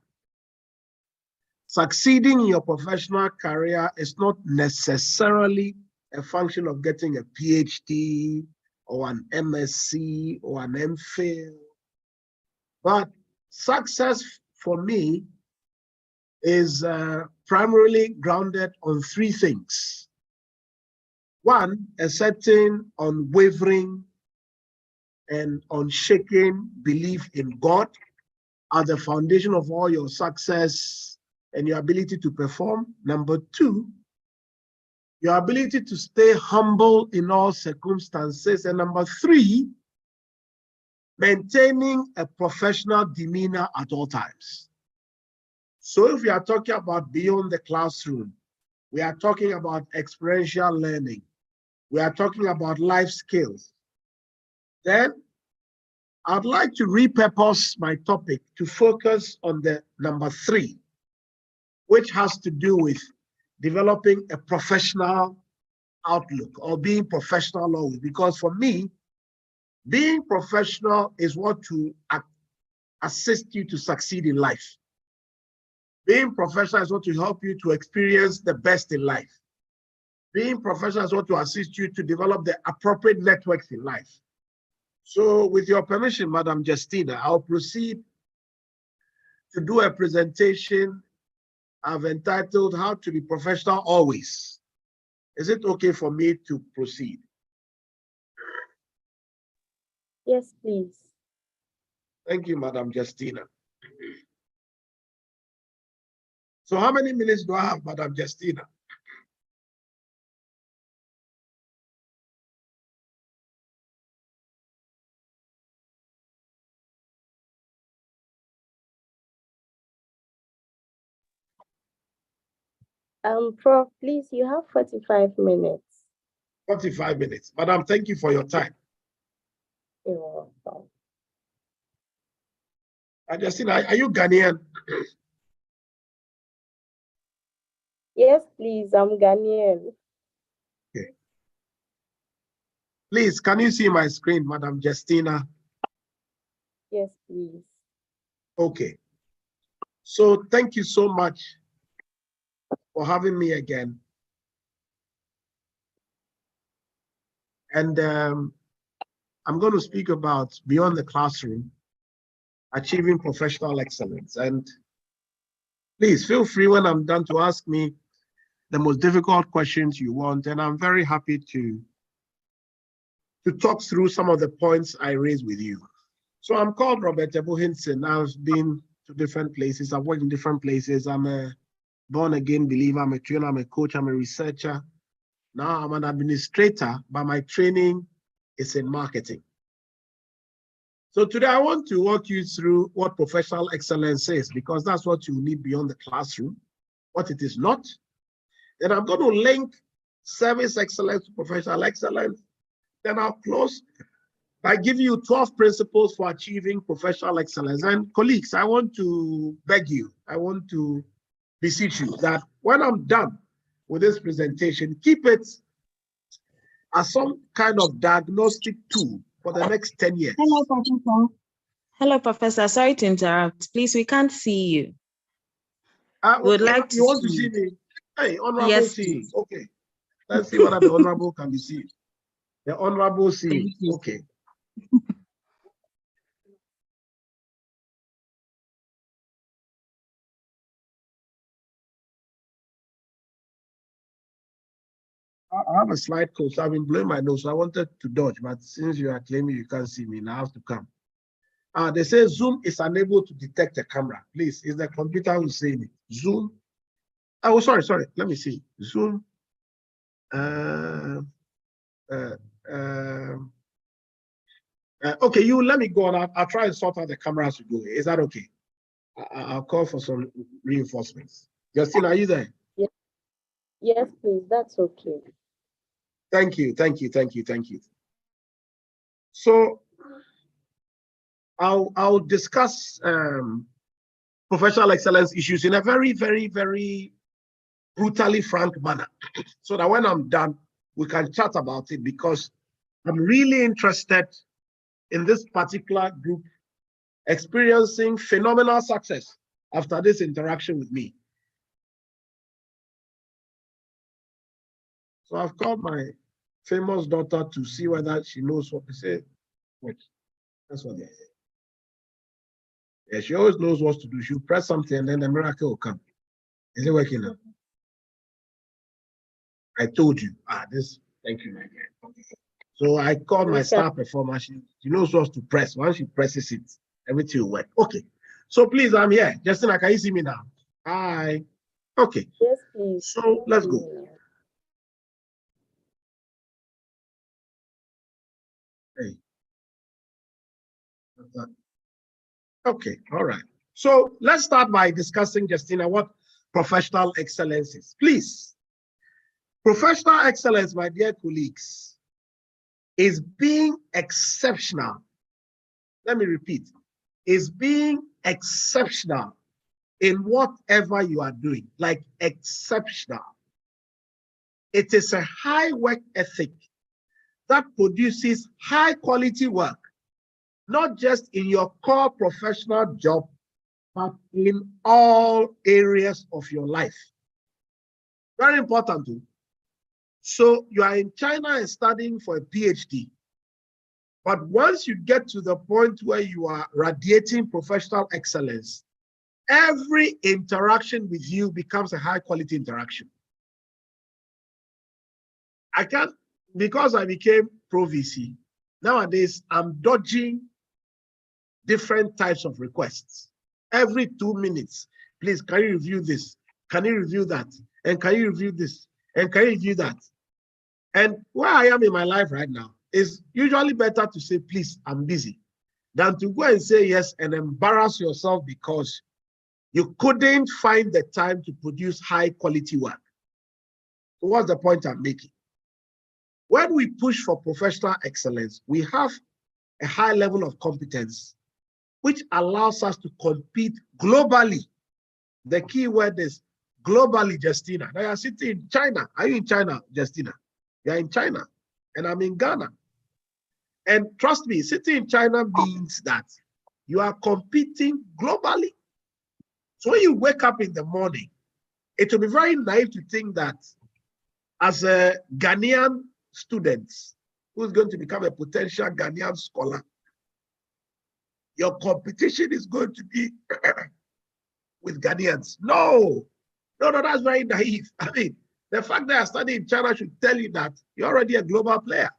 [SPEAKER 20] succeeding in your professional career is not necessarily a function of getting a PhD or an MSc or an MPhil. But success for me is primarily grounded on three things. One, a certain unwavering and unshaken belief in God as the foundation of all your success and your ability to perform. Number two, your ability to stay humble in all circumstances. And number three, maintaining a professional demeanor at all times. So if we are talking about beyond the classroom, we are talking about experiential learning, we are talking about life skills, then I'd like to repurpose my topic to focus on the number three, which has to do with developing a professional outlook or being professional always. Because for me, being professional is what to assist you to succeed in life. Being professional is what to help you to experience the best in life. Being professional is what to assist you to develop the appropriate networks in life. So with your permission, Madam Justina, I'll proceed to do a presentation I've entitled How to be Professional Always. Is it okay for me to proceed?
[SPEAKER 16] Yes, please.
[SPEAKER 20] Thank you, Madam Justina. So how many minutes do I have, Madam Justina?
[SPEAKER 16] Prof, please, you have 45 minutes.
[SPEAKER 20] 45 minutes. Madam, thank you for your time.
[SPEAKER 16] You're welcome.
[SPEAKER 20] Justina, are you Ghanaian?
[SPEAKER 16] Yes, please. I'm Ghanaian.
[SPEAKER 20] Okay. Please, can you see my screen, Madam Justina?
[SPEAKER 16] Yes, please.
[SPEAKER 20] Okay. So thank you so much for having me again. And I'm going to speak about beyond the classroom, achieving professional excellence. And please feel free when I'm done to ask me the most difficult questions you want. And I'm very happy to talk through some of the points I raised with you. So I'm called Robert Ebuhinson. I've been to different places. I've worked in different places. I'm a born-again believer. I'm a trainer. I'm a coach. I'm a researcher. Now I'm an administrator, but my training is in marketing. So today I want to walk you through what professional excellence is, because that's what you need beyond the classroom, what it is not. Then I'm going to link service excellence to professional excellence. Then I'll close by giving you 12 principles for achieving professional excellence. And colleagues, I want to beg you, I want to beseech you that when I'm done with this presentation, keep it as some kind of diagnostic tool for the next 10 years.
[SPEAKER 9] Hello, Professor. Hello, Professor. Sorry to interrupt. Please, we can't see you. Would like to.
[SPEAKER 20] You want to see me? Hey, Honorable
[SPEAKER 9] Yes,
[SPEAKER 20] C. Okay. Let's see whether the Honorable can be seen. The Honorable C. Okay. I have a slide code, so I've been blowing my nose. So I wanted to dodge, but since you are claiming you can't see me, now I have to come. They say Zoom is unable to detect the camera. Please, is the computer who's saying it? Zoom. Oh, sorry. Let me see. Zoom. Okay, you let me go on. I'll try and sort out the camera as we go. Is that okay? I'll call for some reinforcements. Justin, are you there?
[SPEAKER 16] Yes, please. That's okay.
[SPEAKER 20] Thank you. So I'll discuss professional excellence issues in a very, very, very brutally frank manner, so that when I'm done, we can chat about it, because I'm really interested in this particular group experiencing phenomenal success after this interaction with me. So I've called my famous daughter to see whether she knows what to say. Wait, that's what they say. Yeah, she always knows what to do. She'll press something and then the miracle will come. Is it working now? I told you. Thank you, my friend. Okay. So I called my star performer. She knows what to press. Once she presses it, everything will work. Okay. So please, I'm here. Justina, can you see me now? Hi. Okay.
[SPEAKER 16] Yes, please.
[SPEAKER 20] So let's go. Hey. Okay, all right. So let's start by discussing, Justina, what professional excellence is. Please. Professional excellence, my dear colleagues, is being exceptional. Let me repeat. Is being exceptional in whatever you are doing, like exceptional. It is a high work ethic that produces high quality work, not just in your core professional job, but in all areas of your life. Very important too. So you are in China and studying for a PhD. But once you get to the point where you are radiating professional excellence, every interaction with you becomes a high quality interaction. Because I became Pro VC, nowadays I'm dodging different types of requests. Every 2 minutes, please, can you review this? Can you review that? And can you review this? And can you review that? And where I am in my life right now, is usually better to say, please, I'm busy, than to go and say yes and embarrass yourself because you couldn't find the time to produce high quality work. So what's the point I'm making? When we push for professional excellence, we have a high level of competence, which allows us to compete globally. The key word is globally, Justina. Now you're sitting in China. Are you in China, Justina? You're in China, and I'm in Ghana. And trust me, sitting in China means that you are competing globally. So when you wake up in the morning, it will be very naive to think that as a Ghanaian student who's going to become a potential Ghanaian scholar, your competition is going to be with Ghanaians. No, that's very naive. I mean, the fact that I studied in China should tell you that you're already a global player.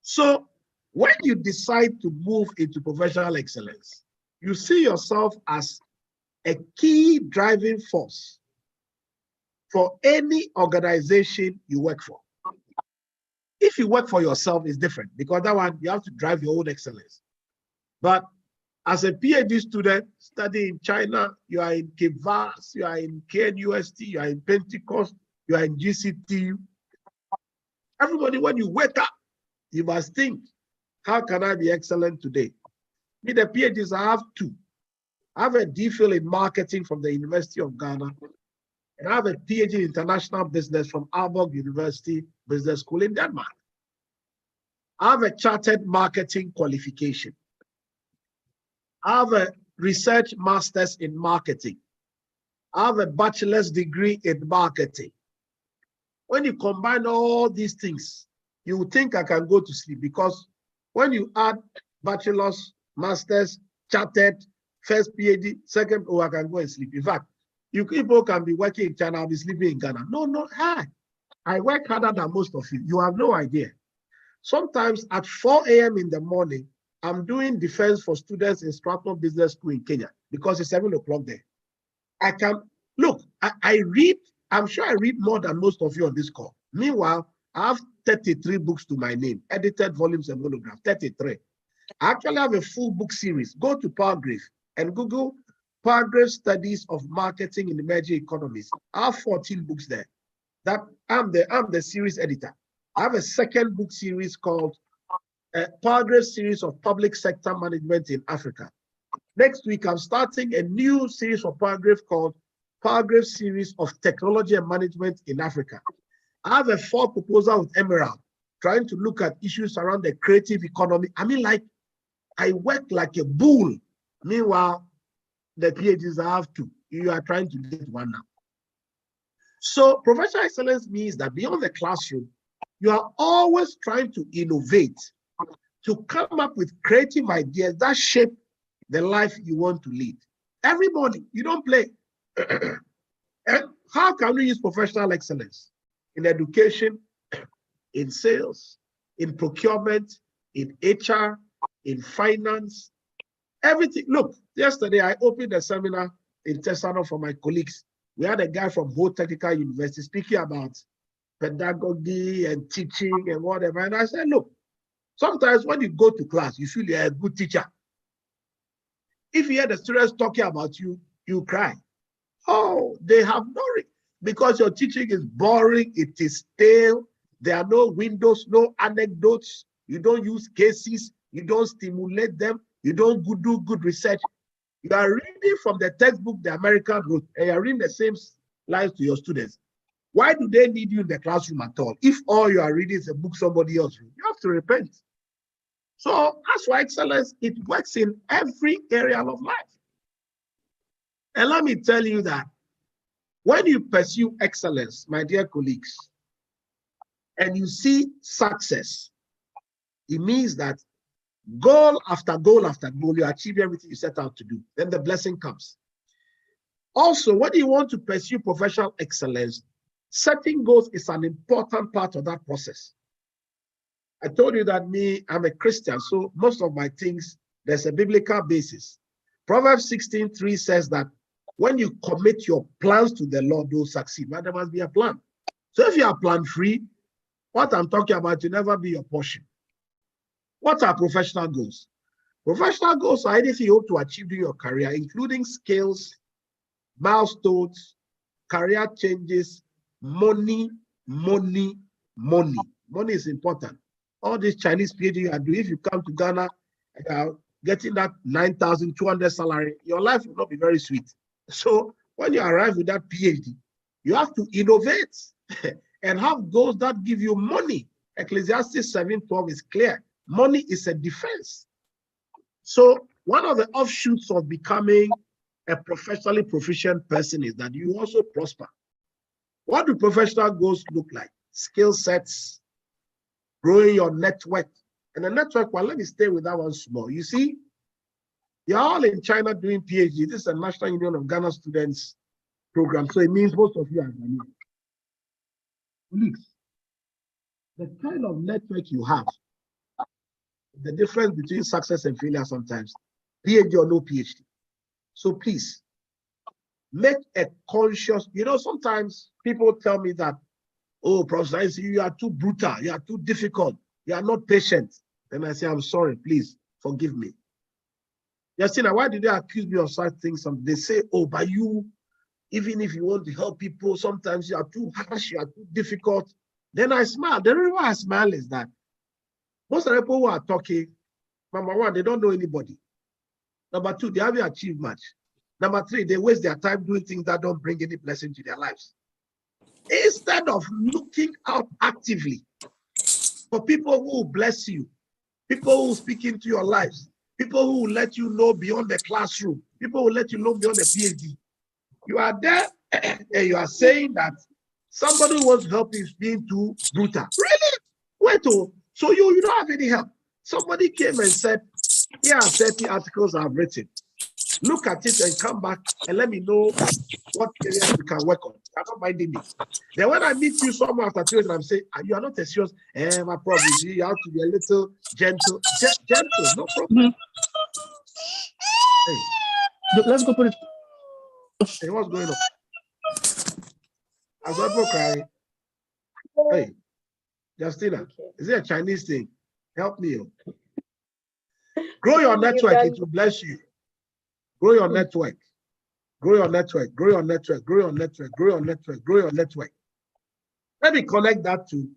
[SPEAKER 20] So when you decide to move into professional excellence, you see yourself as a key driving force for any organization you work for. If you work for yourself, it's different because that one, you have to drive your own excellence. But as a PhD student studying in China, you are in KVAS, you are in KNUST, you are in Pentecost, you are in GCTU. Everybody, when you wake up, you must think, how can I be excellent today? Me, the PhDs, I have two. I have a DPhil in marketing from the University of Ghana, and I have a PhD in international business from Aalborg University Business School in Denmark. I have a chartered marketing qualification. I have a research master's in marketing. I have a bachelor's degree in marketing. When you combine all these things, you would think I can go to sleep because when you add bachelor's, master's, chartered, first PhD, second, I can go and sleep. In fact, you people can be working in China, I'll be sleeping in Ghana. No, I work harder than most of you. You have no idea. Sometimes at 4 a.m. in the morning, I'm doing defense for students in Stratton Business School in Kenya because it's 7 o'clock there. I can, look, I read, I'm sure I read more than most of you on this call. Meanwhile, I have 33 books to my name, edited volumes and monographs, 33. I actually have a full book series. Go to Palgrave and Google Palgrave Studies of Marketing in Emerging Economies. I have 14 books there. That I'm the series editor. I have a second book series called Palgrave Series of Public Sector Management in Africa. Next week, I'm starting a new series for Palgrave called Palgrave Series of Technology and Management in Africa. I have a 4th proposal with Emerald, trying to look at issues around the creative economy. I mean, like, I work like a bull. Meanwhile, the PhDs I have two. You are trying to get one now. So professional excellence means that beyond the classroom, you are always trying to innovate, to come up with creative ideas that shape the life you want to lead. Every morning, you don't play. And how can we use professional excellence? In education, in sales, in procurement, in HR, in finance, everything. Look, yesterday I opened a seminar in Tesano for my colleagues. We had a guy from Ho Technical University speaking about pedagogy and teaching and whatever. And I said, look, sometimes when you go to class, you feel you're a good teacher. If you hear the students talking about you, you cry. Oh, they have no reason. Because your teaching is boring, it is stale, there are no windows, no anecdotes, you don't use cases, you don't stimulate them, you don't do good research. You are reading from the textbook the American wrote, and you're reading the same lines to your students. Why do they need you in the classroom at all? If all you are reading is a book somebody else wrote, you have to repent. So as for excellence, it works in every area of life. And let me tell you that when you pursue excellence, my dear colleagues, and you see success, it means that goal after goal after goal, you achieve everything you set out to do. Then the blessing comes. Also, when you want to pursue professional excellence, setting goals is an important part of that process. I told you that I'm a Christian, so most of my things, there's a biblical basis. Proverbs 16:3 says that when you commit your plans to the Lord, you'll succeed. But there must be a plan. So if you are plan free, what I'm talking about will never be your portion. What are professional goals? Professional goals are anything you hope to achieve in your career, including skills, milestones, career changes, money. Money is important. All this Chinese PhD you are doing, if you come to Ghana and you are getting that 9,200 salary, your life will not be very sweet. So when you arrive with that PhD, you have to innovate and have goals that give you money. Ecclesiastes 7:12 is clear. Money is a defense. So one of the offshoots of becoming a professionally proficient person is that you also prosper. What do professional goals look like? Skill sets, growing your network. And the network, well, let me stay with that one small. You see, you're all in China doing PhD. This is a National Union of Ghana Students program. So it means most of you are Ghanaian. Please, the kind of network you have, the difference between success and failure sometimes, PhD or no PhD. So please, make a conscious, sometimes people tell me that, oh, Professor, you are too brutal, you are too difficult, you are not patient. Then I say, I'm sorry, please forgive me. Justina, why did they accuse me of such things? They say, oh, but you, even if you want to help people, sometimes you are too harsh, you are too difficult. Then I smile. The reason why I smile is that most of the people who are talking, number one, they don't know anybody. Number two, they haven't achieved much. Number three, they waste their time doing things that don't bring any blessing to their lives. Instead of looking out actively for people who will bless you, people who will speak into your lives, people who will let you know beyond the classroom, people who will let you know beyond the PhD. You are there and you are saying that somebody who wants to help you is being too brutal. Really? Wait, so you don't have any help. Somebody came and said, here are 30 articles I've written. Look at it and come back and let me know what areas we can work on. You're not minding me. Then when I meet you somewhere after 2 years, I'm saying, you are not as serious. My problem is you have to be a little gentle. Gentle, no problem. Hey.
[SPEAKER 6] Let's go put it.
[SPEAKER 20] Hey, what's going on? As people cry. Hey, Justina, is it a Chinese thing? Help me. Grow your network, it will bless you. Grow your network. Grow your network, grow your network, grow your network, grow your network, grow your network. Let me connect that to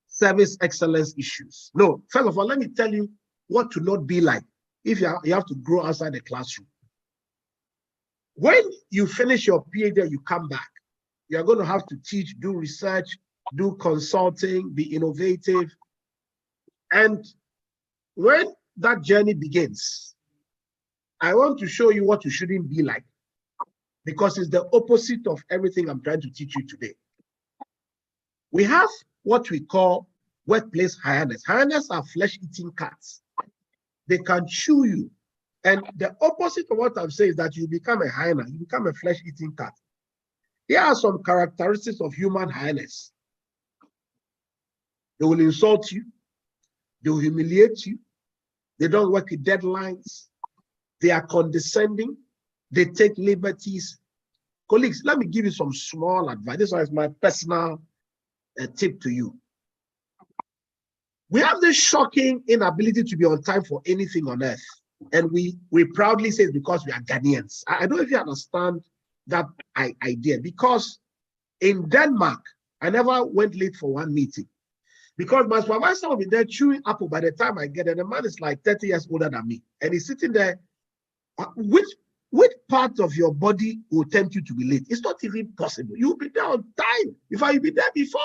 [SPEAKER 20] service excellence issues. No, first of all, let me tell you what to not be like if you have to grow outside the classroom. When you finish your PhD, you come back. You're going to have to teach, do research, do consulting, be innovative. And when that journey begins, I want to show you what you shouldn't be like, because it's the opposite of everything I'm trying to teach you today. We have what we call workplace hyenas. Hyenas are flesh-eating cats. They can chew you. And the opposite of what I'm saying is that you become a hyena, you become a flesh-eating cat. Here are some characteristics of human hyenas. They will insult you. They will humiliate you. They don't work with deadlines. They are condescending. They take liberties. Colleagues, let me give you some small advice. This is my personal tip to you. We have this shocking inability to be on time for anything on earth. And we proudly say it's because we are Ghanaians. I don't know if you understand that idea, because in Denmark, I never went late for one meeting because my supervisor will be there chewing apple by the time I get there. The man is like 30 years older than me. And he's sitting there. Which part of your body will tempt you to be late? It's not even possible. You'll be there on time. In fact, you'll be there before.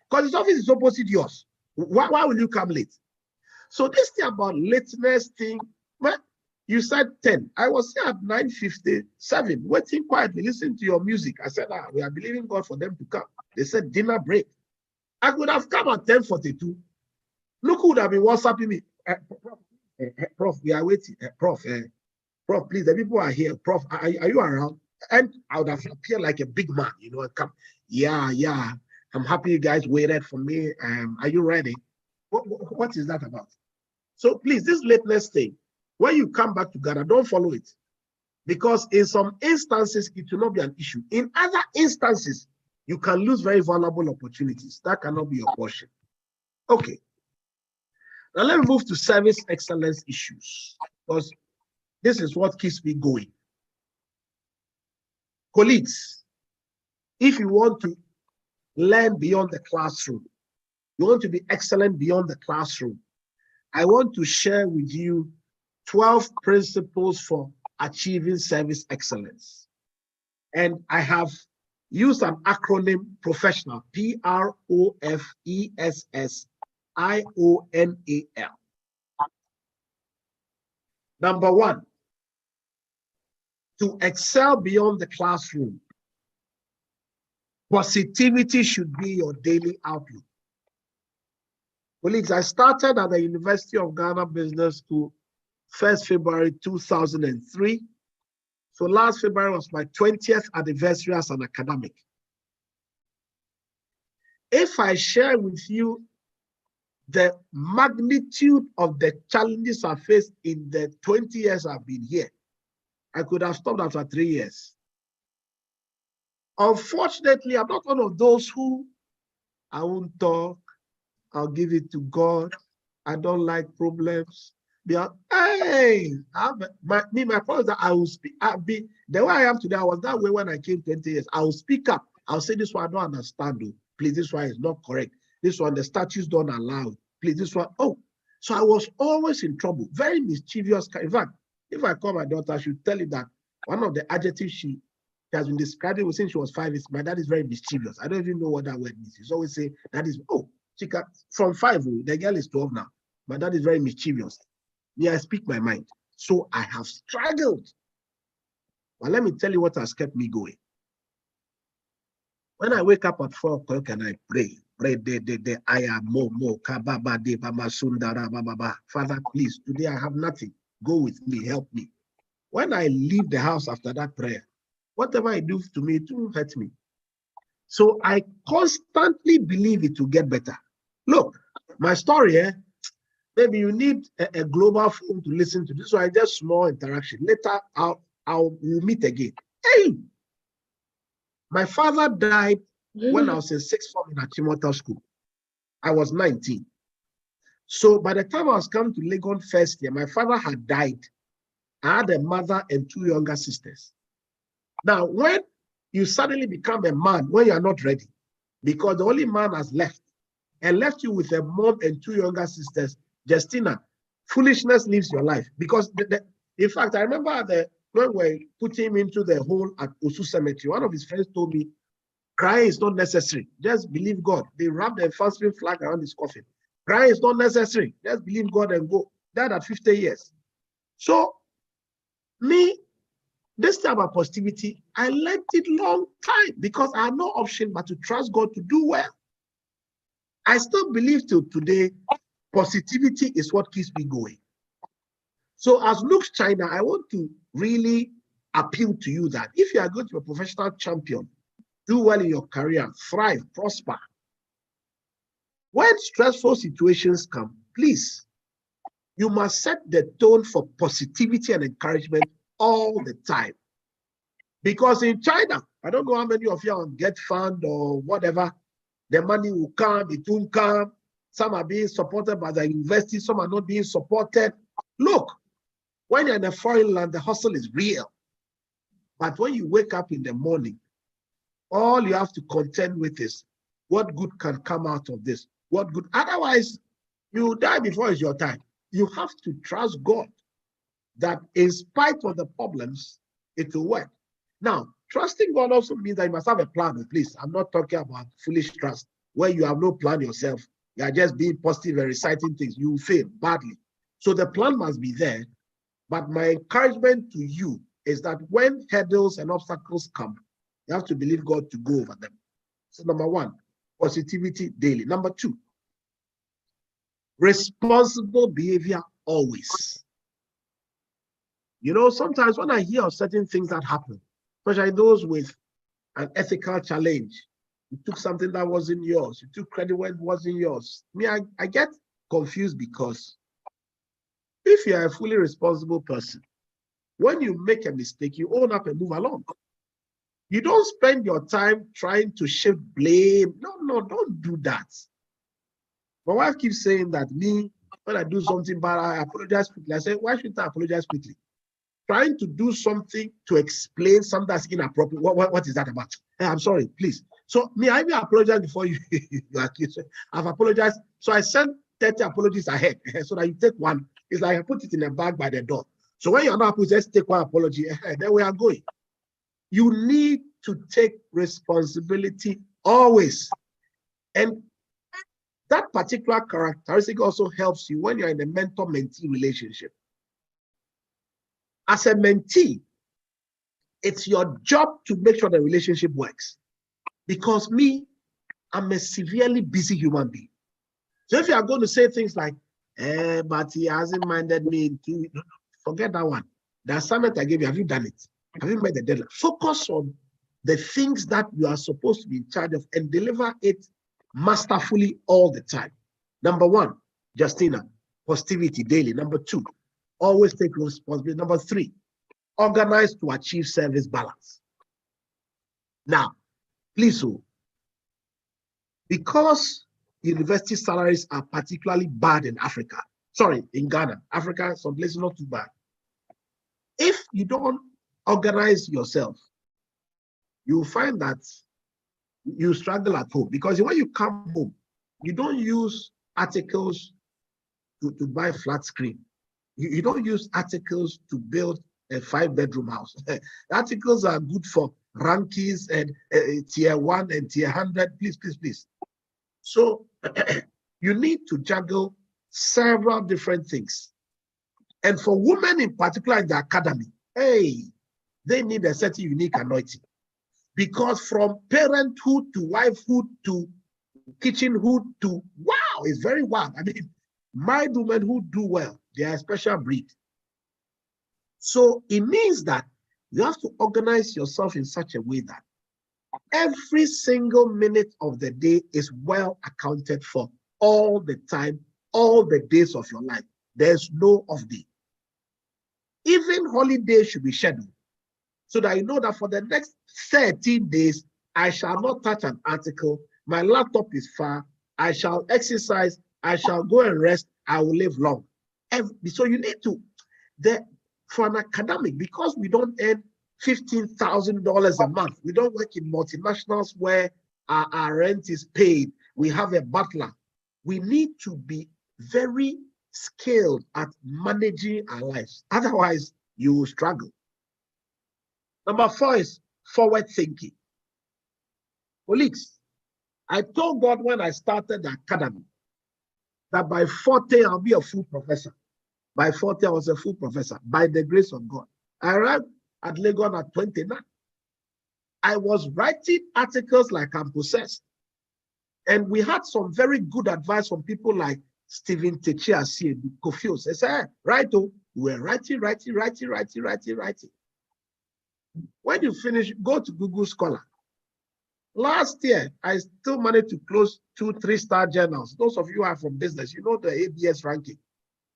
[SPEAKER 20] Because his office is opposite yours. Why will you come late? So this thing about lateness thing, man, you said 10. I was here at 9:57, waiting quietly, listening to your music. I said, we are believing God for them to come. They said dinner break. I could have come at 10:42. Look who would have been WhatsApping me. Prof, we are waiting. Prof, please, the people are here. Prof, are you around? And I would have appeared like a big man, and come. Yeah. I'm happy you guys waited for me. Are you ready? What is that about? So please, this lateness thing, when you come back to Ghana, don't follow it. Because in some instances, it will not be an issue. In other instances, you can lose very valuable opportunities. That cannot be your portion. Okay. Now let me move to service excellence issues, because this is what keeps me going. Colleagues, if you want to learn beyond the classroom, you want to be excellent beyond the classroom, I want to share with you 12 principles for achieving service excellence. And I have used an acronym professional, PROFESSIONAL. Number one, to excel beyond the classroom, positivity should be your daily outlook. Colleagues, I started at the University of Ghana Business School 1st February 2003. So last February was my 20th anniversary as an academic. If I share with you the magnitude of the challenges I faced in the 20 years I've been here, I could have stopped after 3 years. Unfortunately, I'm not one of those who, I won't talk, I'll give it to God, I don't like problems. Hey, my point is that I will speak. The way I am today, I was that way when I came 20 years. I will speak up. I'll say this one I don't understand. Though. Please, this one is not correct. This one, the statutes don't allow. Please, this one. Oh, so I was always in trouble. Very mischievous. In fact, if I call my daughter, I should tell you that one of the adjectives she has been describing since she was 5 is my dad is very mischievous. I don't even know what that word means. She's always say that is, oh, from 5, the girl is 12 now. My dad is very mischievous. Yeah, I speak my mind. So I have struggled. But let me tell you what has kept me going. When I wake up at 4 o'clock and I pray, I am more, Father, please, today I have nothing. Go with me, help me. When I leave the house after that prayer, whatever I do to me, it won't hurt me. So I constantly believe it will get better. Look, my story here, maybe you need a global phone to listen to this, so I just small interaction. Later, we'll meet again. Hey, my father died when I was in 6th form in Achimota School. I was 19. So by the time I was coming to Legon first year, my father had died. I had a mother and 2 younger sisters. Now, when you suddenly become a man, when you are not ready, because the only man has left, and left you with a mom and 2 younger sisters, Justina, foolishness leaves your life. Because, in fact, I remember when we put him into the hole at Osu Cemetery, one of his friends told me, crying is not necessary. Just believe God. They wrapped a fasting flag around his coffin. Crying is not necessary. Just believe God and go. Died at 50 years. So, me, this type of positivity, I learned it long time because I had no option but to trust God to do well. I still believe till today, positivity is what keeps me going. So as NUGS-CHINA, I want to really appeal to you that if you are going to be a professional champion, do well in your career, thrive, prosper. When stressful situations come, please, you must set the tone for positivity and encouragement all the time. Because in China, I don't know how many of you are on Get Fund or whatever, the money will come, it won't come. Some are being supported by the university, some are not being supported. Look, when you're in a foreign land, the hustle is real. But when you wake up in the morning, all you have to contend with is what good can come out of this? What good? Otherwise, you die before it's your time. You have to trust God that in spite of the problems, it will work. Now, trusting God also means that you must have a plan, please. I'm not talking about foolish trust, where you have no plan yourself. You are just being positive and reciting things. You will fail badly. So the plan must be there. But my encouragement to you is that when hurdles and obstacles come, you have to believe God to go over them. So number one, positivity daily. Number two, responsible behavior always. You know, sometimes when I hear of certain things that happen, especially those with an ethical challenge, you took something that wasn't yours, you took credit when it wasn't yours. I get confused because if you're a fully responsible person, when you make a mistake, you own up and move along. You don't spend your time trying to shift blame. No, don't do that. My wife keeps saying that when I do something bad, I apologize quickly. I say, why shouldn't I apologize quickly? Trying to do something to explain something that's inappropriate. What is that about? Hey, I'm sorry, please. So I even apologize before you accuse. I've apologized. So I sent 30 apologies ahead so that you take one. It's like I put it in a bag by the door. So when you're not happy, just take one apology. Then we are going. You need to take responsibility always. And that particular characteristic also helps you when you're in a mentor-mentee relationship. As a mentee, it's your job to make sure the relationship works. Because me, I'm a severely busy human being. So if you are going to say things like, but he hasn't minded me, forget that one. The assignment I gave you, have you done it? Have you made the deadline? Focus on the things that you are supposed to be in charge of and deliver it masterfully all the time. Number one, Justina, positivity daily. Number two, always take responsibility. Number three, organize to achieve service balance. Now, please, because university salaries are particularly bad in Africa, sorry, in Ghana, Africa, some places not too bad. If you don't organize yourself, you'll find that you struggle at home, because when you come home, you don't use articles to buy flat screen. You don't use articles to build a 5-bedroom house. Articles are good for rankings and tier 1 and tier 100, please, please, please. So you need to juggle several different things. And for women in particular in the academy, hey, they need a certain unique anointing. Because from parenthood to wifehood to kitchenhood to wow, it's very wild. I mean, married women who do well, they are a special breed. So it means that you have to organize yourself in such a way that every single minute of the day is well accounted for all the time, all the days of your life. There's no off day. Even holidays should be scheduled so that you know that for the next 13 days, I shall not touch an article. My laptop is far. I shall exercise. I shall go and rest. I will live long. So you need to, for an academic, because we don't earn $15,000 a month. We don't work in multinationals where our rent is paid. We have a butler. We need to be very skilled at managing our lives. Otherwise, you will struggle. Number 4 is forward thinking. Colleagues, I told God when I started the academy that by 40, I'll be a full professor. By 40, I was a full professor, by the grace of God. I arrived at Lagos at 29. I was writing articles like I'm possessed. And we had some very good advice from people like Stephen Techiasi and Kofios. They said, right, we were writing. When you finish, go to Google Scholar. Last year, I still managed to close 2 3-star journals. Those of you who are from business, you know the ABS ranking.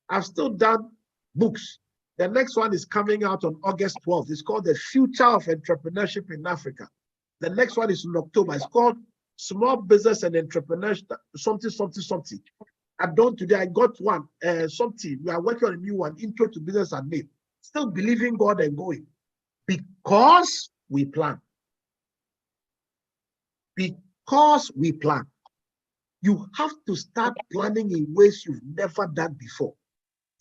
[SPEAKER 20] I've still done books. The next one is coming out on August 12th. It's called The Future of Entrepreneurship in Africa. The next one is in October. It's called Small Business and Entrepreneurship, something. I've done today, I got one, something. We are working on a new one, Intro to Business and Made. Still believing God and going. Because we plan. Because we plan. You have to start planning in ways you've never done before.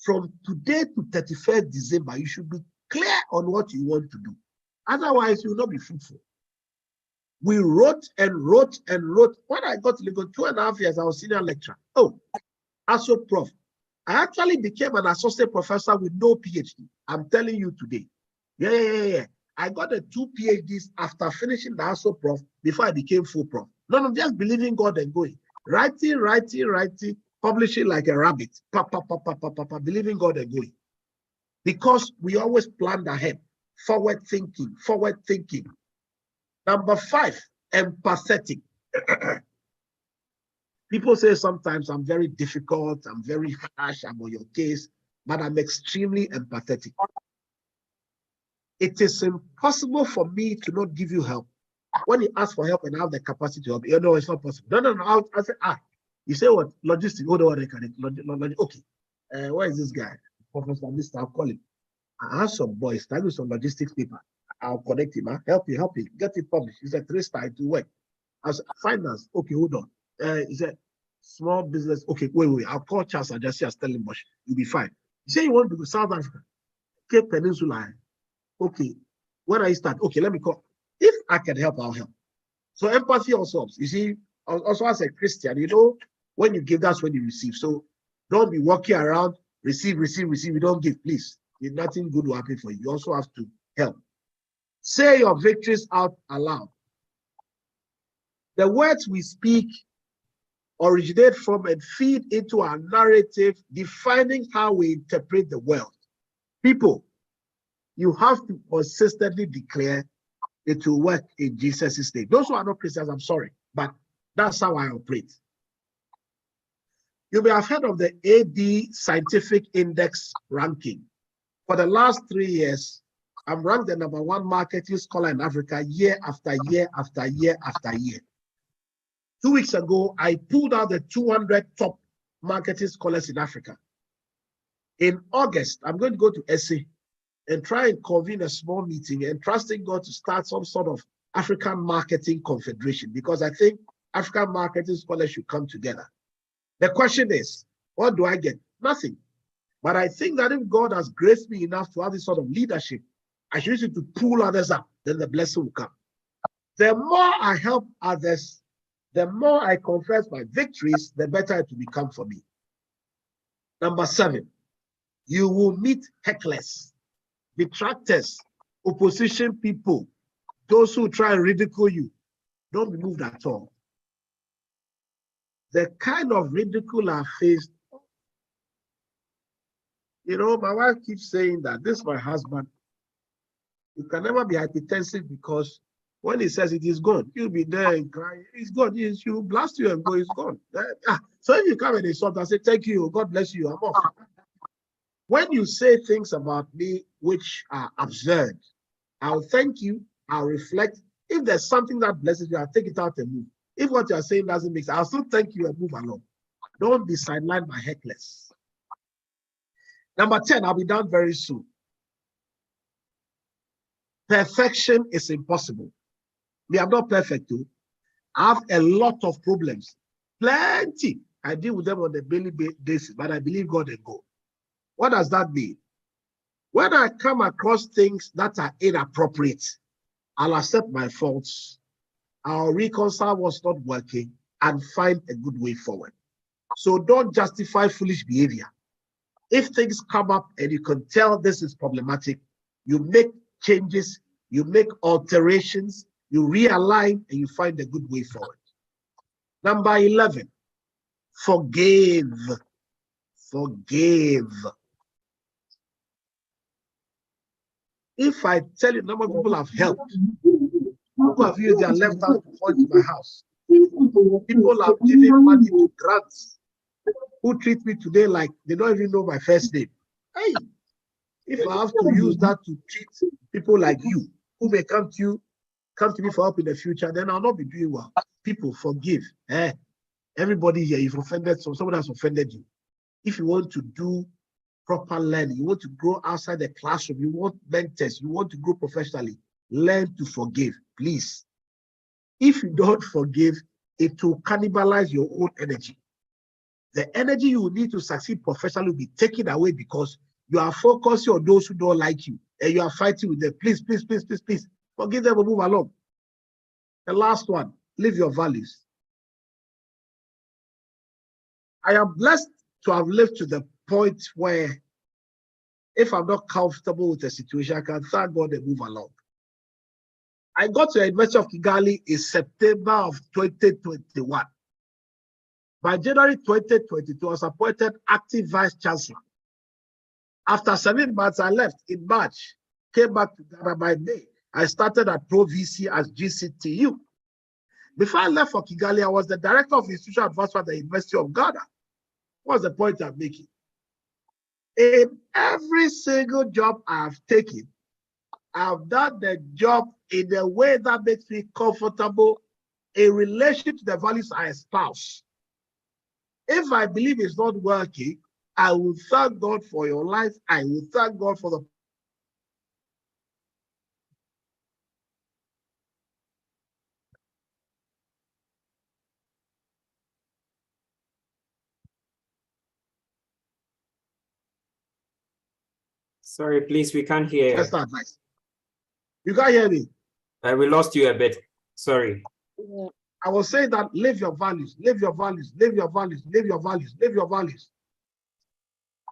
[SPEAKER 20] From today to 31st December, you should be clear on what you want to do. Otherwise, you will not be fruitful. We wrote and wrote and wrote. When I got to Lagos, 2.5 years, I was senior lecturer. Oh, also prof. I actually became an associate professor with no PhD. I'm telling you today. Yeah. I got the 2 PhDs after finishing the ASO prof before I became full prof. No, just believing God and going. Writing, publishing like a rabbit. Believing God and going. Because we always planned ahead. Forward thinking. Number 5, empathetic. People say sometimes I'm very difficult, I'm very harsh, I'm on your case, but I'm extremely empathetic. It is impossible for me to not give you help. When you ask for help and I have the capacity to help, you know it's not possible. No. I say, you say what? Logistics. Hold on, okay. Where is this guy? Professor, I'll call him. I have some boys, start with some logistics paper. I'll connect him. Help him. Get it published. He's a 3-star to work. I said, finance. Okay, hold on. He said, small business. Okay, wait. I'll call Charles and just say Stellenbosch. You'll be fine. You say you want to go to South Africa. Okay, Peninsula. Okay. When I start, okay, let me call. If I can help, I'll help. So empathy also helps. You see, also as a Christian, you know, when you give, that's when you receive. So don't be walking around, receive, you don't give, please. Nothing good will happen for you. You also have to help. Say your victories out aloud. The words we speak originate from and feed into our narrative, defining how we interpret the world. People, you have to consistently declare it will work in Jesus' name. Those who are not Christians, I'm sorry, but that's how I operate. You may have heard of the AD Scientific Index ranking. For the last 3 years, I'm ranked the #1 marketing scholar in Africa year after year after year after year. 2 weeks ago, I pulled out the 200 top marketing scholars in Africa. In August, I'm going to go to SA and try and convene a small meeting and trusting God to start some sort of African Marketing Confederation, because I think African marketing scholars should come together. The question is, what do I get? Nothing. But I think that if God has graced me enough to have this sort of leadership, I should use it to pull others up, then the blessing will come. The more I help others, the more I confess my victories, the better it will become for me. Number 7, you will meet hecklers, detractors, opposition people, those who try and ridicule you. Don't be moved at all. The kind of ridicule I faced, you know, my wife keeps saying that this is my husband. You can never be hypertensive, because when he says it is gone, you'll be there and cry. It's gone. Yes, you blast you and go, it's gone. So if you come and insult, I say, thank you, God bless you, I'm off. When you say things about me which are absurd, I'll thank you, I'll reflect. If there's something that blesses you, I'll take it out and move. If what you're saying doesn't make sense, I'll still thank you and move along. Don't be sidelined by hecklers. Number 10, I'll be done very soon. Perfection is impossible. Me, I'm not perfect too. I have a lot of problems. Plenty. I deal with them on a daily basis, but I believe God and go. What does that mean? When I come across things that are inappropriate, I'll accept my faults. I'll reconcile what's not working and find a good way forward. So don't justify foolish behavior. If things come up and you can tell this is problematic, you make changes, you make alterations, you realign, and you find a good way forward. Number 11, forgive. Forgive. If I tell you, number of people have helped, people have used their left hand to point to my house. People have given money to grants who treat me today like they don't even know my first name. Hey, if I have to use that to treat people like you, who may come to me for help in the future, then I'll not be doing well. People, forgive. Everybody here, you've offended someone has offended you. If you want to do proper learning, you want to grow outside the classroom, you want mentors, you want to grow professionally, learn to forgive, please. If you don't forgive, it will cannibalize your own energy. The energy you will need to succeed professionally will be taken away because you are focusing on those who don't like you and you are fighting with them. Please, please, please, please, please, forgive them and move along. The last one, live your values. I am blessed to have lived to the point where if I'm not comfortable with the situation, I can thank God and move along. I got to the University of Kigali in September of 2021. By January 2022, I was appointed active vice chancellor. After 7 months, I left in March, came back to Ghana by May. I started at Pro VC as GCTU. Before I left for Kigali, I was the director of institutional advancement at the University of Ghana. What's the point I'm making? In every single job I've taken, I've done the job in a way that makes me comfortable in relation to the values I espouse. If I believe it's not working, I will thank God for your life. I will thank God for the
[SPEAKER 21] Sorry, please, we can't hear.
[SPEAKER 20] That's not nice. You can't hear me.
[SPEAKER 10] We lost you a bit. Sorry.
[SPEAKER 16] Yeah.
[SPEAKER 20] I was saying that live your values, live your values, live your values, live your values, live your values.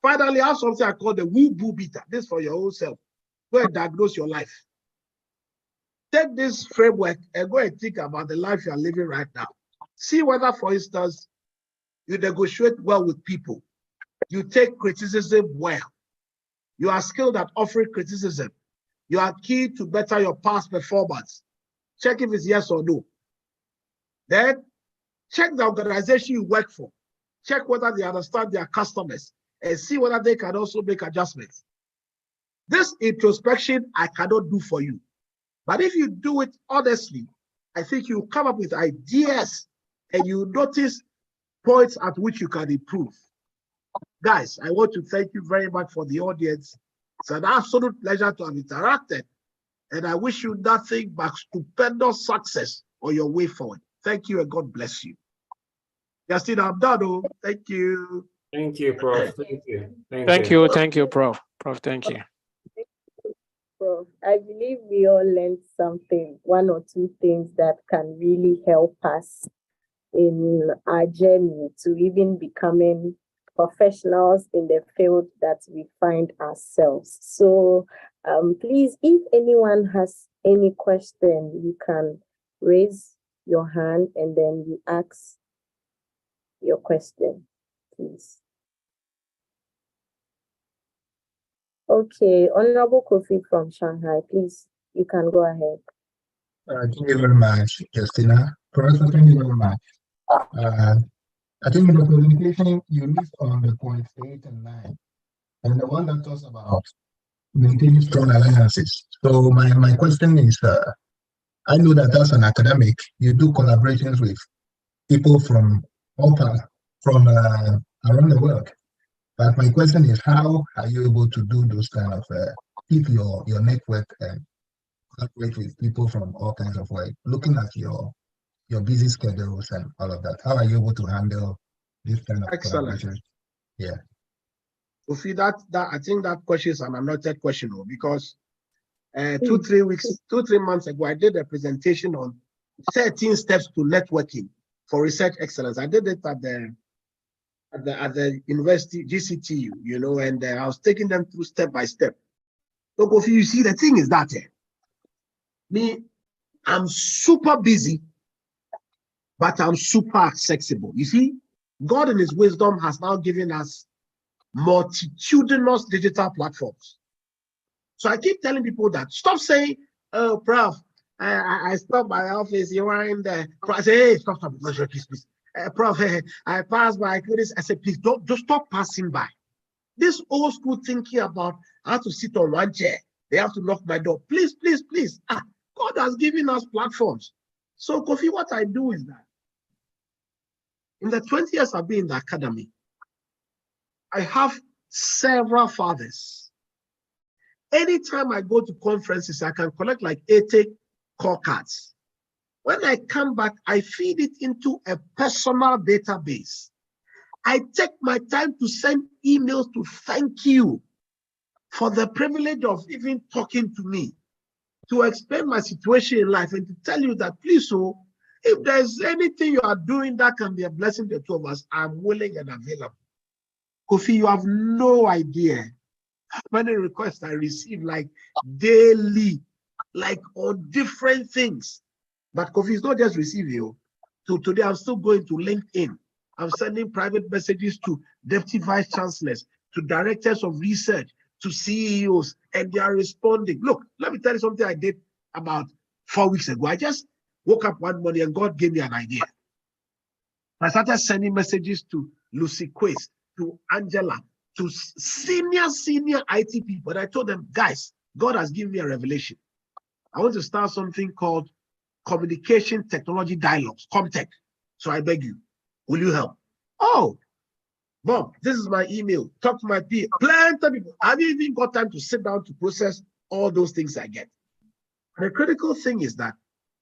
[SPEAKER 20] Finally, I have something I call the woo-boo beater. This for your own self. Go and diagnose your life. Take this framework and go and think about the life you are living right now. See whether, for instance, you negotiate well with people. You take criticism well. You are skilled at offering criticism. You are keen to better your past performance. Check if it's yes or no. Then check the organization you work for. Check whether they understand their customers and see whether they can also make adjustments. This introspection I cannot do for you. But if you do it honestly, I think you come up with ideas and you notice points at which you can improve. Guys, I want to thank you very much for the audience. It's an absolute pleasure to have interacted. And I wish you nothing but stupendous success on your way forward. Thank you and God bless you. Justin, I'm done. Thank you.
[SPEAKER 10] Thank you, Prof. Thank you. Thank you, Prof. Prof, thank you.
[SPEAKER 16] Prof, I believe we all learned something, one or two things that can really help us in our journey to even becoming professionals in the field that we find ourselves. So please, if anyone has any question, you can raise your hand and then you ask your question, please. Okay, Honorable Kofi from Shanghai, please, you can go ahead.
[SPEAKER 21] Thank you very much, Justina. Professor, thank you very much. I think in the presentation you missed on the points 8 and 9, and the one that talks about maintaining strong alliances. So my question is, I know that as an academic, you do collaborations with people from all parts, from around the world. But my question is, how are you able to do those kind of keep your network and collaborate with people from all kinds of ways? Looking at your busy schedules and all of that, how are you able to handle this kind of collaboration? Yeah.
[SPEAKER 20] So see that I think that question is an anointed question, because 2-3 months ago, I did a presentation on 13 steps to networking for research excellence. I did it at the university, GCTU, and I was taking them through step by step. So Kofi, you see, the thing is that I'm super busy, but I'm super accessible. You see, God in his wisdom has now given us multitudinous digital platforms. So I keep telling people that, stop saying, oh, Prof, I stopped by office, you are in there. I say, hey, stop, please. Prof, I passed by, I couldn't. I said, please, don't stop passing by. This old school thinking about how to sit on one chair, they have to knock my door. Please. God has given us platforms. So, Kofi, what I do is that in the 20 years I've been in the academy, I have several fathers. Anytime I go to conferences, I can collect like 80 call cards. When I come back, I feed it into a personal database. I take my time to send emails to thank you for the privilege of even talking to me, to explain my situation in life and to tell you that, please, so if there's anything you are doing that can be a blessing to the two of us, I'm willing and available. Kofi, you have no idea how many requests I receive, like daily, like on different things. But Kofi is not just receiving. So today I'm still going to LinkedIn. I'm sending private messages to deputy vice chancellors, to directors of research, to CEOs, and they are responding. Look, let me tell you something I did about 4 weeks ago. I just woke up one morning and God gave me an idea. I started sending messages to Lucy Quest, to Angela, to senior IT people. And I told them, guys, God has given me a revelation. I want to start something called Communication Technology Dialogues, ComTech. So I beg you, will you help? Oh, Bob, this is my email. Talk to my peer. Plenty of people. Have you even got time to sit down to process all those things I get? The critical thing is that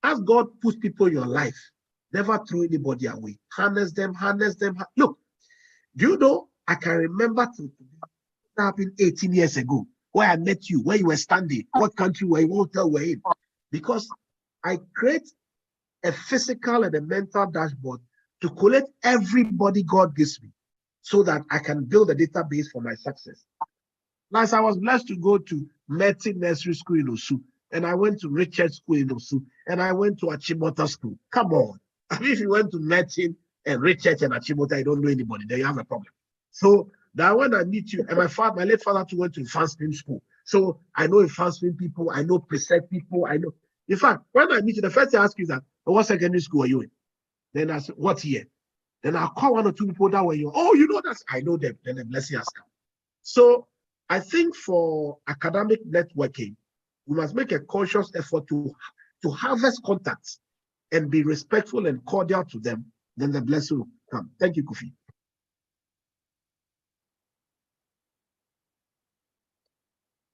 [SPEAKER 20] as God puts people in your life, never throw anybody away. Harness them. Look, do you know, I can remember that happened 18 years ago. where I met you, where you were standing, what country were you, what hotel were in. Because I create a physical and a mental dashboard to collect everybody God gives me so that I can build a database for my success. Last, I was blessed to go to Medicine Nursery School in Osu, and I went to Richard School in Osu, and I went to Achimota School. Come on. I mean, if you went to Medicine and Richard and Achimota, you don't know anybody, then you have a problem. So that when I meet you, and my late father too went to Fanspin School. So I know Fanspin people, I know Precept people, I know. In fact, when I meet you, the first thing I ask you is that, what secondary school are you in? Then I say, what year? Then I'll call one or two people that way. Oh, you know that? I know them. Then the blessing has come. So I think for academic networking, we must make a conscious effort to harvest contacts and be respectful and cordial to them. Then the blessing will come. Thank you, Kofi.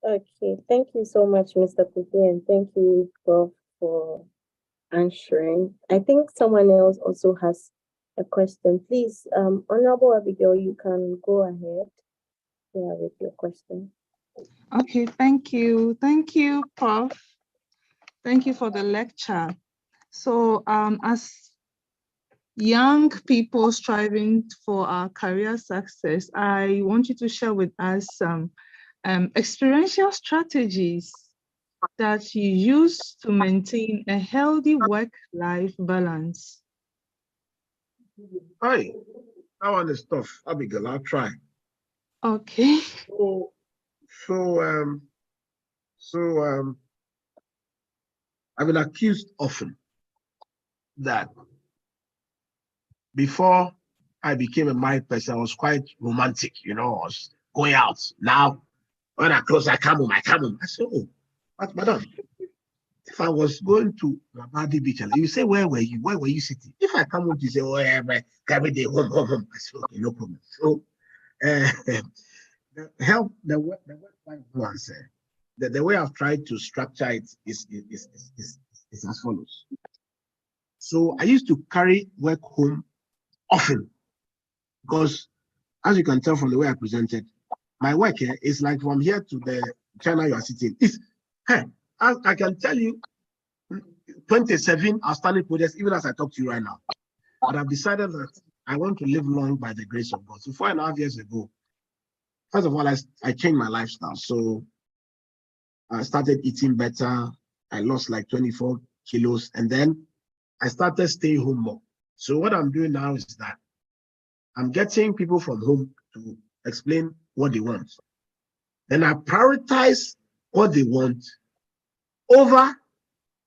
[SPEAKER 16] Okay, thank you so much, Mr. Kofi, and thank you, Prof, for answering. I think someone else also has a question. Please, Honorable Abigail, you can go ahead with your question.
[SPEAKER 11] Okay, thank you. Thank you, Prof. Thank you for the lecture. So as young people striving for our career success, I want you to share with us some experiential strategies that you use to maintain a healthy work-life balance.
[SPEAKER 20] Hi, that one is tough. Abigail, I'll try.
[SPEAKER 11] Okay.
[SPEAKER 20] So I've been accused often that before I became a married person, I was quite romantic, I was going out. Now, when I close, I come home. I say, oh, but madam, if I was going to Ramadi Beach, you say, where were you? Where were you sitting? If I come home, you say, oh, yeah, every day, home. I say, okay, no problem. So, the way I've tried to structure it is as follows. So I used to carry work home often because, as you can tell from the way I presented, my work here is like from here to the China you are sitting. I can tell you 27 outstanding projects, even as I talk to you right now. But I've decided that I want to live long by the grace of God. So 4.5 years ago, first of all, I changed my lifestyle. So I started eating better. I lost like 24 kilos. And then I started staying home more. So what I'm doing now is that I'm getting people from home to explain what they want. Then I prioritize what they want over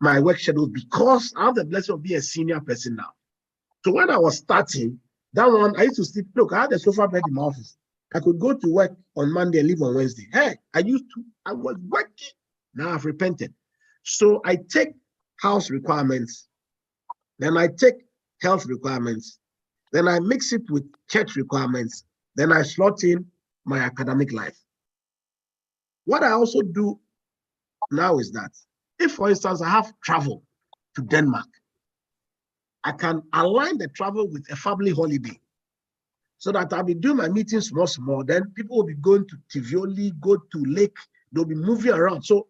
[SPEAKER 20] my work schedule because I have the blessing of being a senior person now. So when I was starting, that one, I used to sleep. Look, I had a sofa bed in my office. I could go to work on Monday and leave on Wednesday. Hey, I was working. Now I've repented. So I take house requirements, then I take health requirements, then I mix it with church requirements, then I slot in my academic life. What I also do now is that if, for instance, I have travel to Denmark, I can align the travel with a family holiday so that I'll be doing my meetings small, then people will be going to Tivoli, go to Lake, they'll be moving around. So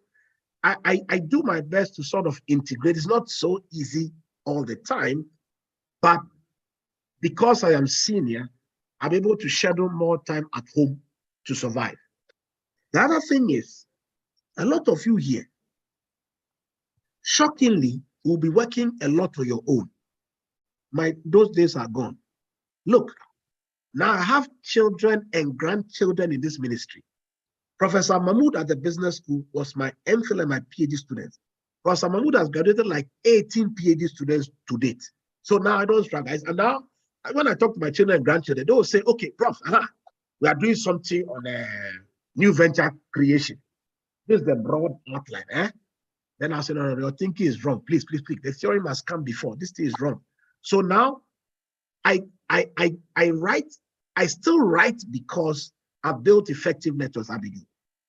[SPEAKER 20] I do my best to sort of integrate. It's not so easy all the time, but because I am senior, I'm able to schedule more time at home to survive. The other thing is, a lot of you here, shockingly, will be working a lot on your own. Those days are gone. Look, now I have children and grandchildren in this ministry. Professor Mahmoud at the business school was my MPhil and my PhD students. Professor Mahmoud has graduated like 18 PhD students to date. So now I don't struggle. And now, when I talk to my children and grandchildren, they will say, okay, Prof, we are doing something on a new venture creation. This is the broad outline. Then I said, no, your thinking is wrong. Please. The theory must come before. This thing is wrong. So now I write. I still write because I've built effective networks, Abigail.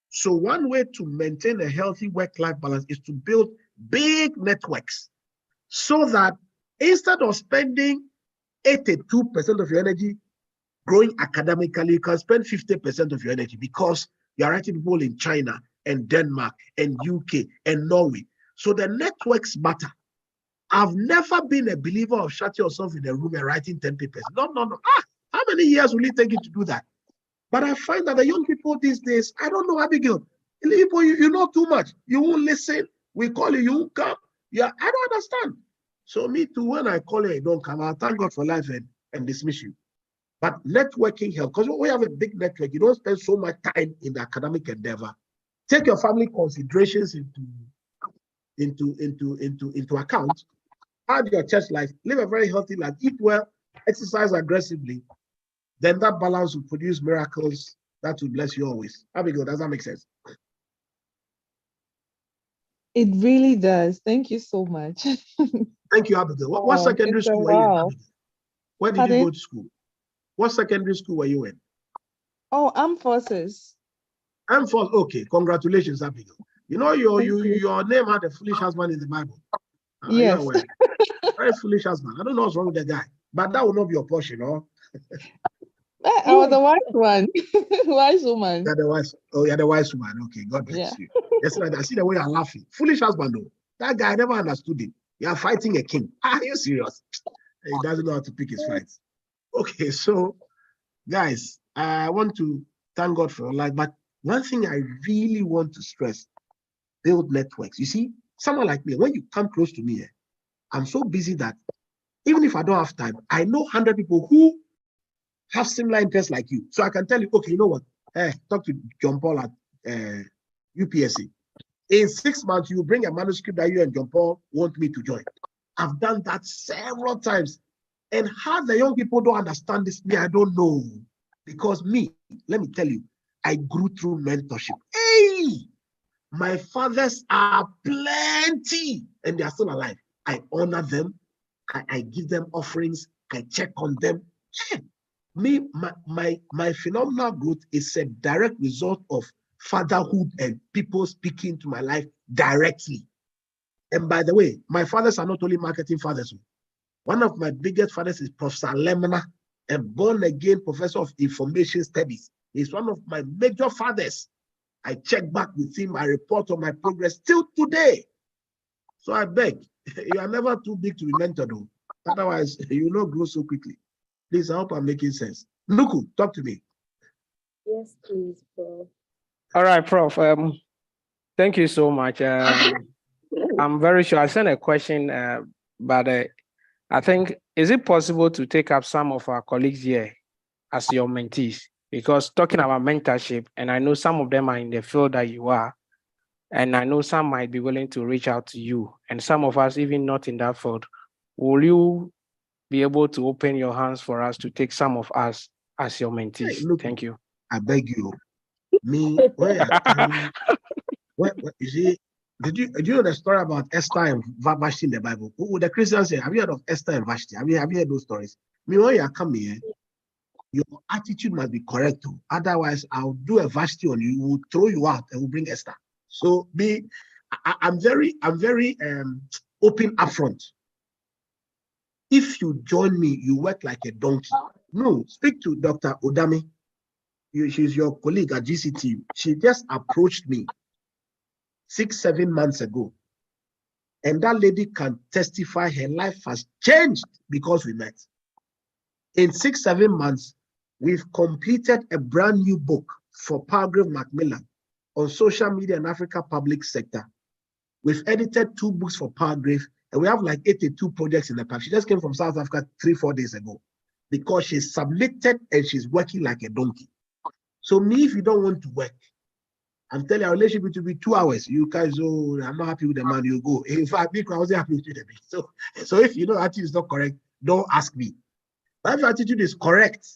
[SPEAKER 20] So one way to maintain a healthy work-life balance is to build big networks so that instead of spending 82% of your energy growing academically, you can spend 50% of your energy because You are writing people in China and Denmark and UK and Norway. So the networks matter. I've never been a believer of shutting yourself in a room and writing 10 papers. No. How many years will it take you to do that? But I find that the young people these days, I don't know, Abigail, people, you know too much. You won't listen. We call you, you won't come. Yeah, I don't understand. So me too, when I call you, you don't come. I'll thank God for life and dismiss you. But networking helps, because we have a big network. You don't spend so much time in the academic endeavor. Take your family considerations into account. Add your church life, live a very healthy life, eat well, exercise aggressively. Then that balance will produce miracles that will bless you always. Abigail, does that make sense?
[SPEAKER 15] It really does. Thank you so much.
[SPEAKER 20] Thank you, Abigail. What secondary school were you in, Abigail? Where did you go to school? What secondary school were you in?
[SPEAKER 15] Oh, Armed Forces.
[SPEAKER 20] Armed Forces. Okay, congratulations, Abigail. You know your name had a foolish husband in the Bible.
[SPEAKER 15] Yes.
[SPEAKER 20] Very foolish husband. I don't know what's wrong with the guy, but that will not be your portion, no?
[SPEAKER 15] I was the wise one. Wise woman.
[SPEAKER 20] You're the wise. Oh, you're the wise woman. Okay, God bless you. Yes, I see the way you're laughing. Foolish husband, though. That guy, I never understood him. You're fighting a king. Are you serious? He doesn't know how to pick his fights. Okay, so guys, I want to thank God for your life, but one thing I really want to stress, build networks. You see, someone like me, when you come close to me, I'm so busy that even if I don't have time, I know 100 people who have similar interests like you. So I can tell you, okay, you know what? Talk to John Paul at UPSC. In 6 months, you bring a manuscript that you and John Paul want me to join. I've done that several times. And how the young people don't understand this, I don't know. Because let me tell you, I grew through mentorship. Hey, my fathers are plenty and they are still alive. I honor them. I give them offerings. I check on them. My phenomenal growth is a direct result of fatherhood and people speaking to my life directly. And by the way, my fathers are not only marketing fathers. One of my biggest fathers is Professor Lemna, a born-again professor of information studies. He's one of my major fathers. I check back with him. I report on my progress till today. So I beg, you are never too big to be mentored, though. Otherwise, you will not grow so quickly. Please, I hope I'm making sense. Nuku, talk to me.
[SPEAKER 16] Yes, please, Prof.
[SPEAKER 10] All right, Prof. Thank you so much. I'm very sure I sent a question, but I think, is it possible to take up some of our colleagues here as your mentees? Because talking about mentorship, and I know some of them are in the field that you are, and I know some might be willing to reach out to you, and some of us even not in that field. Will you be able to open your hands for us to take some of us as your mentees?
[SPEAKER 20] Hey, look,
[SPEAKER 10] thank you.
[SPEAKER 20] I beg you. Me, you see, do you know the story about Esther and Vashti in the Bible? Who the Christians say, have you heard of Esther and Vashti? Have you heard those stories? Me, when you are coming here, your attitude must be correct too. Otherwise, I'll do a Vashti on you, will throw you out, and will bring Esther. So I'm very open upfront. If you join me, you work like a donkey. No, speak to Dr. Odami. She's your colleague at GCT. She just approached me 6-7 months ago. And that lady can testify her life has changed because we met. In 6-7 months, we've completed a brand new book for Palgrave Macmillan on social media and Africa public sector. We've edited 2 books for Palgrave, and we have like 82 projects in the pipe. She just came from South Africa 3-4 days ago because she's submitted and she's working like a donkey. So me, if you don't want to work, I'm telling you, our relationship will be 2 hours. You guys, oh, I'm not happy with the man, you go. In fact, I wasn't happy with the man. So if you know attitude is not correct, don't ask me. But if your attitude is correct,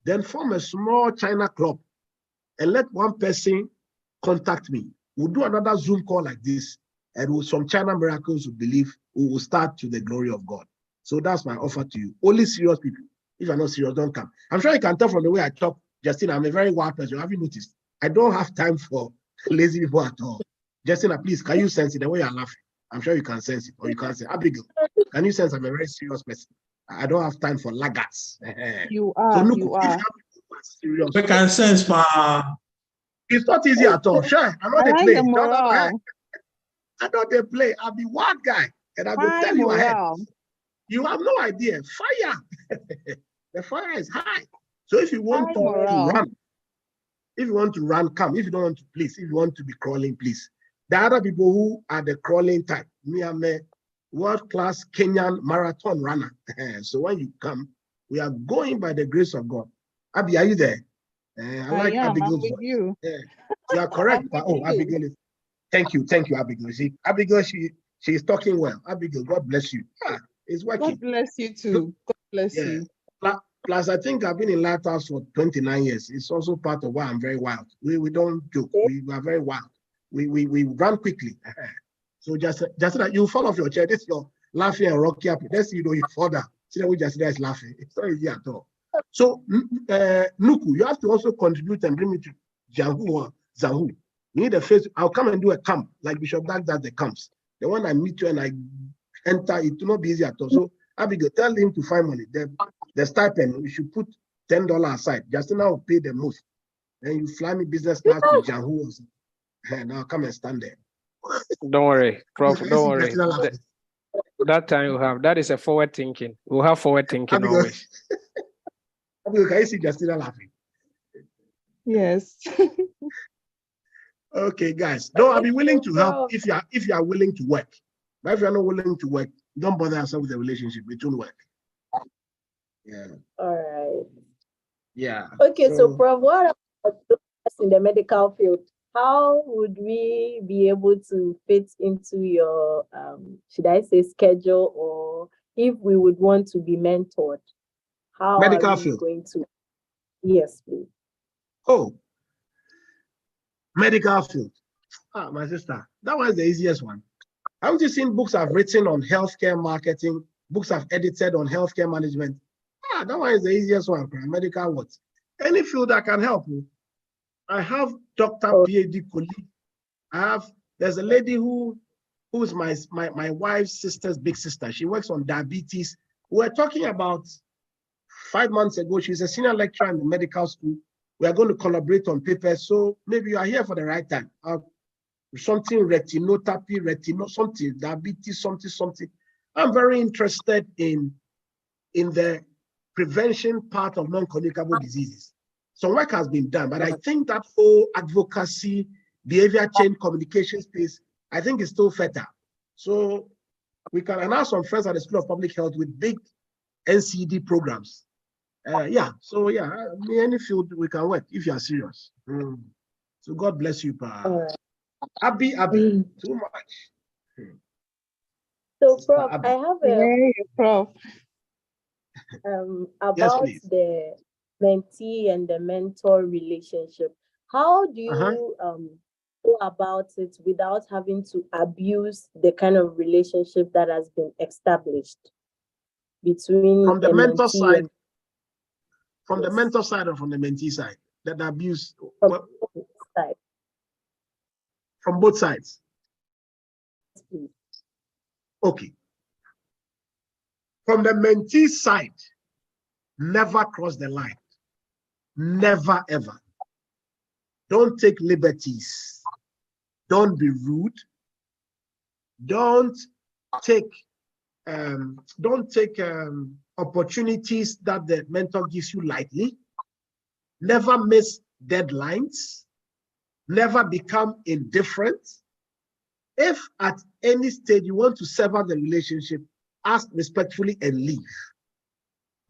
[SPEAKER 20] then form a small China club and let one person contact me. We'll do another Zoom call like this, and with some China miracles we believe we will start to the glory of God. So that's my offer to you. Only serious people. If you're not serious, don't come. I'm sure you can tell from the way I talk, Justina, I'm a very wild person. Have you noticed? I don't have time for lazy people at all. Justina, please, can you sense it the way you're laughing? I'm sure you can sense it, or you can say, Abigail, can you sense I'm a very serious person? I don't have time for laggards.
[SPEAKER 15] You are,
[SPEAKER 20] so look,
[SPEAKER 15] you are.
[SPEAKER 20] Serious,
[SPEAKER 2] we can sense, ma.
[SPEAKER 20] It's not easy at all. Sure, I know they
[SPEAKER 15] like
[SPEAKER 20] play.
[SPEAKER 15] the morale.
[SPEAKER 20] I know they play. I'm the wild guy, and I will
[SPEAKER 15] High
[SPEAKER 20] tell you ahead.
[SPEAKER 15] morale.
[SPEAKER 20] You have no idea. Fire. The fire is high. So if you want to run, if you want to run, come. If you don't want to, please. If you want to be crawling, please. The other people who are the crawling type, me, I'm a world-class Kenyan marathon runner. So when you come, we are going by the grace of God. Abi, are you there? I like Abigail's voice.
[SPEAKER 15] You.
[SPEAKER 20] You are correct. Abigail is. Thank you, Abigail. See, Abigail, she is talking well. Abigail, God bless you. It's working.
[SPEAKER 15] God bless you too. God bless you.
[SPEAKER 20] Plus, I think I've been in Lighthouse for 29 years. It's also part of why I'm very wild. We don't joke. We are very wild. We run quickly. So just that you fall off your chair. This your laughing and rocky up. Let's you fall down. See that we just there is laughing. It's not easy at all. So Nuku, you have to also contribute and bring me to Jangu or Zahu. You need a face. I'll come and do a camp like Bishop Dag does the camps. The one I meet you and I enter, it will not be easy at all. So Abigail, tell him to find money. The stipend, we should put $10 aside. Justina will pay the most. Then you fly me business class to Jangu or something. And I'll come and stand there.
[SPEAKER 10] Don't worry, Prof. Don't worry. That time you have, that is a forward thinking. We'll have forward thinking always.
[SPEAKER 20] Abigail, can you see Justina laughing?
[SPEAKER 15] Yes.
[SPEAKER 20] Okay, guys. No, I'll be willing to help if you are willing to work. But if you're not willing to work, don't bother yourself with the relationship. It won't work. Yeah.
[SPEAKER 16] All right.
[SPEAKER 20] Yeah.
[SPEAKER 16] Okay, so Prof, what about us in the medical field? How would we be able to fit into your, should I say, schedule, or if we would want to be mentored? How
[SPEAKER 20] medical
[SPEAKER 16] are we
[SPEAKER 20] field
[SPEAKER 16] going to? Yes, please.
[SPEAKER 20] Oh, medical field. My sister, that was the easiest one. Haven't you seen books I've written on healthcare marketing, books I've edited on healthcare management? That one is the easiest one. Medical what? Any field that can help you. I have doctor, PhD colleague. There's a lady who's my wife's sister's big sister. She works on diabetes. We were talking about 5 months ago. She's a senior lecturer in the medical school. We are going to collaborate on papers. So maybe you are here for the right time. Something retinopathy, something diabetes, something. I'm very interested in the prevention part of non-communicable diseases. Some work has been done, but I think that whole advocacy, behavior change, communication space, I think is still fertile. So we can announce some friends at the School of Public Health with big NCD programs. Any field we can work if you are serious. So God bless you, Pa. Abby, too much.
[SPEAKER 16] So, Prof, I have a
[SPEAKER 15] Prof.
[SPEAKER 16] About the mentee and the mentor relationship. How do you go about it without having to abuse the kind of relationship that has been established between
[SPEAKER 20] from the mentor side,
[SPEAKER 16] from
[SPEAKER 20] the mentor side or from the mentee side? That abuse
[SPEAKER 16] from both sides.
[SPEAKER 20] From both sides. Okay. From the mentee side, never cross the line. Never, ever. Don't take liberties. Don't be rude. Don't take opportunities that the mentor gives you lightly. Never miss deadlines. Never become indifferent. If at any stage you want to sever the relationship, ask respectfully and leave.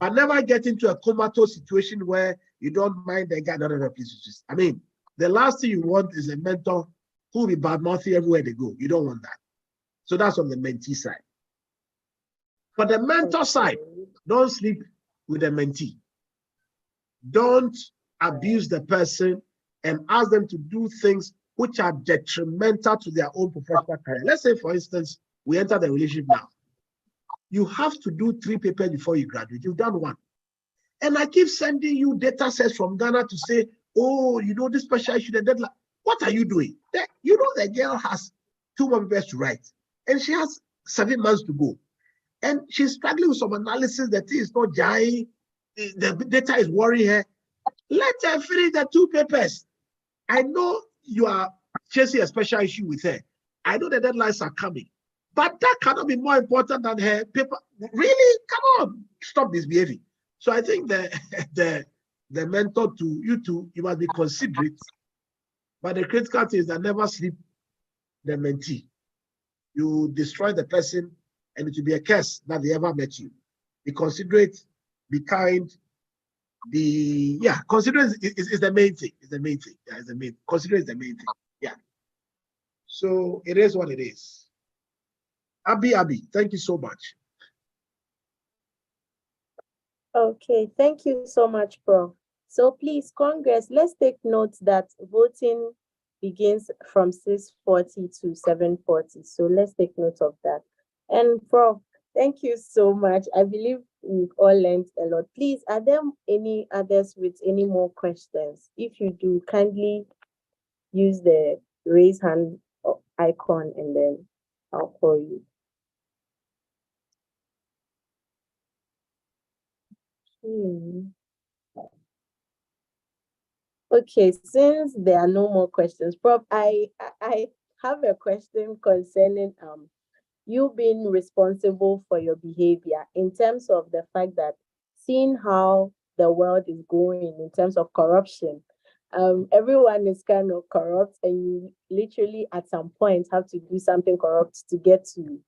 [SPEAKER 20] But never get into a comatose situation where you don't mind the guy. No, please. I mean, the last thing you want is a mentor who will be bad-mouthing everywhere they go. You don't want that. So that's on the mentee side. For the mentor side, don't sleep with the mentee. Don't abuse the person and ask them to do things which are detrimental to their own professional career. Let's say, for instance, we enter the relationship now. You have to do 3 papers before you graduate. You've done 1. And I keep sending you data sets from Ghana to say, oh, you know, this special issue, the deadline. What are you doing? You know, the girl has 2 more papers to write, and she has 7 months to go. And she's struggling with some analysis that is not jai. The data is worrying her. Let her finish the 2 papers. I know you are chasing a special issue with her. I know the deadlines are coming, but that cannot be more important than her paper. Really? Come on, stop misbehaving. So I think the mentor to you two, you must be considerate. But the critical thing is that never sleep the mentee. You destroy the person, and it will be a curse that they ever met you. Be considerate, be kind. Considerate is the main thing. It's the main thing. Yeah, it's the main. Considerate is the main thing. Yeah. So it is what it is. Abby, thank you so much.
[SPEAKER 16] Okay, thank you so much, Prof. So please, Congress, let's take note that voting begins from 6:40 to 7:40. So let's take note of that. And Prof, thank you so much. I believe we've all learned a lot. Please, are there any others with any more questions? If you do, kindly use the raise hand icon and then I'll call you. Okay, since there are no more questions, Prof, I have a question concerning you being responsible for your behavior in terms of the fact that seeing how the world is going in terms of corruption, everyone is kind of corrupt, and you literally at some point have to do something corrupt to get to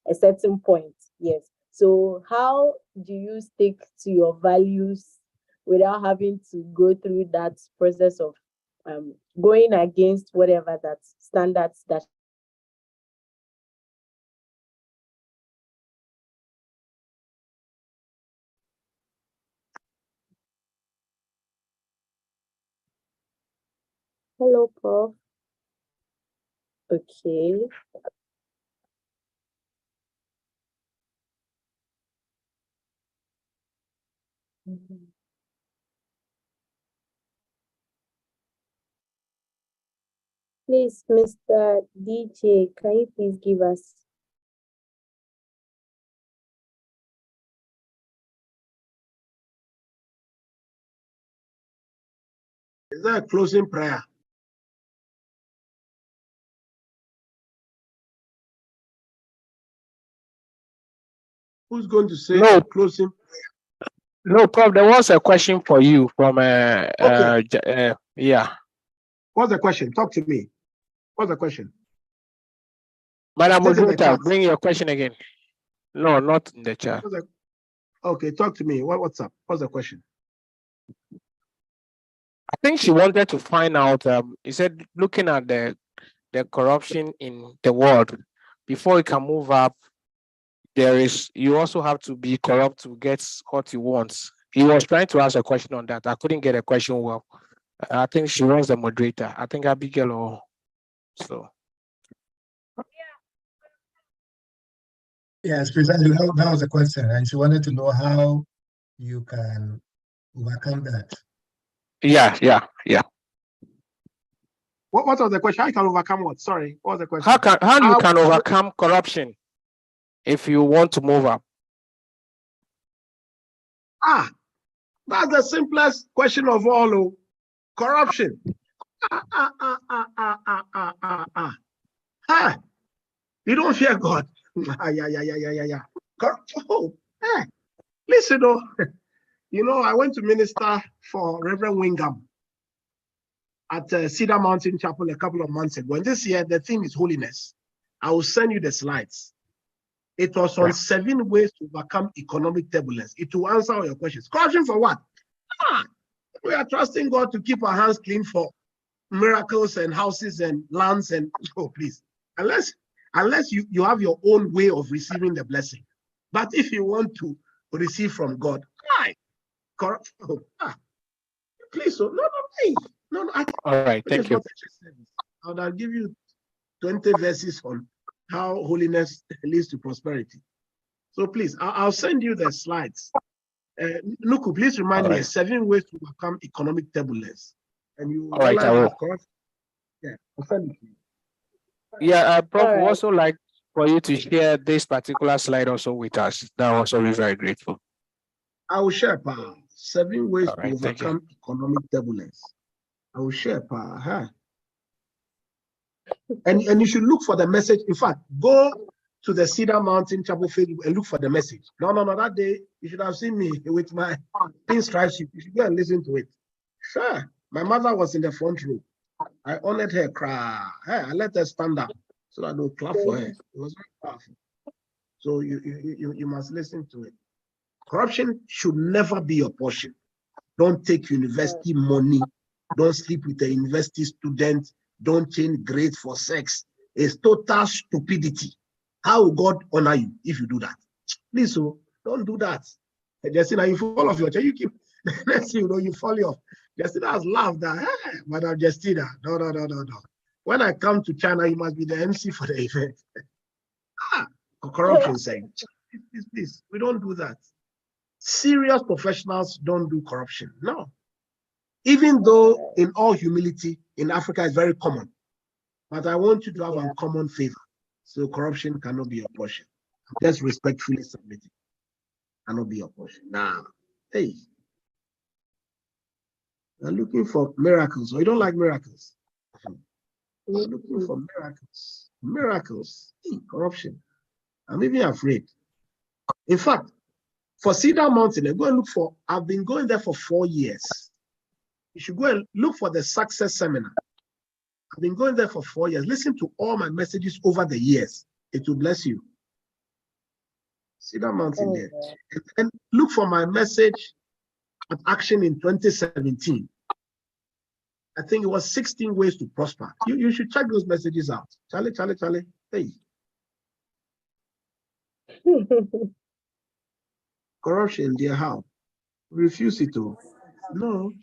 [SPEAKER 16] a certain point. Yes. So how do you stick to your values without having to go through that process of going against whatever that standards that Hello, Prof. Okay. Please, Mr. DJ, can you please give us?
[SPEAKER 20] Is there a closing prayer? Who's going to say
[SPEAKER 10] No.
[SPEAKER 20] closing?
[SPEAKER 10] No, Prof, there was a question for you from yeah.
[SPEAKER 20] What's the question? Talk to me. What's the question?
[SPEAKER 10] Madam Moderator, bring your question again. No, not in the chat.
[SPEAKER 20] Okay, talk to me. What's up? What's the question?
[SPEAKER 10] I think she wanted to find out, he said, looking at the corruption in the world, before you can move up, you also have to be corrupt to get what you want. He was trying to ask a question on that. I couldn't get a question well. I think she was the moderator. I think Abigail or so.
[SPEAKER 21] Yes, precisely. That was the question, and she wanted to know how you can overcome that.
[SPEAKER 10] Yeah.
[SPEAKER 20] What was the question? How you can overcome what? Sorry, what was the question?
[SPEAKER 10] How you can overcome corruption if you want to move up?
[SPEAKER 20] That's the simplest question of all. Oh. Corruption. You don't fear God. Yeah. Oh, hey. Listen, oh, I went to minister for Reverend Wingham at Cedar Mountain Chapel a couple of months ago. And this year, the theme is holiness. I will send you the slides. It was on 7 ways to overcome economic turbulence. It will answer all your questions. Corruption for what? We are trusting God to keep our hands clean for miracles and houses and lands and please, unless you have your own way of receiving the blessing. But if you want to receive from God, please, no.
[SPEAKER 10] All right, thank you.
[SPEAKER 20] I'll give you 20 verses on how holiness leads to prosperity. So please, I'll send you the slides. Nuku, please remind me 7 ways to overcome economic turbulence. And you
[SPEAKER 10] all right, I will.
[SPEAKER 20] Yeah, I'll send it to you.
[SPEAKER 10] Yeah, Prof, would also like for you to share this particular slide also with us. That was also very grateful.
[SPEAKER 20] I will share 7 ways to overcome economic turbulence. I will share. And you should look for the message. In fact, go to the Cedar Mountain Chapel Facebook and look for the message. No. That day you should have seen me with my pinstripe sheet. You should go and listen to it. Sure. My mother was in the front row. I honored her. Cry. Hey, I let her stand up so that they'll clap for her. It was very powerful. So you must listen to it. Corruption should never be your portion. Don't take university money. Don't sleep with a university student. Don't change grades for sex. It's total stupidity. How will God honor you if you do that? Please, don't do that. Justina, you fall off your chair. You keep, next thing you know, you fall off. Justina has laughed that, hey, Madam Justina, no. When I come to China, you must be the MC for the event. Corruption saying, please, we don't do that. Serious professionals don't do corruption. No. Even though in all humility, in Africa it's very common. But I want you to have uncommon favor. So corruption cannot be your portion. Just respectfully submitting. Cannot be your portion. Now, hey. You're looking for miracles, or you don't like miracles. You're looking for miracles. Miracles. Hey, corruption. I'm even afraid. In fact, for Cedar Mountain, go and look for, I've been going there for 4 years. You should go and look for the success seminar. I've been going there for 4 years. Listen to all my messages over the years. It will bless you. Cedar Mountain there. And look for my message at Action in 2017. I think it was 16 ways to prosper. You should check those messages out. Charlie. Hey. Corruption, dear, how? Refuse it to. No.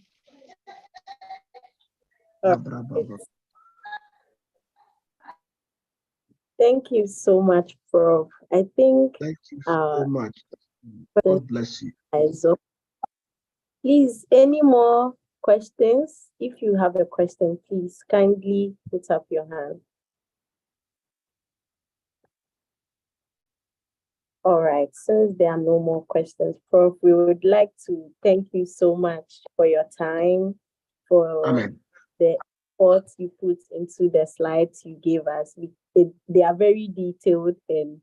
[SPEAKER 16] Thank you so much, Prof. I think.
[SPEAKER 20] Thank you so much. God bless you.
[SPEAKER 16] Please, any more questions? If you have a question, please kindly put up your hand. All right, since there are no more questions, Prof, we would like to thank you so much for your time, for the effort you put into the slides you gave us. They are very detailed and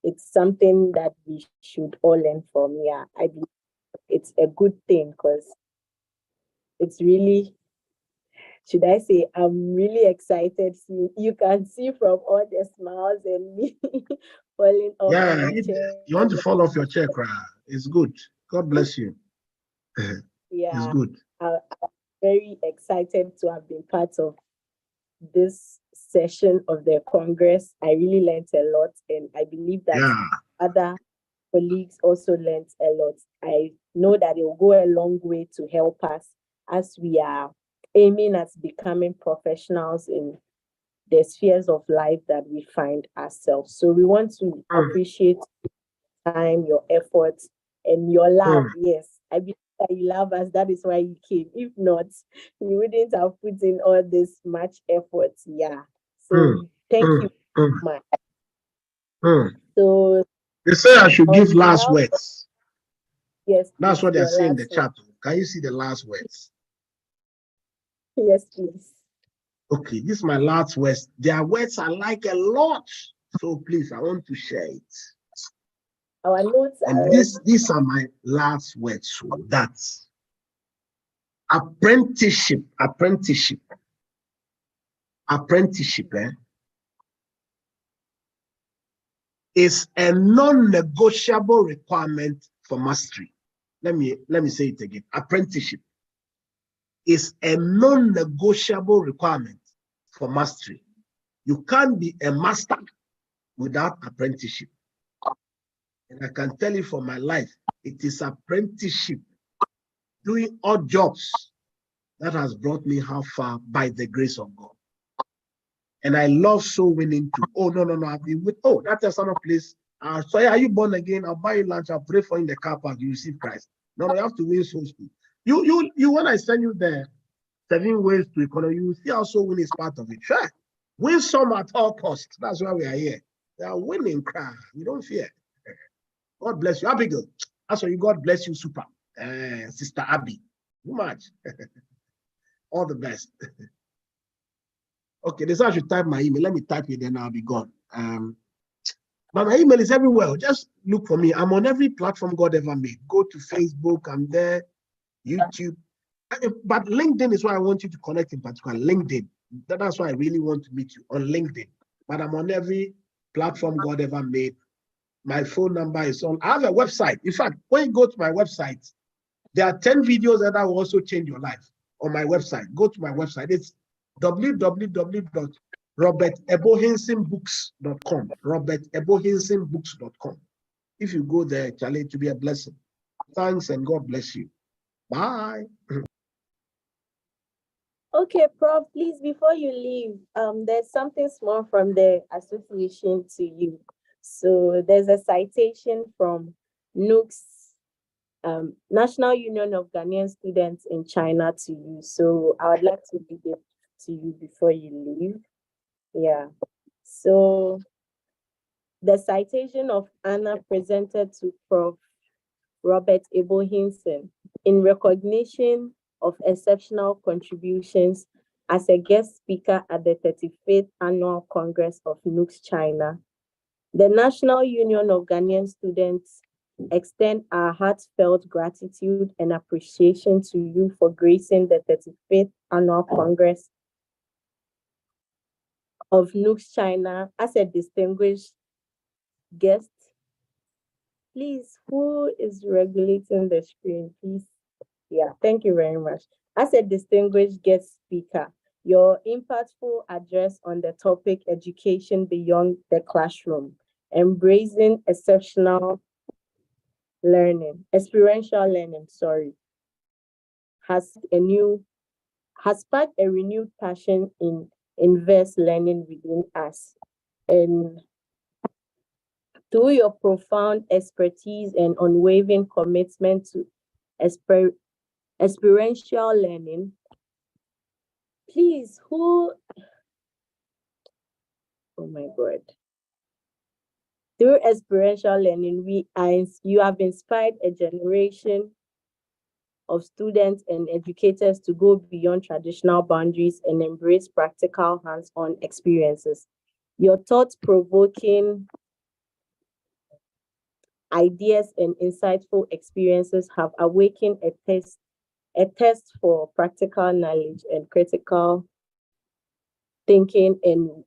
[SPEAKER 16] it's something that we should all learn from. Yeah, I believe it's a good thing because it's really, should I say, I'm really excited. You can see from all the smiles and me falling off my chair.
[SPEAKER 20] You want to fall off your chair, cry. It's good. God bless you. It's good.
[SPEAKER 16] I'm very excited to have been part of this session of the Congress. I really learned a lot, and I believe that other colleagues also learned a lot. I know that it will go a long way to help us as we are aiming at becoming professionals in the spheres of life that we find ourselves. So we want to appreciate your time, your efforts, and your love. Yes, I believe that you love us. That is why you came. If not, you wouldn't have put in all this much effort. Yeah. So thank you so much. So
[SPEAKER 20] they say I should give last words.
[SPEAKER 16] Yes.
[SPEAKER 20] That's what they're saying in the chat. Can you see the last words?
[SPEAKER 16] Yes, please.
[SPEAKER 20] Okay, this is my last words. Their words I like a lot. So please, I want to share it.
[SPEAKER 16] Our notes
[SPEAKER 20] and these are my last words. So that's apprenticeship, is a non-negotiable requirement for mastery. Let me say it again. Apprenticeship is a non-negotiable requirement for mastery. You can't be a master without apprenticeship. And I can tell you from my life, it is apprenticeship, doing odd jobs, that has brought me how far by the grace of God. And I love soul winning too. Oh, no, I've been with, that's a summer place. Sorry, are you born again? I'll buy you lunch. I'll pray for you in the car park. You receive Christ. No, you have to win souls too. You when I send you the 7 ways to economy, you see how soul winning is part of it. Sure. Win some at all costs. That's why we are here. They are winning, cry. We don't fear. God bless you. Abigail. That's why you. God bless you, super. Sister Abby. Too much. All the best. Okay, this I should type my email. Let me type it, then I'll be gone. But my email is everywhere. Just look for me. I'm on every platform God ever made. Go to Facebook, I'm there, YouTube. But LinkedIn is why I want you to connect in particular. LinkedIn. That's why I really want to meet you on LinkedIn. But I'm on every platform God ever made. My phone number is on. I have a website. In fact, when you go to my website, there are 10 videos that will also change your life on my website. Go to my website. It's www.robertebohinsonbooks.com. robertebohinsonbooks.com. If you go there, Charlie, to be a blessing. Thanks and God bless you. Bye.
[SPEAKER 16] Okay, Prof, please, before you leave, there's something small from the association to you. So there's a citation from NUGS, National Union of Ghanaian Students in China to you. So I would like to read it to you before you leave. Yeah. So the citation of Anna presented to Prof. Robert Ebohinson in recognition of exceptional contributions as a guest speaker at the 35th Annual Congress of NUGS-CHINA. The National Union of Ghanaian Students extend our heartfelt gratitude and appreciation to you for gracing the 35th Annual Congress of NUGS-CHINA as a distinguished guest. Please, who is regulating the screen, please? Yeah, thank you very much. As a distinguished guest speaker, your impactful address on the topic education beyond the classroom, embracing experiential learning, has sparked a renewed passion in inverse learning within us. And through your profound expertise and unwavering commitment to experiential learning, please, oh my God. Through experiential learning, you have inspired a generation of students and educators to go beyond traditional boundaries and embrace practical hands-on experiences. Your thought-provoking ideas and insightful experiences have awakened a test for practical knowledge and critical thinking and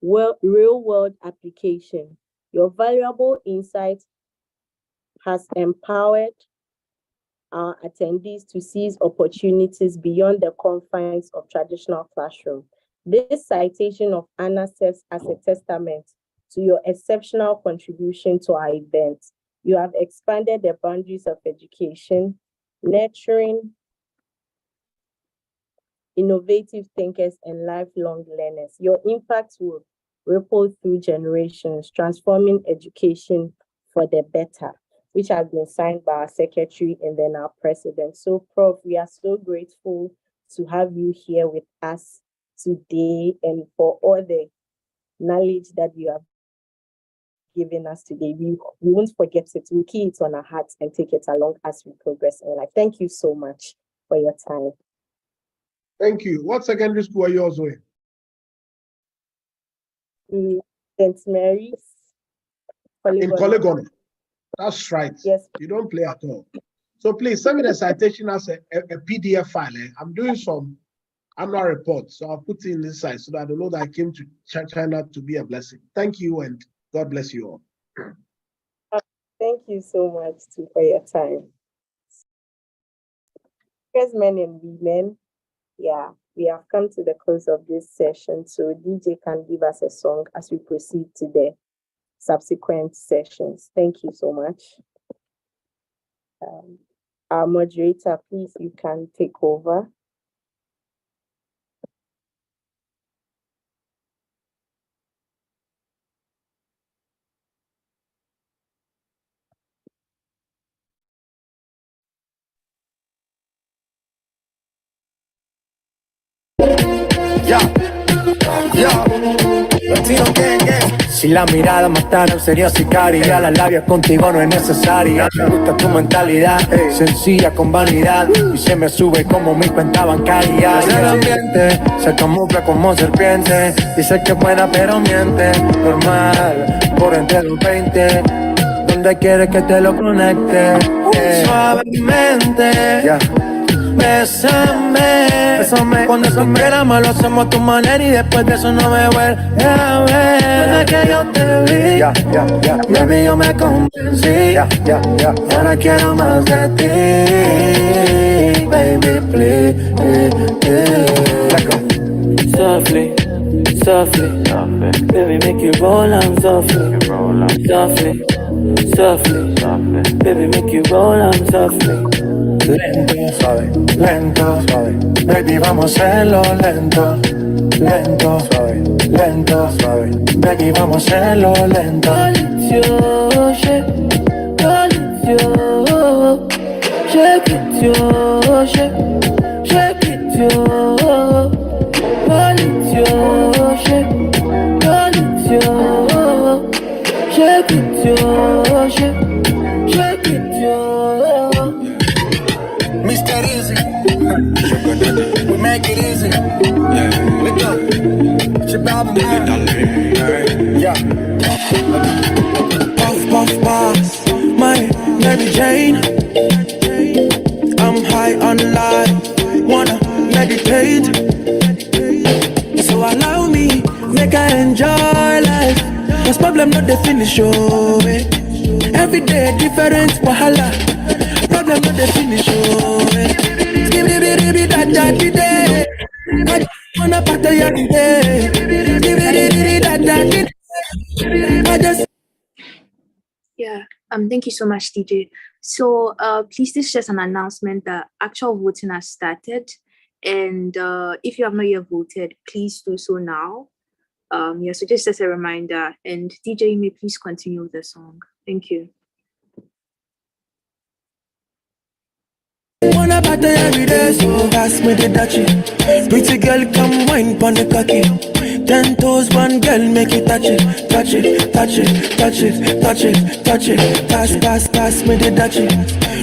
[SPEAKER 16] real-world application. Your valuable insight has empowered our attendees to seize opportunities beyond the confines of traditional classroom. This citation of Anna serves as a testament to your exceptional contribution to our event. You have expanded the boundaries of education, nurturing innovative thinkers and lifelong learners. Your impact will ripple through generations, transforming education for the better, which has been signed by our secretary and then our president. So, Prof, we are so grateful to have you here with us today and for all the knowledge that you have given us today. We won't forget it. We'll keep it on our hearts and take it along as we progress in life. Thank you so much for your time.
[SPEAKER 20] Thank you. What secondary school are you also
[SPEAKER 16] in? St. Mary's.
[SPEAKER 20] In Polygon. That's right.
[SPEAKER 16] Yes.
[SPEAKER 20] You don't play at all. So please send me the citation as a PDF file. I'm doing some annual reports, so I'll put it in this side so that I don't know that I came to China to be a blessing. Thank you and God bless you all.
[SPEAKER 16] Thank you so much too for your time. Yes, men and women, yeah, we have come to the close of this session. So DJ can give us a song as we proceed to the subsequent sessions. Thank you so much. Our moderator, please, you can take over.
[SPEAKER 7] Yeah, Latino gang gang.
[SPEAKER 8] Si la mirada matara sería sicaria. Las labias contigo no es necesaria. Me gusta tu mentalidad, sencilla con vanidad. Y se me sube como mi cuenta bancaria. Y el ambiente se camufla como serpiente. Dice que es buena pero miente. Normal, por entre los 20. Donde quieres que te lo conecte. Suavemente, bésame, bésame. Cuando se quiera lo hacemos a tu manera. Y después de eso no me vuelve a ver. Desde que yo te vi, baby, yo me convencí. Ahora quiero más de ti, baby, please. Softly, softly, baby, make you roll on softly, softly, softly, baby, make you roll on softly. Lento, suave, lento, suave, baby, vamos a hacerlo lento, lento, suave, lento, suave, baby, vamos a hacerlo lento. Shake it, yo, shake it, yo. Roll it, yo, shake it, yo, shake it, yo. Mr. Easy, we make it easy. Let go. Shababa, yeah. Puff, puff, pass, my Mary Jane. I'm high on life, wanna meditate. So allow me, make I enjoy life. Cause problem not the finish, oh, eh. Every day different wahala. Problem not the finish, oh, eh. Skibidi da day. I just wanna party every day. Skibidi da day. I just.
[SPEAKER 5] Yeah. Thank you so much, DJ. So please, this is just an announcement that actual voting has started. And if you have not yet voted, please do so now. Yeah, so just as a reminder. And DJ, you may please continue with the song. Thank you.
[SPEAKER 8] Wanna party every day, so pass me the dachi. Pretty girl, come wine pon the cocky. 10 toes, one girl, make it touch it, touch it, touch it, touch it, touch it, touch it. Pass me the dachi.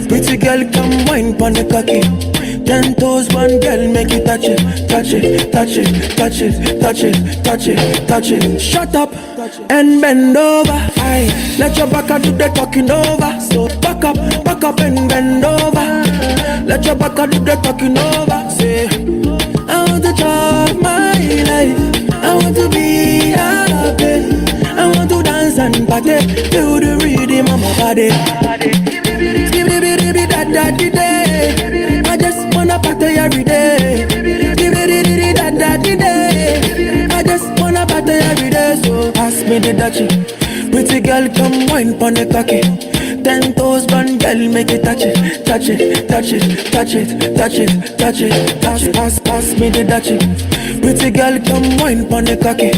[SPEAKER 8] Pretty girl, come wine pon the cocky. 10 toes, one girl, make it touch it, touch it, touch it, touch it, touch it, touch it, touch it. Shut up and bend over. Aye, let your back do the talking over. So back up and bend over. Let your back do the talking over. Say, I want to chop my life. I want to be happy. I want to dance and party. Feel the rhythm of my body. I just wanna party every day. I just wanna party every day. So pass me the dachi. Pretty girl, come wine pon the cocky. 10 toes, one girl, make it touch it, touch it, touch it, touch it, touch it, touch it, pass me the dachi. Pretty girl, come wine pon the cocky.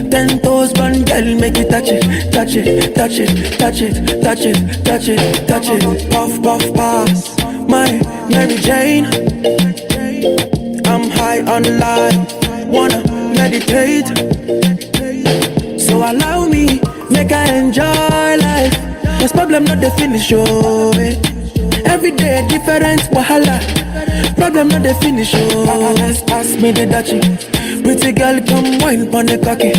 [SPEAKER 8] 10 toes, one girl, make it touch it, touch it, touch it, touch it, touch it, touch it, touch it. Puff, puff, pass, my Mary Jane. I'm high on life, wanna meditate. So allow me, make I enjoy life. Cause problem not the finish, oh, eh. Every day different wahala. Problem not the finish, oh. Pass me the dachi. Pretty girl, come wine pon the cocky.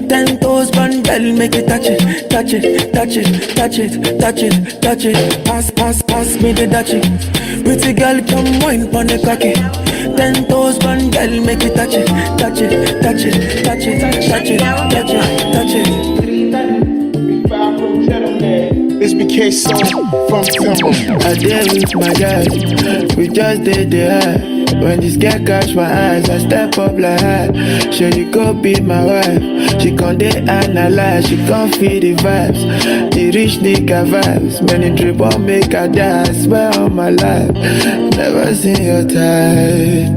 [SPEAKER 8] 10 toes, one girl, make it touch it, touch it, touch it, touch it, touch it, touch it. Pass me the dachi. Pretty girl, come wine pon the cocky. 10 toes, one girl, make it touch it, touch it, touch it, touch it, touch it, touch it, touch it.
[SPEAKER 7] It's BK Soul from Timber.
[SPEAKER 8] I did with my guys, we just did the high. When this girl catch my eyes, I step up like her. Sure you go be my wife. She can't analyze, she can't feel the vibes. The rich nigga vibes, many drip on make her die. I swear on my life, never seen your type.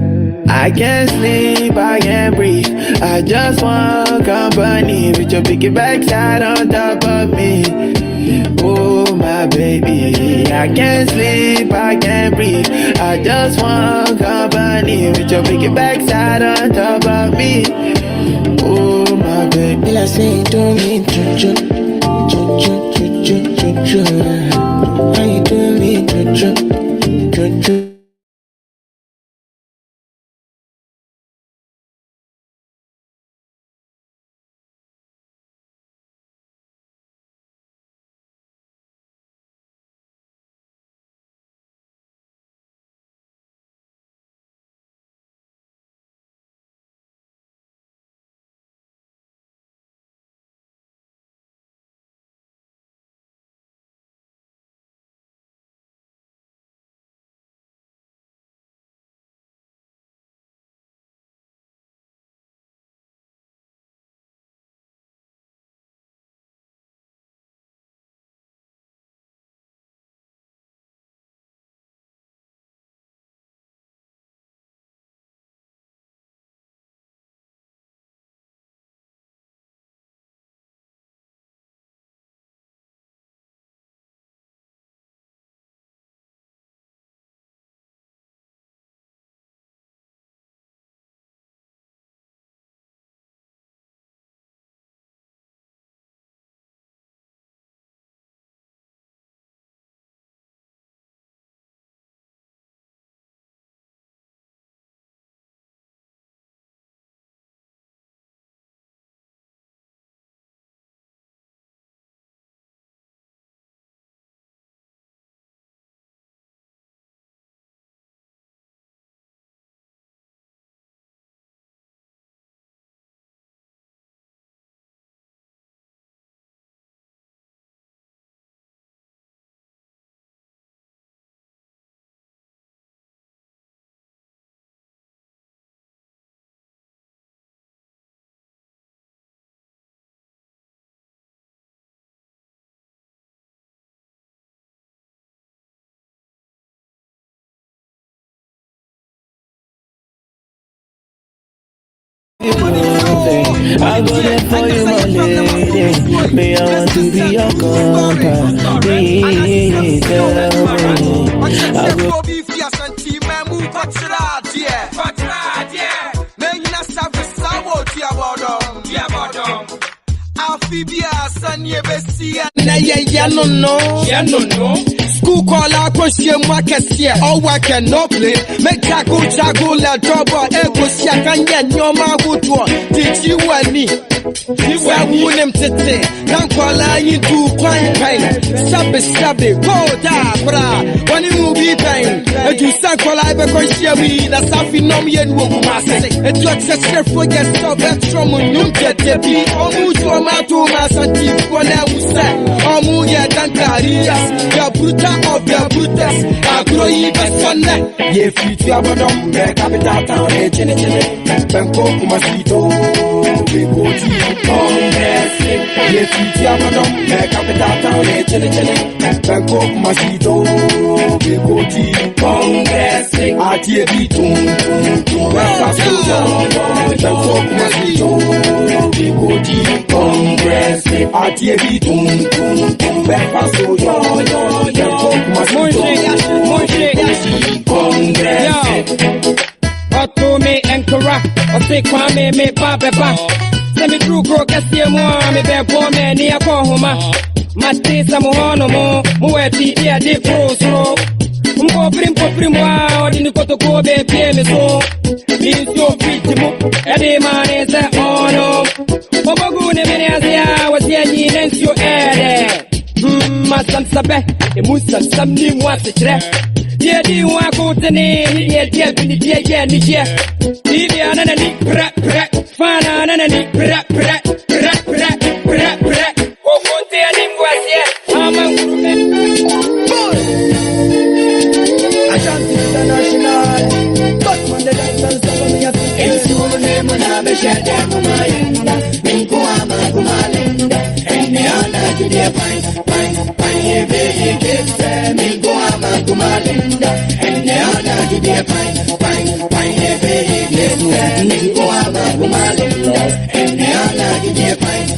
[SPEAKER 8] I can't sleep, I can't breathe. I just want company with your big backside on top of me. Oh my baby, I can't sleep, I can't breathe. I just want company with your big backside on top of me. Oh my
[SPEAKER 7] baby, be like say you do me, choo-choo. How you do me, choo-choo. I go there for you, my lady. Me, I want to be your company. I go.
[SPEAKER 19] School call out question market here, all work and no play. Make jago la trouble, echo can get your mouth. Did you want me? You were him today. Don't call you to climb pain. Stop it, go da, bra. When you be pain, and you start call I because you me, that's something no me and walk master. And you accept for your stop that from you get the be. Almost to my to my santi, when I was there. Almost ya Dantaria, your brutal of your brutes. I grow even son. Ye future abandon, the capital town, a chin, Bangkok, mosquito, big booty. Congress, ye future abandon, the capital town, a chin, Bangkok, mosquito, big booty. Congress, I tear beat to Bangkok, mosquito, big booty. Congress, I tear beat to Bangkok,
[SPEAKER 22] Otome Ankara, Ote Kwame, me Baba. Send me through Crocassia, me bear poor man near Kohoma. Mate Samohono, Mueti, dear de Pro. Primo, didn't go to go, baby, so. Means your pretty every man is an honor. Obagune Menazia was here, and you air. Masam Sabe, the Musam Samni wants a trap. Dear, do you want to go to the name? Dear, dear, Livia and a prep, Fana and a prep. Oh, Fonte and him was here. I can't international. But when the dancers are me, it's your name and I'm a shadow. Minkuama Kumalinda, and the honor to their pine, baby, give them Minkuama Kumalinda, and the honor to their pine, baby, give them Minkuama Kumalinda, and the honor to their pine.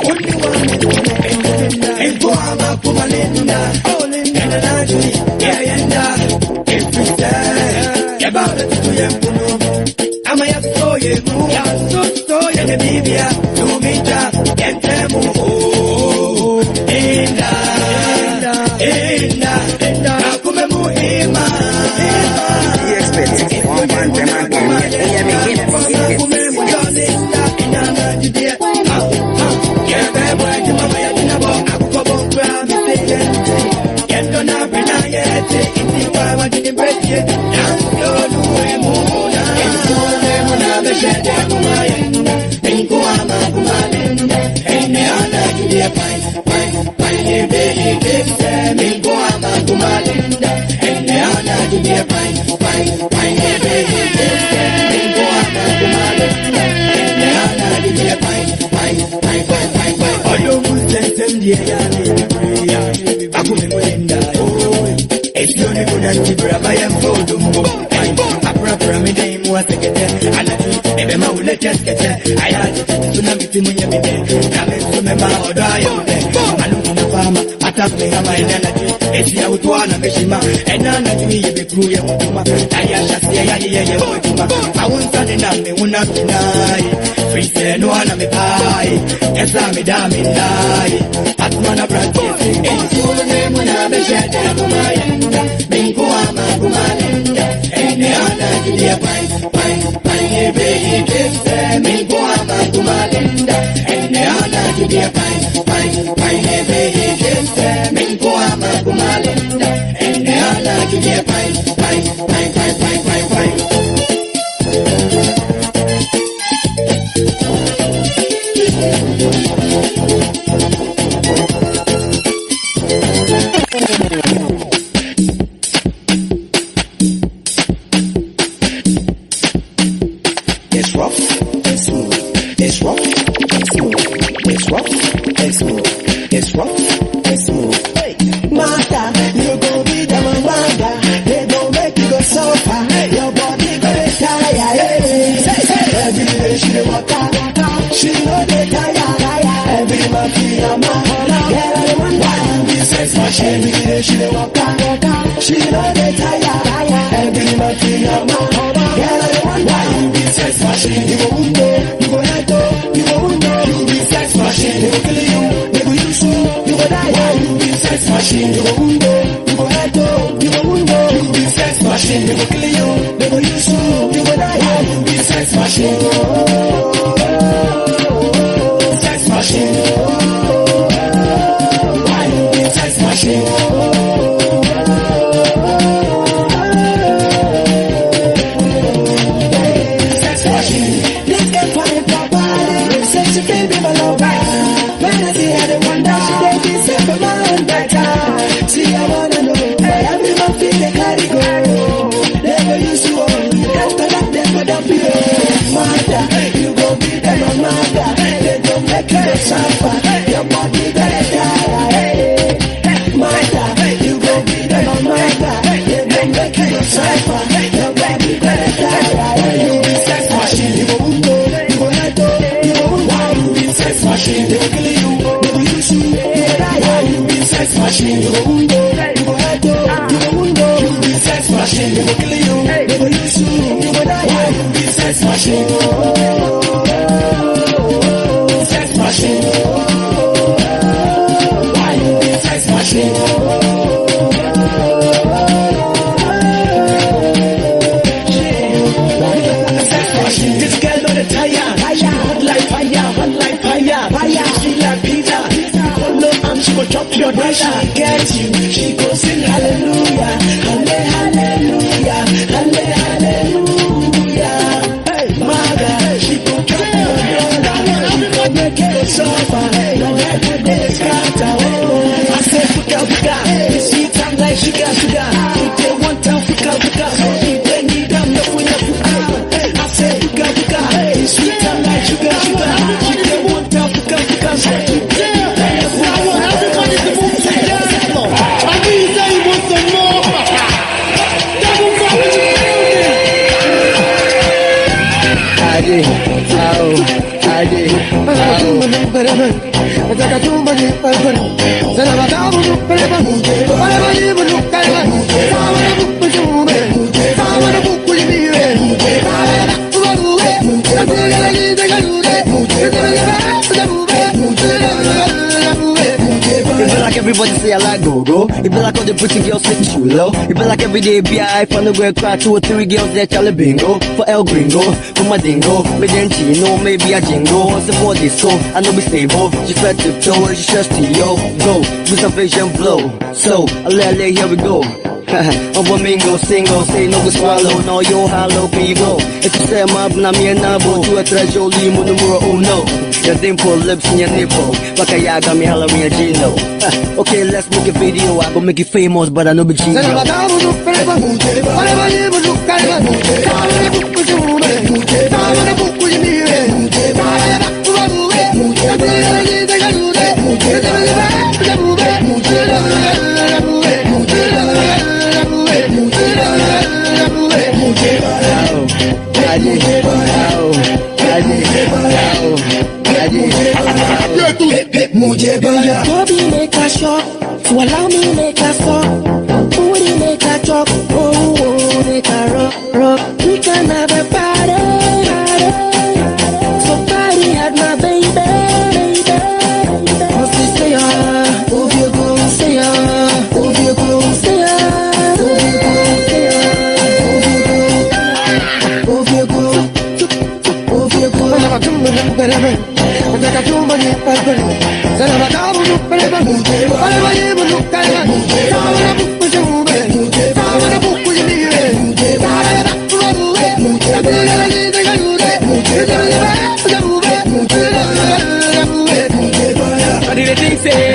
[SPEAKER 22] Only one and Kuama Kumalinda, all in the night, yeah, every day, about it to your I'm a everybody say I like go-go. It be like all the pretty girls sit too low. It be like every day B.I. from the girl cry 2 or 3 girls there Charlie bingo. For El Gringo, for my dingo. Me then chino, maybe a jingo. Support this so I know be stable. She fed to toe, she just to yo. Go, with some vision blow. So, here we go. Over mingo, single, say no swallow, no yo hello people. If you say my me and nabo to a treasure limo numero uno. Your dimple lips in your nipple, like a yaga me Halloween Gino. Okay, let's make a video. I go make it famous, but I know be Gino.
[SPEAKER 7] Bobby make a shot, so allow me make a stop. Booty make a chop, oh, make a rock. We can have a party. So party had my baby. Must say oh you go, say oh you go, say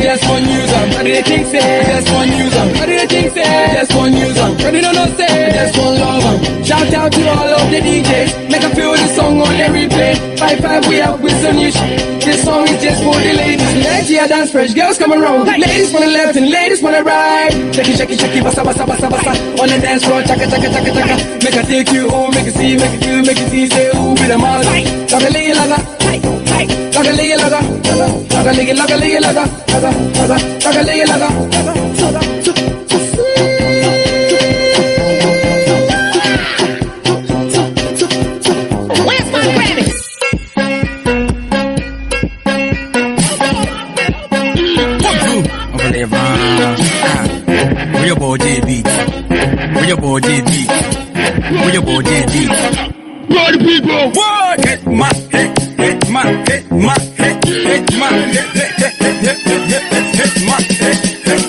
[SPEAKER 22] just one user. What do they think say? Just one user. What do they think say? Just one user. What do they not say? Just one lover. Shout out to all of the DJs. Make a feel the song on every replay. 5-5 we have with some new shit. This song is just for the ladies. Next year dance fresh girls come around. Ladies on the left and ladies on the right. Shake it, shake it, shake it, basa, basa, basa, basa. On the dance floor, chaka, chaka, chaka, chaka. Make a take you home, make it see, make it feel, make it see, say ooh, with a mouth. Chaka, lay laga. Chaka, lay laga. Chaka, lay laga, lay laga. Chaka, lay laga. Where your body beat? Where your body beat? Where your body beat? Where the people? What? Hit my head, hit my head, my head, hit my head, hit my head.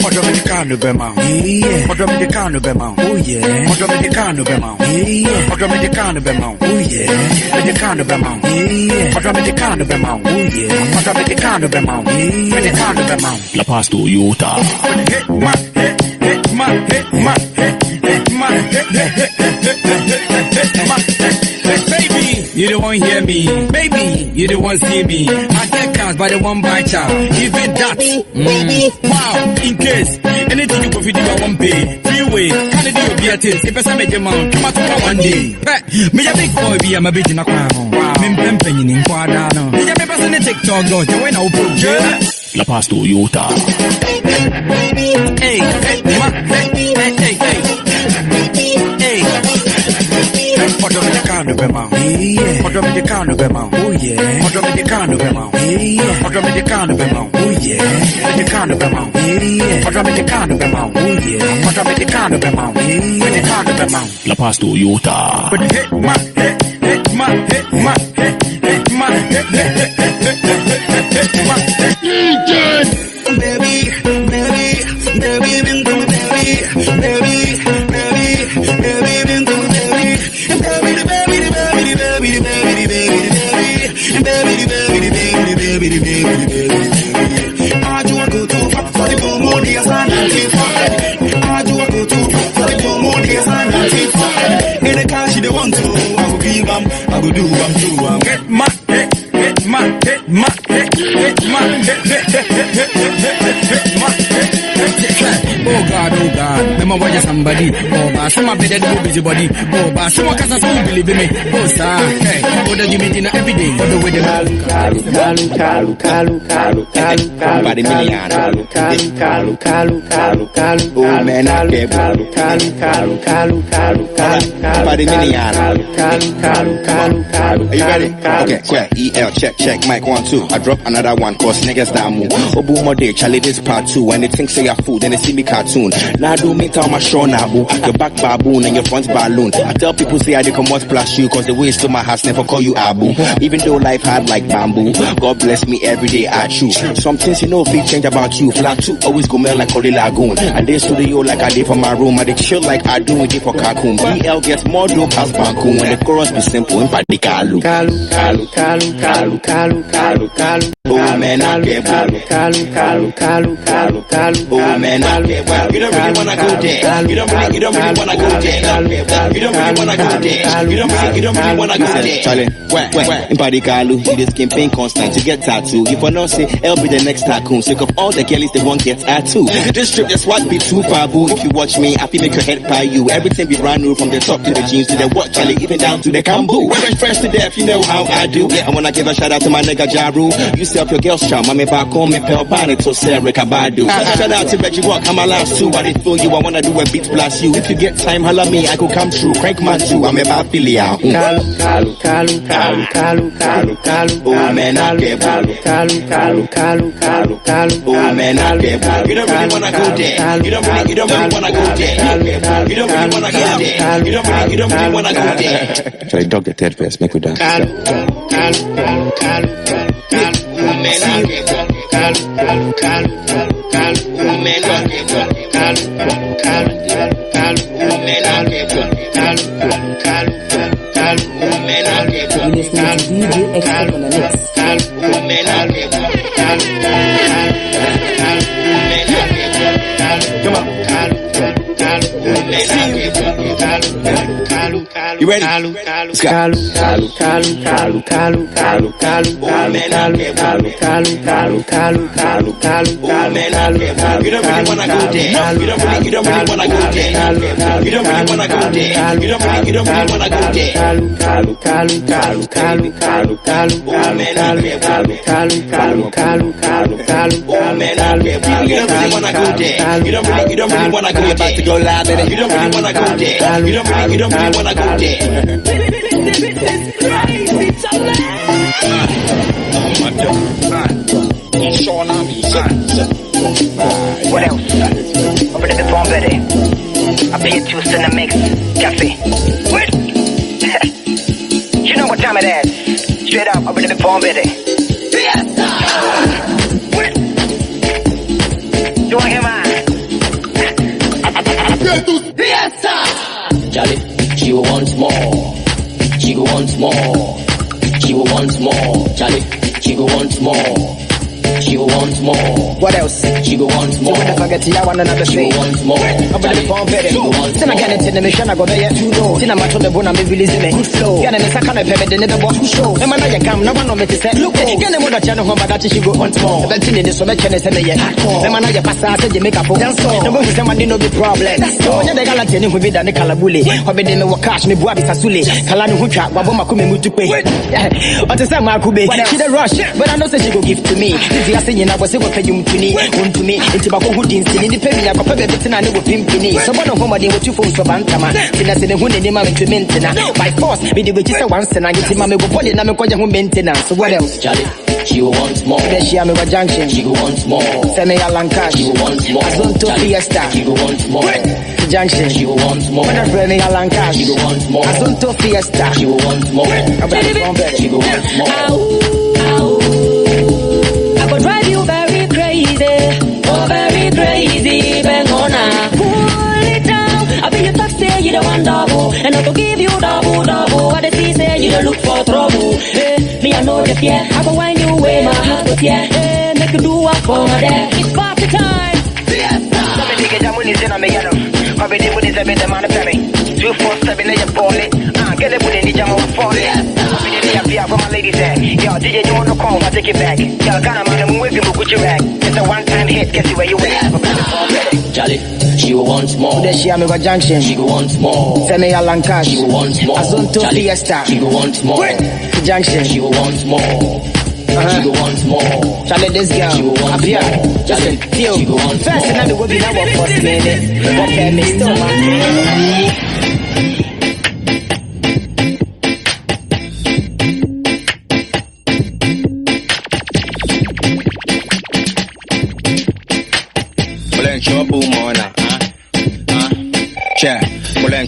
[SPEAKER 22] Dominicano Bema, yeah. Dominicano Bema, oh yeah. Dominicano Bema, yeah. Dominicano Bema, oh yeah. Dominicano Bema, yeah. Dominicano Bema, oh yeah. Dominicano Bema, yeah. Dominicano Bema. La Paz Toyota. Hit my head, hit my head, my head, hit my head, hit my head. Baby, you don't want hear me. Baby, you don't want see me. I get cars by the one by child. Even that. Wow, in case anything you profit, you won't pay. Freeway, can't do your beer things. If I make your mount, come out one day. Me a big boy, be a my bitch in a crown. Me pimping in Quadano. Me a me person in TikTok, go to when I open. La Paz Toyota. Hey, hey, hey, hey, hey. Dominicano Bema, yeah. Dominicano Bema, oh yeah. Dominicano Bema, yeah. Dominicano Bema, oh yeah. Dominicano Bema, yeah. Dominicano Bema, oh yeah. Dominicano Bema, yeah. Dominicano Bema. La Paz Toyota. Hit my head, hit my head, my head, hit my head, hit my head. Baby, baby, baby, baby, I go do, I'm get my head, hit my head, my head, hit my head, hit my head. Oh God,
[SPEAKER 19] my boy somebody. Oh, but some of the busy body. Oh, but some of us don't believe in me. Oh, sir. Hey, what do you mean dinner every day? What do we do?
[SPEAKER 13] Oh, man, I'm there. Are you ready? Okay, square, EL, check, mic 1, 2. I drop another one, cause niggas that move. Oh, boom, more day, Charlie, this part 2. When they think say you're food, then they see me cartoon. Now do me tell my show now, boo. Your back baboon and your front balloon. I tell people say I did come out splash you, cause the way to my house never call you Abu. Even though life hard like bamboo, God bless me every day I choose. Some things you know if change about you. Flat 2 always go mail like Cody Lagoon. I did studio like I did for my room. I did chill like I do it for Kakum. EL gets more dope as Banku. When the chorus be simple, in Padikalu. Oh man, I get oh man, I get you don't really wanna go there. You don't really wanna go there. You don't really wanna go there. You don't really wanna go there. Charlie, where? In Padikalu, see this campaign constant to get tattoo. If I not say, I'll be the next tycoon. Sick of all the girlies they won't get tattoo. This trip just what be too far, boo. If you watch me, I feel make your head pie you. Everything be brand new from the top to the jeans to the watch, Charlie, even down to the Kambu. Fresh to death, you know how I do. I wanna give a shout out to my nigga Jaru. You sell your girls charm, I'm back home, me pal bonnet to Sarah Kabadu. Shout out to Reggie Walk, I'm my last two. I didn't feel you, I wanna do a beat blast you. If you get time, holla me, I could come through. Crank my two, I'm about Philia. Oh man, I get oh man, I get you don't really wanna go there. You don't really wanna go there. You don't really wanna go there. You don't really wanna go there. Shall I dog the third verse? Make we dance. You ready? Let's go. You don't really wanna go there. You don't really wanna go there. You don't really wanna go there. You don't really wanna go there. You don't really wanna go there. About to go live, baby. You don't really wanna go there. You don't really wanna go there.
[SPEAKER 22] This is crazy, Charlie.
[SPEAKER 17] What else? Over to the phone, Betty. I'll be at Tuesday in the mix. Cafe. What? You know what time it is? Straight up, over to the phone, Betty. What? You want to hear mine?
[SPEAKER 23] Charlie, she wants more. She wants more. She wants more. Charlie, she wants more. She wants more.
[SPEAKER 17] What else?
[SPEAKER 23] She wants more.
[SPEAKER 17] You wanna forget I want another
[SPEAKER 23] She wants more.
[SPEAKER 17] I'm gonna phone better. Then I get into the mission I go there. Then I'm to the bone I'm releasing me. Good flow. Get in the second payment the never boss show. And man I come no one me to say. Look, get them on the channel home that she go once more. But in the so much and say me. And man I pass out you make up. Dance so. No one say man no be problem. So when they got like who be the kalabule. How be them work cash me bua bi sasule. Kalani hutwa wa boma come mutu pe. What say ma kube. She the rush. But I know say she go give to me. I say you was able to you to me into Bako who didn't see the penny. I could pay better than with pimpini. So one of whom I did with 2 phones of Bantama. Then I said the one in the man to maintenance. By force, we did which is once and I get him a body and I'm going to maintenance. So what else, Charlie?
[SPEAKER 23] She wants more.
[SPEAKER 17] She am a junction.
[SPEAKER 23] She wants more.
[SPEAKER 17] Send me a Lancash.
[SPEAKER 23] She wants more.
[SPEAKER 17] Azonto Fiesta.
[SPEAKER 23] She wants more.
[SPEAKER 17] Junction.
[SPEAKER 23] She wants more.
[SPEAKER 17] When I bring me a Lancash.
[SPEAKER 23] She wants more.
[SPEAKER 17] Azonto Fiesta.
[SPEAKER 23] She wants more. She wants more.
[SPEAKER 22] I will drive you very crazy, oh very crazy, Bengona. Pull it down, I'll be your taxi, you don't want double, and I will give you double. What the sea say, you don't look for trouble. Hey, me I know the fear, I will wind you away, my heart was here. Hey, make you do what for my dad. It's party time. Fiesta.
[SPEAKER 17] Some nigga jamun is in a me, I'll be there with this every man of me. 247 in your pocket. Get it with the jam of phone. For my ladies there. Yo, DJ, you wanna call? I'll take it back. Yo, kind of man, I'm with you, Gucci rag. It's a one-time hit, get you where you at.
[SPEAKER 23] Charlie, she She will want more.
[SPEAKER 17] The Shiamigo Junction.
[SPEAKER 23] She will want more.
[SPEAKER 17] Femi Alankash.
[SPEAKER 23] She will want more.
[SPEAKER 17] Azonto Fiesta.
[SPEAKER 23] She will want more.
[SPEAKER 17] Junction.
[SPEAKER 23] She will want more. She will want more.
[SPEAKER 17] Charlie, this girl.
[SPEAKER 23] She will want more.
[SPEAKER 17] Just feel.
[SPEAKER 23] She will want
[SPEAKER 17] first, and I will be now for a minute. What can me still, man?
[SPEAKER 3] Trouble, Mona. Check.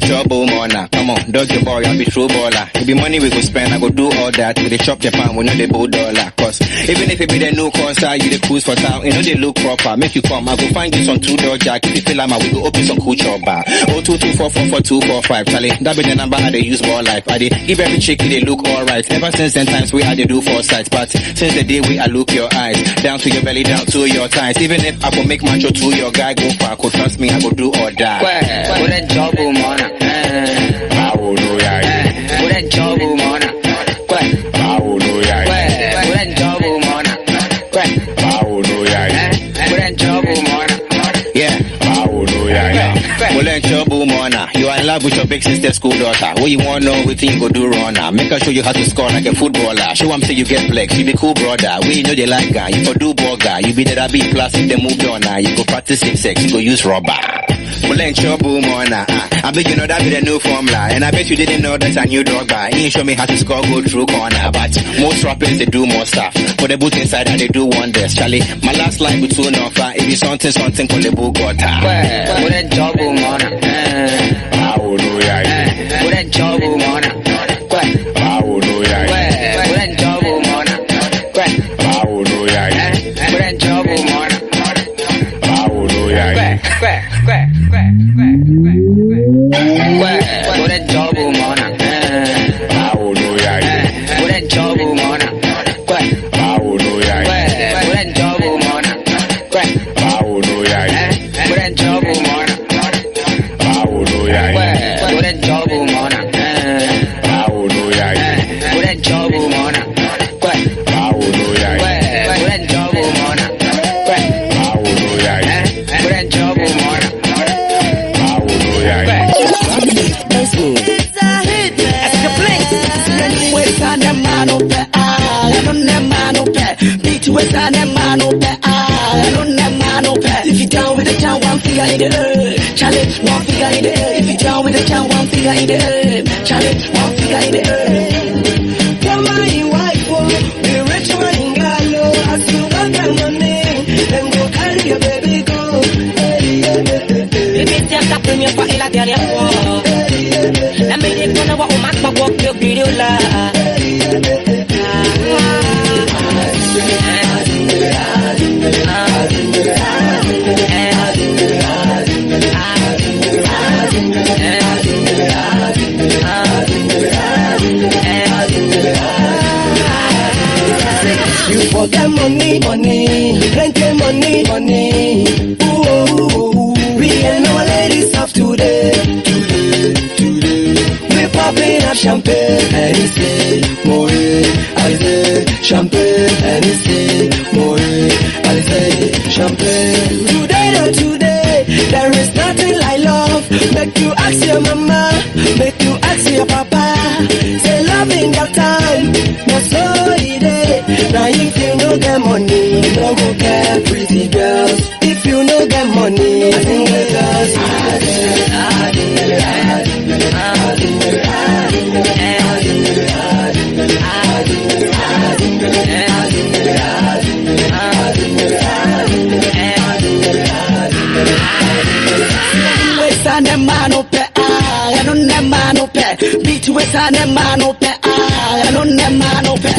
[SPEAKER 3] Trouble, Mona. Come on, dodge your boy, I'll be true baller. If be money we go spend, I go do all that. With the chop Japan, we know the bull dollar. Cause even if it be the new concert, you the cruise for town, you know they look proper. Make you come, I go find you some 2 door jack. If you feel like we go open some cool chop bar. 022444245, Charlie. That be the number I they use more life. I they give every chick they look alright. Ever since then times we had to do 4 sides. But since the day we I look your eyes, down to your belly, down to your thighs. Even if I could make macho to your guy go far, could trust me, I go do or die.
[SPEAKER 17] What a job, Mona.
[SPEAKER 3] I will know ya.
[SPEAKER 17] What a job, Mona.
[SPEAKER 3] I will know ya.
[SPEAKER 17] What a job, Mona.
[SPEAKER 3] I will know ya.
[SPEAKER 17] What a job, Mona.
[SPEAKER 3] Yeah, I will know ya. Well, in trouble, Mona. You are in love with your big sister's school daughter. What you want to know, what you go do, runner. Make her show you how to score like a footballer. Show them say you get flex. You be cool, brother. We know they like guy. You for do burger. You be the B plus if they move on. You go practice safe sex. You go use rubber. Well, in trouble, Mona. I bet you know that be the new formula. And I bet you didn't know that's a new dog bar. He ain't show me how to score, go through corner. But most rappers, they do more stuff. For the boot inside, and they do wonders. Charlie, my last line with 2 offer. If it's something, call the book got
[SPEAKER 17] what a job, Mona.
[SPEAKER 3] I will know ya.
[SPEAKER 17] What a job, Mona.
[SPEAKER 3] I will know ya.
[SPEAKER 17] What a job, Mona.
[SPEAKER 3] I will know ya.
[SPEAKER 17] What a job, Mona.
[SPEAKER 3] I will know ya.
[SPEAKER 17] What a job, Mona.
[SPEAKER 3] I will know ya.
[SPEAKER 17] What a job, Mona.
[SPEAKER 3] I will know ya.
[SPEAKER 17] What a job, Mona.
[SPEAKER 3] I will know ya.
[SPEAKER 17] What a job, Mona.
[SPEAKER 3] I will know ya.
[SPEAKER 17] What a job, Mona.
[SPEAKER 3] I will know ya.
[SPEAKER 17] What a job, Mona.
[SPEAKER 3] I will know ya.
[SPEAKER 17] What a job, Mona.
[SPEAKER 3] I will know ya.
[SPEAKER 17] What a job, Mona.
[SPEAKER 3] I will know ya.
[SPEAKER 22] If you down with the town, 1 finger in the air. Charlie, 1 finger in the air. If you down with the town, 1 finger in the air. Charlie, 1 finger in the air. Come on, you wife, be rich man in Galo. As you got the money, then go carry your baby go.
[SPEAKER 14] If it's just a premium for Ella, they're let me know what my walk your video la.
[SPEAKER 22] You forget money, plenty money. Ooh, we and our ladies of today. We popping up champagne and he say, Moe, I say, champagne and he say, Moe, I say, champagne. Today, there is nothing like love. Make you ask your mama, make you ask your papa. Say love in that time, not so it is. Now if you no get money, you no go get pretty girls. If you no get money, single girls. Beat with an man,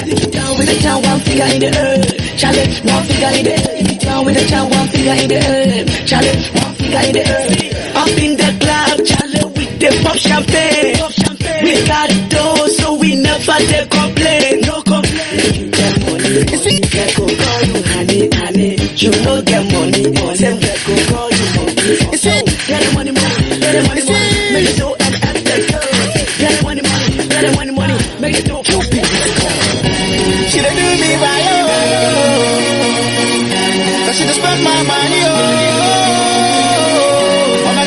[SPEAKER 22] if you down with the town, 1 finger in the air. Charlie, 1 finger in the air. If you down with the town, 1 finger in the air. Charlie, 1 finger in the air. Up in the club, Charlie, with the pop champagne. We got it though, so we never take complain. No complaint. Get money, you get go call you honey. You no get money, them get go call you monkey. Get the money, make it so and let's go. Get the money, make it so.
[SPEAKER 3] She done do me right, oh. Cause she done spend my money, oh. On a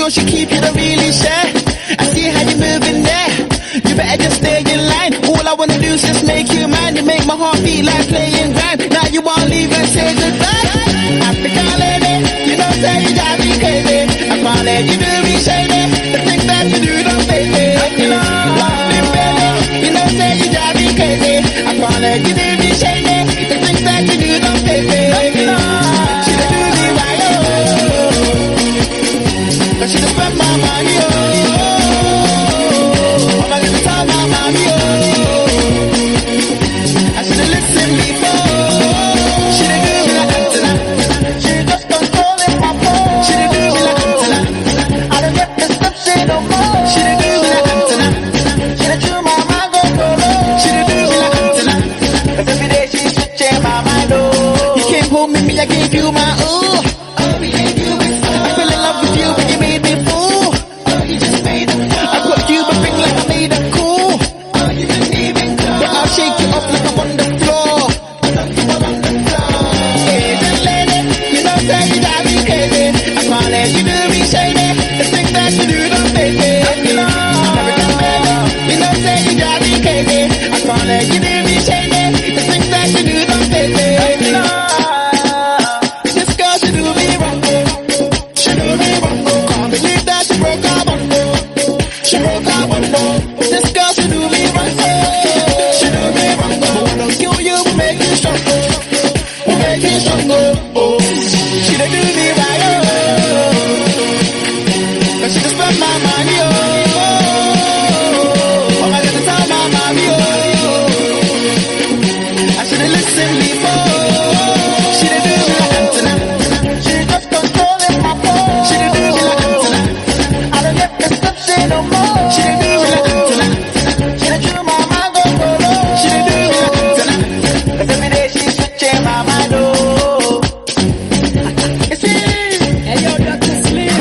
[SPEAKER 13] you should keep it a really share. I see how you moving there. You better just stay in line. All I wanna do is just make you mine. You make my heart beat like playing grind. Now you wanna leave and say goodbye. Africa lady, you know say you drive me crazy. I can't let you do me shady. The things that you do don't pay me. You know say you drive me crazy. I can't let you do me shady. The things that you do don't pay me. She don't do me right, oh. She just spend my money, oh. I should have listened before. She didn't do me like Antenna. She just controlling my phone. She didn't do me like Antenna. I don't get the stuff she no more. She didn't do me like Antenna. She done chew my mind go low. She didn't do me like Antenna. 'Cause every day she switching my mind, oh. You came home with me, I gave you my ooh. Oh, we gave you it. I fell in love with you, but you made me fool. Oh, you just made it. I got you, but bring like I made it cool. Oh, you didn't even come. But I'll shake you up like I'm on the floor. Hey, just lady, you know say you drive me crazy. I can't let you do me shady. The things that you do don't pay me. American baby, you know say you drive me crazy. I can't let you do me shady. The things that you do don't pay me. This girl she do me wrong, she do me wrong. Can't believe that she broke our bond. She broke our bond. This girl she do me wrong, she do me wrong. But when I kill you, we make you stronger, we make you stronger. Oh, she don't do me right, oh. But she just spend my money, oh. Oh, I got to tell my mommy, oh. I should have listened before. She didn't do me like Antenna. She just controlling my phone. She didn't do me like Antenna. I don't get the stuff she no more. She didn't do me like Antenna. She done chew my mind go low. She didn't do me like Antenna. 'Cause every day she switching my mind, oh. It's me.
[SPEAKER 14] Hey, yo, Dr. Slim.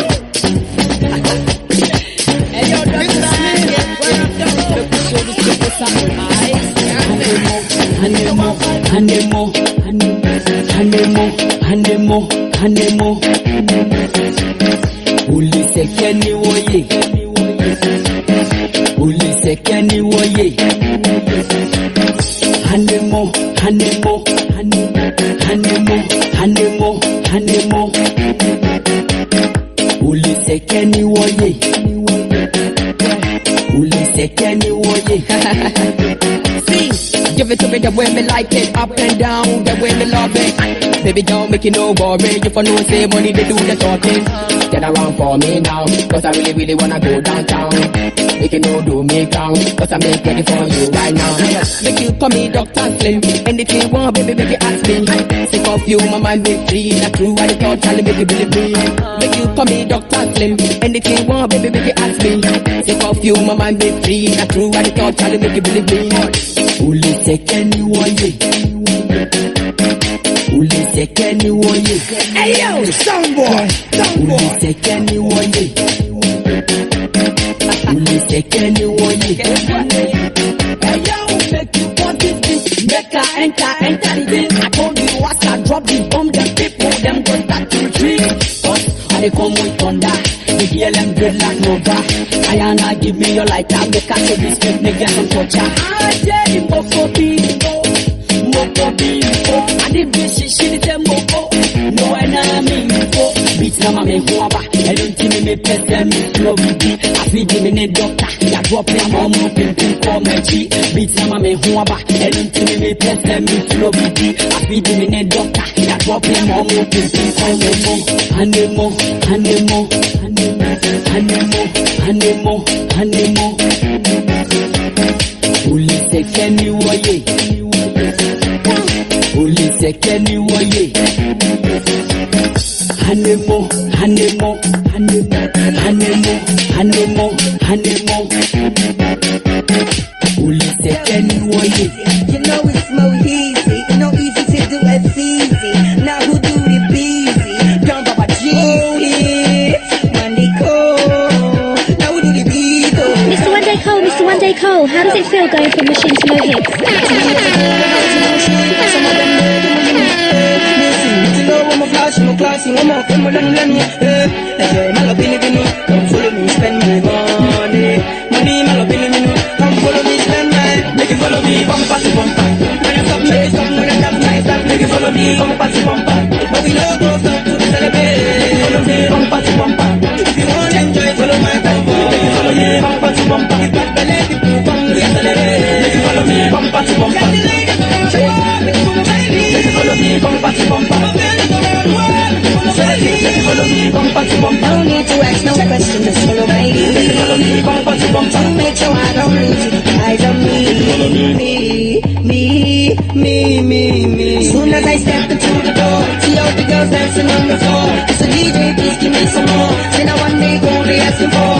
[SPEAKER 14] Hey, yo, Dr. Slim. Where up the road? Look, show this to the sun. Hanemo. Ulisekeni woye. Ulisekeni woye. Hanemo. Ulisekeni woye. Ulisekeni woye. See, give it to me the way me like it, up and down, the way me love it. Baby, don't make it no boring. If I know say money, they do the talking. Get around for me now, 'cause I really, really wanna go downtown. Make it no do me count, 'cause I make ready for you right now. Make you call me Dr. Slim. Anything you want, baby, make you ask me. Sick of you, my mind make free. Not true, I thought Charlie make you believe me. Make you call me Dr. Slim. Anything you want, baby, make you ask me. Sick of you, my mind make free. Not true, I thought Charlie make you believe me. Ulisekeni woye. Ulisekeni woye. Hey yo, soundboy. Ulisekeni woye. Ulisekeni woye. Hey yo, make you want this bitch. Make her enter the thing. I told you once I drop the bomb, the people them go start to retreat. 'Cause I they come with thunder. The girl them good like Nova. Ayana, give me your lighter. Make her so this big nigga some torture. I tell him moko bimbo. And if this shit is a moko, no enemy info. Beat na mame huaba. I don't think me pet them. No BD. I feed him in a doctor. Ya drop them on my pin for my G. Beat na mame huaba. I don't think me pet them. No BD. I feed him in a doctor. Ya drop them on my pin for my G. Hanemo. Ulisekeni woye. Ulisekeni woye. Hanemo. Ulisekeni woye.
[SPEAKER 1] You know it's more easy. No easy to do as easy. Now who do it busy? Don't Baba G. Monday Cole. Now who do the beat?
[SPEAKER 12] Mr. One Day Cole, how does it feel going from machine to no hits?
[SPEAKER 1] I'm a classy, I'm a feminine, need to ask no question, just follow my lead. Make sure I don't lose you, eyes on me. Soon as I step into the door, see all the girls dancing on the floor. So DJ, please give me some more. Say now one day go they asking for,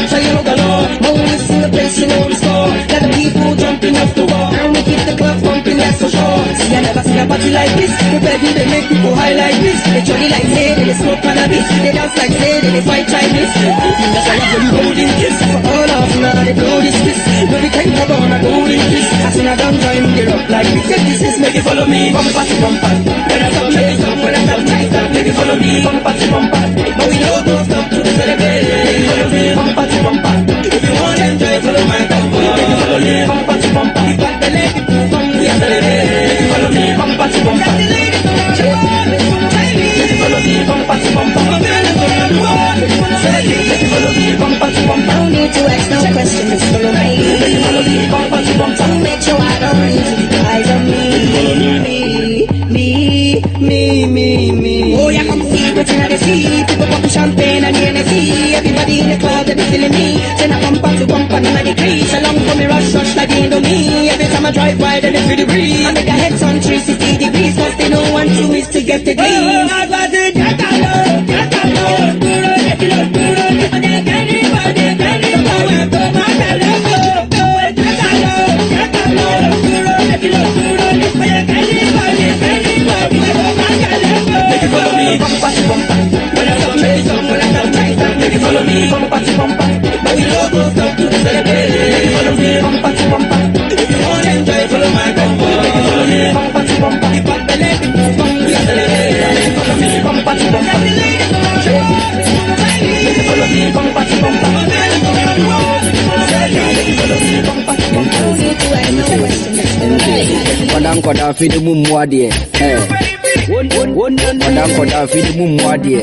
[SPEAKER 1] so you know galore. When we sing the place, you know the score. Got the people jumping off the wall, and we keep the club pumping, that's for sure. See, I never seen a party like this. The baby, they make people high like this. They jolly like say, they smoke cannabis. They dance like say, they fight Chinese. That's why I'm really holding this. For all of now, they blow this kiss. But we can't come on a golden kiss. As soon as I'm join, get up like this. This is make it follow me. Bumper to bumper. When I stop, make it stop. When I stop, make it follow me. Bumper to bumper. But we don't go stop to the celebrate. Follow me. Bumper to bumper. If you want to enjoy, follow my combo. Follow me. Bumper to bumper. We got the leg. We are celebrate. Follow me. Bumper to bumper. Follow me. Bumper to bumper. No need to ask no question, just follow my lead. Follow me. Bumper to bumper. Make sure I don't lose you, eyes on me. Oh, yeah, come see what you see. People pop champagne and the Hennessy. Everybody in the club, they be feeling me. Send a bumper to bumper, none of the crease. Along for me, rush like the Indomie. Every time I drive by, then they feel the breeze. I make their heads on 360 degrees, cause they know one, two is to get the gleam. Oh, I got it, get alone. Make it follow me, bumper to bumper. When I stop, make it stop. When I stop, make it follow me, bumper to bumper. But we don't go stop to the celebrate. Make it follow me, bumper to bumper. If you want to enjoy, follow my combo. Make it follow me, bumper to bumper. If I believe it, we are celebrate. Make it follow me, bumper to bumper. Make it follow me, bumper to bumper.
[SPEAKER 17] Madam Koda feed the moon wadia. Madam Koda feed the moon wadia.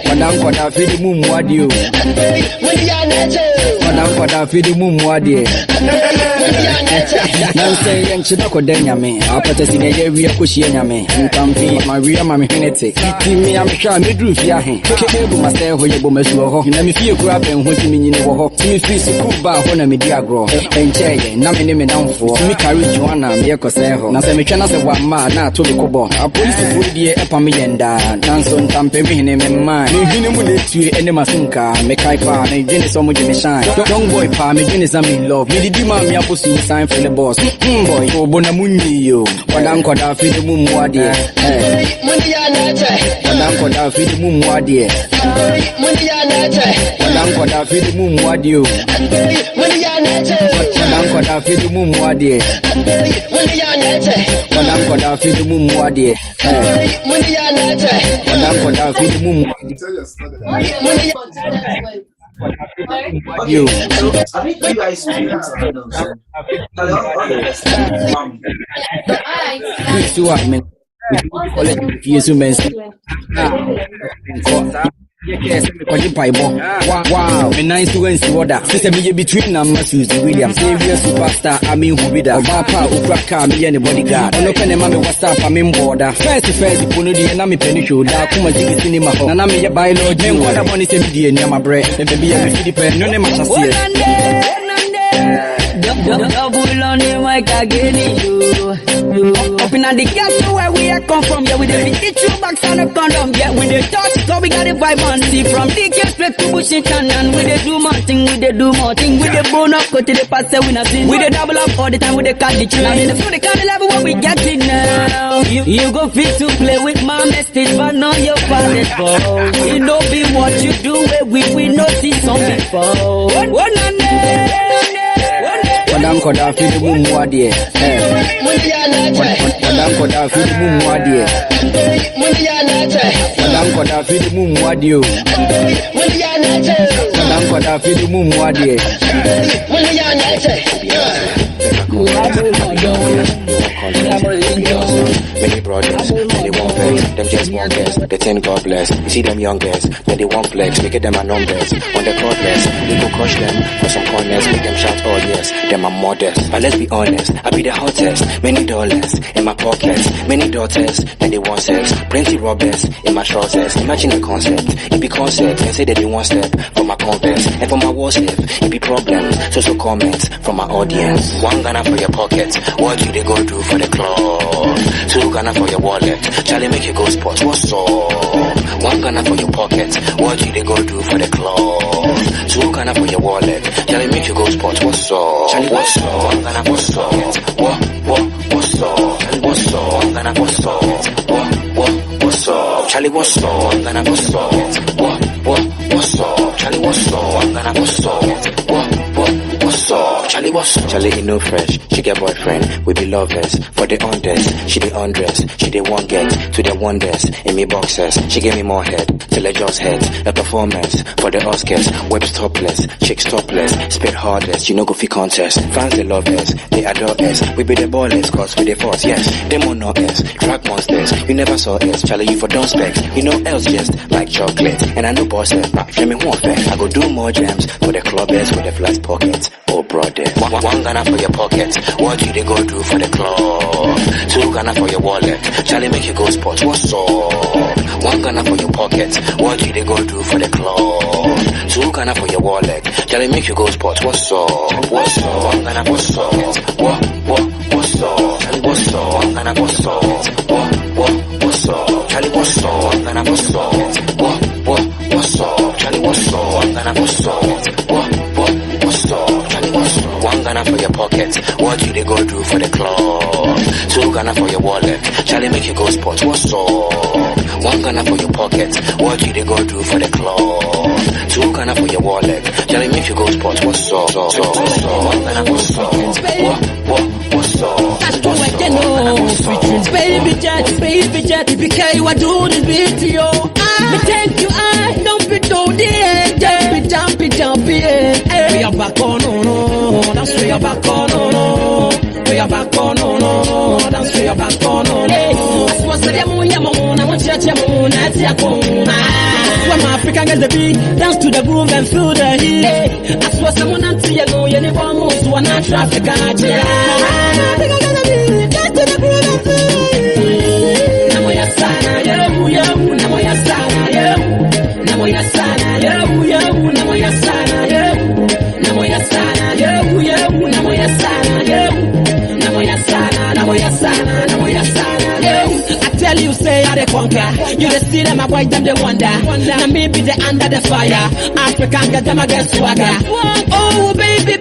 [SPEAKER 17] Madam Koda feed the moon wadia. Madam Koda feed the moon wadia. Now say young Chidako Denyame, after the senior we are pushing me, and come to my real mammy Henity. Me, I'm sure me drew Fiahin. Cable must stay where you go, Messuo. Let me feel grab and what you mean in the walk. Me feel so cool by when I'm a diagro. And Jay, nominate me down for me carry Joanna, Mirko Seho. Now, me can say one man, not to the Kobo. A police would be upon me and Nanson Tampe in him mind. Me, you know, to any Masunka, make I pa, and Jenny so much in the shine. Young boy, pa, me, Jenny, I'm in love. Me, the man, me, I put sign for the boss. Boy, oh, Bonamundi, yo. Madam Koda feed the moon wadia. Madam Koda feed the moon wadia. Madam Koda feed the moon wadia. Madam Koda feed the moon wadia. Madam Koda feed the moon wadia. Madam Koda feed the moon
[SPEAKER 6] you. So I think you guys
[SPEAKER 17] wow, a nice to win water. Sister me between them, Susie Williams, Savior superstar. I mean, who be that? Papa, Ukraka, me and the bodyguard. I'm not a mammy was up. I'm in border. First, Punudi and I'm a penny show. That come and cinema. And I'm a by Lord. Then what I want is a media near my bread. And baby, I'm a Philippine. No name of
[SPEAKER 14] Double on the mic again, you. Up in the ghetto where we are come from, yeah, with the 52 bucks on the condom, yeah, with the touch, so we got the vibe on. See from DK straight to Washington, and we they do more thing, we they do more thing, with the bone up, go to the past, we not seen. We they double up all the time with the card, the tune. Now in the food, the card level, what we getting now. You go fit to play with my message, but not your father's fault. You know be what you do, where we know see some before.
[SPEAKER 17] Madam Koda feed the moon wadia. Madam Koda feed the moon wadia. Madam Koda feed the moon wadia. Madam Koda feed the moon wadia.
[SPEAKER 3] Many brothers, they won't flex, them just won't guess. They think God bless. You see them young guys, but they won't flex. We get them our numbers on the cordless. We go crush them for some corners, make them shout, oh yes, them are modest. But let's be honest, I be the hottest. Many dollars in my pockets, many daughters, and they want sex. Plenty robbers in my trousers. Imagine the concept, it be concept, and say that they want step for my converse and for my war step. It be problems, so comments from my audience. One Ghana for your pocket, what do they go do for the club? Two Ghana for your wallet, Charlie make you go sports, what's up? One Ghana for your pocket, what do they go do for the club? Two Ghana for your wallet, Charlie make you go sports, what's up? Charlie, what's up? One Ghana, what's up? What's up? Charlie, what's up? One Ghana, what's up? What's up? Charlie, what's up? One Ghana, what's up? What's up? Charlie, what's up? One Ghana, what's up? What's up? Charlie, what's up? Charlie, he no fresh. She get boyfriend. We be lovers. For the undress, she the undress. She the one get to the wonders. In me boxers, she gave me more head till I just head. The performance for the Oscars. Webs topless, chicks topless. Spit hardest, you know go fi contest. Fans they love us, they adore us. We be the ballers, cause we the force. Yes, them on not us. Track monsters, you never saw us. Charlie, you for don't specs. You know else just like chocolate. And I know bosses, but if me want fair, I go do more jams for the clubbers with the flat pockets. Oh brother, one Ghana for your pocket. What do they go do for the club? Two Ghana for your wallet. Charlie make you go sports. What's up? One Ghana for your pocket. What do they go do for the club? Two Ghana for your wallet. Charlie make you go sports. What's up? What's up? One Ghana, what's up? What's up? Charlie, what's up? One Ghana, what's up? What's up? Charlie, what's up? One Ghana, what's up? What's up? Charlie, what's up? One Ghana, what's up? What's up? Charlie, what's up? One Ghana for your pocket. What do they go do for the club? Two Ghana for your wallet. Charlie make you go sports. What's up? One Ghana for your pocket. What do they go do for the club? Two Ghana for your wallet. Charlie make you go sports. What's up? One Ghana, what's up? What's up?
[SPEAKER 22] Baby jet, if you care, you are doing this big to you. Me thank you, I don't be doing it. Jumpy, we are back on, no, that's we are back on, no. We are back on, no, that's we are back on, no. I was the moon, I want to moon, that's your moon. When African gets the beat, dance to the groove and feel the heat. I saw someone until you know you never move to one traffic. Dance to the groove and feel the heat. Namoya sana, namoya sana, namoya sana, namoya sana, namoya sana, I tell you, say I the conquer. You the see them, I boy them the wonder. Now me be the under the fire. African get them against swagger. Oh baby,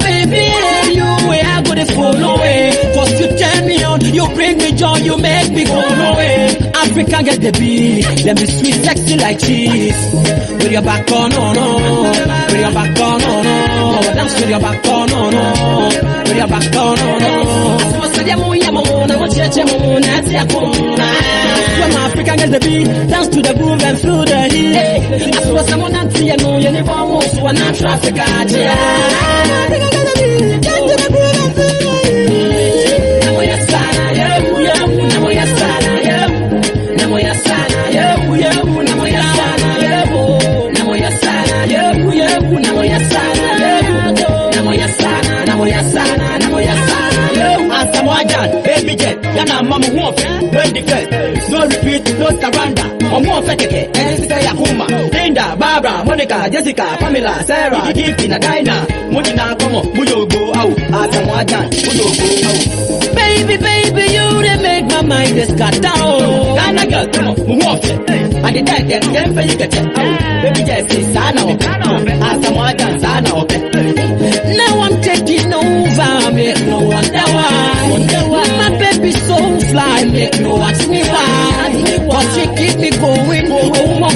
[SPEAKER 22] you way I go the full away. Cause you turn me on, you bring me joy, you make me go away. African get the beat, them be sweet, sexy like cheese. With your back on, no, with your back on, no, dance with your back on, no, with your back on, no. When African gets the beat, dance to the groove and feel the heat. I saw someone until you know you never move to one traffic. Dance to the groove and feel the heat. Namoya sana, namoya sana, namoya sana, namoya sana, namoya sana, namoya sana. Asamoah, baby jet, yana mama wolf, when the cut, no repeat, no surrender, or more fetike, and this is a Yakuma, Linda, Barbara, Monica, Jessica, Pamela, Sarah, Gift in a diner, Mujina, Como, Muyo go out, Asamoah, Muyo go out. Baby, you they make my mind just cut down. Ghana girl, come on, wolf, and the dead, then for you get it out. Baby jet, say, Sana, Asamoah, Sana, now I'm taking over, make no wonder why. My baby so fly, make no ask me why. Cause she keep me going, my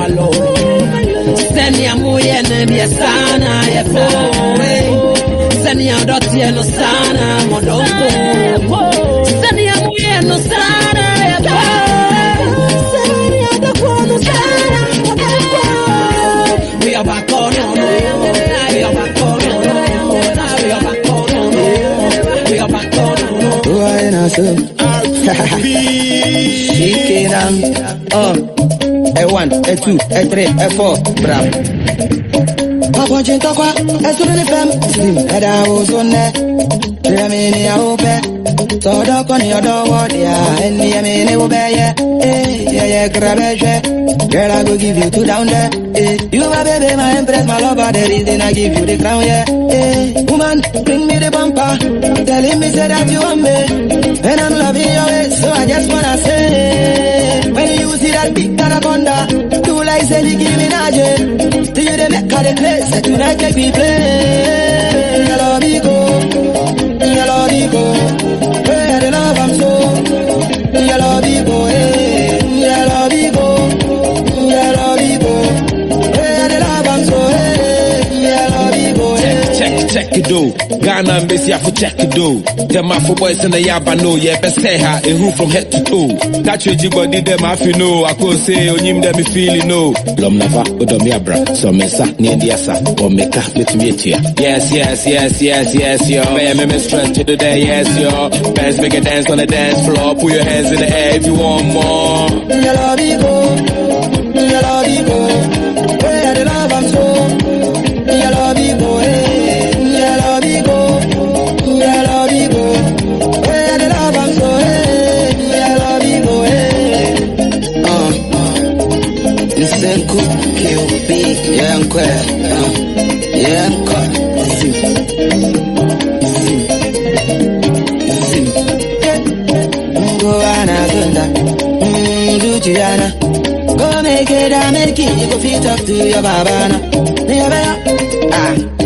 [SPEAKER 22] love. Send ya muye nebia sana, send ya doti no sana, modoko. Send ya muye no sana, send ya doko no sana, modoko. We are back on, we are back on.
[SPEAKER 17] A 1, a 2, a 3, a 4, bravo. Papa Chintaqua, a student fam, slim, and I was on there. Remini, I hope. So, dog on your dog, yeah, and the Amini will bear, yeah, grab a share. Girl, I go give you 2 down there. You my baby, my empress, my lover, the reason I give you the crown, yeah. Woman, bring me the bumper, telling me say that you want me, and I'm loving your ways, so I just wanna say, when you see that big anaconda, do like say you give me Naje, do you the make of the place that you like make me play? Yellow Bigo, where the love I'm so, yellow Bigo, yellow Bigo, yellow Bigo, where the love I'm so, yellow Bigo,
[SPEAKER 4] check it though. Ghana and Bessie have to check it though. Them Afro boys in the yaba know, yeah, best say her, a who from head to toe. That you body them have you know. I could say, on him them feeling no. Lom Nava, Odomiabra, so Mesa, Niendiasa, or Meka, let me here. Yes, yo. Man, me stress to the day, yes, yo. Best make a dance on the dance floor. Put your hands in the air if you want more.
[SPEAKER 17] Yellow Bigo, where the love I'm so, yellow Bigo, yellow Bigo, where the love I'm so, yellow Bigo, listen, cook, QB, go Anazunda, do Gianna. Go make it, you go fit up to your babana.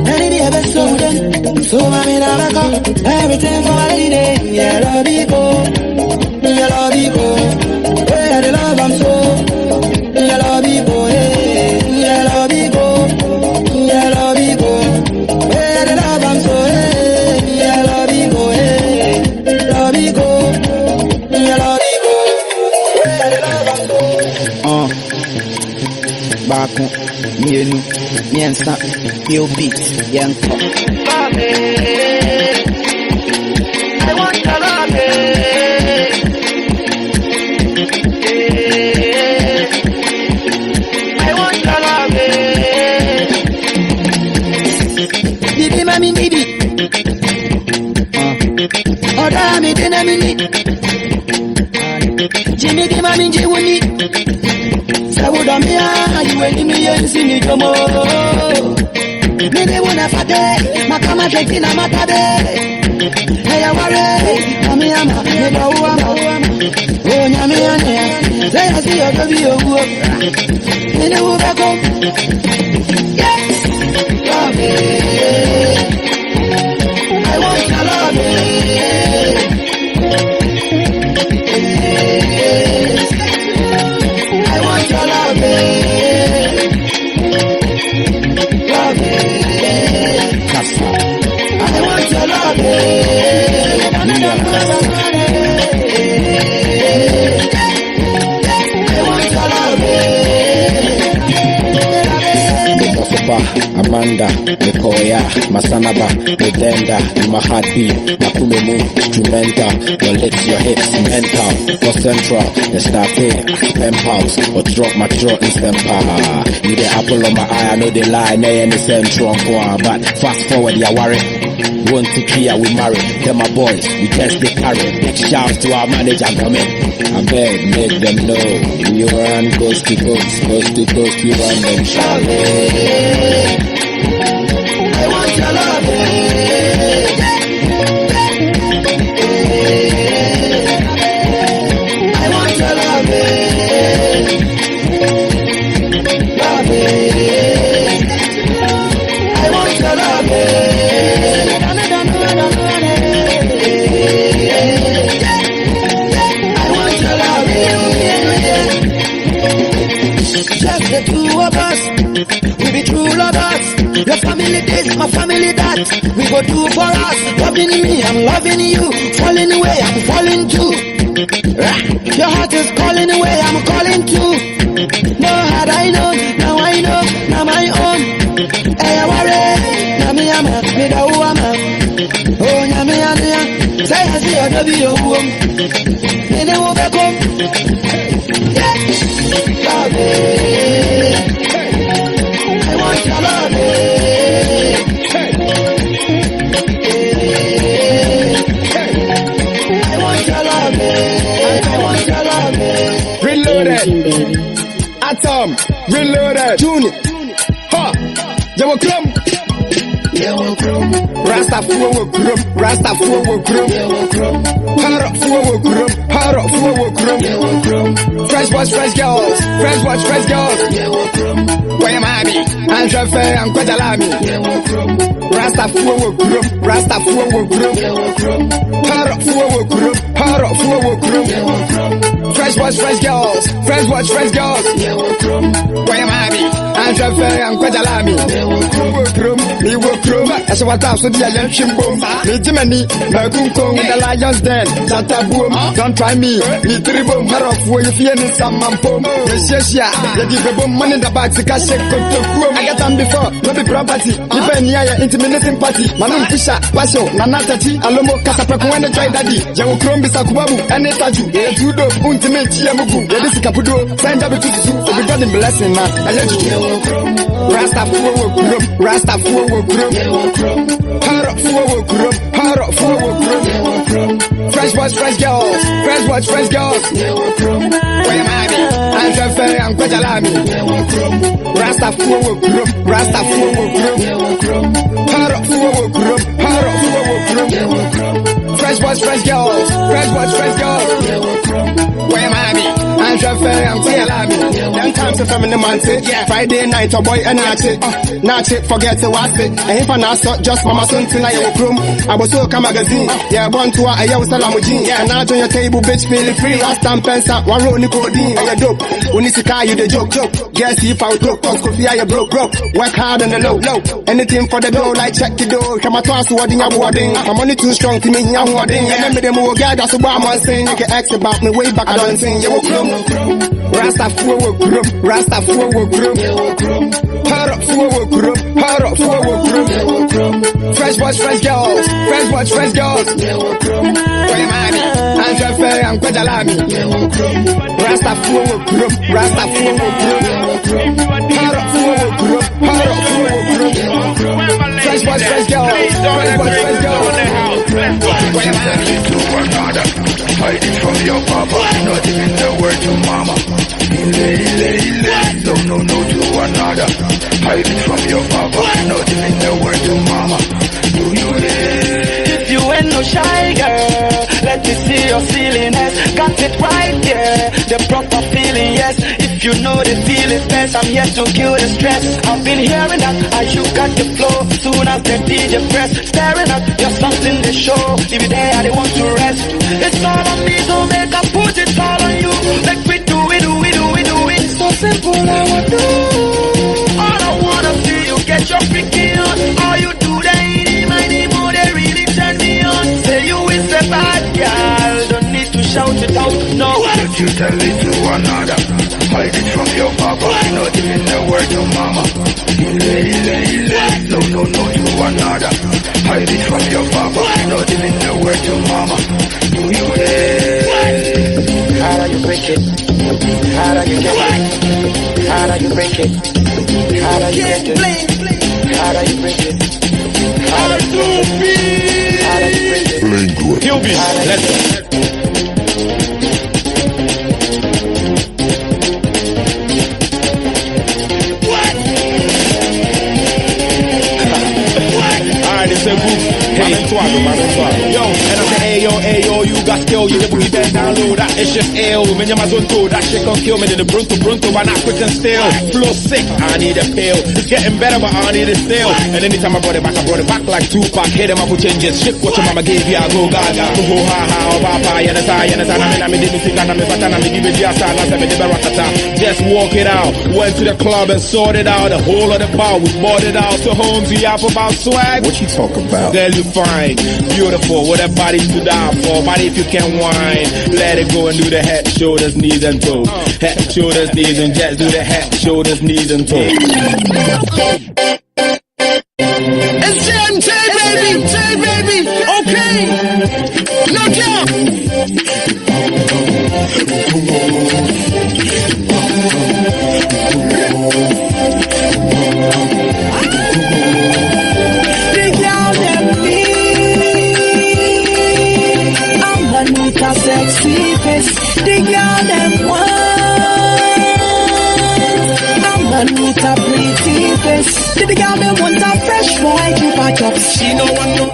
[SPEAKER 17] Any day ever so then, so I'm in a back everything for a day. Yellow Bigo, where the love I'm so. Yellow Bigo, yellow Bigo, where the love I'm so. Yellow Bigo, yellow Bigo, where the love I'm so. Back mienu miensa yo beat yanko I want to love I want to love Bibi mami bibi Oda mi tena mini Jimmy di mami jiwuni Sawudomia, you will me and see me come on. Maybe when I fade, my come and take in a matade. Hey, I worry, Amiama, oh, Yamiana, say I see your baby of work. In the work, yes, love it. I want to love it. I want to love it. Love it. I want to love it. I want to love it.
[SPEAKER 4] Amanda, Nicoya, Masanaba, Medenda, Mahadi, Makumemu, instrumental, your lips, your hips, mental, for central, the start here, pen pulse, or drop my throat in stem power. You the apple on my eye, I know the lie, nay, and the central, but fast forward, ya worry. 1 to 3, we marry. Tell my boys, we just they carry. Big shouts to our manager, come in. I beg, make them know. You run coast to coast, you run them shallow.
[SPEAKER 17] I want to love it. I want to love it. Love it. I want to love it. I want to love it. Just the two of us. We be true lovers. Your family this, my family that. We go do for us. Loving me, I'm loving you. Falling away, I'm falling too. Your heart is calling away, I'm calling too. No, had I known, now I know, now my own. Hey, I worry, now me, I'm a, me, the woman. Oh, now me, I'm say, I see your W, and then we'll back home. Yeah.
[SPEAKER 22] I want your love. I want your love. I want your love.
[SPEAKER 19] Reloaded. Atom. Reloaded. Junior. Ha. Yo, come. Rasta fuwa grum, Rasta fuwa grum, Harrow fuwa grum, Fresh boys, fresh girls, fresh boys, fresh girls. Where am I? I'm Jefe, I'm Kwadalami. Rasta fuwa grum, Harrow fuwa grum, Fresh boys, fresh girls, fresh boys, fresh girls. Where am I? I'm Jefe, I'm Kwadalami. Me work room, as what else with the young chimbom. Me Jimmy, Magunko, in the lion's den. Tata boom, don't try me. Me tribo, Marof, where you feel in some mampom. Yes, yeah, they give a bomb money in the back to cash it. I got them before, no be property. Even near intimidating party. Manum Pisha, Pasho, Nanatati, Alomo, Catapaco, and the Dry Daddy. Jamu Chrome, Bisakuabu, and Etaju, Judo, Ultimate Yamugu, Yadis Capudo, Send up to the garden blessing. I let you. Rasta fuwa grum, Rasta fuwa grum, Harrow fuwa grum, Fresh boys, fresh girls, fresh boys, fresh girls. Where am I? I'm Jefe, I'm Kwadalami. Rasta fuwa grum, Harrow fuwa grum, Fresh boys, fresh girls, fresh boys, fresh girls. Where am I? I'm Jefe, I'm Kwadalami. Them times if I'm in the mountain, Friday night, a boy and Natch it, forget to watch it. And if I not so, just mama son till I have a room. I was so come magazine. Yeah, born to a yellow salamujin. Yeah, now on your table, bitch, feeling free. Last time, pensa, one roll nicotine. And you dope. When you see car, you the joke. Guess if I broke, cause coffee, I broke. Work hard on the low. Anything for the dough, like check the dough. Come a toss, warding, I'm warding. My money too strong to me, I'm warding. And then the more guy, that's what I'm saying. You can ask about me way back, I don't sing. You Rasta fuwa grum, Rasta fuwa grum, Harrow fuwa grum, Fresh boys, fresh girls, fresh boys, fresh girls. Where am I? I'm Jefe, I'm Kwadalami. Rasta fuwa grum, Rasta fuwa grum, Harrow fuwa grum, Fresh boys, fresh girls, fresh boys, fresh girls. Where am I?
[SPEAKER 9] Hide it from your papa, not even the word to mama. Don't know no to another. Hide it from your papa, not even the word to mama. Do you hear?
[SPEAKER 22] If you ain't no shy girl, let me see your silliness. Got it right there, the proper feeling, yes. If you know the feeling best, I'm here to kill the stress. I've been hearing that as you got the flow. Soon as the DJ press, staring at you're something to show. If you're there, they want to rest. It's all on me, so make I put it all on you. Make we do it. It's so simple, I want to do. All I wanna see you get your freaking on. All you do, they ain't my anymore, they really turn me on. Say you is a bad girl, don't need to shout it out, no.
[SPEAKER 9] Don't you tell it to another. Hide it from your papa, not even the word to mama. No to another. Hide it from your papa, not even the word to mama. Do you hear?
[SPEAKER 22] How do you break it? How do you get it? How do you break it? How do you get it? How do you break it? How do you break it?
[SPEAKER 9] He'll be. Let's go.
[SPEAKER 11] It's a group. Yo, and I say, ayo, you got skill, you never get that download. That it's just ill. When you're my zone too, that shit gon' kill me. Then the brunto, but not quick and still. Flow sick, I need a pill. It's getting better, but I need it still. And anytime I brought it back like Tupac. Hit him up with changes. Shit, what your mama gave you, I go gaga. Go ha ha, papa, yenasa. I mean, didn't think I'm give it the asana, just walk it out. Went to the club and sorted out the whole of the bar. We bought it out. So homes, we up about swag.
[SPEAKER 9] What you talk about?
[SPEAKER 11] Girl, you fine, beautiful, what a body to die for. Body if you can whine, let it go and do the head, shoulders, knees and toes. Head, shoulders, knees and just do the head, shoulders, knees and toes.
[SPEAKER 19] It's JMJ, baby, okay. Knock out.
[SPEAKER 22] face. Baby girl, me want a fresh boy to patch up. She no want no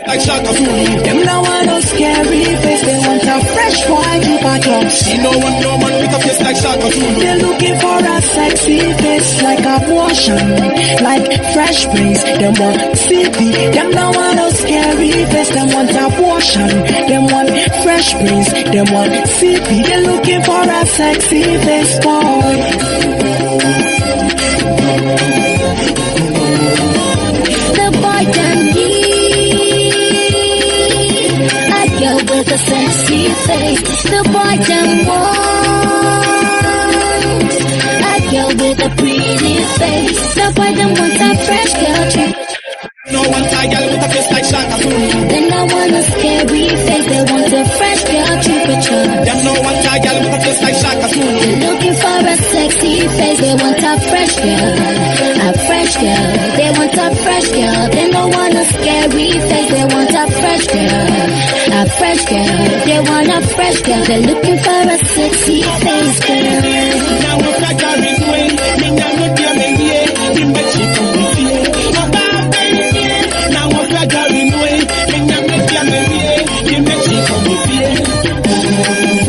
[SPEAKER 22] like Shaka Zulu. Them no want no scary face. They want a fresh boy to patch up. She no want no man with a face like Shaka Zulu. They're looking for a sexy face like abortion, like fresh face. Them want CP. Them no want no scary face. Them want abortion. Them want fresh face. Them want CP. They're looking for a sexy face boy.
[SPEAKER 2] The boy can be a girl with a sexy face. The boy can want a girl with a pretty face. The boy can want a fresh girl treat.
[SPEAKER 22] No one girl with a face like Shaka Zulu.
[SPEAKER 2] They no want a scary face. They want a fresh girl temperature.
[SPEAKER 22] Them no one girl with a face like Shaka Zulu.
[SPEAKER 2] Looking for a sexy face. They want a fresh girl, a fresh girl. They want a fresh girl. They no want a scary face. They want a fresh girl, a fresh girl. They want a fresh girl. They're looking for a sexy face girl.
[SPEAKER 22] Now we're fragile way. Me now no dear me here. Me make you come with you. Now we're fragile way. Me now no dear me here. Me make you come with you.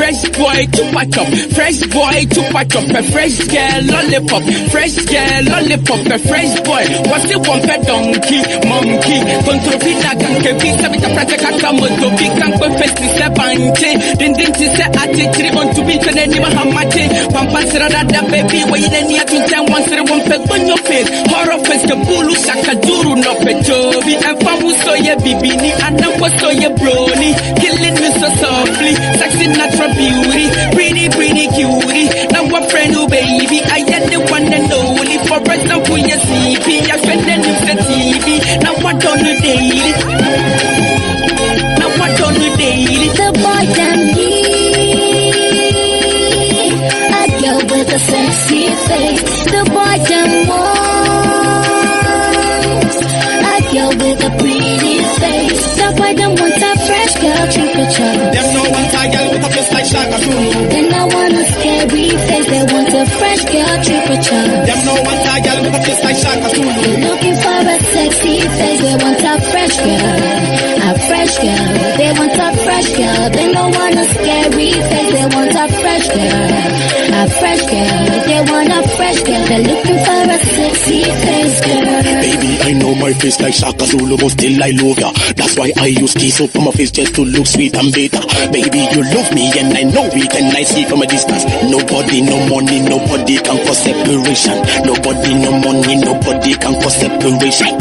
[SPEAKER 22] Fresh boy to patch up, fresh boy to patch up, a fresh girl lollipop, fresh girl lollipop, a fresh boy. What's the one pet donkey, monkey? Controfina can keep the project at Kamoto, big can confess this banche. Then to say at it, want to be to the name of Hamate. Pampas rather baby, where you near to 10 once the one pet on your face. Horror face the bulu shakaduru no petobi, and Famu so ye bibini, and now was so ye brony, killing me so softly, sexy natural beauty, pretty cutie. Now a friend who baby, I get the one and only. For example, you sleepy, your friend and you the TV. Now what on the daily? Now what on the daily?
[SPEAKER 2] The boy can be a girl with a sexy face. The boy can want a girl with a pretty face. The boy can want a fresh girl temperature.
[SPEAKER 22] Them no one girl with a face like Shaka Zulu.
[SPEAKER 2] They no want a scary face. They want a fresh girl temperature.
[SPEAKER 22] Them no one girl with a face like Shaka Zulu.
[SPEAKER 2] Looking for a sexy face. They want a fresh girl, a fresh girl. They want a fresh girl. They no want a scary face. They want a fresh girl, a fresh girl. They want a fresh girl. They're looking for a sexy face girl.
[SPEAKER 15] Baby, I know my face like Shaka Zulu, but still I love ya. That's why I use kiss up on my face just to look sweet and better. Baby, you love me and I know it, and I see from a distance. Nobody, no money, nobody can cause separation. Nobody, no money, nobody can cause separation.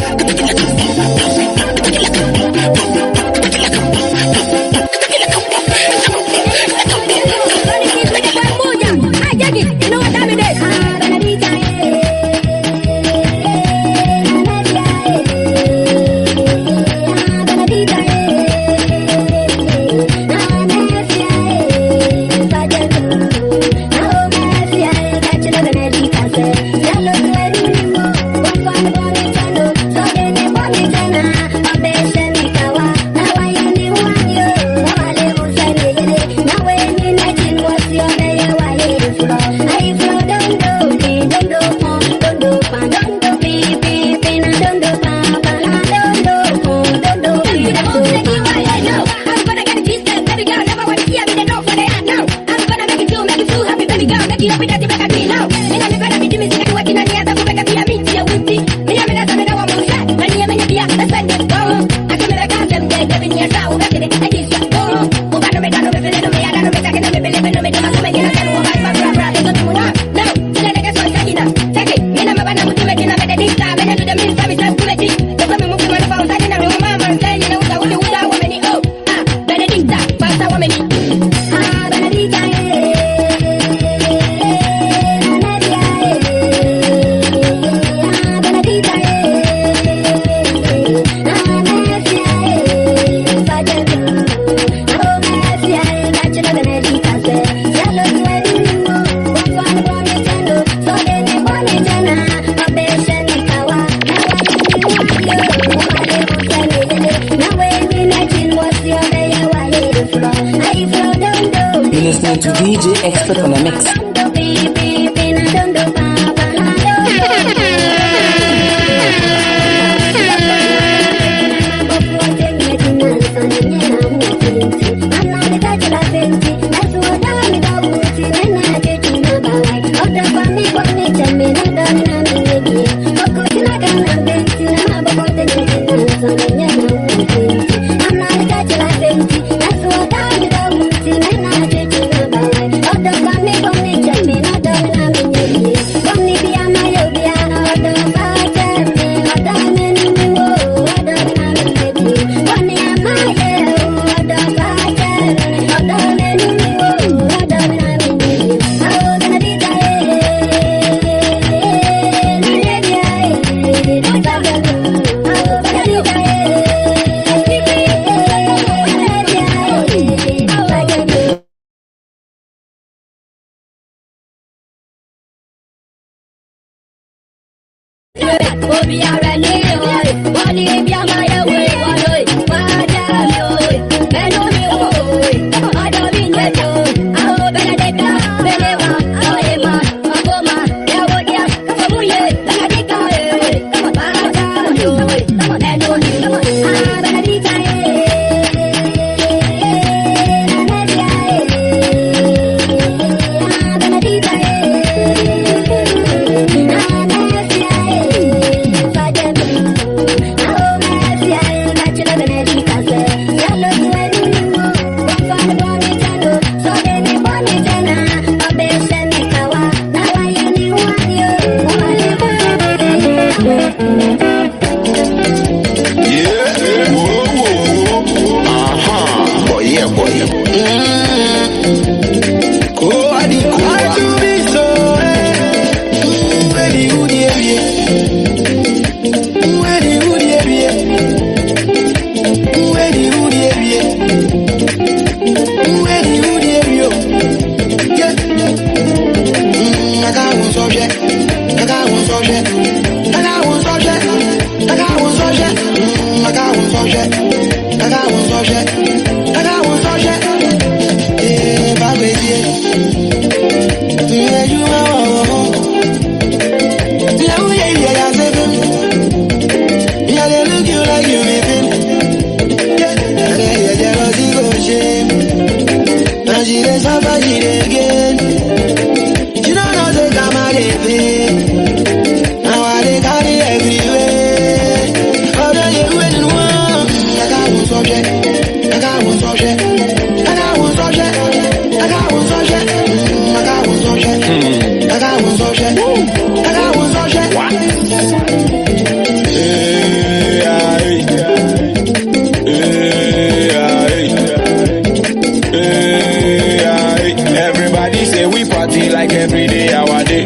[SPEAKER 11] Everybody say we party like every day, our day.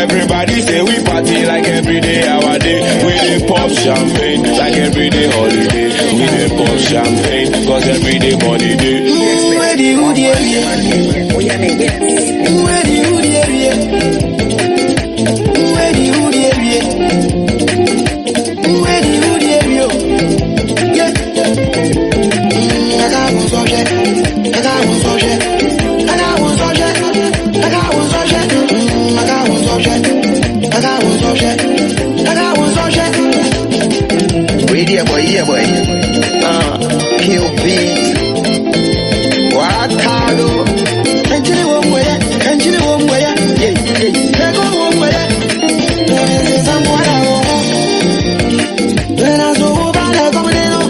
[SPEAKER 11] Everybody say we party like every day, our day. We dey pop champagne like every day holiday. We dey pop champagne cause every day money day.
[SPEAKER 13] Yeah, boy. QB. Wakado. Kanjini wongwaya. Yeah. Lego wongwaya. Nene zamwara wo. Lena so bala komeno.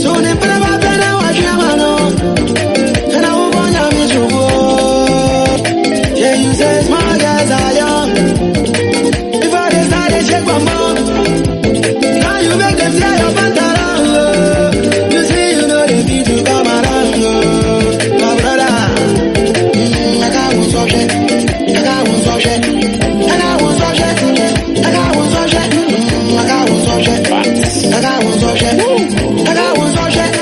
[SPEAKER 13] So ne praba pena wa jamano. Kana ubonya michugo. Yeah, you say smart guys are young. If I decide to check my mom. You make them say your pantalon. You say you know the beat to come around. My brother, I got one subject. I got one subject. I got one subject. I got one subject. I got one subject. I got one subject. I got one subject.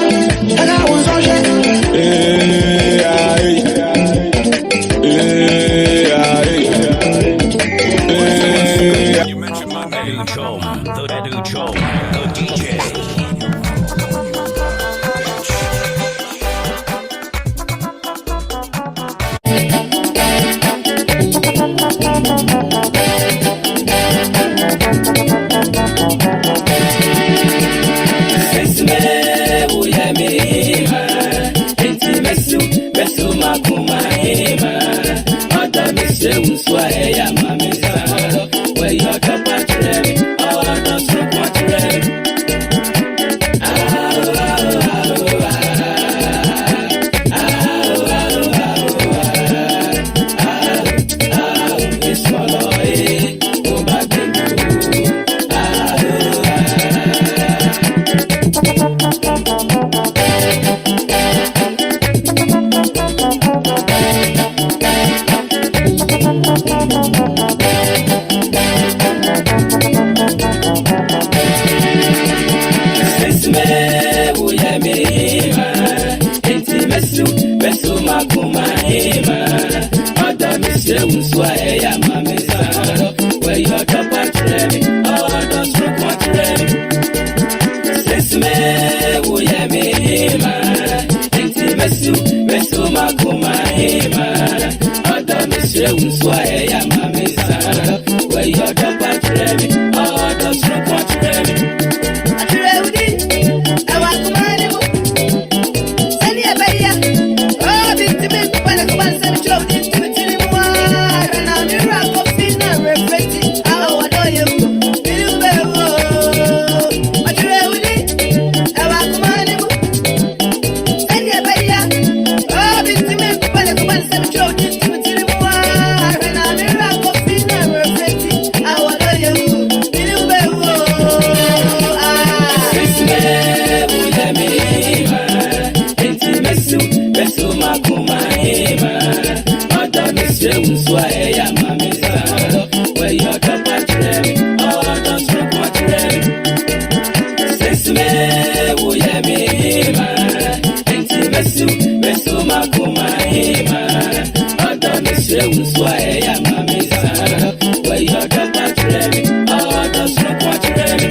[SPEAKER 13] I got one subject.
[SPEAKER 10] You mentioned my name, Chom, the Edu Chom, the DJ.
[SPEAKER 23] unswae ya mami sana. Where your top and tremi, oh, don't look what tremi. Since me, uye me hima. Inti mesu makuma hima. Oda misre unswae ya mami sana. Where your top and tremi, oh, don't look what tremi.
[SPEAKER 1] Atrewudi, ewa kumani mu. Sani abeya, oh, binti me kupana kubana sani chilo binti me tini muwa. Rana mira kofi na reflecti, awa wadoye mu. Bili ubewo. Atrewudi, ewa kumani mu. Sani abeya, oh, binti me kupana kubana sani chilo binti me tini muwa. Rana mira kofi na reflecti, awa wadoye mu. Bili ubewo.
[SPEAKER 23] Mesu makuma hima. Oda misre unswae ya mami sana. Where your top and tremi, oh, don't look what tremi. Since me, uye me hima. Inti mesu makuma hima. Oda misre unswae ya mami sana. Where your top and tremi, oh, don't look what tremi.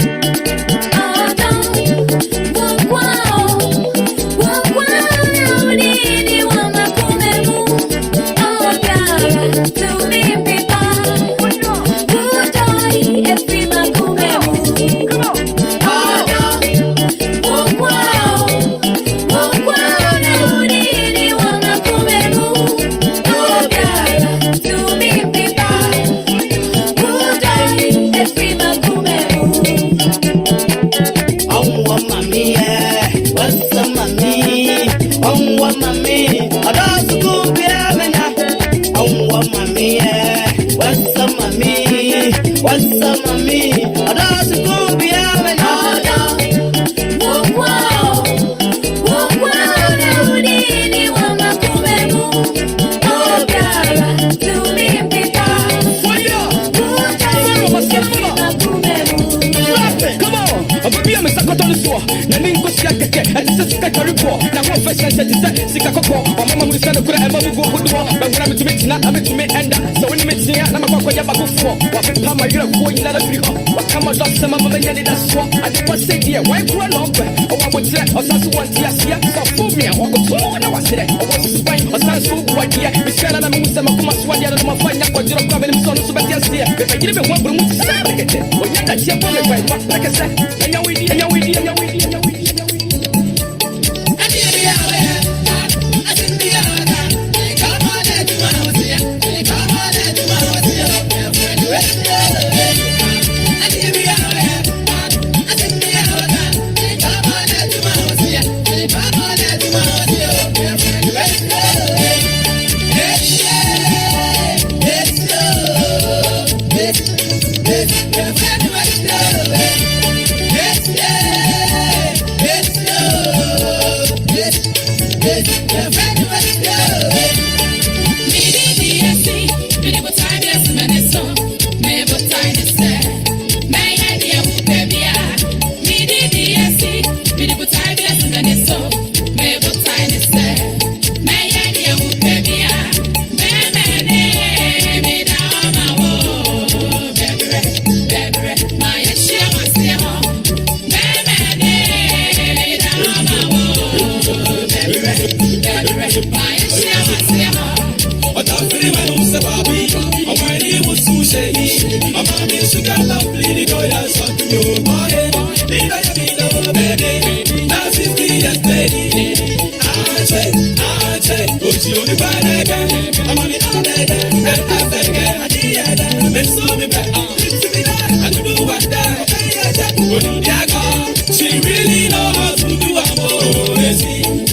[SPEAKER 18] She really know how to do amazing.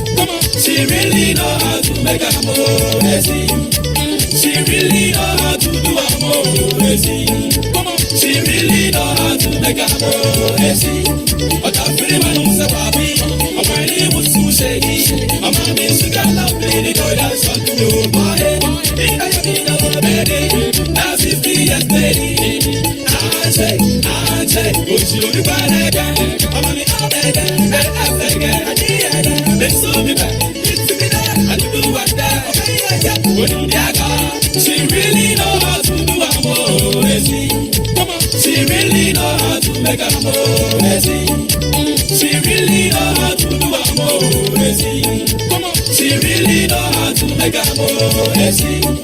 [SPEAKER 18] She really know how to make amazing. She really know how to do amazing. She really know how to make amazing. But I'm pretty man who's a baby. I'm ready with sushi. I'm a miss you got love, lady, go dance on your body. In the baby, now 50 years lady. I say, go to the bad again. I'm on the out again, and after again, I need it. Let's show me back. It's me that, I do what that. She really She really know how to do amoresi. Come on, she really know how to make amoresi.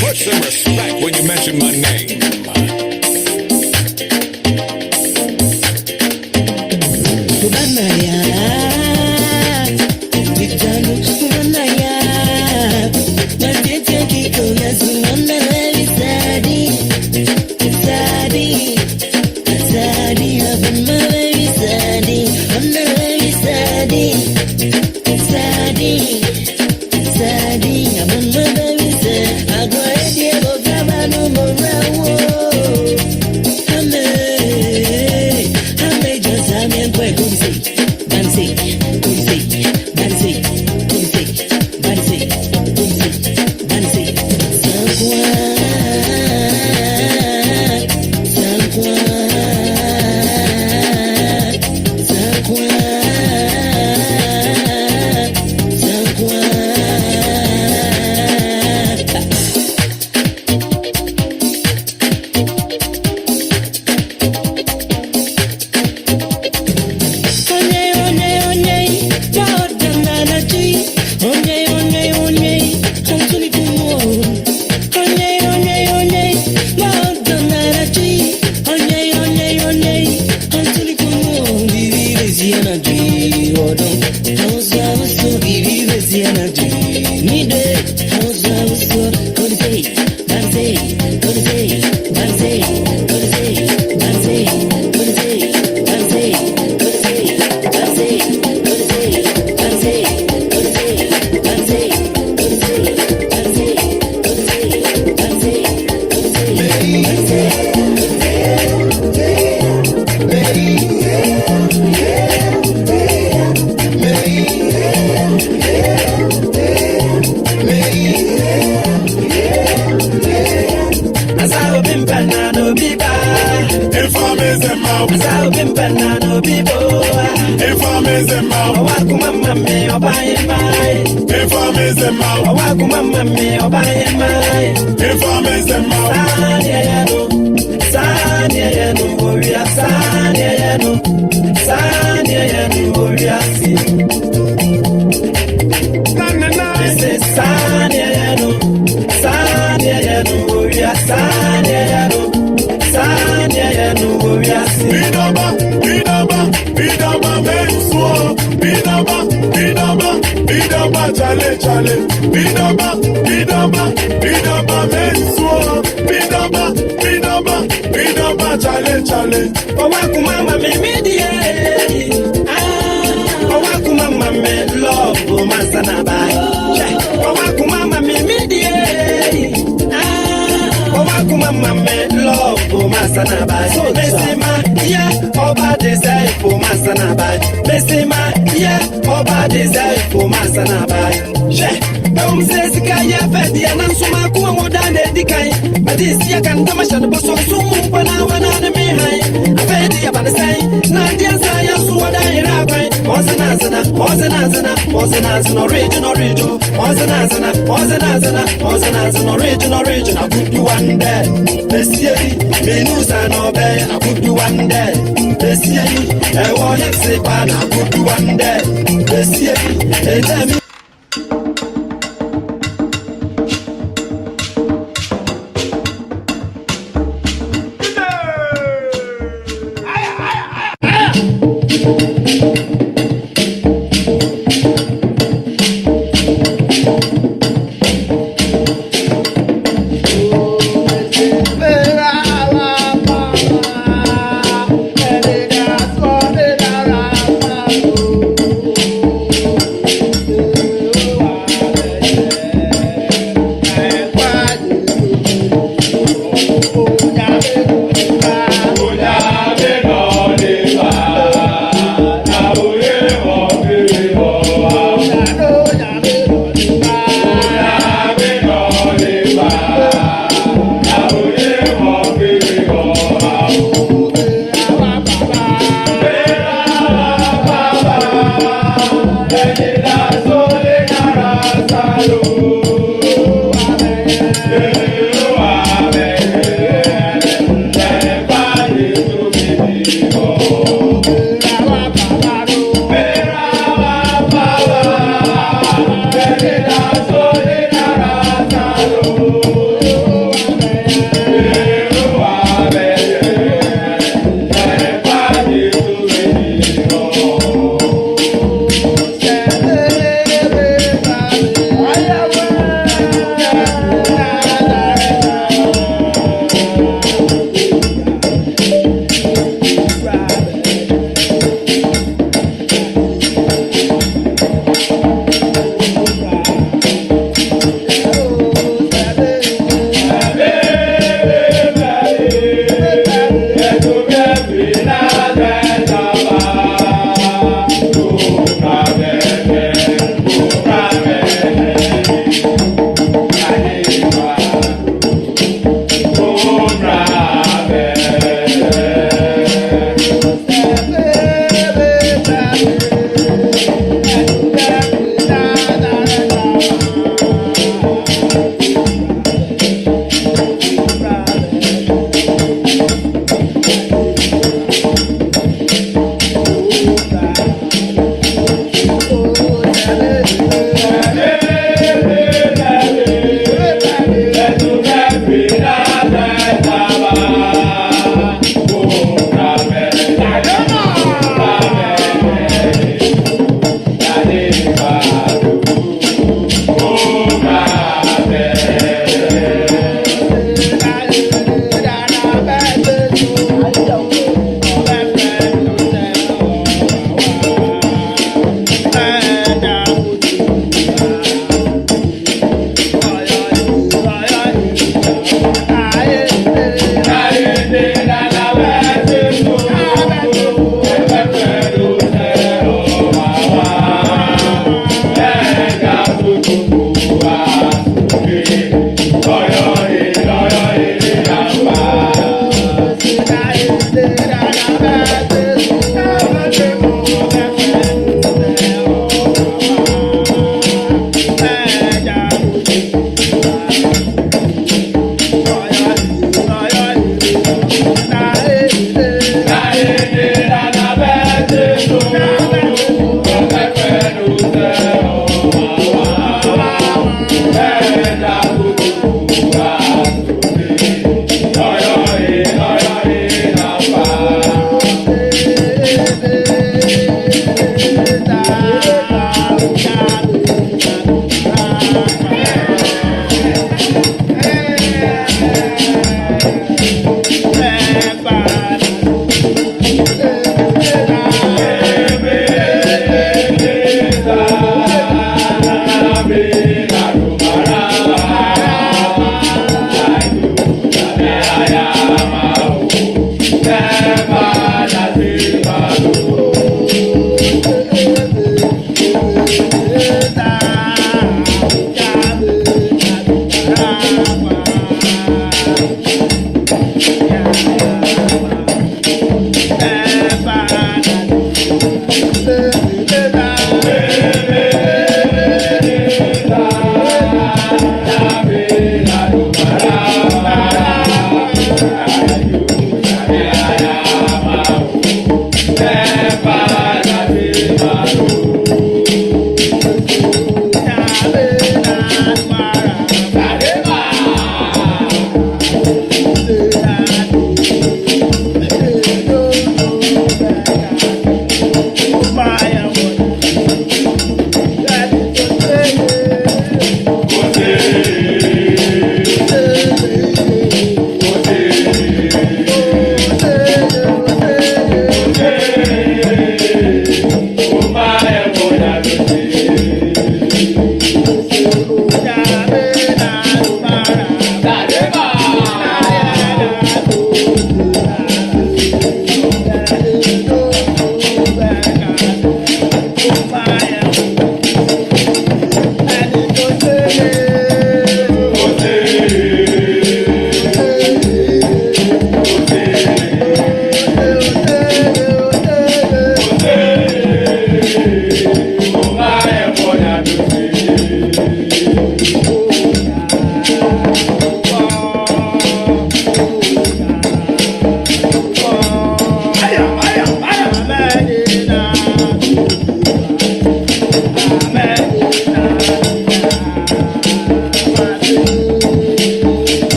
[SPEAKER 10] Put some respect when you mention my name.
[SPEAKER 7] original, I put you one there. This year, me news and obey, and I put you one there. This year, I want to say, but I put you one there. This year, they tell me.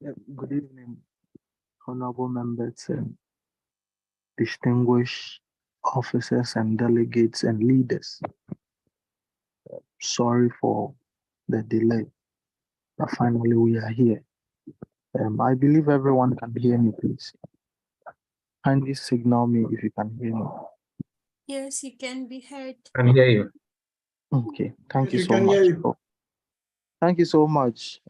[SPEAKER 16] Good evening, honorable members and distinguished officers and delegates and leaders. Sorry for the delay, but finally we are here. I believe everyone can hear me, please. Kindly signal me if you can hear me.
[SPEAKER 20] Yes, you can be heard.
[SPEAKER 16] Can hear you. Okay, thank you
[SPEAKER 22] Yes,
[SPEAKER 16] so
[SPEAKER 22] we can hear
[SPEAKER 16] much.
[SPEAKER 22] you.
[SPEAKER 16] Thank you so much.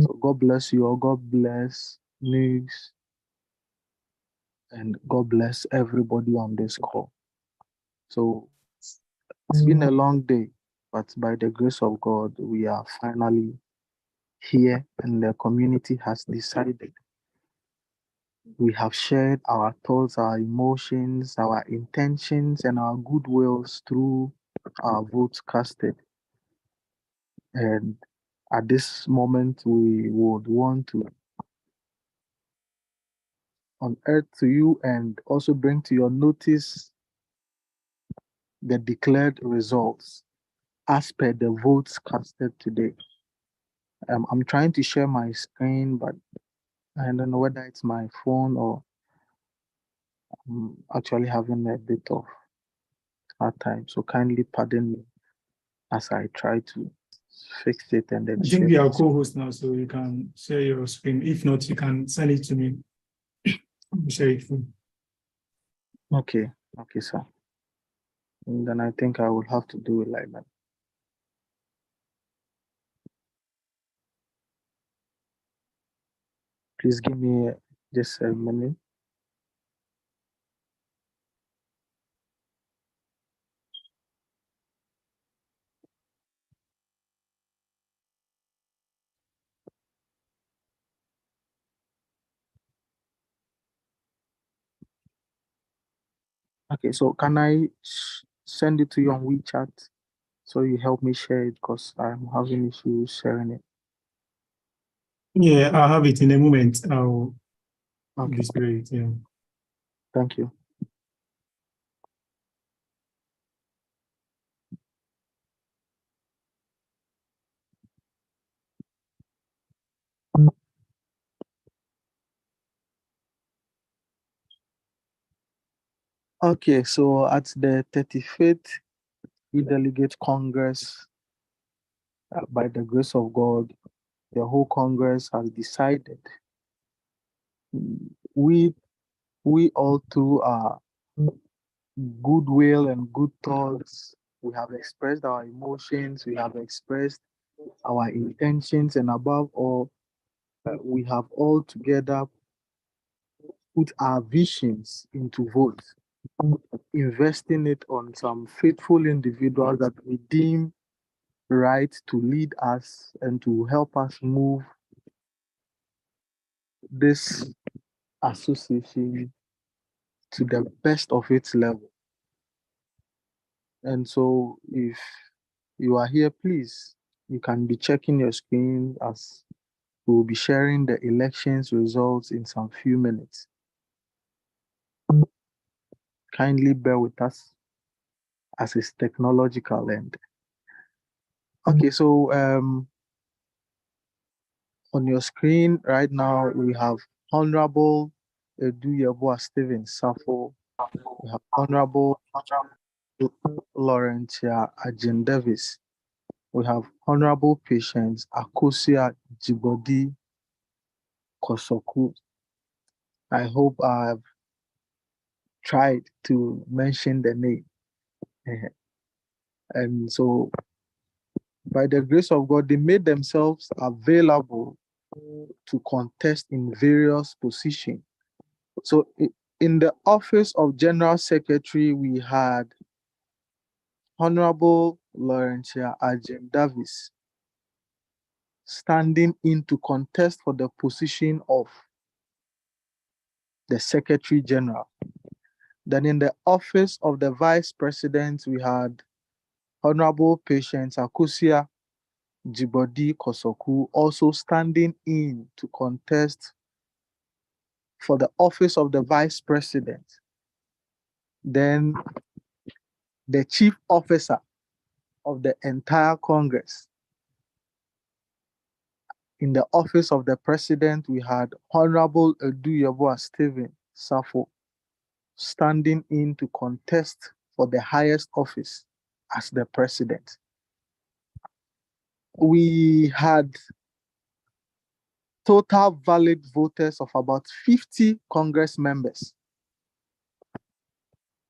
[SPEAKER 16] So God bless you all. God bless NUGS, and God bless everybody on this call. So it's been a long day, but by the grace of God, we are finally here, and the community has decided. We have shared our thoughts, our emotions, our intentions, and our goodwills through our votes casted. And at this moment, we would want to unearth to you and also bring to your notice the declared results as per the votes casted today. I'm trying to share my screen, but I don't know whether it's my phone or I'm actually having a bit of hard time. So kindly pardon me as I try to fix it and then
[SPEAKER 22] I
[SPEAKER 16] share
[SPEAKER 22] think you are
[SPEAKER 16] it.
[SPEAKER 22] co-host now, so you can share your screen. If not, you can send it to me. Share it.
[SPEAKER 16] Okay, sir. And then I think I will have to do it like that. Please give me just a minute. Okay, so can I send it to you on WeChat so you help me share it because I'm having issues sharing it.
[SPEAKER 22] Yeah, I'll have it in a moment. I'll display it. Yeah.
[SPEAKER 16] Thank you. Okay, so at the 35th E-Delegate Congress, by the grace of God, the whole Congress has decided. We all through our goodwill and good thoughts, we have expressed our emotions, we have expressed our intentions, and above all, we have all together put our visions into vote, investing it on some faithful individuals that we deem right to lead us and to help us move this association to the best of its level. And so if you are here, please, you can be checking your screen as we will be sharing the elections results in some few minutes. Kindly bear with us as it's technological end. Okay, so on your screen right now, we have Honorable Eduyeboa Stephen Safo. We have Honorable Laurentia Ajin Davis. We have Honorable Patience Akosia Jibodi Kosoku. I hope I've tried to mention the name. And so, by the grace of God, they made themselves available to contest in various positions. So, in the office of General Secretary, we had Honorable Laurentia Ajim Davis standing in to contest for the position of the Secretary General. Then in the office of the Vice President, we had Honorable Patience Akusia Jibodi Kosoku also standing in to contest for the office of the Vice President. Then the Chief Officer of the entire Congress, In the office of the president, we had Honorable Eduyeboa Stephen Safo standing in to contest for the highest office as the president. We had total valid voters of about 50 Congress members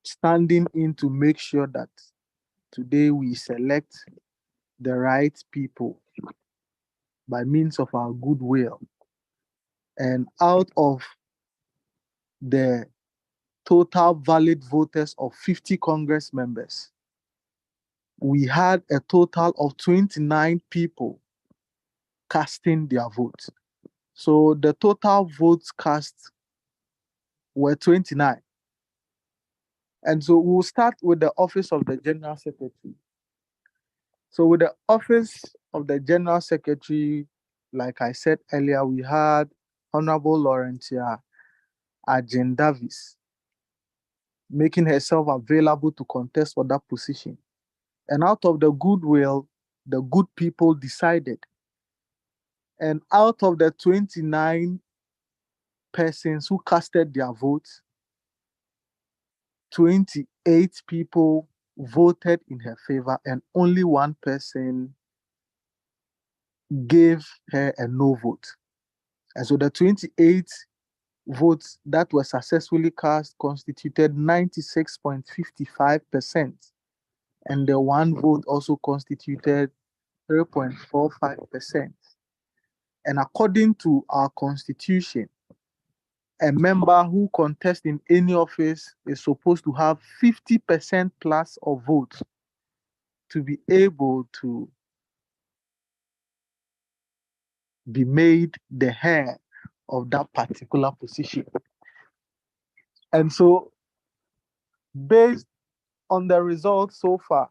[SPEAKER 16] standing in to make sure that today we select the right people by means of our goodwill. And out of the total valid voters of 50 Congress members, we had a total of 29 people casting their vote. So the total votes cast were 29. And so we'll start with the office of the General Secretary. So with the office of the General Secretary, like I said earlier, we had Honorable Laurentia Ajin Davis making herself available to contest for that position. And out of the goodwill, the good people decided. And out of the 29 persons who casted their votes, 28 people voted in her favor, and only one person gave her a no vote. And so the 28 votes that were successfully cast constituted 96.55%, and the one vote also constituted 0.45%. And according to our constitution, a member who contests in any office is supposed to have 50% plus of votes to be able to be made the head of that particular position. And so, based on the results so far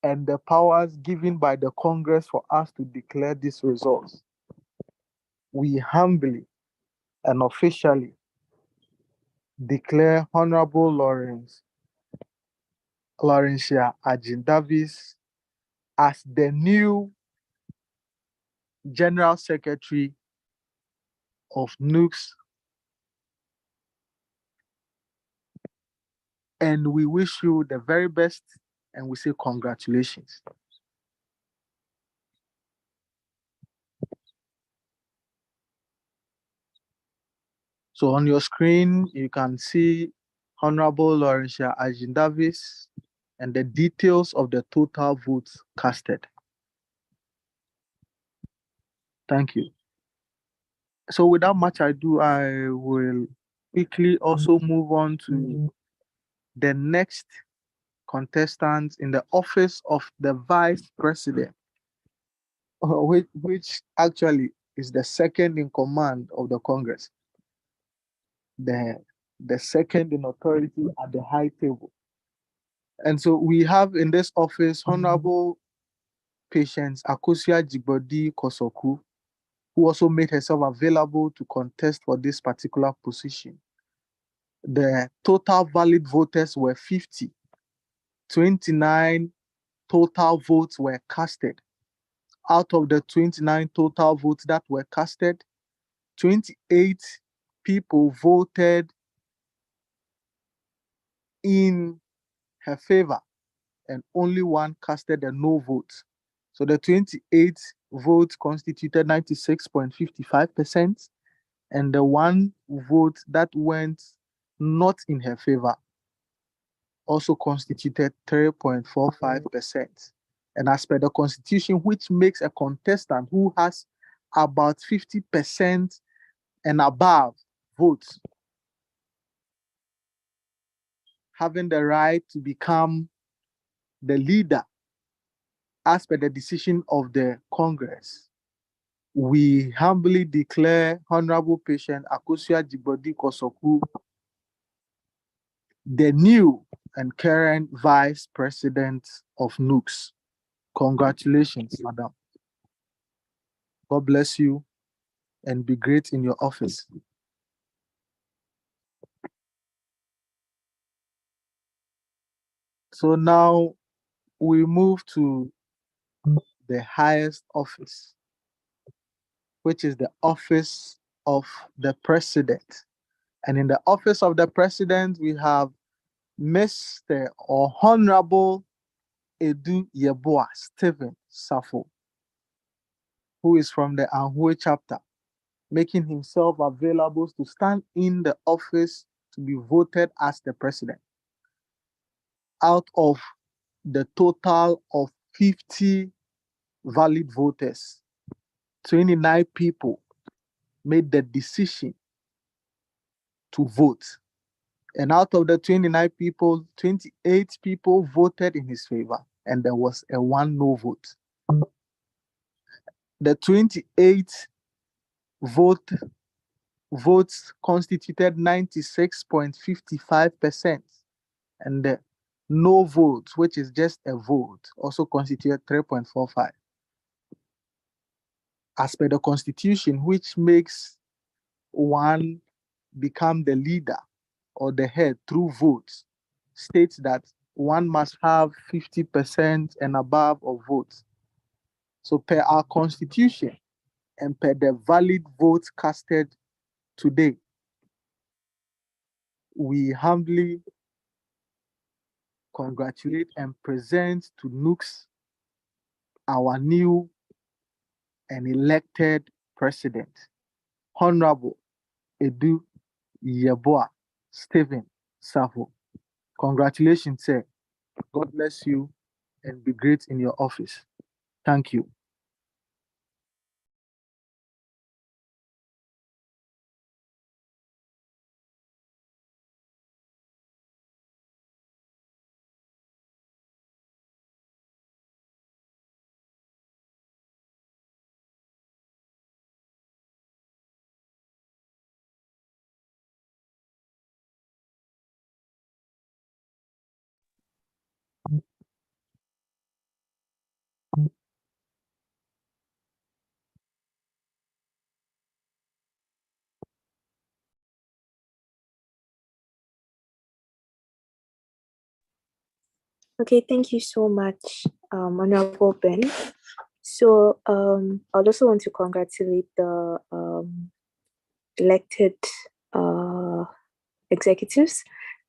[SPEAKER 16] and the powers given by the Congress for us to declare these results, we humbly and officially declare Honorable Laurentia Ajin Davis as the new General Secretary of NUGS, and we wish you the very best, and we say congratulations. So on your screen, you can see Honorable Laurentia Ajin Davis and the details of the total votes casted. Thank you. So without much ado, I will quickly also move on to the next contestant in the office of the Vice President, which actually is the second in command of the Congress, the second in authority at the high table. And so we have in this office Honorable Patience Akosia Jigbodi Kosoku, who also made herself available to contest for this particular position. The total valid voters were 50. 29 total votes were casted. Out of the 29 total votes that were casted, 28 people voted in her favor, and only one casted a no vote. So the 28 votes constituted 96.55%, and the one vote that went not in her favor also constituted 3.45%. And as per the Constitution, which makes a contestant who has about 50% and above votes having the right to become the leader as per the decision of the Congress, we humbly declare Honorable Patient Akosia Jigbodi Kosoku the new and current Vice President of NUGS. Congratulations, Madam. God bless you and be great in your office. So now we move to the highest office which is the office of the president. And in the office of the president, we have Mr. or Honorable Edu Yeboah Stephen Safo, who is from the Anhui chapter, making himself available to stand in the office to be voted as the president. Out of the total of 50 valid voters, 29 people made the decision to vote. And out of the 29 people, 28 people voted in his favor, and there was a 1 no vote. The 28 votes constituted 96.55%, and the no vote, which is just a vote, also constituted 3.45. As per the constitution, which makes one become the leader or the head through votes, states that one must have 50% and above of votes. So per our constitution and per the valid votes casted today, we humbly congratulate and present to NUGS our new and elected president, Honorable Edu Yeboah Stephen Safo. Congratulations, sir. God bless you and be great in your office. Thank you.
[SPEAKER 5] Okay, thank you so much, Honorable Ben. So I also want to congratulate the elected executives,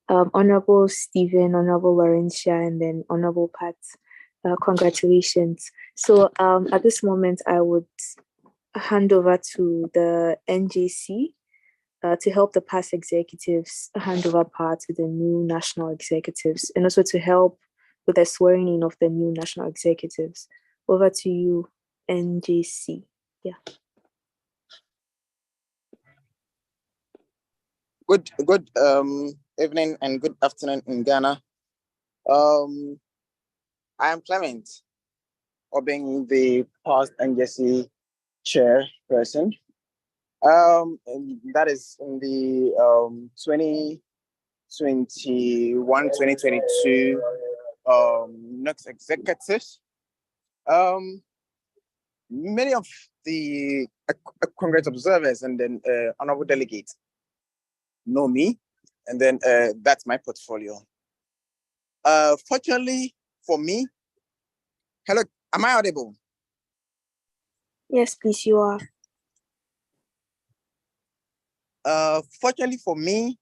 [SPEAKER 5] Honorable Stephen, Honorable Laurentia, and then Honorable Pat. Congratulations. So at this moment, I would hand over to the NJC to help the past executives hand over power to the new national executives, and also to help with the swearing in of the new national executives. Over to you, NJC. Yeah.
[SPEAKER 13] Good evening and good afternoon in Ghana. I am Clement, being the past NJC chairperson. And that is in the 2021-2022 NUGS executives. Many of the Congress observers and then honorable delegates know me, and then that's my portfolio. Fortunately for me, hello, am I audible?
[SPEAKER 5] Yes, please, you are.
[SPEAKER 13] Fortunately for me,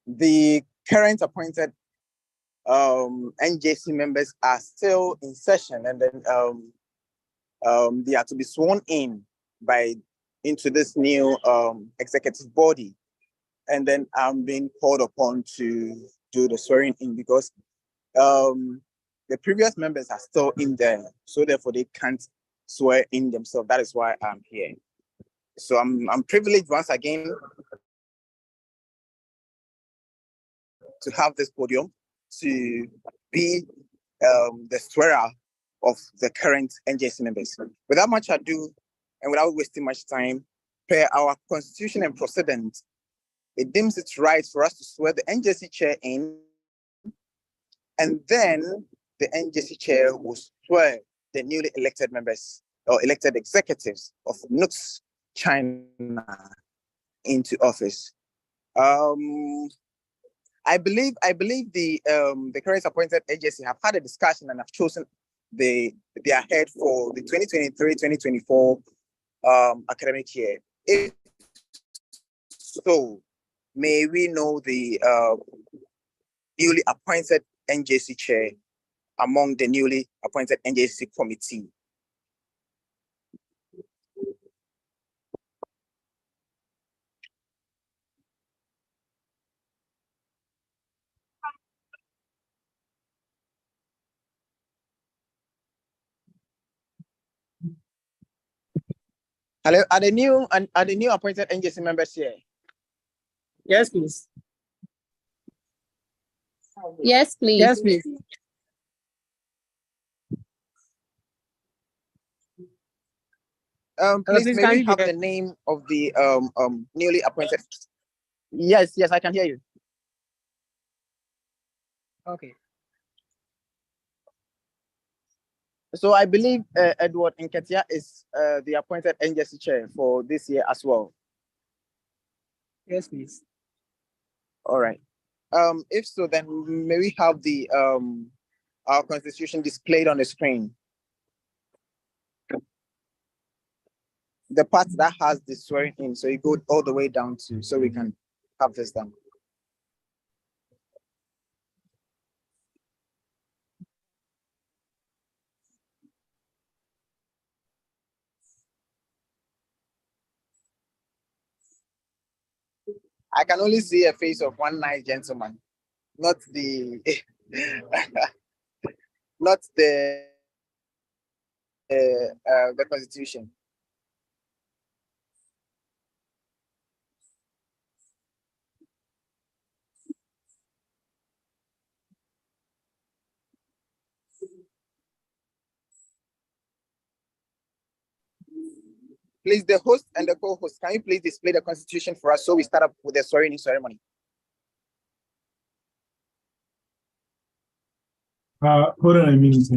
[SPEAKER 13] the current appointed NJC members are still in session, and then they are to be sworn in into this new executive body. And then I'm being called upon to do the swearing in because the previous members are still in there, so therefore they can't swear in themselves. That is why I'm here. So I'm privileged once again to have this podium to be the swearer of the current NJC members. Without much ado and without wasting much time, per our constitution and precedent, it deems it right for us to swear the NJC chair in, and then the NJC chair will swear the newly elected members or elected executives of NUGS-CHINA into office. I believe the current appointed agency have had a discussion and have chosen
[SPEAKER 8] they are ahead for the 2023-2024 academic year. If so, may we know the newly appointed NJC chair among the newly appointed NJC committee? Hello, are the new appointed NJC members here?
[SPEAKER 12] Yes, please.
[SPEAKER 21] Yes, please.
[SPEAKER 12] Yes, please.
[SPEAKER 8] Please,
[SPEAKER 12] please,
[SPEAKER 8] may
[SPEAKER 12] can
[SPEAKER 8] we
[SPEAKER 12] you
[SPEAKER 8] have
[SPEAKER 12] hear?
[SPEAKER 8] the name of the newly appointed? Yes, I can hear you.
[SPEAKER 12] Okay.
[SPEAKER 8] So I believe Edward Nketia is the appointed NJC chair for this year as well.
[SPEAKER 12] Yes, please.
[SPEAKER 8] All right. If so, then may we have the our constitution displayed on the screen? The part that has the swearing in, so you go all the way down to, so we can have this done. I can only see a face of one nice gentleman, not the not the constitution. Please, the host and the co-host, can you please display the constitution for us so we start up with the swearing-in ceremony?
[SPEAKER 24] Hold on a minute.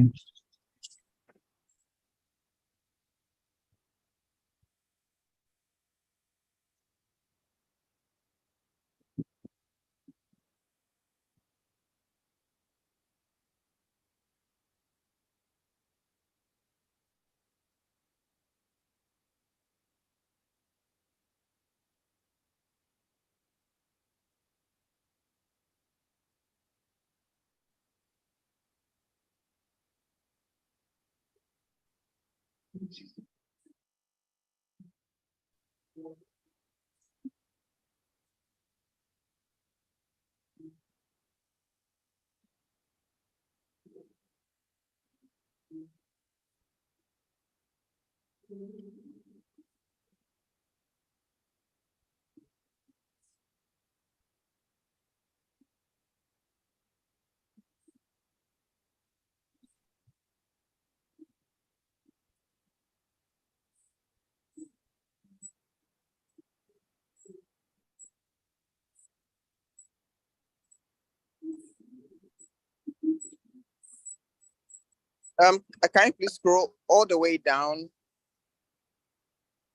[SPEAKER 8] Can you please scroll all the way down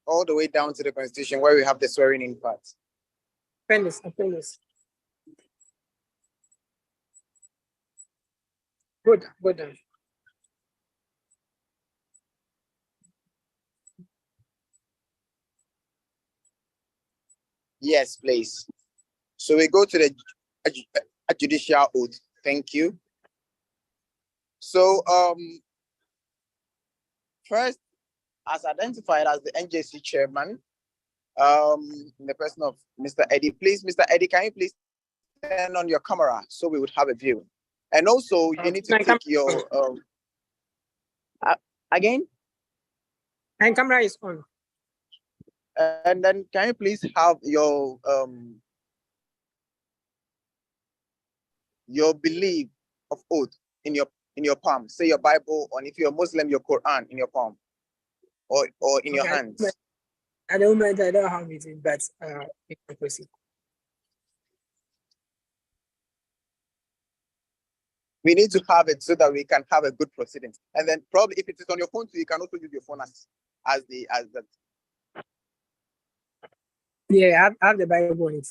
[SPEAKER 8] to the constitution where we have the swearing-in part?
[SPEAKER 12] Finish. Good.
[SPEAKER 8] Yes, please. So we go to the judicial oath. Thank you. So first, as identified as the NJC chairman, in the person of Mr. Eddie. Please, Mr. Eddie, can you please turn on your camera so we would have a view? And also, you need to click your again.
[SPEAKER 12] And camera is on.
[SPEAKER 8] And then, can you please have your belief of oath in your palm? Say your Bible, or if you're a Muslim, your Quran in your palm, or in your hands.
[SPEAKER 12] At the moment, I don't have it, but you can proceed.
[SPEAKER 8] We need to have it so that we can have a good proceedings. And then probably if it is on your phone, so you can also use your phone as that.
[SPEAKER 12] Yeah, I have the Bible on it.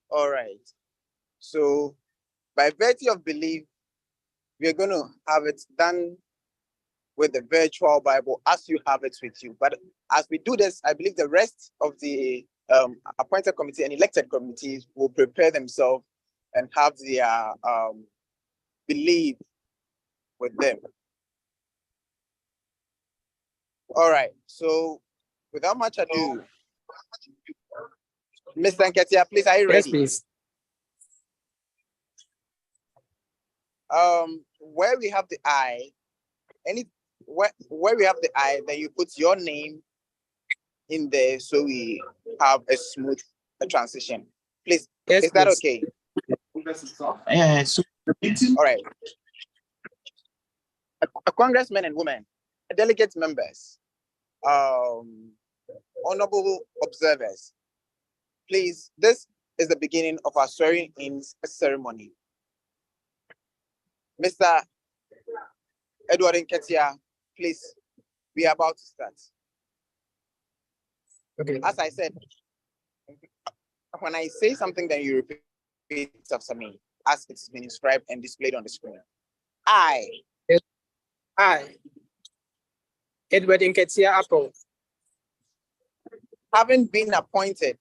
[SPEAKER 8] All right. So by virtue of belief, we are going to have it done with the virtual Bible as you have it with you. But as we do this, I believe the rest of the appointed committee and elected committees will prepare themselves and have their belief with them. All right. So without much ado, Mr. Nketia, please, are you ready?
[SPEAKER 12] Yes, please.
[SPEAKER 8] Where we have the I, where we have the I, then you put your name in there so we have a smooth transition. Please,
[SPEAKER 12] yes,
[SPEAKER 8] is that
[SPEAKER 12] please.
[SPEAKER 8] okay?
[SPEAKER 12] Yes.
[SPEAKER 8] All right. Congressmen and women, delegate members, honorable observers, please, this is the beginning of our swearing in ceremony. Mr. Edward Nketia, please, we are about to start.
[SPEAKER 12] Okay.
[SPEAKER 8] As I said, when I say something, then you repeat after me, as it's been inscribed and displayed on the screen. I,
[SPEAKER 12] Edward Nketia Apple,
[SPEAKER 8] having been appointed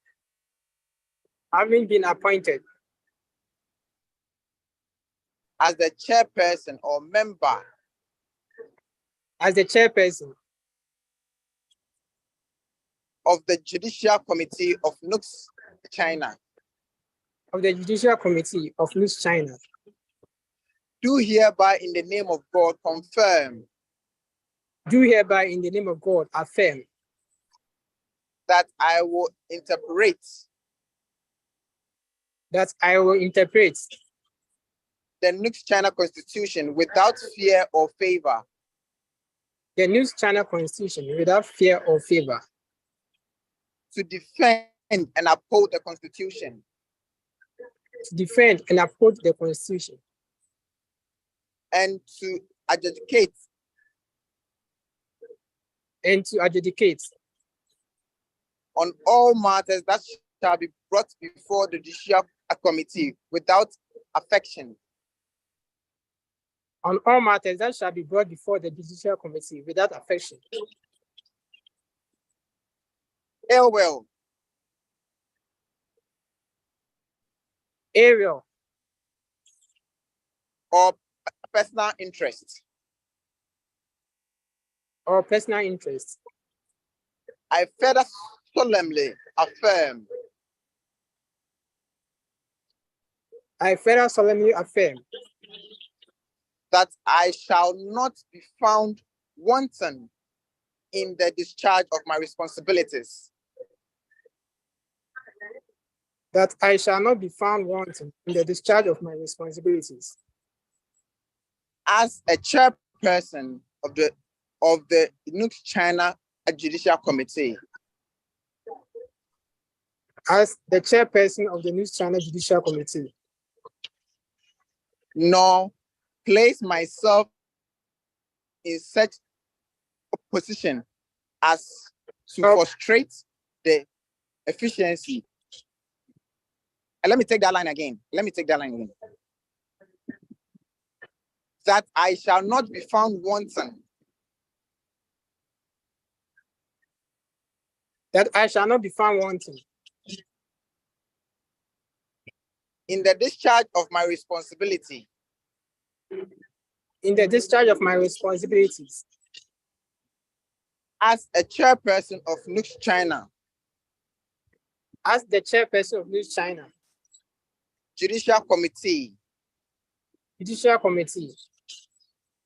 [SPEAKER 8] as the chairperson or member
[SPEAKER 12] of
[SPEAKER 8] the Judicial Committee of NUGS-CHINA, do hereby in the name of God confirm that I will interpret the NUGS-CHINA Constitution without fear or favor. To defend and uphold the Constitution. And to adjudicate. On all matters that shall be brought before the Judicial Committee without affection. Ill will. Or personal interest. I further solemnly affirm. That I shall not be found wanton in the discharge of my responsibilities. As a chairperson of the NUGS-CHINA Judicial Committee. Nor place myself in such a position as to frustrate the efficiency. And let me take that line again. That I shall not be found wanton. In the discharge of my responsibility. As a chairperson of NUGS-CHINA. Judicial Committee.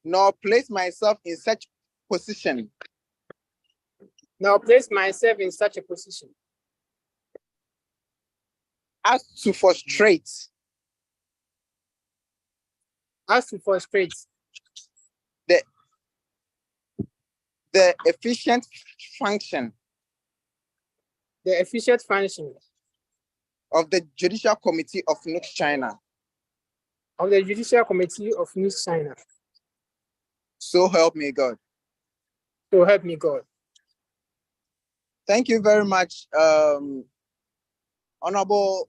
[SPEAKER 8] Nor place myself in such position. As to frustrate. The efficient function. Of the Judicial Committee of NUGS-CHINA. So help me God. Thank you very much, Honorable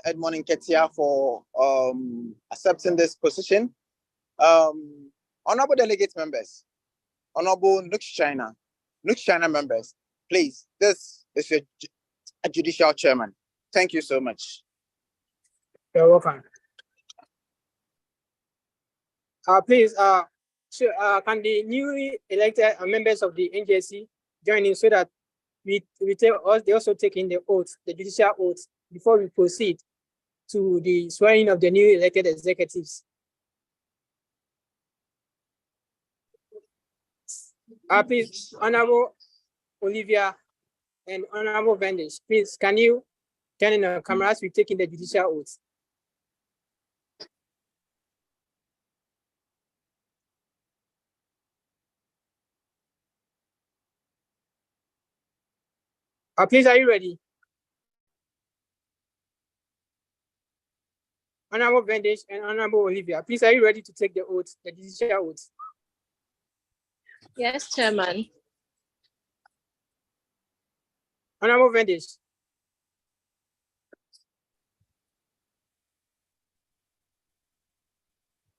[SPEAKER 8] Edmond Nketia, for accepting this position. Honorable delegate members, Honorable NUGS-CHINA, NUGS-CHINA members, please, this is a judicial chairman. Thank you so much.
[SPEAKER 12] You're welcome. Please, can the newly elected members of the NJC join in so that they also take in the oath, the judicial oath, before we proceed to the swearing of the newly elected executives? Please, Honorable Olivia and Honorable Vendish, please, can you turn in the cameras? We take in the judicial oath. Please, are you ready? Honorable Vendish and Honorable Olivia, please, are you ready to take the oath, the judicial oath?
[SPEAKER 3] Yes, Chairman.
[SPEAKER 12] Honorable Vendish.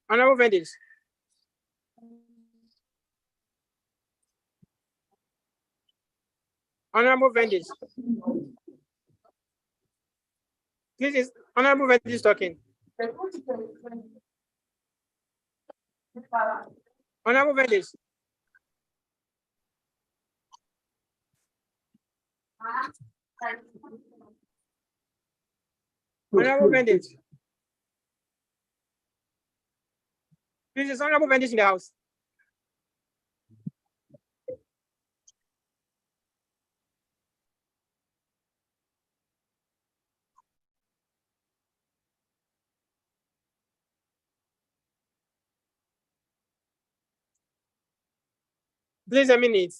[SPEAKER 12] Honorable Vendish. Honorable Vendish. This is Honorable Vendish talking. Honorable Vendish. Honorable Vendish. This is Honorable Vendish in the house. Please, a minute.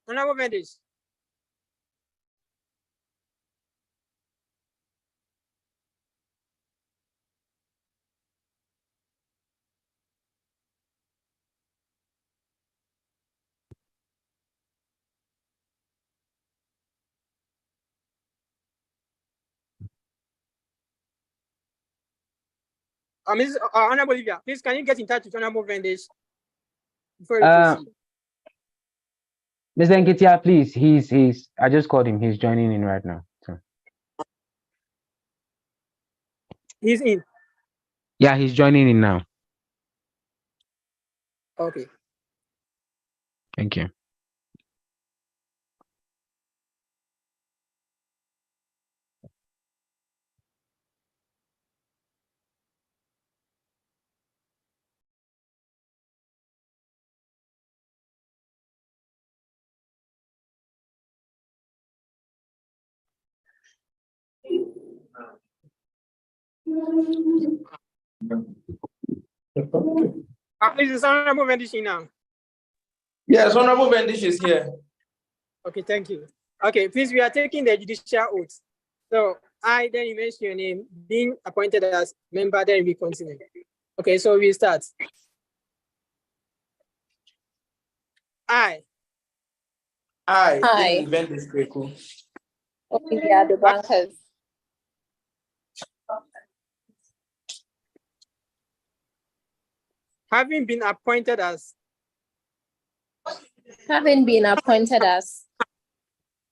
[SPEAKER 12] Honorable Vendish. Honorable Olivia, please, can you get in touch with Honorable Vendish before you proceed?
[SPEAKER 6] Mr. Nketia, please, he's, I just called him. He's joining in right now. So.
[SPEAKER 12] He's in.
[SPEAKER 6] Yeah, he's joining in now.
[SPEAKER 12] Okay.
[SPEAKER 6] Thank you.
[SPEAKER 12] Is Honorable Vendish in now?
[SPEAKER 14] Yes, Honorable Vendish is here.
[SPEAKER 12] Okay, thank you. Okay, please, we are taking the judicial oath. So then you mention your name, being appointed as member, then we continue. Okay, so we start. I.
[SPEAKER 14] Vendish Kweku.
[SPEAKER 3] Olivia the bankers.
[SPEAKER 12] Having been appointed as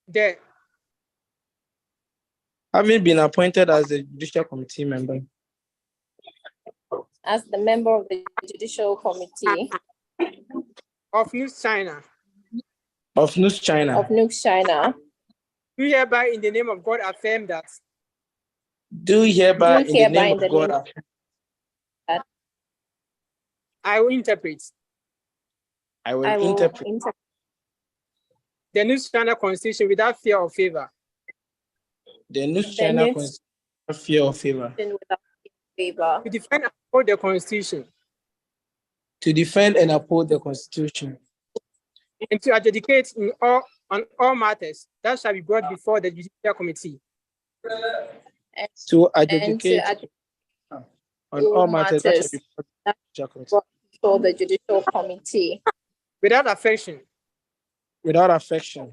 [SPEAKER 12] the
[SPEAKER 14] Having been appointed as a judicial committee member.
[SPEAKER 3] As the member of the judicial committee
[SPEAKER 12] of NUGS-CHINA.
[SPEAKER 14] Of NUGS-CHINA.
[SPEAKER 3] Of NUGS-CHINA.
[SPEAKER 12] Do hereby in the name of God affirm that.
[SPEAKER 14] Do hereby in the name of God affirm.
[SPEAKER 12] I will interpret.
[SPEAKER 14] I will interpret.
[SPEAKER 12] the NUGS-CHINA Constitution without fear or favor.
[SPEAKER 14] The NUGS-CHINA Constitution without fear or favor.
[SPEAKER 12] To defend and uphold the Constitution.
[SPEAKER 14] To defend and uphold the Constitution.
[SPEAKER 12] And to adjudicate on all matters that shall be brought before the Judicial Committee.
[SPEAKER 14] To adjudicate on all matters that shall be brought
[SPEAKER 3] before the Judicial Committee.
[SPEAKER 12] Without affection.
[SPEAKER 14] Without affection.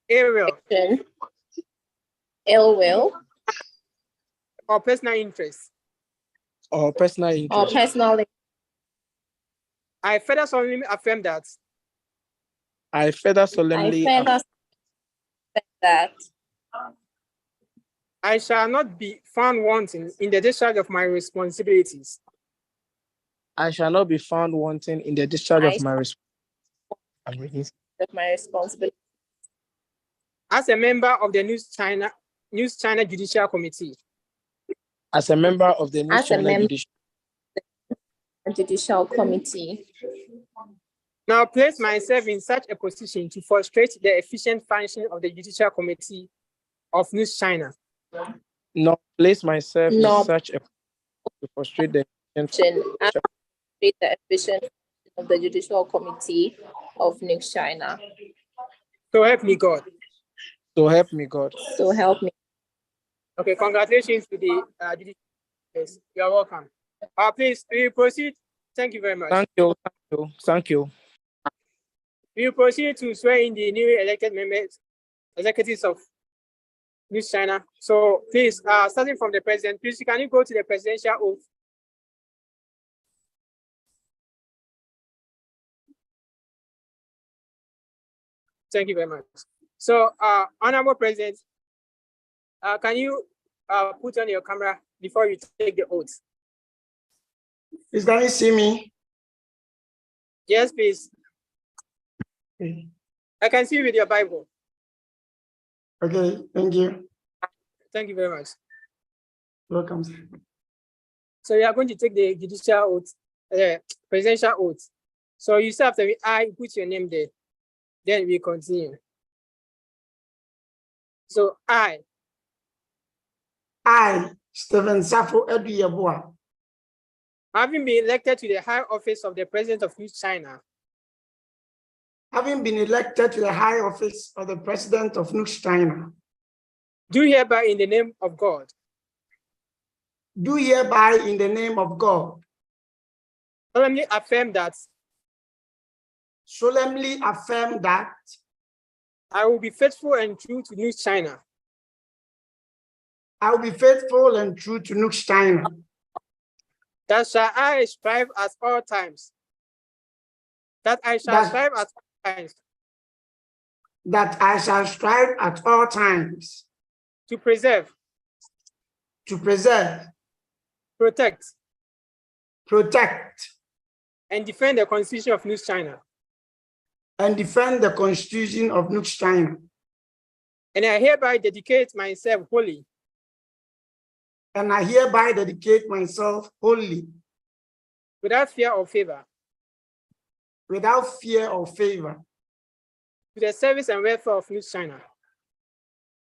[SPEAKER 12] Ill will. Or personal interest.
[SPEAKER 14] Or personal interest.
[SPEAKER 3] Or personal.
[SPEAKER 12] I further solemnly affirm that.
[SPEAKER 14] I further solemnly affirm
[SPEAKER 3] that.
[SPEAKER 12] I shall not be found wanting in the discharge of my responsibilities.
[SPEAKER 14] I shall not be found wanting in the discharge of my responsibilities.
[SPEAKER 12] As a member of the NUGS-CHINA Judicial Committee.
[SPEAKER 14] As a member of the NUGS-CHINA
[SPEAKER 3] Judicial Committee.
[SPEAKER 12] Now place myself in such a position to frustrate the efficient function of the Judicial Committee of NUGS-CHINA.
[SPEAKER 14] Now place myself in such a position to frustrate the
[SPEAKER 3] efficient of the Judicial Committee of NUGS-CHINA.
[SPEAKER 12] So help me God.
[SPEAKER 14] So help me God.
[SPEAKER 3] So help me.
[SPEAKER 12] Okay, congratulations to the judicial. Yes, you are welcome. Please, we proceed. Thank you very much.
[SPEAKER 14] Thank you. Thank you. Thank you.
[SPEAKER 12] We proceed to swear in the newly elected members, executives of NUGS-CHINA. So please, starting from the president, please, can you go to the presidential oath? Thank you very much. So, Honorable President, can you put on your camera before you take the oath?
[SPEAKER 4] Please, can you see me?
[SPEAKER 12] Yes, please.
[SPEAKER 4] Okay.
[SPEAKER 12] I can see you with your Bible.
[SPEAKER 4] Okay, thank you.
[SPEAKER 12] Thank you very much.
[SPEAKER 4] Welcome.
[SPEAKER 12] So we are going to take the judicial oath, presidential oath. So you say after me, I put your name there. Then we continue. So I,
[SPEAKER 4] Stephen Safo Eduyabua,
[SPEAKER 12] having been elected to the high office of the President of NUGS-CHINA,
[SPEAKER 4] having been elected to the high office of the President of NUGS-CHINA,
[SPEAKER 12] do hereby in the name of God.
[SPEAKER 4] Do hereby in the name of God.
[SPEAKER 12] Solemnly affirm that.
[SPEAKER 4] Solemnly affirm that.
[SPEAKER 12] I will be faithful and true to NUGS-CHINA.
[SPEAKER 4] I will be faithful and true to NUGS-CHINA.
[SPEAKER 12] That shall I strive at all times. That I shall strive at all times.
[SPEAKER 4] That I shall strive at all times.
[SPEAKER 12] To preserve.
[SPEAKER 4] To preserve.
[SPEAKER 12] Protect.
[SPEAKER 4] Protect.
[SPEAKER 12] And defend the Constitution of NUGS-CHINA.
[SPEAKER 4] And defend the Constitution of NUGS-CHINA.
[SPEAKER 12] And I hereby dedicate myself wholly.
[SPEAKER 4] And I hereby dedicate myself wholly.
[SPEAKER 12] Without fear or favor.
[SPEAKER 4] Without fear or favor.
[SPEAKER 12] To the service and welfare of NUGS-CHINA.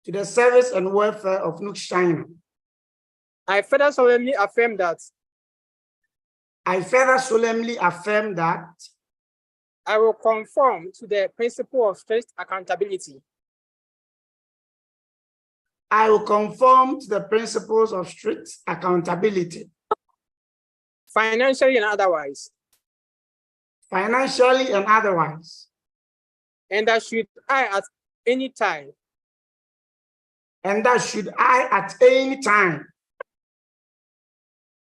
[SPEAKER 4] To the service and welfare of NUGS-CHINA.
[SPEAKER 12] I further solemnly affirm that.
[SPEAKER 4] I further solemnly affirm that.
[SPEAKER 12] I will conform to the principle of strict accountability.
[SPEAKER 4] I will conform to the principles of strict accountability.
[SPEAKER 12] Financially and otherwise.
[SPEAKER 4] Financially and otherwise.
[SPEAKER 12] And that should I at any time.
[SPEAKER 4] And that should I at any time.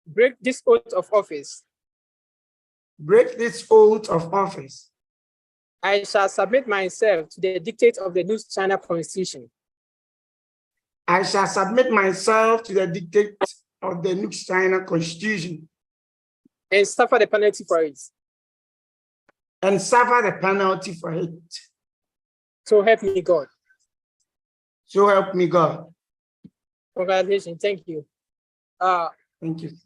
[SPEAKER 12] Break this oath of office.
[SPEAKER 4] Break this oath of office.
[SPEAKER 12] I shall submit myself to the dictate of the NUGS-CHINA Constitution.
[SPEAKER 4] I shall submit myself to the dictate of the NUGS-CHINA Constitution.
[SPEAKER 12] And suffer the penalty for it.
[SPEAKER 4] And suffer the penalty for it.
[SPEAKER 12] So help me God.
[SPEAKER 4] So help me God.
[SPEAKER 12] Congratulations. Thank you.
[SPEAKER 4] Thank you.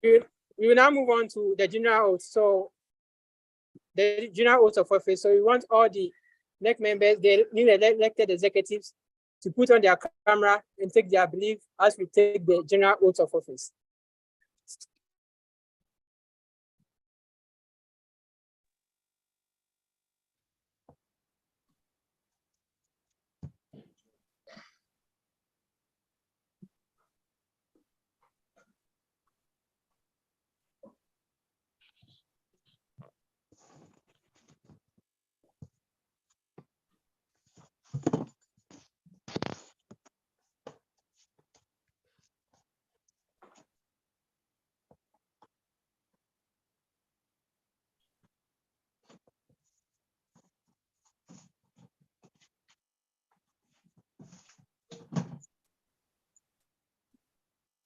[SPEAKER 12] We will now move on to the general oath. So the general oath of office. So we want all the NEC members, the newly elected executives, to put on their camera and take their belief as we take the general oath of office.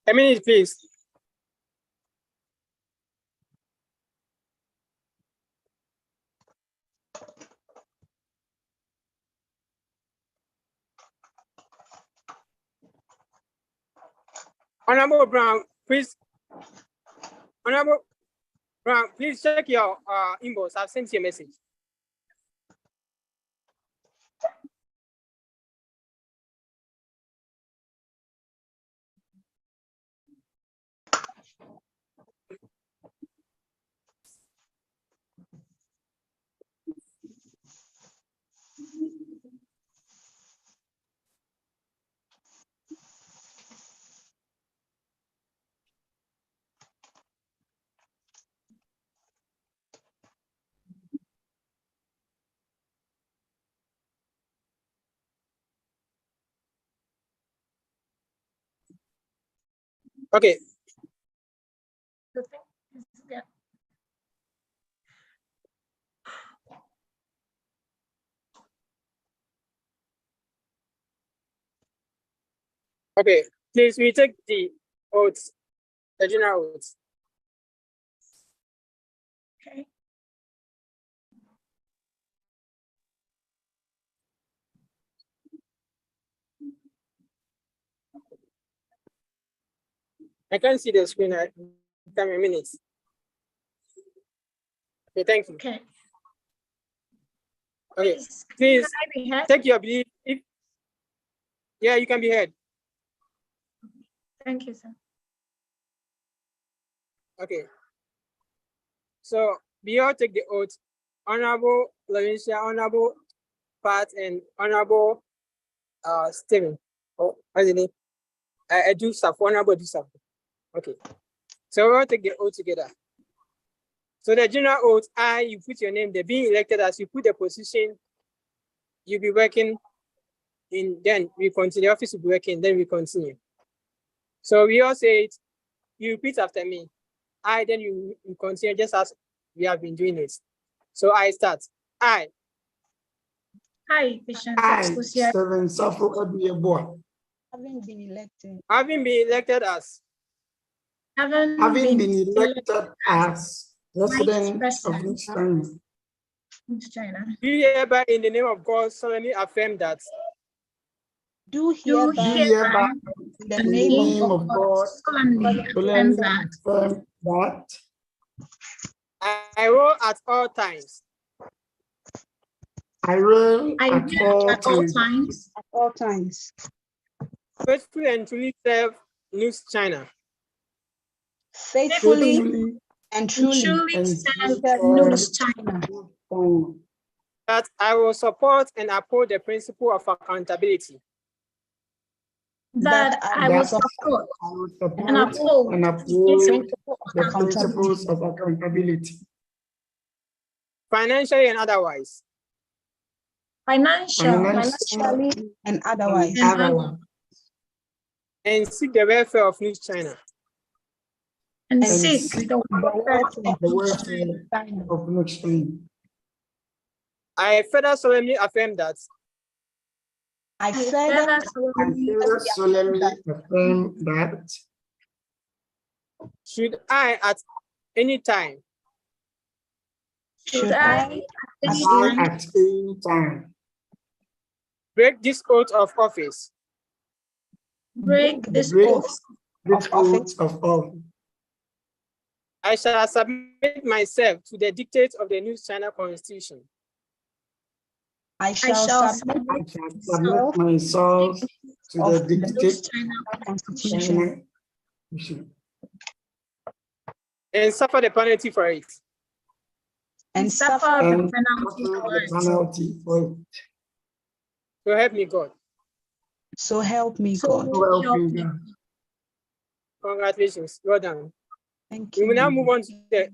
[SPEAKER 12] A minute, please. Honorable Brown, please. Honorable Brown, please check your inbox. I've sent you a message. Okay. Okay, please, we take the oaths, the general oaths.
[SPEAKER 9] Okay.
[SPEAKER 12] I can't see the screen. Give me a minute. Okay, thank you.
[SPEAKER 9] Okay.
[SPEAKER 12] Okay, please
[SPEAKER 9] Can I be heard?
[SPEAKER 12] take your belief. Yeah, you can be heard.
[SPEAKER 9] Thank you, sir.
[SPEAKER 12] Okay. So we all take the oath. Honorable Laurentia, Honorable Pat, and Honorable Stephen. Oh, what's the name? I do stuff. Honorable do stuff. Okay. So we all take the oath together. So the general oath, you put your name, the being elected as you put the position, you'll be working in, then we continue, the office will be working, then we continue. So we all say it, you repeat after me. Then you continue just as we have been doing it. So I start.
[SPEAKER 9] Hi, Patient Associate.
[SPEAKER 4] Stephen Safo Obiebo.
[SPEAKER 9] Having been elected.
[SPEAKER 12] Having been elected as.
[SPEAKER 4] Having been elected as President of
[SPEAKER 9] NUGS-CHINA.
[SPEAKER 12] Do hereby in the name of God solemnly affirm that.
[SPEAKER 9] Do hereby
[SPEAKER 4] in the name of God solemnly affirm that.
[SPEAKER 12] I will at all times.
[SPEAKER 4] I will at all times.
[SPEAKER 12] Faithfully and truly serve NUGS-CHINA.
[SPEAKER 9] Faithfully and truly serve NUGS-CHINA.
[SPEAKER 12] That I will support and uphold the principle of accountability.
[SPEAKER 9] That I will support and uphold
[SPEAKER 4] the principles of accountability.
[SPEAKER 12] Financially and otherwise.
[SPEAKER 9] Financially and otherwise.
[SPEAKER 12] And seek the welfare of NUGS-CHINA.
[SPEAKER 9] And seek the
[SPEAKER 4] welfare of NUGS-CHINA.
[SPEAKER 12] I further solemnly affirm that.
[SPEAKER 9] I further
[SPEAKER 4] solemnly affirm that.
[SPEAKER 12] Should I at any time.
[SPEAKER 9] Should I
[SPEAKER 4] at any time.
[SPEAKER 12] Break this oath of office.
[SPEAKER 9] Break this oath
[SPEAKER 4] of office.
[SPEAKER 12] I shall submit myself to the dictates of the NUGS-CHINA Constitution.
[SPEAKER 9] I shall submit
[SPEAKER 4] myself to the
[SPEAKER 9] of the
[SPEAKER 4] dictate
[SPEAKER 9] NUGS-CHINA
[SPEAKER 4] of
[SPEAKER 9] Constitution
[SPEAKER 4] Constitution
[SPEAKER 12] and suffer the penalty for it.
[SPEAKER 9] and suffer the penalty for it.
[SPEAKER 12] So help me God.
[SPEAKER 9] So help me God.
[SPEAKER 12] Congratulations. Well done.
[SPEAKER 9] Thank
[SPEAKER 12] We
[SPEAKER 9] you.
[SPEAKER 12] will now move on to the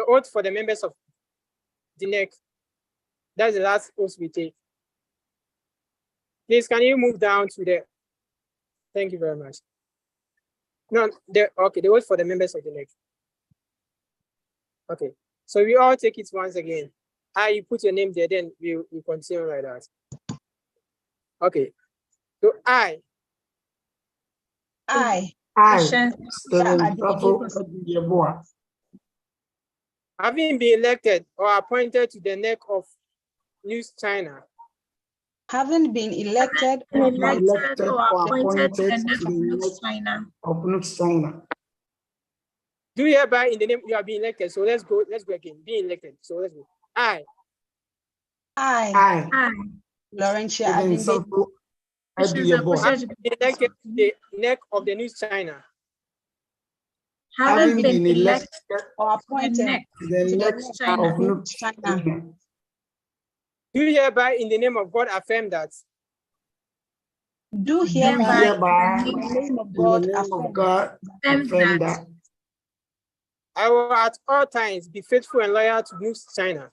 [SPEAKER 12] oath for the members of the NEC. That's the last oath we take. Please, can you move down to the, thank you very much. No, the oath for the members of the NEC. Okay, so we all take it once again. You put your name there, then we continue like that. Okay, so having been elected or appointed to the NEC of NUGS-CHINA.
[SPEAKER 9] Having been elected or appointed
[SPEAKER 4] to the NUGS-CHINA of NUGS-CHINA.
[SPEAKER 12] Do hereby in the name you have been elected. So let's go again. Be elected. So let's go.
[SPEAKER 9] I, Laurentia
[SPEAKER 12] Adinbe, elected to the NEC of the NUGS-CHINA.
[SPEAKER 4] Having been elected
[SPEAKER 9] or appointed
[SPEAKER 4] to the NEC of NUGS-CHINA.
[SPEAKER 12] Do hereby in the name of God affirm that.
[SPEAKER 9] Do hereby in the name of God
[SPEAKER 4] affirm that.
[SPEAKER 12] I will at all times be faithful and loyal to NUGS-CHINA.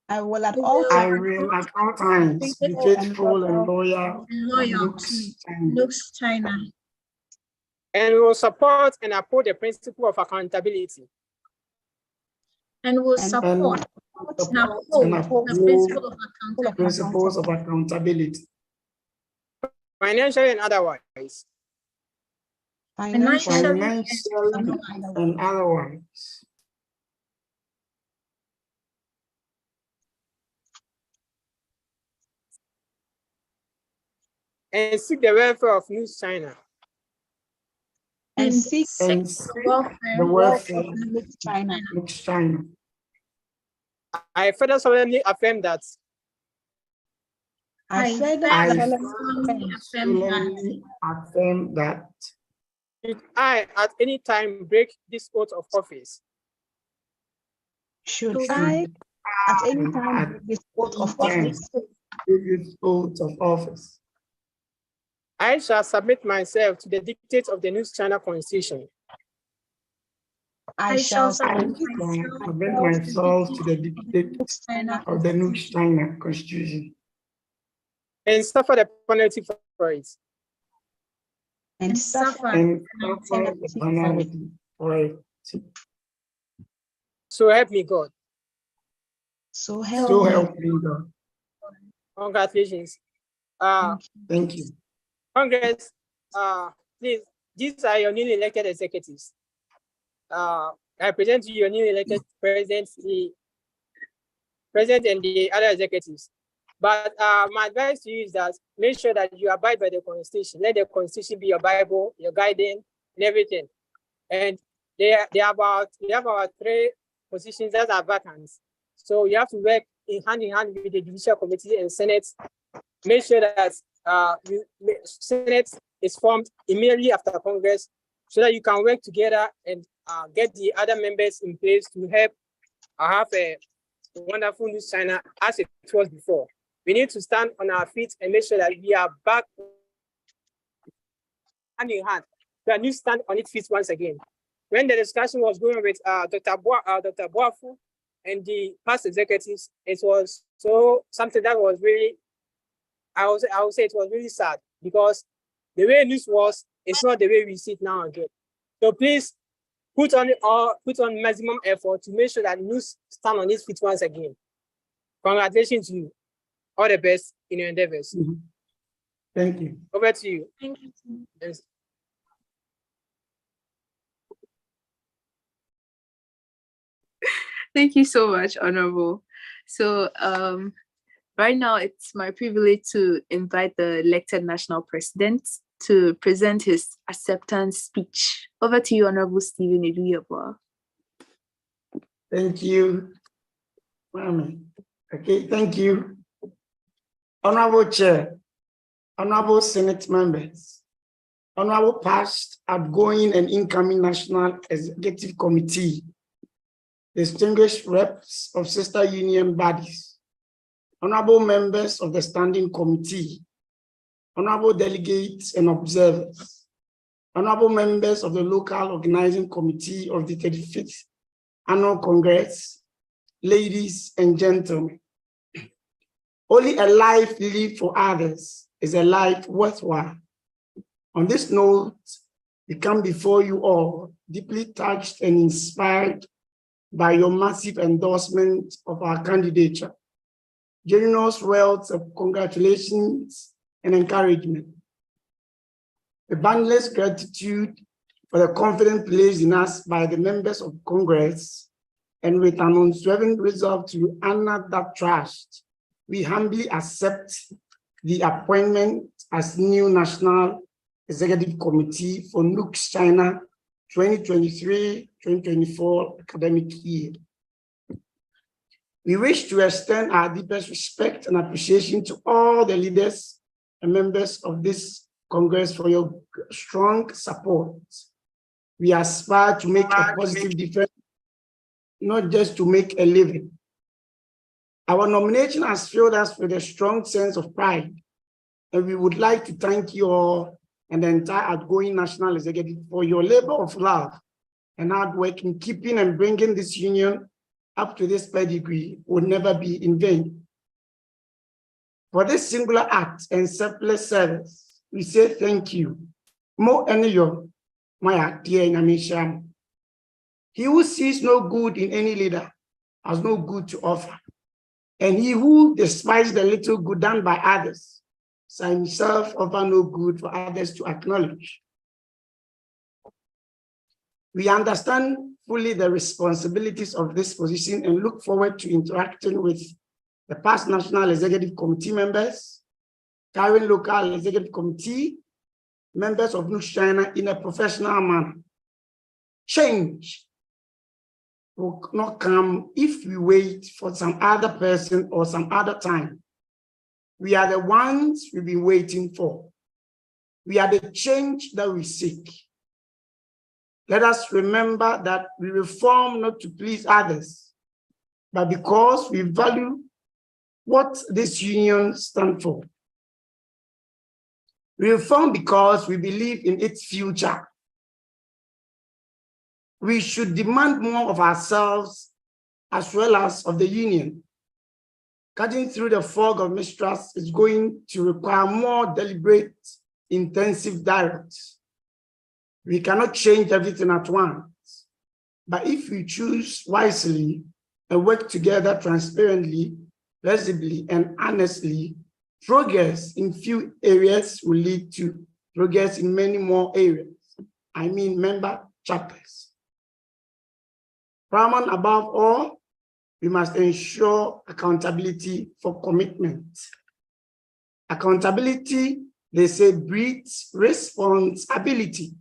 [SPEAKER 9] I will at all times
[SPEAKER 4] be faithful and loyal to
[SPEAKER 9] NUGS-CHINA.
[SPEAKER 12] And we will support and uphold the principle of accountability.
[SPEAKER 9] And will support and uphold the
[SPEAKER 4] principles of accountability.
[SPEAKER 12] Financially and otherwise.
[SPEAKER 4] Financially and otherwise.
[SPEAKER 12] And seek the welfare of NUGS-CHINA.
[SPEAKER 9] And seek
[SPEAKER 4] the welfare of NUGS-CHINA.
[SPEAKER 12] I further solemnly affirm that.
[SPEAKER 9] I
[SPEAKER 4] solemnly affirm that.
[SPEAKER 12] Should I at any time break this oath of office?
[SPEAKER 9] Should I at any time break this oath of office?
[SPEAKER 12] I shall submit myself to the dictates of the NUGS-CHINA Constitution.
[SPEAKER 9] I shall submit
[SPEAKER 4] myself to the dictates of the NUGS-CHINA Constitution.
[SPEAKER 12] And suffer the penalty for it.
[SPEAKER 9] And suffer
[SPEAKER 4] the penalty for it.
[SPEAKER 12] So help me God.
[SPEAKER 9] So help
[SPEAKER 4] me God.
[SPEAKER 12] Congratulations.
[SPEAKER 4] Thank you.
[SPEAKER 12] Congress, please, these are your newly elected executives. I present to you your newly elected president, the president and the other executives. But my advice to you is that make sure that you abide by the Constitution. Let the Constitution be your Bible, your guidance, and everything. And we have about 3 positions that are vacant. So you have to work hand in hand with the Judicial Committee and Senate. Make sure that Senate is formed immediately after Congress so that you can work together and get the other members in place to help have a wonderful NUGS-CHINA as it was before. We need to stand on our feet and make sure that we are back hand in hand. We need to stand on its feet once again. When the discussion was going with Dr. Boafu and the past executives, it was something that was really, I would say it was really sad because the way NUGS was, it's not the way we see it now again. So please put on maximum effort to make sure that NUGS stand on its feet once again. Congratulations to you. All the best in your endeavors.
[SPEAKER 4] Thank you.
[SPEAKER 12] Over to you.
[SPEAKER 9] Thank you.
[SPEAKER 12] Yes.
[SPEAKER 5] Thank you so much, Honorable. So right now it's my privilege to invite the elected national president to present his acceptance speech. Over to you, Honorable Stephen Eduyabwa.
[SPEAKER 4] Thank you, Mami. Okay, thank you. Honorable Chair, Honorable Senate members, Honorable past, outgoing, and incoming National Executive Committee, distinguished reps of sister union bodies, honorable members of the Standing Committee, honorable delegates and observers, honorable members of the local organizing committee of the 35th Annual Congress, ladies and gentlemen. Only a life lived for others is a life worthwhile. On this note, we come before you all deeply touched and inspired by your massive endorsement of our candidature, generous words of congratulations and encouragement, a boundless gratitude for the confidence placed in us by the members of Congress, and with an unswerving resolve to honor that trust, we humbly accept the appointment as new National Executive Committee for NUGS-CHINA 2023-2024 academic year. We wish to extend our deepest respect and appreciation to all the leaders and members of this Congress for your strong support. We aspire to make a positive difference, not just to make a living. Our nomination has filled us with a strong sense of pride, and we would like to thank you all and the entire outgoing National Executive for your labor of love and hard work in keeping and bringing this union up to this pedigree will never be in vain. For this singular act and selfless service, we say thank you. Mo eniyo, my dear Namisham. He who sees no good in any leader has no good to offer. And he who despises the little good done by others, so himself offer no good for others to acknowledge. We understand fully the responsibilities of this position and look forward to interacting with the past National Executive Committee members, current local executive committee, members of NUGS-CHINA in a professional manner. Change will not come if we wait for some other person or some other time. We are the ones we've been waiting for. We are the change that we seek. Let us remember that we reform not to please others, but because we value what this union stands for. We reform because we believe in its future. We should demand more of ourselves as well as of the union. Cutting through the fog of mistrust is going to require more deliberate, intensive dialogue. We cannot change everything at once, but if we choose wisely and work together transparently, flexibly, and honestly, progress in few areas will lead to progress in many more areas. I mean, member chapters. Paramount above all, we must ensure accountability for commitment. Accountability, they say, breeds responsibility.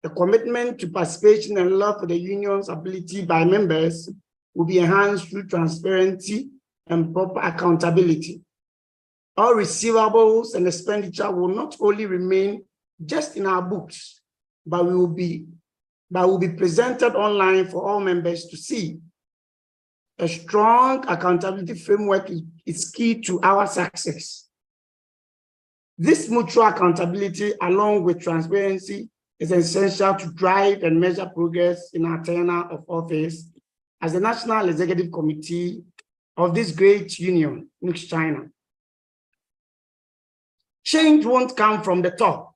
[SPEAKER 4] The commitment to participation and love for the union's ability by members will be enhanced through transparency and proper accountability. All receivables and expenditure will not only remain just in our books, but will be presented online for all members to see. A strong accountability framework is key to our success. This mutual accountability, along with transparency, is essential to drive and measure progress in our tenure of office as the National Executive Committee of this great union, NUGS-CHINA. Change won't come from the top.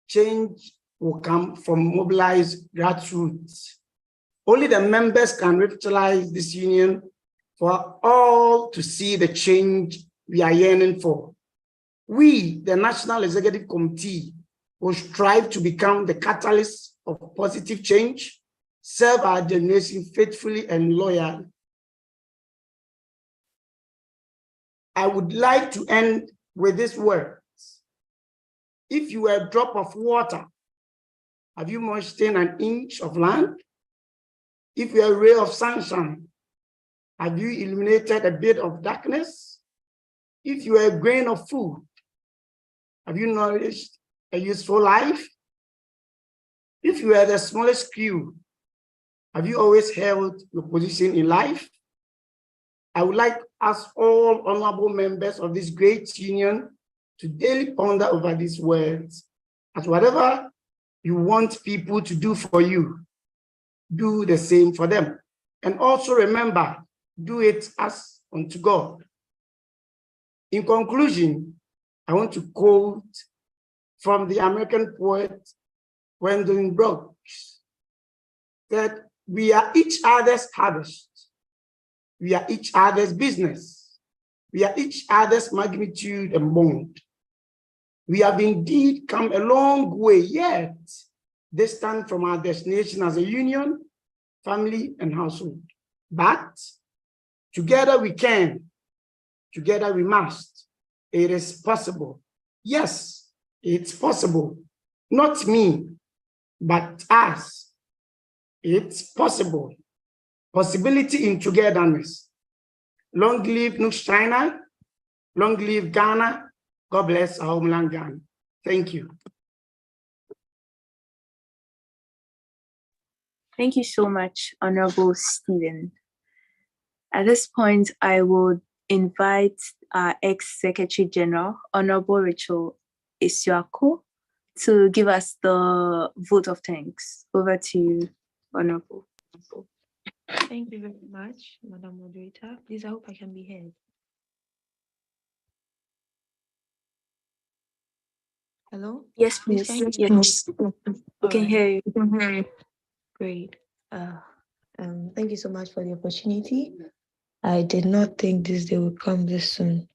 [SPEAKER 4] Change will come from mobilized grassroots. Only the members can revitalize this union for all to see the change we are yearning for. We, the National Executive Committee, will strive to become the catalyst of positive change, serve our generation faithfully and loyally. I would like to end with these words. If you were a drop of water, have you moistened an inch of land? If you are a ray of sunshine, Have you illuminated a bit of darkness? If you are a grain of food, have you nourished a useful life? If you are the smallest crew, have you always held your position in life? I would like us all honorable members of this great union to daily ponder over these words, as whatever you want people to do for you, do the same for them. And also remember, do it as unto God. In conclusion, I want to quote from the American poet Gwendolyn Brooks, that we are each other's harvest. We are each other's business. We are each other's magnitude and bond. We have indeed come a long way, yet distant from our destination as a union, family, and household. But together we can, together we must. It is possible. Yes, it's possible. Not me, but us. It's possible. Possibility in togetherness. Long live NUGS-CHINA. Long live Ghana. God bless our homeland Ghana. Thank you.
[SPEAKER 5] Thank you so much, Honorable Stephen. At this point, I would invite our ex-Secretary General, Honorable Rachel Isiako, to give us the vote of thanks. Over to you, Honorable.
[SPEAKER 2] Thank you very much, Madam Moderator. Please, I hope I can be heard. Hello?
[SPEAKER 5] Yes, please. Yes. We can hear you.
[SPEAKER 2] Great. Thank you so much for the opportunity. I did not think this day would come this soon,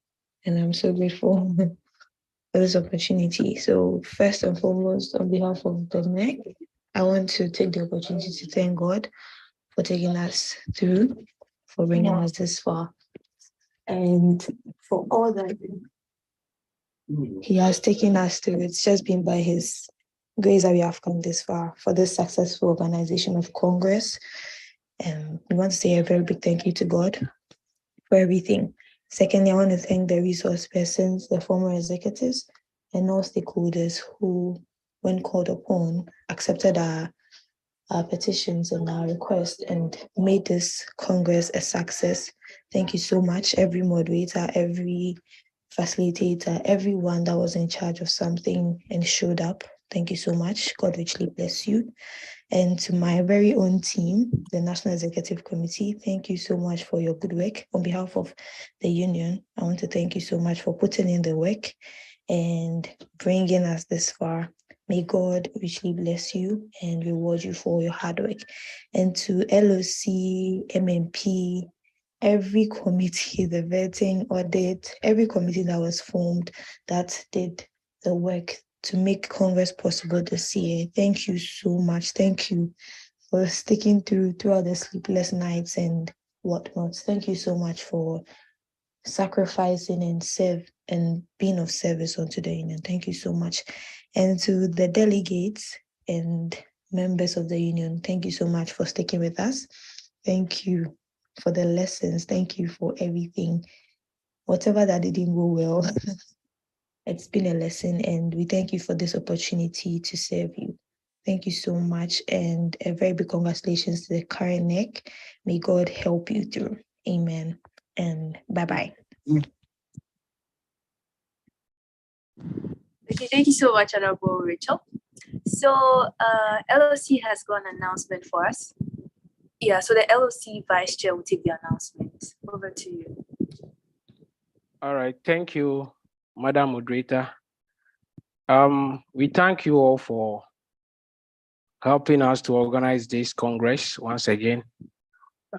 [SPEAKER 2] and I'm so grateful for this opportunity. So first and foremost, on behalf of the NEC, I want to take the opportunity to thank God for taking us through, for bringing us this far, and for all that He has taken us through. It's just been by His grace that we have come this far, for this successful organization of Congress. And we want to say a very big thank you to God for everything. Secondly, I want to thank the resource persons, the former executives, and all stakeholders who, when called upon, accepted our petitions and our requests and made this Congress a success. Thank you so much, every moderator, every facilitator, everyone that was in charge of something and showed up. Thank you so much. God richly bless you. And to my very own team, the National Executive Committee, thank you so much for your good work. On behalf of the union, I want to thank you so much for putting in the work and bringing us this far. May God richly bless you and reward you for your hard work. And to LOC, MMP, every committee, the vetting, audit, every committee that was formed that did the work to make Congress possible this year. Thank you so much. Thank you for sticking throughout the sleepless nights and whatnot. Thank you so much for sacrificing and being of service unto the union. Thank you so much. And to the delegates and members of the union, thank you so much for sticking with us. Thank you for the lessons. Thank you for everything. Whatever that didn't go well, it's been a lesson, and we thank you for this opportunity to serve you. Thank you so much, and a very big congratulations to the current NEC. May God help you through. Amen. And bye-bye.
[SPEAKER 5] Okay, thank you so much, Honorable Rachel. So LOC has got an announcement for us. Yeah, so the LOC Vice Chair will take the announcement. Over to you.
[SPEAKER 6] All right, thank you, Madam Moderator. We thank you all for helping us to organize this Congress once again.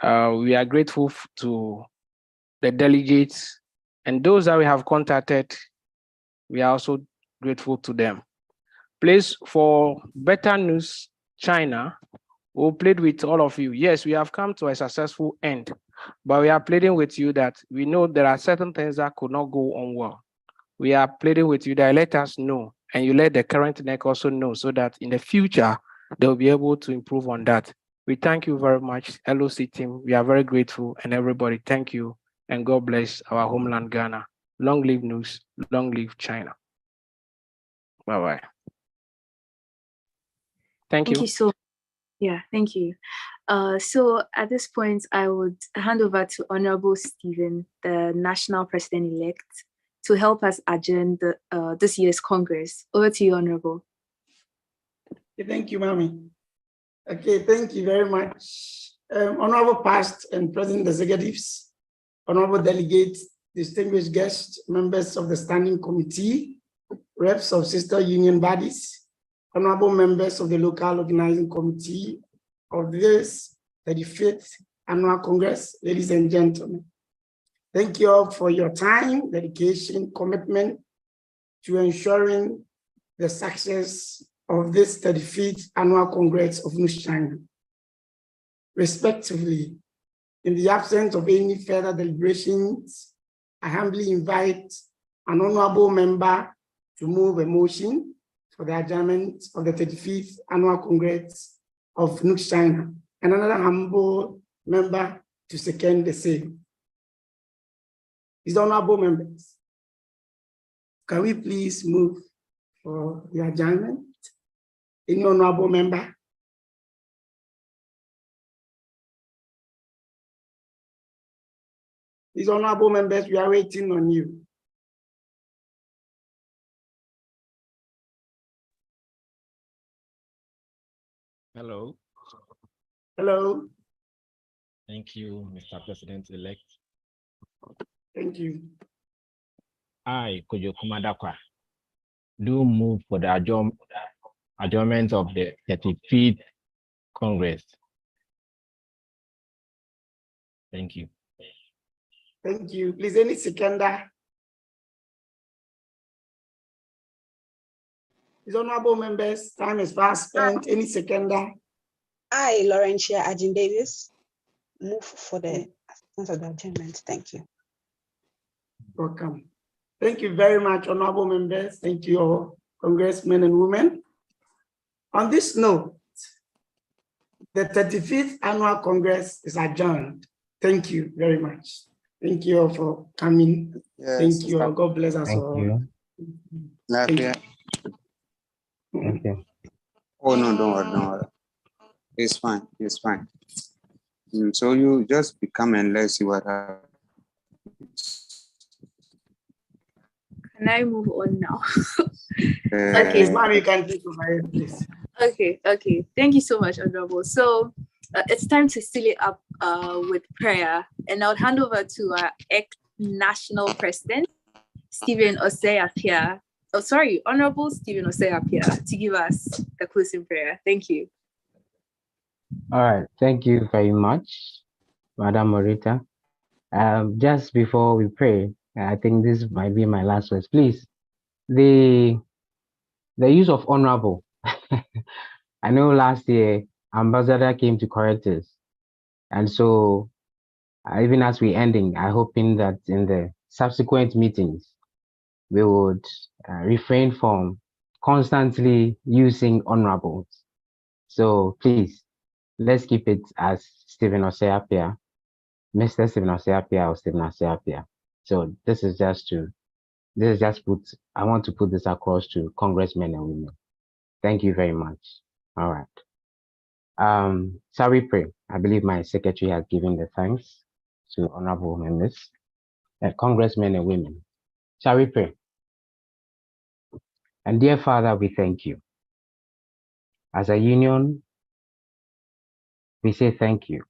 [SPEAKER 6] We are grateful to the delegates and those that we have contacted. We are also grateful to them. Please, for better news, China, we played with all of you. Yes, we have come to a successful end, but we are pleading with you that we know there are certain things that could not go on well. We are pleading with you that let us know, and you let the current NEC also know, so that in the future, they'll be able to improve on that. We thank you very much, LOC team. We are very grateful, and everybody, thank you, and God bless our homeland, Ghana. Long live NUGS, long live China. Bye-bye. Thank you.
[SPEAKER 5] Thank you so. Yeah, thank you. So at this point, I would hand over to Honorable Stephen, the National President-elect, to help us adjourn this year's Congress. Over to you, Honorable.
[SPEAKER 4] Okay, thank you, Mami. Okay, thank you very much. Honorable past and present executives, honorable delegates, distinguished guests, members of the Standing Committee, reps of sister union bodies, honorable members of the local organizing committee of this 35th Annual Congress, ladies and gentlemen. Thank you all for your time, dedication, commitment to ensuring the success of this 35th Annual Congress of NUGS-CHINA. Respectively, in the absence of any further deliberations, I humbly invite an honorable member to move a motion for the adjournment of the 35th Annual Congress of NUGS-CHINA, and another humble member to second the same. These honorable members, can we please move for the adjournment? Any honorable member? These honorable members, we are waiting on you.
[SPEAKER 11] Hello.
[SPEAKER 4] Hello.
[SPEAKER 11] Thank you, Mr. President-elect.
[SPEAKER 4] Thank you.
[SPEAKER 11] I, Kojo Kumadakwa, do move for the adjournment of the 35th Congress. Thank you.
[SPEAKER 4] Thank you. Please, any seconder? These honorable members, time is fast spent. Any seconder?
[SPEAKER 9] I, Laurentia Ajin Davis, move for the assistance of the adjournment. Thank you.
[SPEAKER 4] Welcome. Thank you very much, honorable members. Thank you all, congressmen and women. On this note, the 35th Annual Congress is adjourned. Thank you very much. Thank you all for coming. Yes, thank you all. God bless us all.
[SPEAKER 8] Thank you.
[SPEAKER 11] Thank you.
[SPEAKER 8] Oh, no, don't worry. It's fine. It's fine. So you just become and let's see what happens.
[SPEAKER 5] Can I move on now?
[SPEAKER 4] Okay. Ma'am, you can take over, please.
[SPEAKER 5] Okay. Thank you so much, Honorable. So it's time to seal it up with prayer, and I'll hand over to our ex-national president, Stephen Osei-Appiah. Oh, sorry, Honorable Stephen Osei-Appiah, to give us the closing prayer. Thank you.
[SPEAKER 15] All right, thank you very much, Madam Morita. Just before we pray, I think this might be my last words. Please, the use of honorable. I know last year, Ambassador came to correct us. And so, even as we're ending, I'm hoping that in the subsequent meetings, we would refrain from constantly using honorables. So please, let's keep it as Stephen Osei-Appiah, Mr. Stephen Osei-Appiah or Stephen Osei-Appiah. So I want to put this across to congressmen and women. Thank you very much. All right. Shall we pray? I believe my secretary has given the thanks to honorable members, congressmen and women. Shall we pray? And dear Father, we thank you. As a union, we say thank you.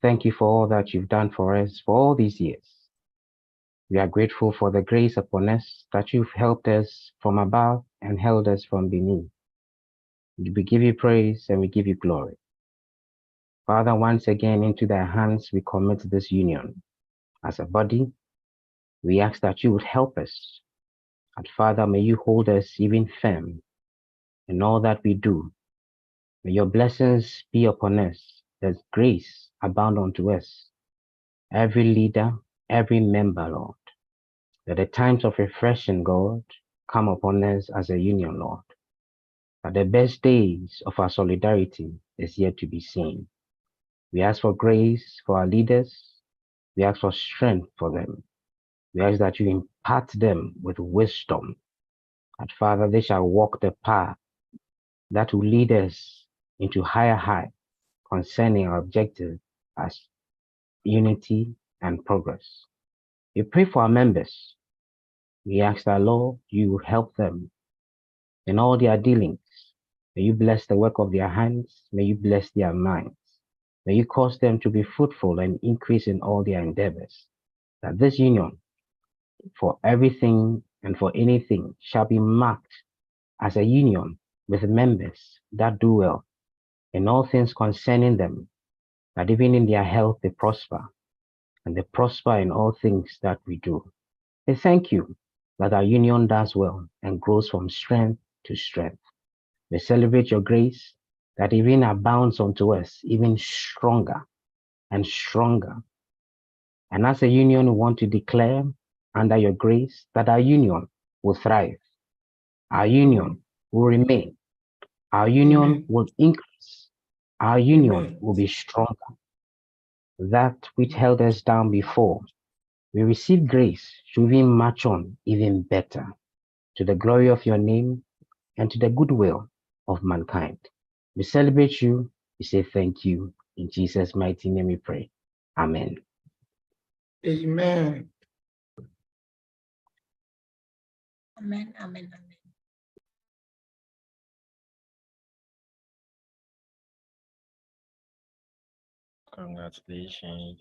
[SPEAKER 15] Thank you for all that you've done for us for all these years. We are grateful for the grace upon us that you've helped us from above and held us from beneath. We give you praise and we give you glory. Father, once again, into thy hands we commit this union. As a body, we ask that you would help us. And Father, may you hold us even firm in all that we do. May your blessings be upon us. There's grace abound unto us. Every leader, every member, Lord. That the times of refreshing, God, come upon us as a union, Lord. That the best days of our solidarity is yet to be seen. We ask for grace for our leaders. We ask for strength for them. We ask that you impart them with wisdom, that Father, they shall walk the path that will lead us into higher heights concerning our objective as unity and progress. We pray for our members. We ask that, Lord, you will help them in all their dealings. May you bless the work of their hands. May you bless their minds. May you cause them to be fruitful and increase in all their endeavors. That this union, for everything and for anything, shall be marked as a union with members that do well in all things concerning them, that even in their health they prosper, and they prosper in all things that we do. We thank you that our union does well and grows from strength to strength. We celebrate your grace that even abounds unto us even stronger and stronger. And as a union, we want to declare under your grace that our union will thrive. Our union will remain. Our union will increase. Our union will be stronger. That which held us down before, we receive grace to even march on even better, to the glory of your name and to the goodwill of mankind. We celebrate you. We say thank you. In Jesus' mighty name we pray. Amen.
[SPEAKER 4] Amen.
[SPEAKER 1] Amen. Amen. Amen.
[SPEAKER 11] Congratulations.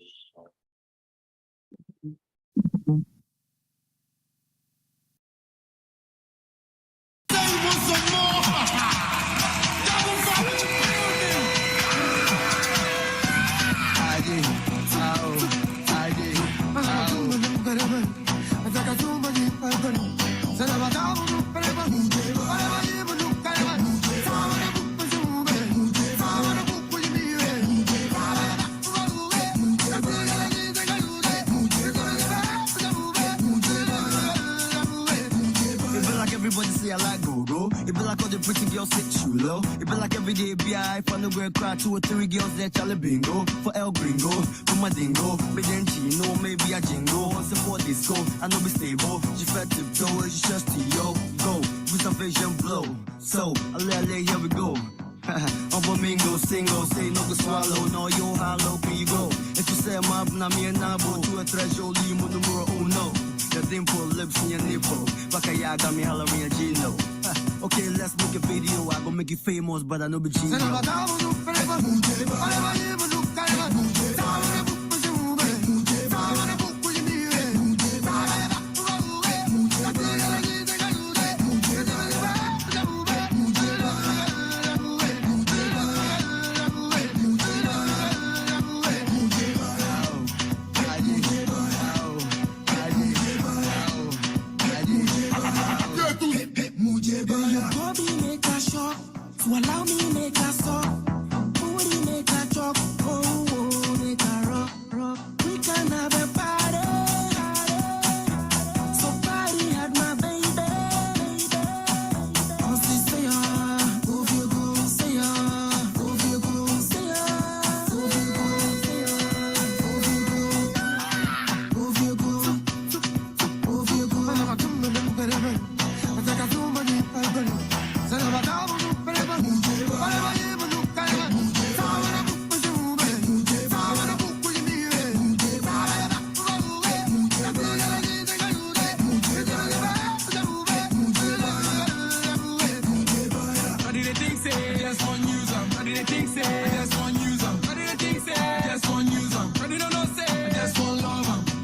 [SPEAKER 22] Everybody say I like go-go. It be like all the pretty girls sit too low. It be like every day B.I. from the girl cry 2 or 3 girls there Charlie bingo. For El Gringo, for my dingo. Me then chino, maybe a jingo. Once for disco, I know be stable. She fed tiptoe, she just to yo. Go, with some vision blow. So, here we go. I'm a mingo, single, say no go swallow. No, yo, how low can you go? If you say I'm up, na me and nabo. To a threshold, you mo numero uno. Your dimple lips in your nipple. Bakaya got me hollering a Gino. Okay, let's make a video. I gon' make you famous, but I know be Gino.
[SPEAKER 18] So allow me make a song, booty make a drop, oh, make a rock, rock. We can have a party, so party had my baby. Cause they say move your go, say move your go, say move your go, say move your go, move your go.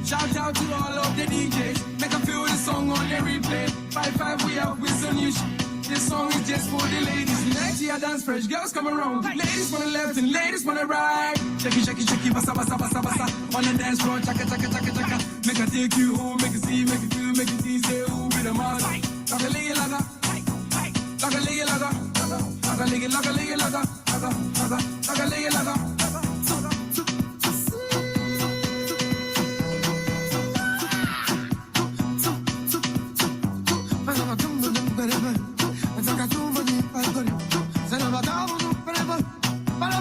[SPEAKER 23] Shout out to all of the DJs. Make them feel the song on the replay. 5-5 we up with some new shit. This song is just for the ladies. Next year dance fresh, girls come around. Ladies on the left and ladies on the right. Shake it, shake it, shake it, bassa, bassa, bassa, bassa. On the dance floor, chaka, chaka, chaka, chaka. Make her take you home, make her see, make her feel, make her see, say who be the man. Laka ligi laka, laka ligi laka, laka ligi laka ligi laka, laka ligi laka.
[SPEAKER 18] Para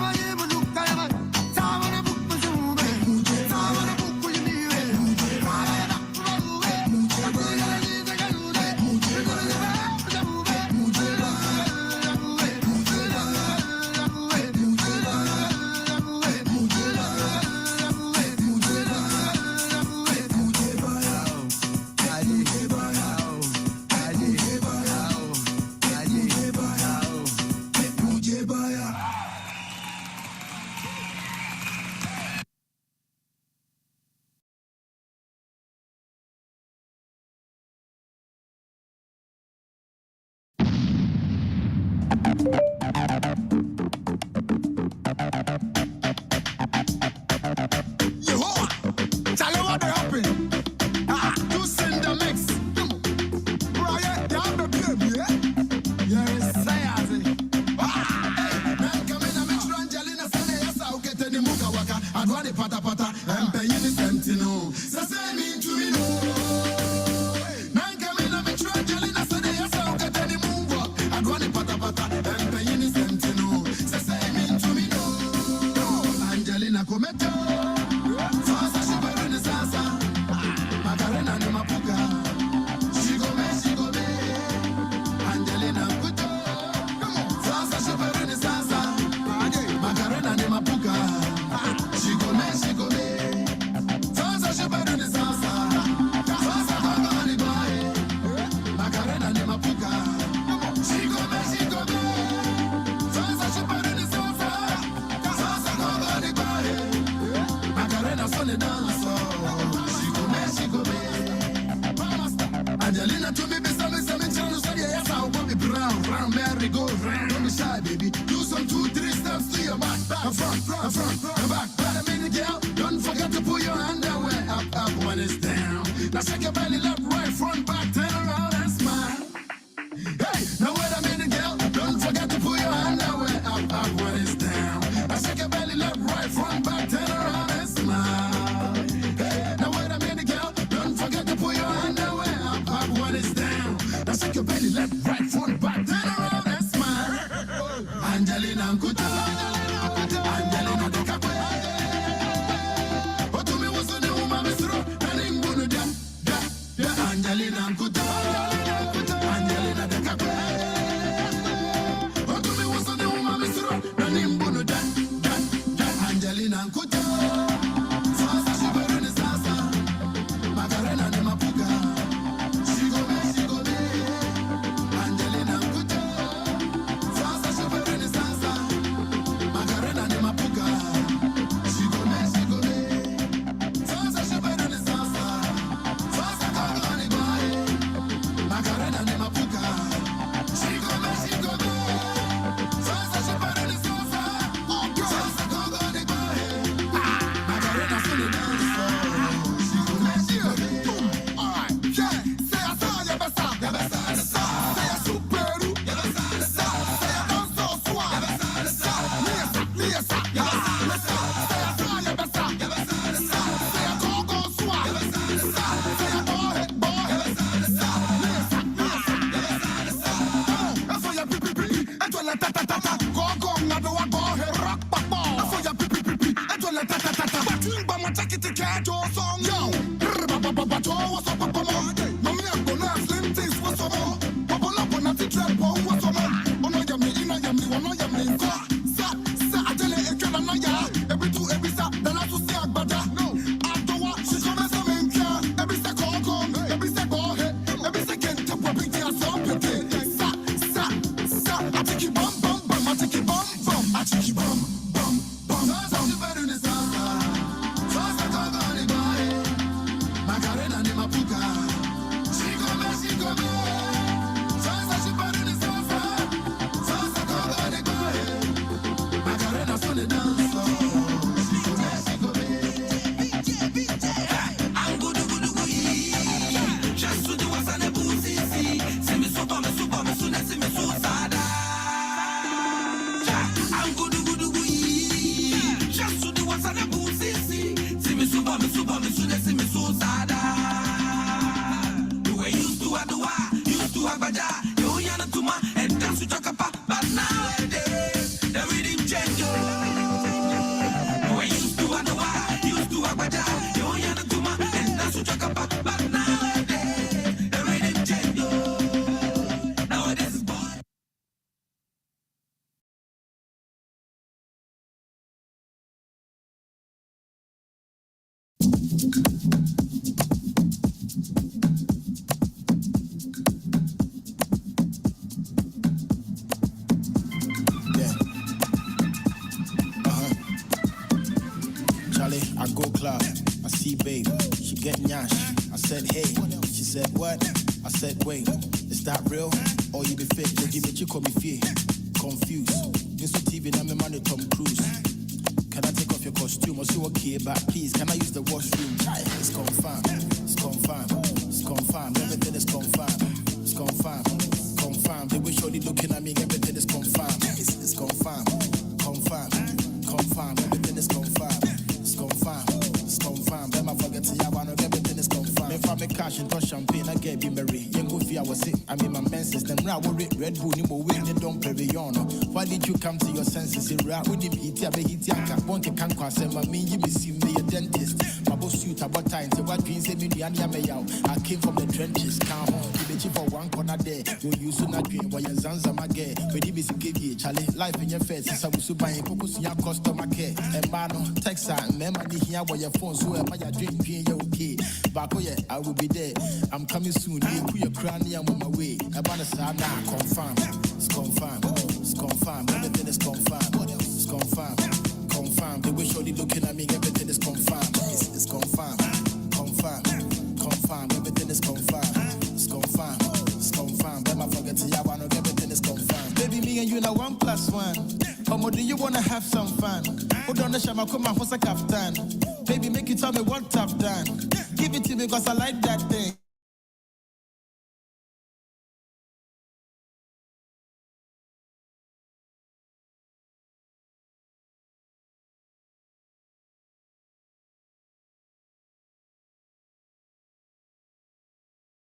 [SPEAKER 18] Tell you what happened. To send the mix. Brian, you have the baby, yeah? Yes, I have it. Man, come in and mix Rangelina Sunday, yes, I'll get any muka waka. I'd want the pata pata, and pay you the empty no. So say me to me, no. Man, come in and mix Rangelina Sunday, yes, I'll get any muka. I'd want the pata pata, and pay you the empty no. So say me to me, no. Angelina, come at Angelina to me, be some channel, so yes, I'll be brown, round, merry, go round, don't be shy, baby. Do some 2-3 steps to your back, front, back. But a minute, girl, don't forget to put your underwear up when it's down. Now shake your belly left, right, front, back, turn around and smile. Hey, now wait a minute, girl, don't forget to put your underwear up when it's down. Now shake your belly left, right, front, back, turn around and smile. Hey, now wait a minute, girl, don't forget to put your underwear up when it's down. Now shake your belly left, right, front, back, turn around and smile. Angelina Nkuta, Angelina de Capue. What to me was the woman, Mr. And in Bunu, Angelina Nkuta, Angelina de Capue. What to me was the woman, Mr. And in Bunu, Angelina Nkuta. Sasa she better than Sasa, Macarena de Mapuka. She go me, Angelina Nkuta. Sasa she better than Sasa, Macarena de Mapuka. She go me, Sasa she better than Sasa. Sasa kagani bae, Macarena de Mapuka. She go me, Sasa she better than Sasa. Sasa kagani bae, Macarena fully dance. She go me, alright, yeah. Say I saw your best, say I superu, say I don't so suave, Lisa, say I saw your best, say I go suave, say I boy, Lisa, I saw your pipi, and you let ta go, now do I boy, rock, I saw your pipi, and you let ta but you by my jacket to catch your song, yo, what's up, Papa, mommy, I'm gonna slim things, what's up, Papa, I'm not the trap, what's up, oh, no, yummy, one, yummy, sa, I tell you, if you're not ya, every two, every sa, then I to see a bada, no, after what, she's gonna say, every sa, every sa, every second, to pop it, sa, I take it bum, I take it bum, I take it bum, Sasa she better than Sasa, Sasa kagani bae, Macarena de Mapuka. She go me, Sasa she better than Sasa, Sasa kagani bae, Macarena fully dance. She go me, I'm good, just to do what's on the boozy. See me super, see me so sada. I'm good, just to do what's on the boozy. See me super, see me so sada. The way used to agbaja, you yana tuma, and dance to chakapa, but nowadays the rhythm change. The way used to agbaja, you yana tuma, and dance to chakapa, but nowadays the rhythm change. Nowadays is boy.
[SPEAKER 10] Charlie, I go club, I see babe, she get nyash. I said hey, she said what? I said wait, is that real? Or you be fake? You give me chico me fee. confused. This TV, now me money Tom Cruise. Can I take off your costume or see okay, but please, can I use the washroom? It's confirmed, it's confirmed, it's confirmed, everything is confirmed, it's confirmed, confirmed. They wish only looking at me, everything is confirmed, it's confirmed, confirmed, confirmed, everything is confirmed, it's confirmed, it's confirmed. Then I forget to have one, everything is confirmed. If I make cash and touch champagne, I get be merry. Young Goofy, I was sick, I mean my menses, then I worry, Red Bull, you will win, they don't pay on. Why did you come to your senses? With him, eat ya, want to can't cross him. I mean, you see me a dentist. My boss suit about time to what dreams me. I came from the trenches. Come on, the chief for one corner there. Will you soon dream why your Zanza Magay? When you miss give you, Charlie, life in your face. So we should buy focus on your customer care. And Mano, Texas, remember the here where your phone, so am I drinking you okay? Back yeah, I will be there. I'm coming soon. You put your crown, I'm on my way. About a sad confirm. It's confirmed. It's confirmed. Everything is confirmed. It's confirmed. Confirmed. They wish only looking at me. Everything is confirmed. It's confirmed. Confirmed. Confirmed. Everything is confirmed. It's confirmed. It's confirmed. Then I forget to have one. Everything is confirmed. Baby, me and you now 1+1. Or do you wanna have some fun? Hold on, the shama come out for a kaftan. Baby, make you tell me what I've done. Give it to me 'cause I like that thing.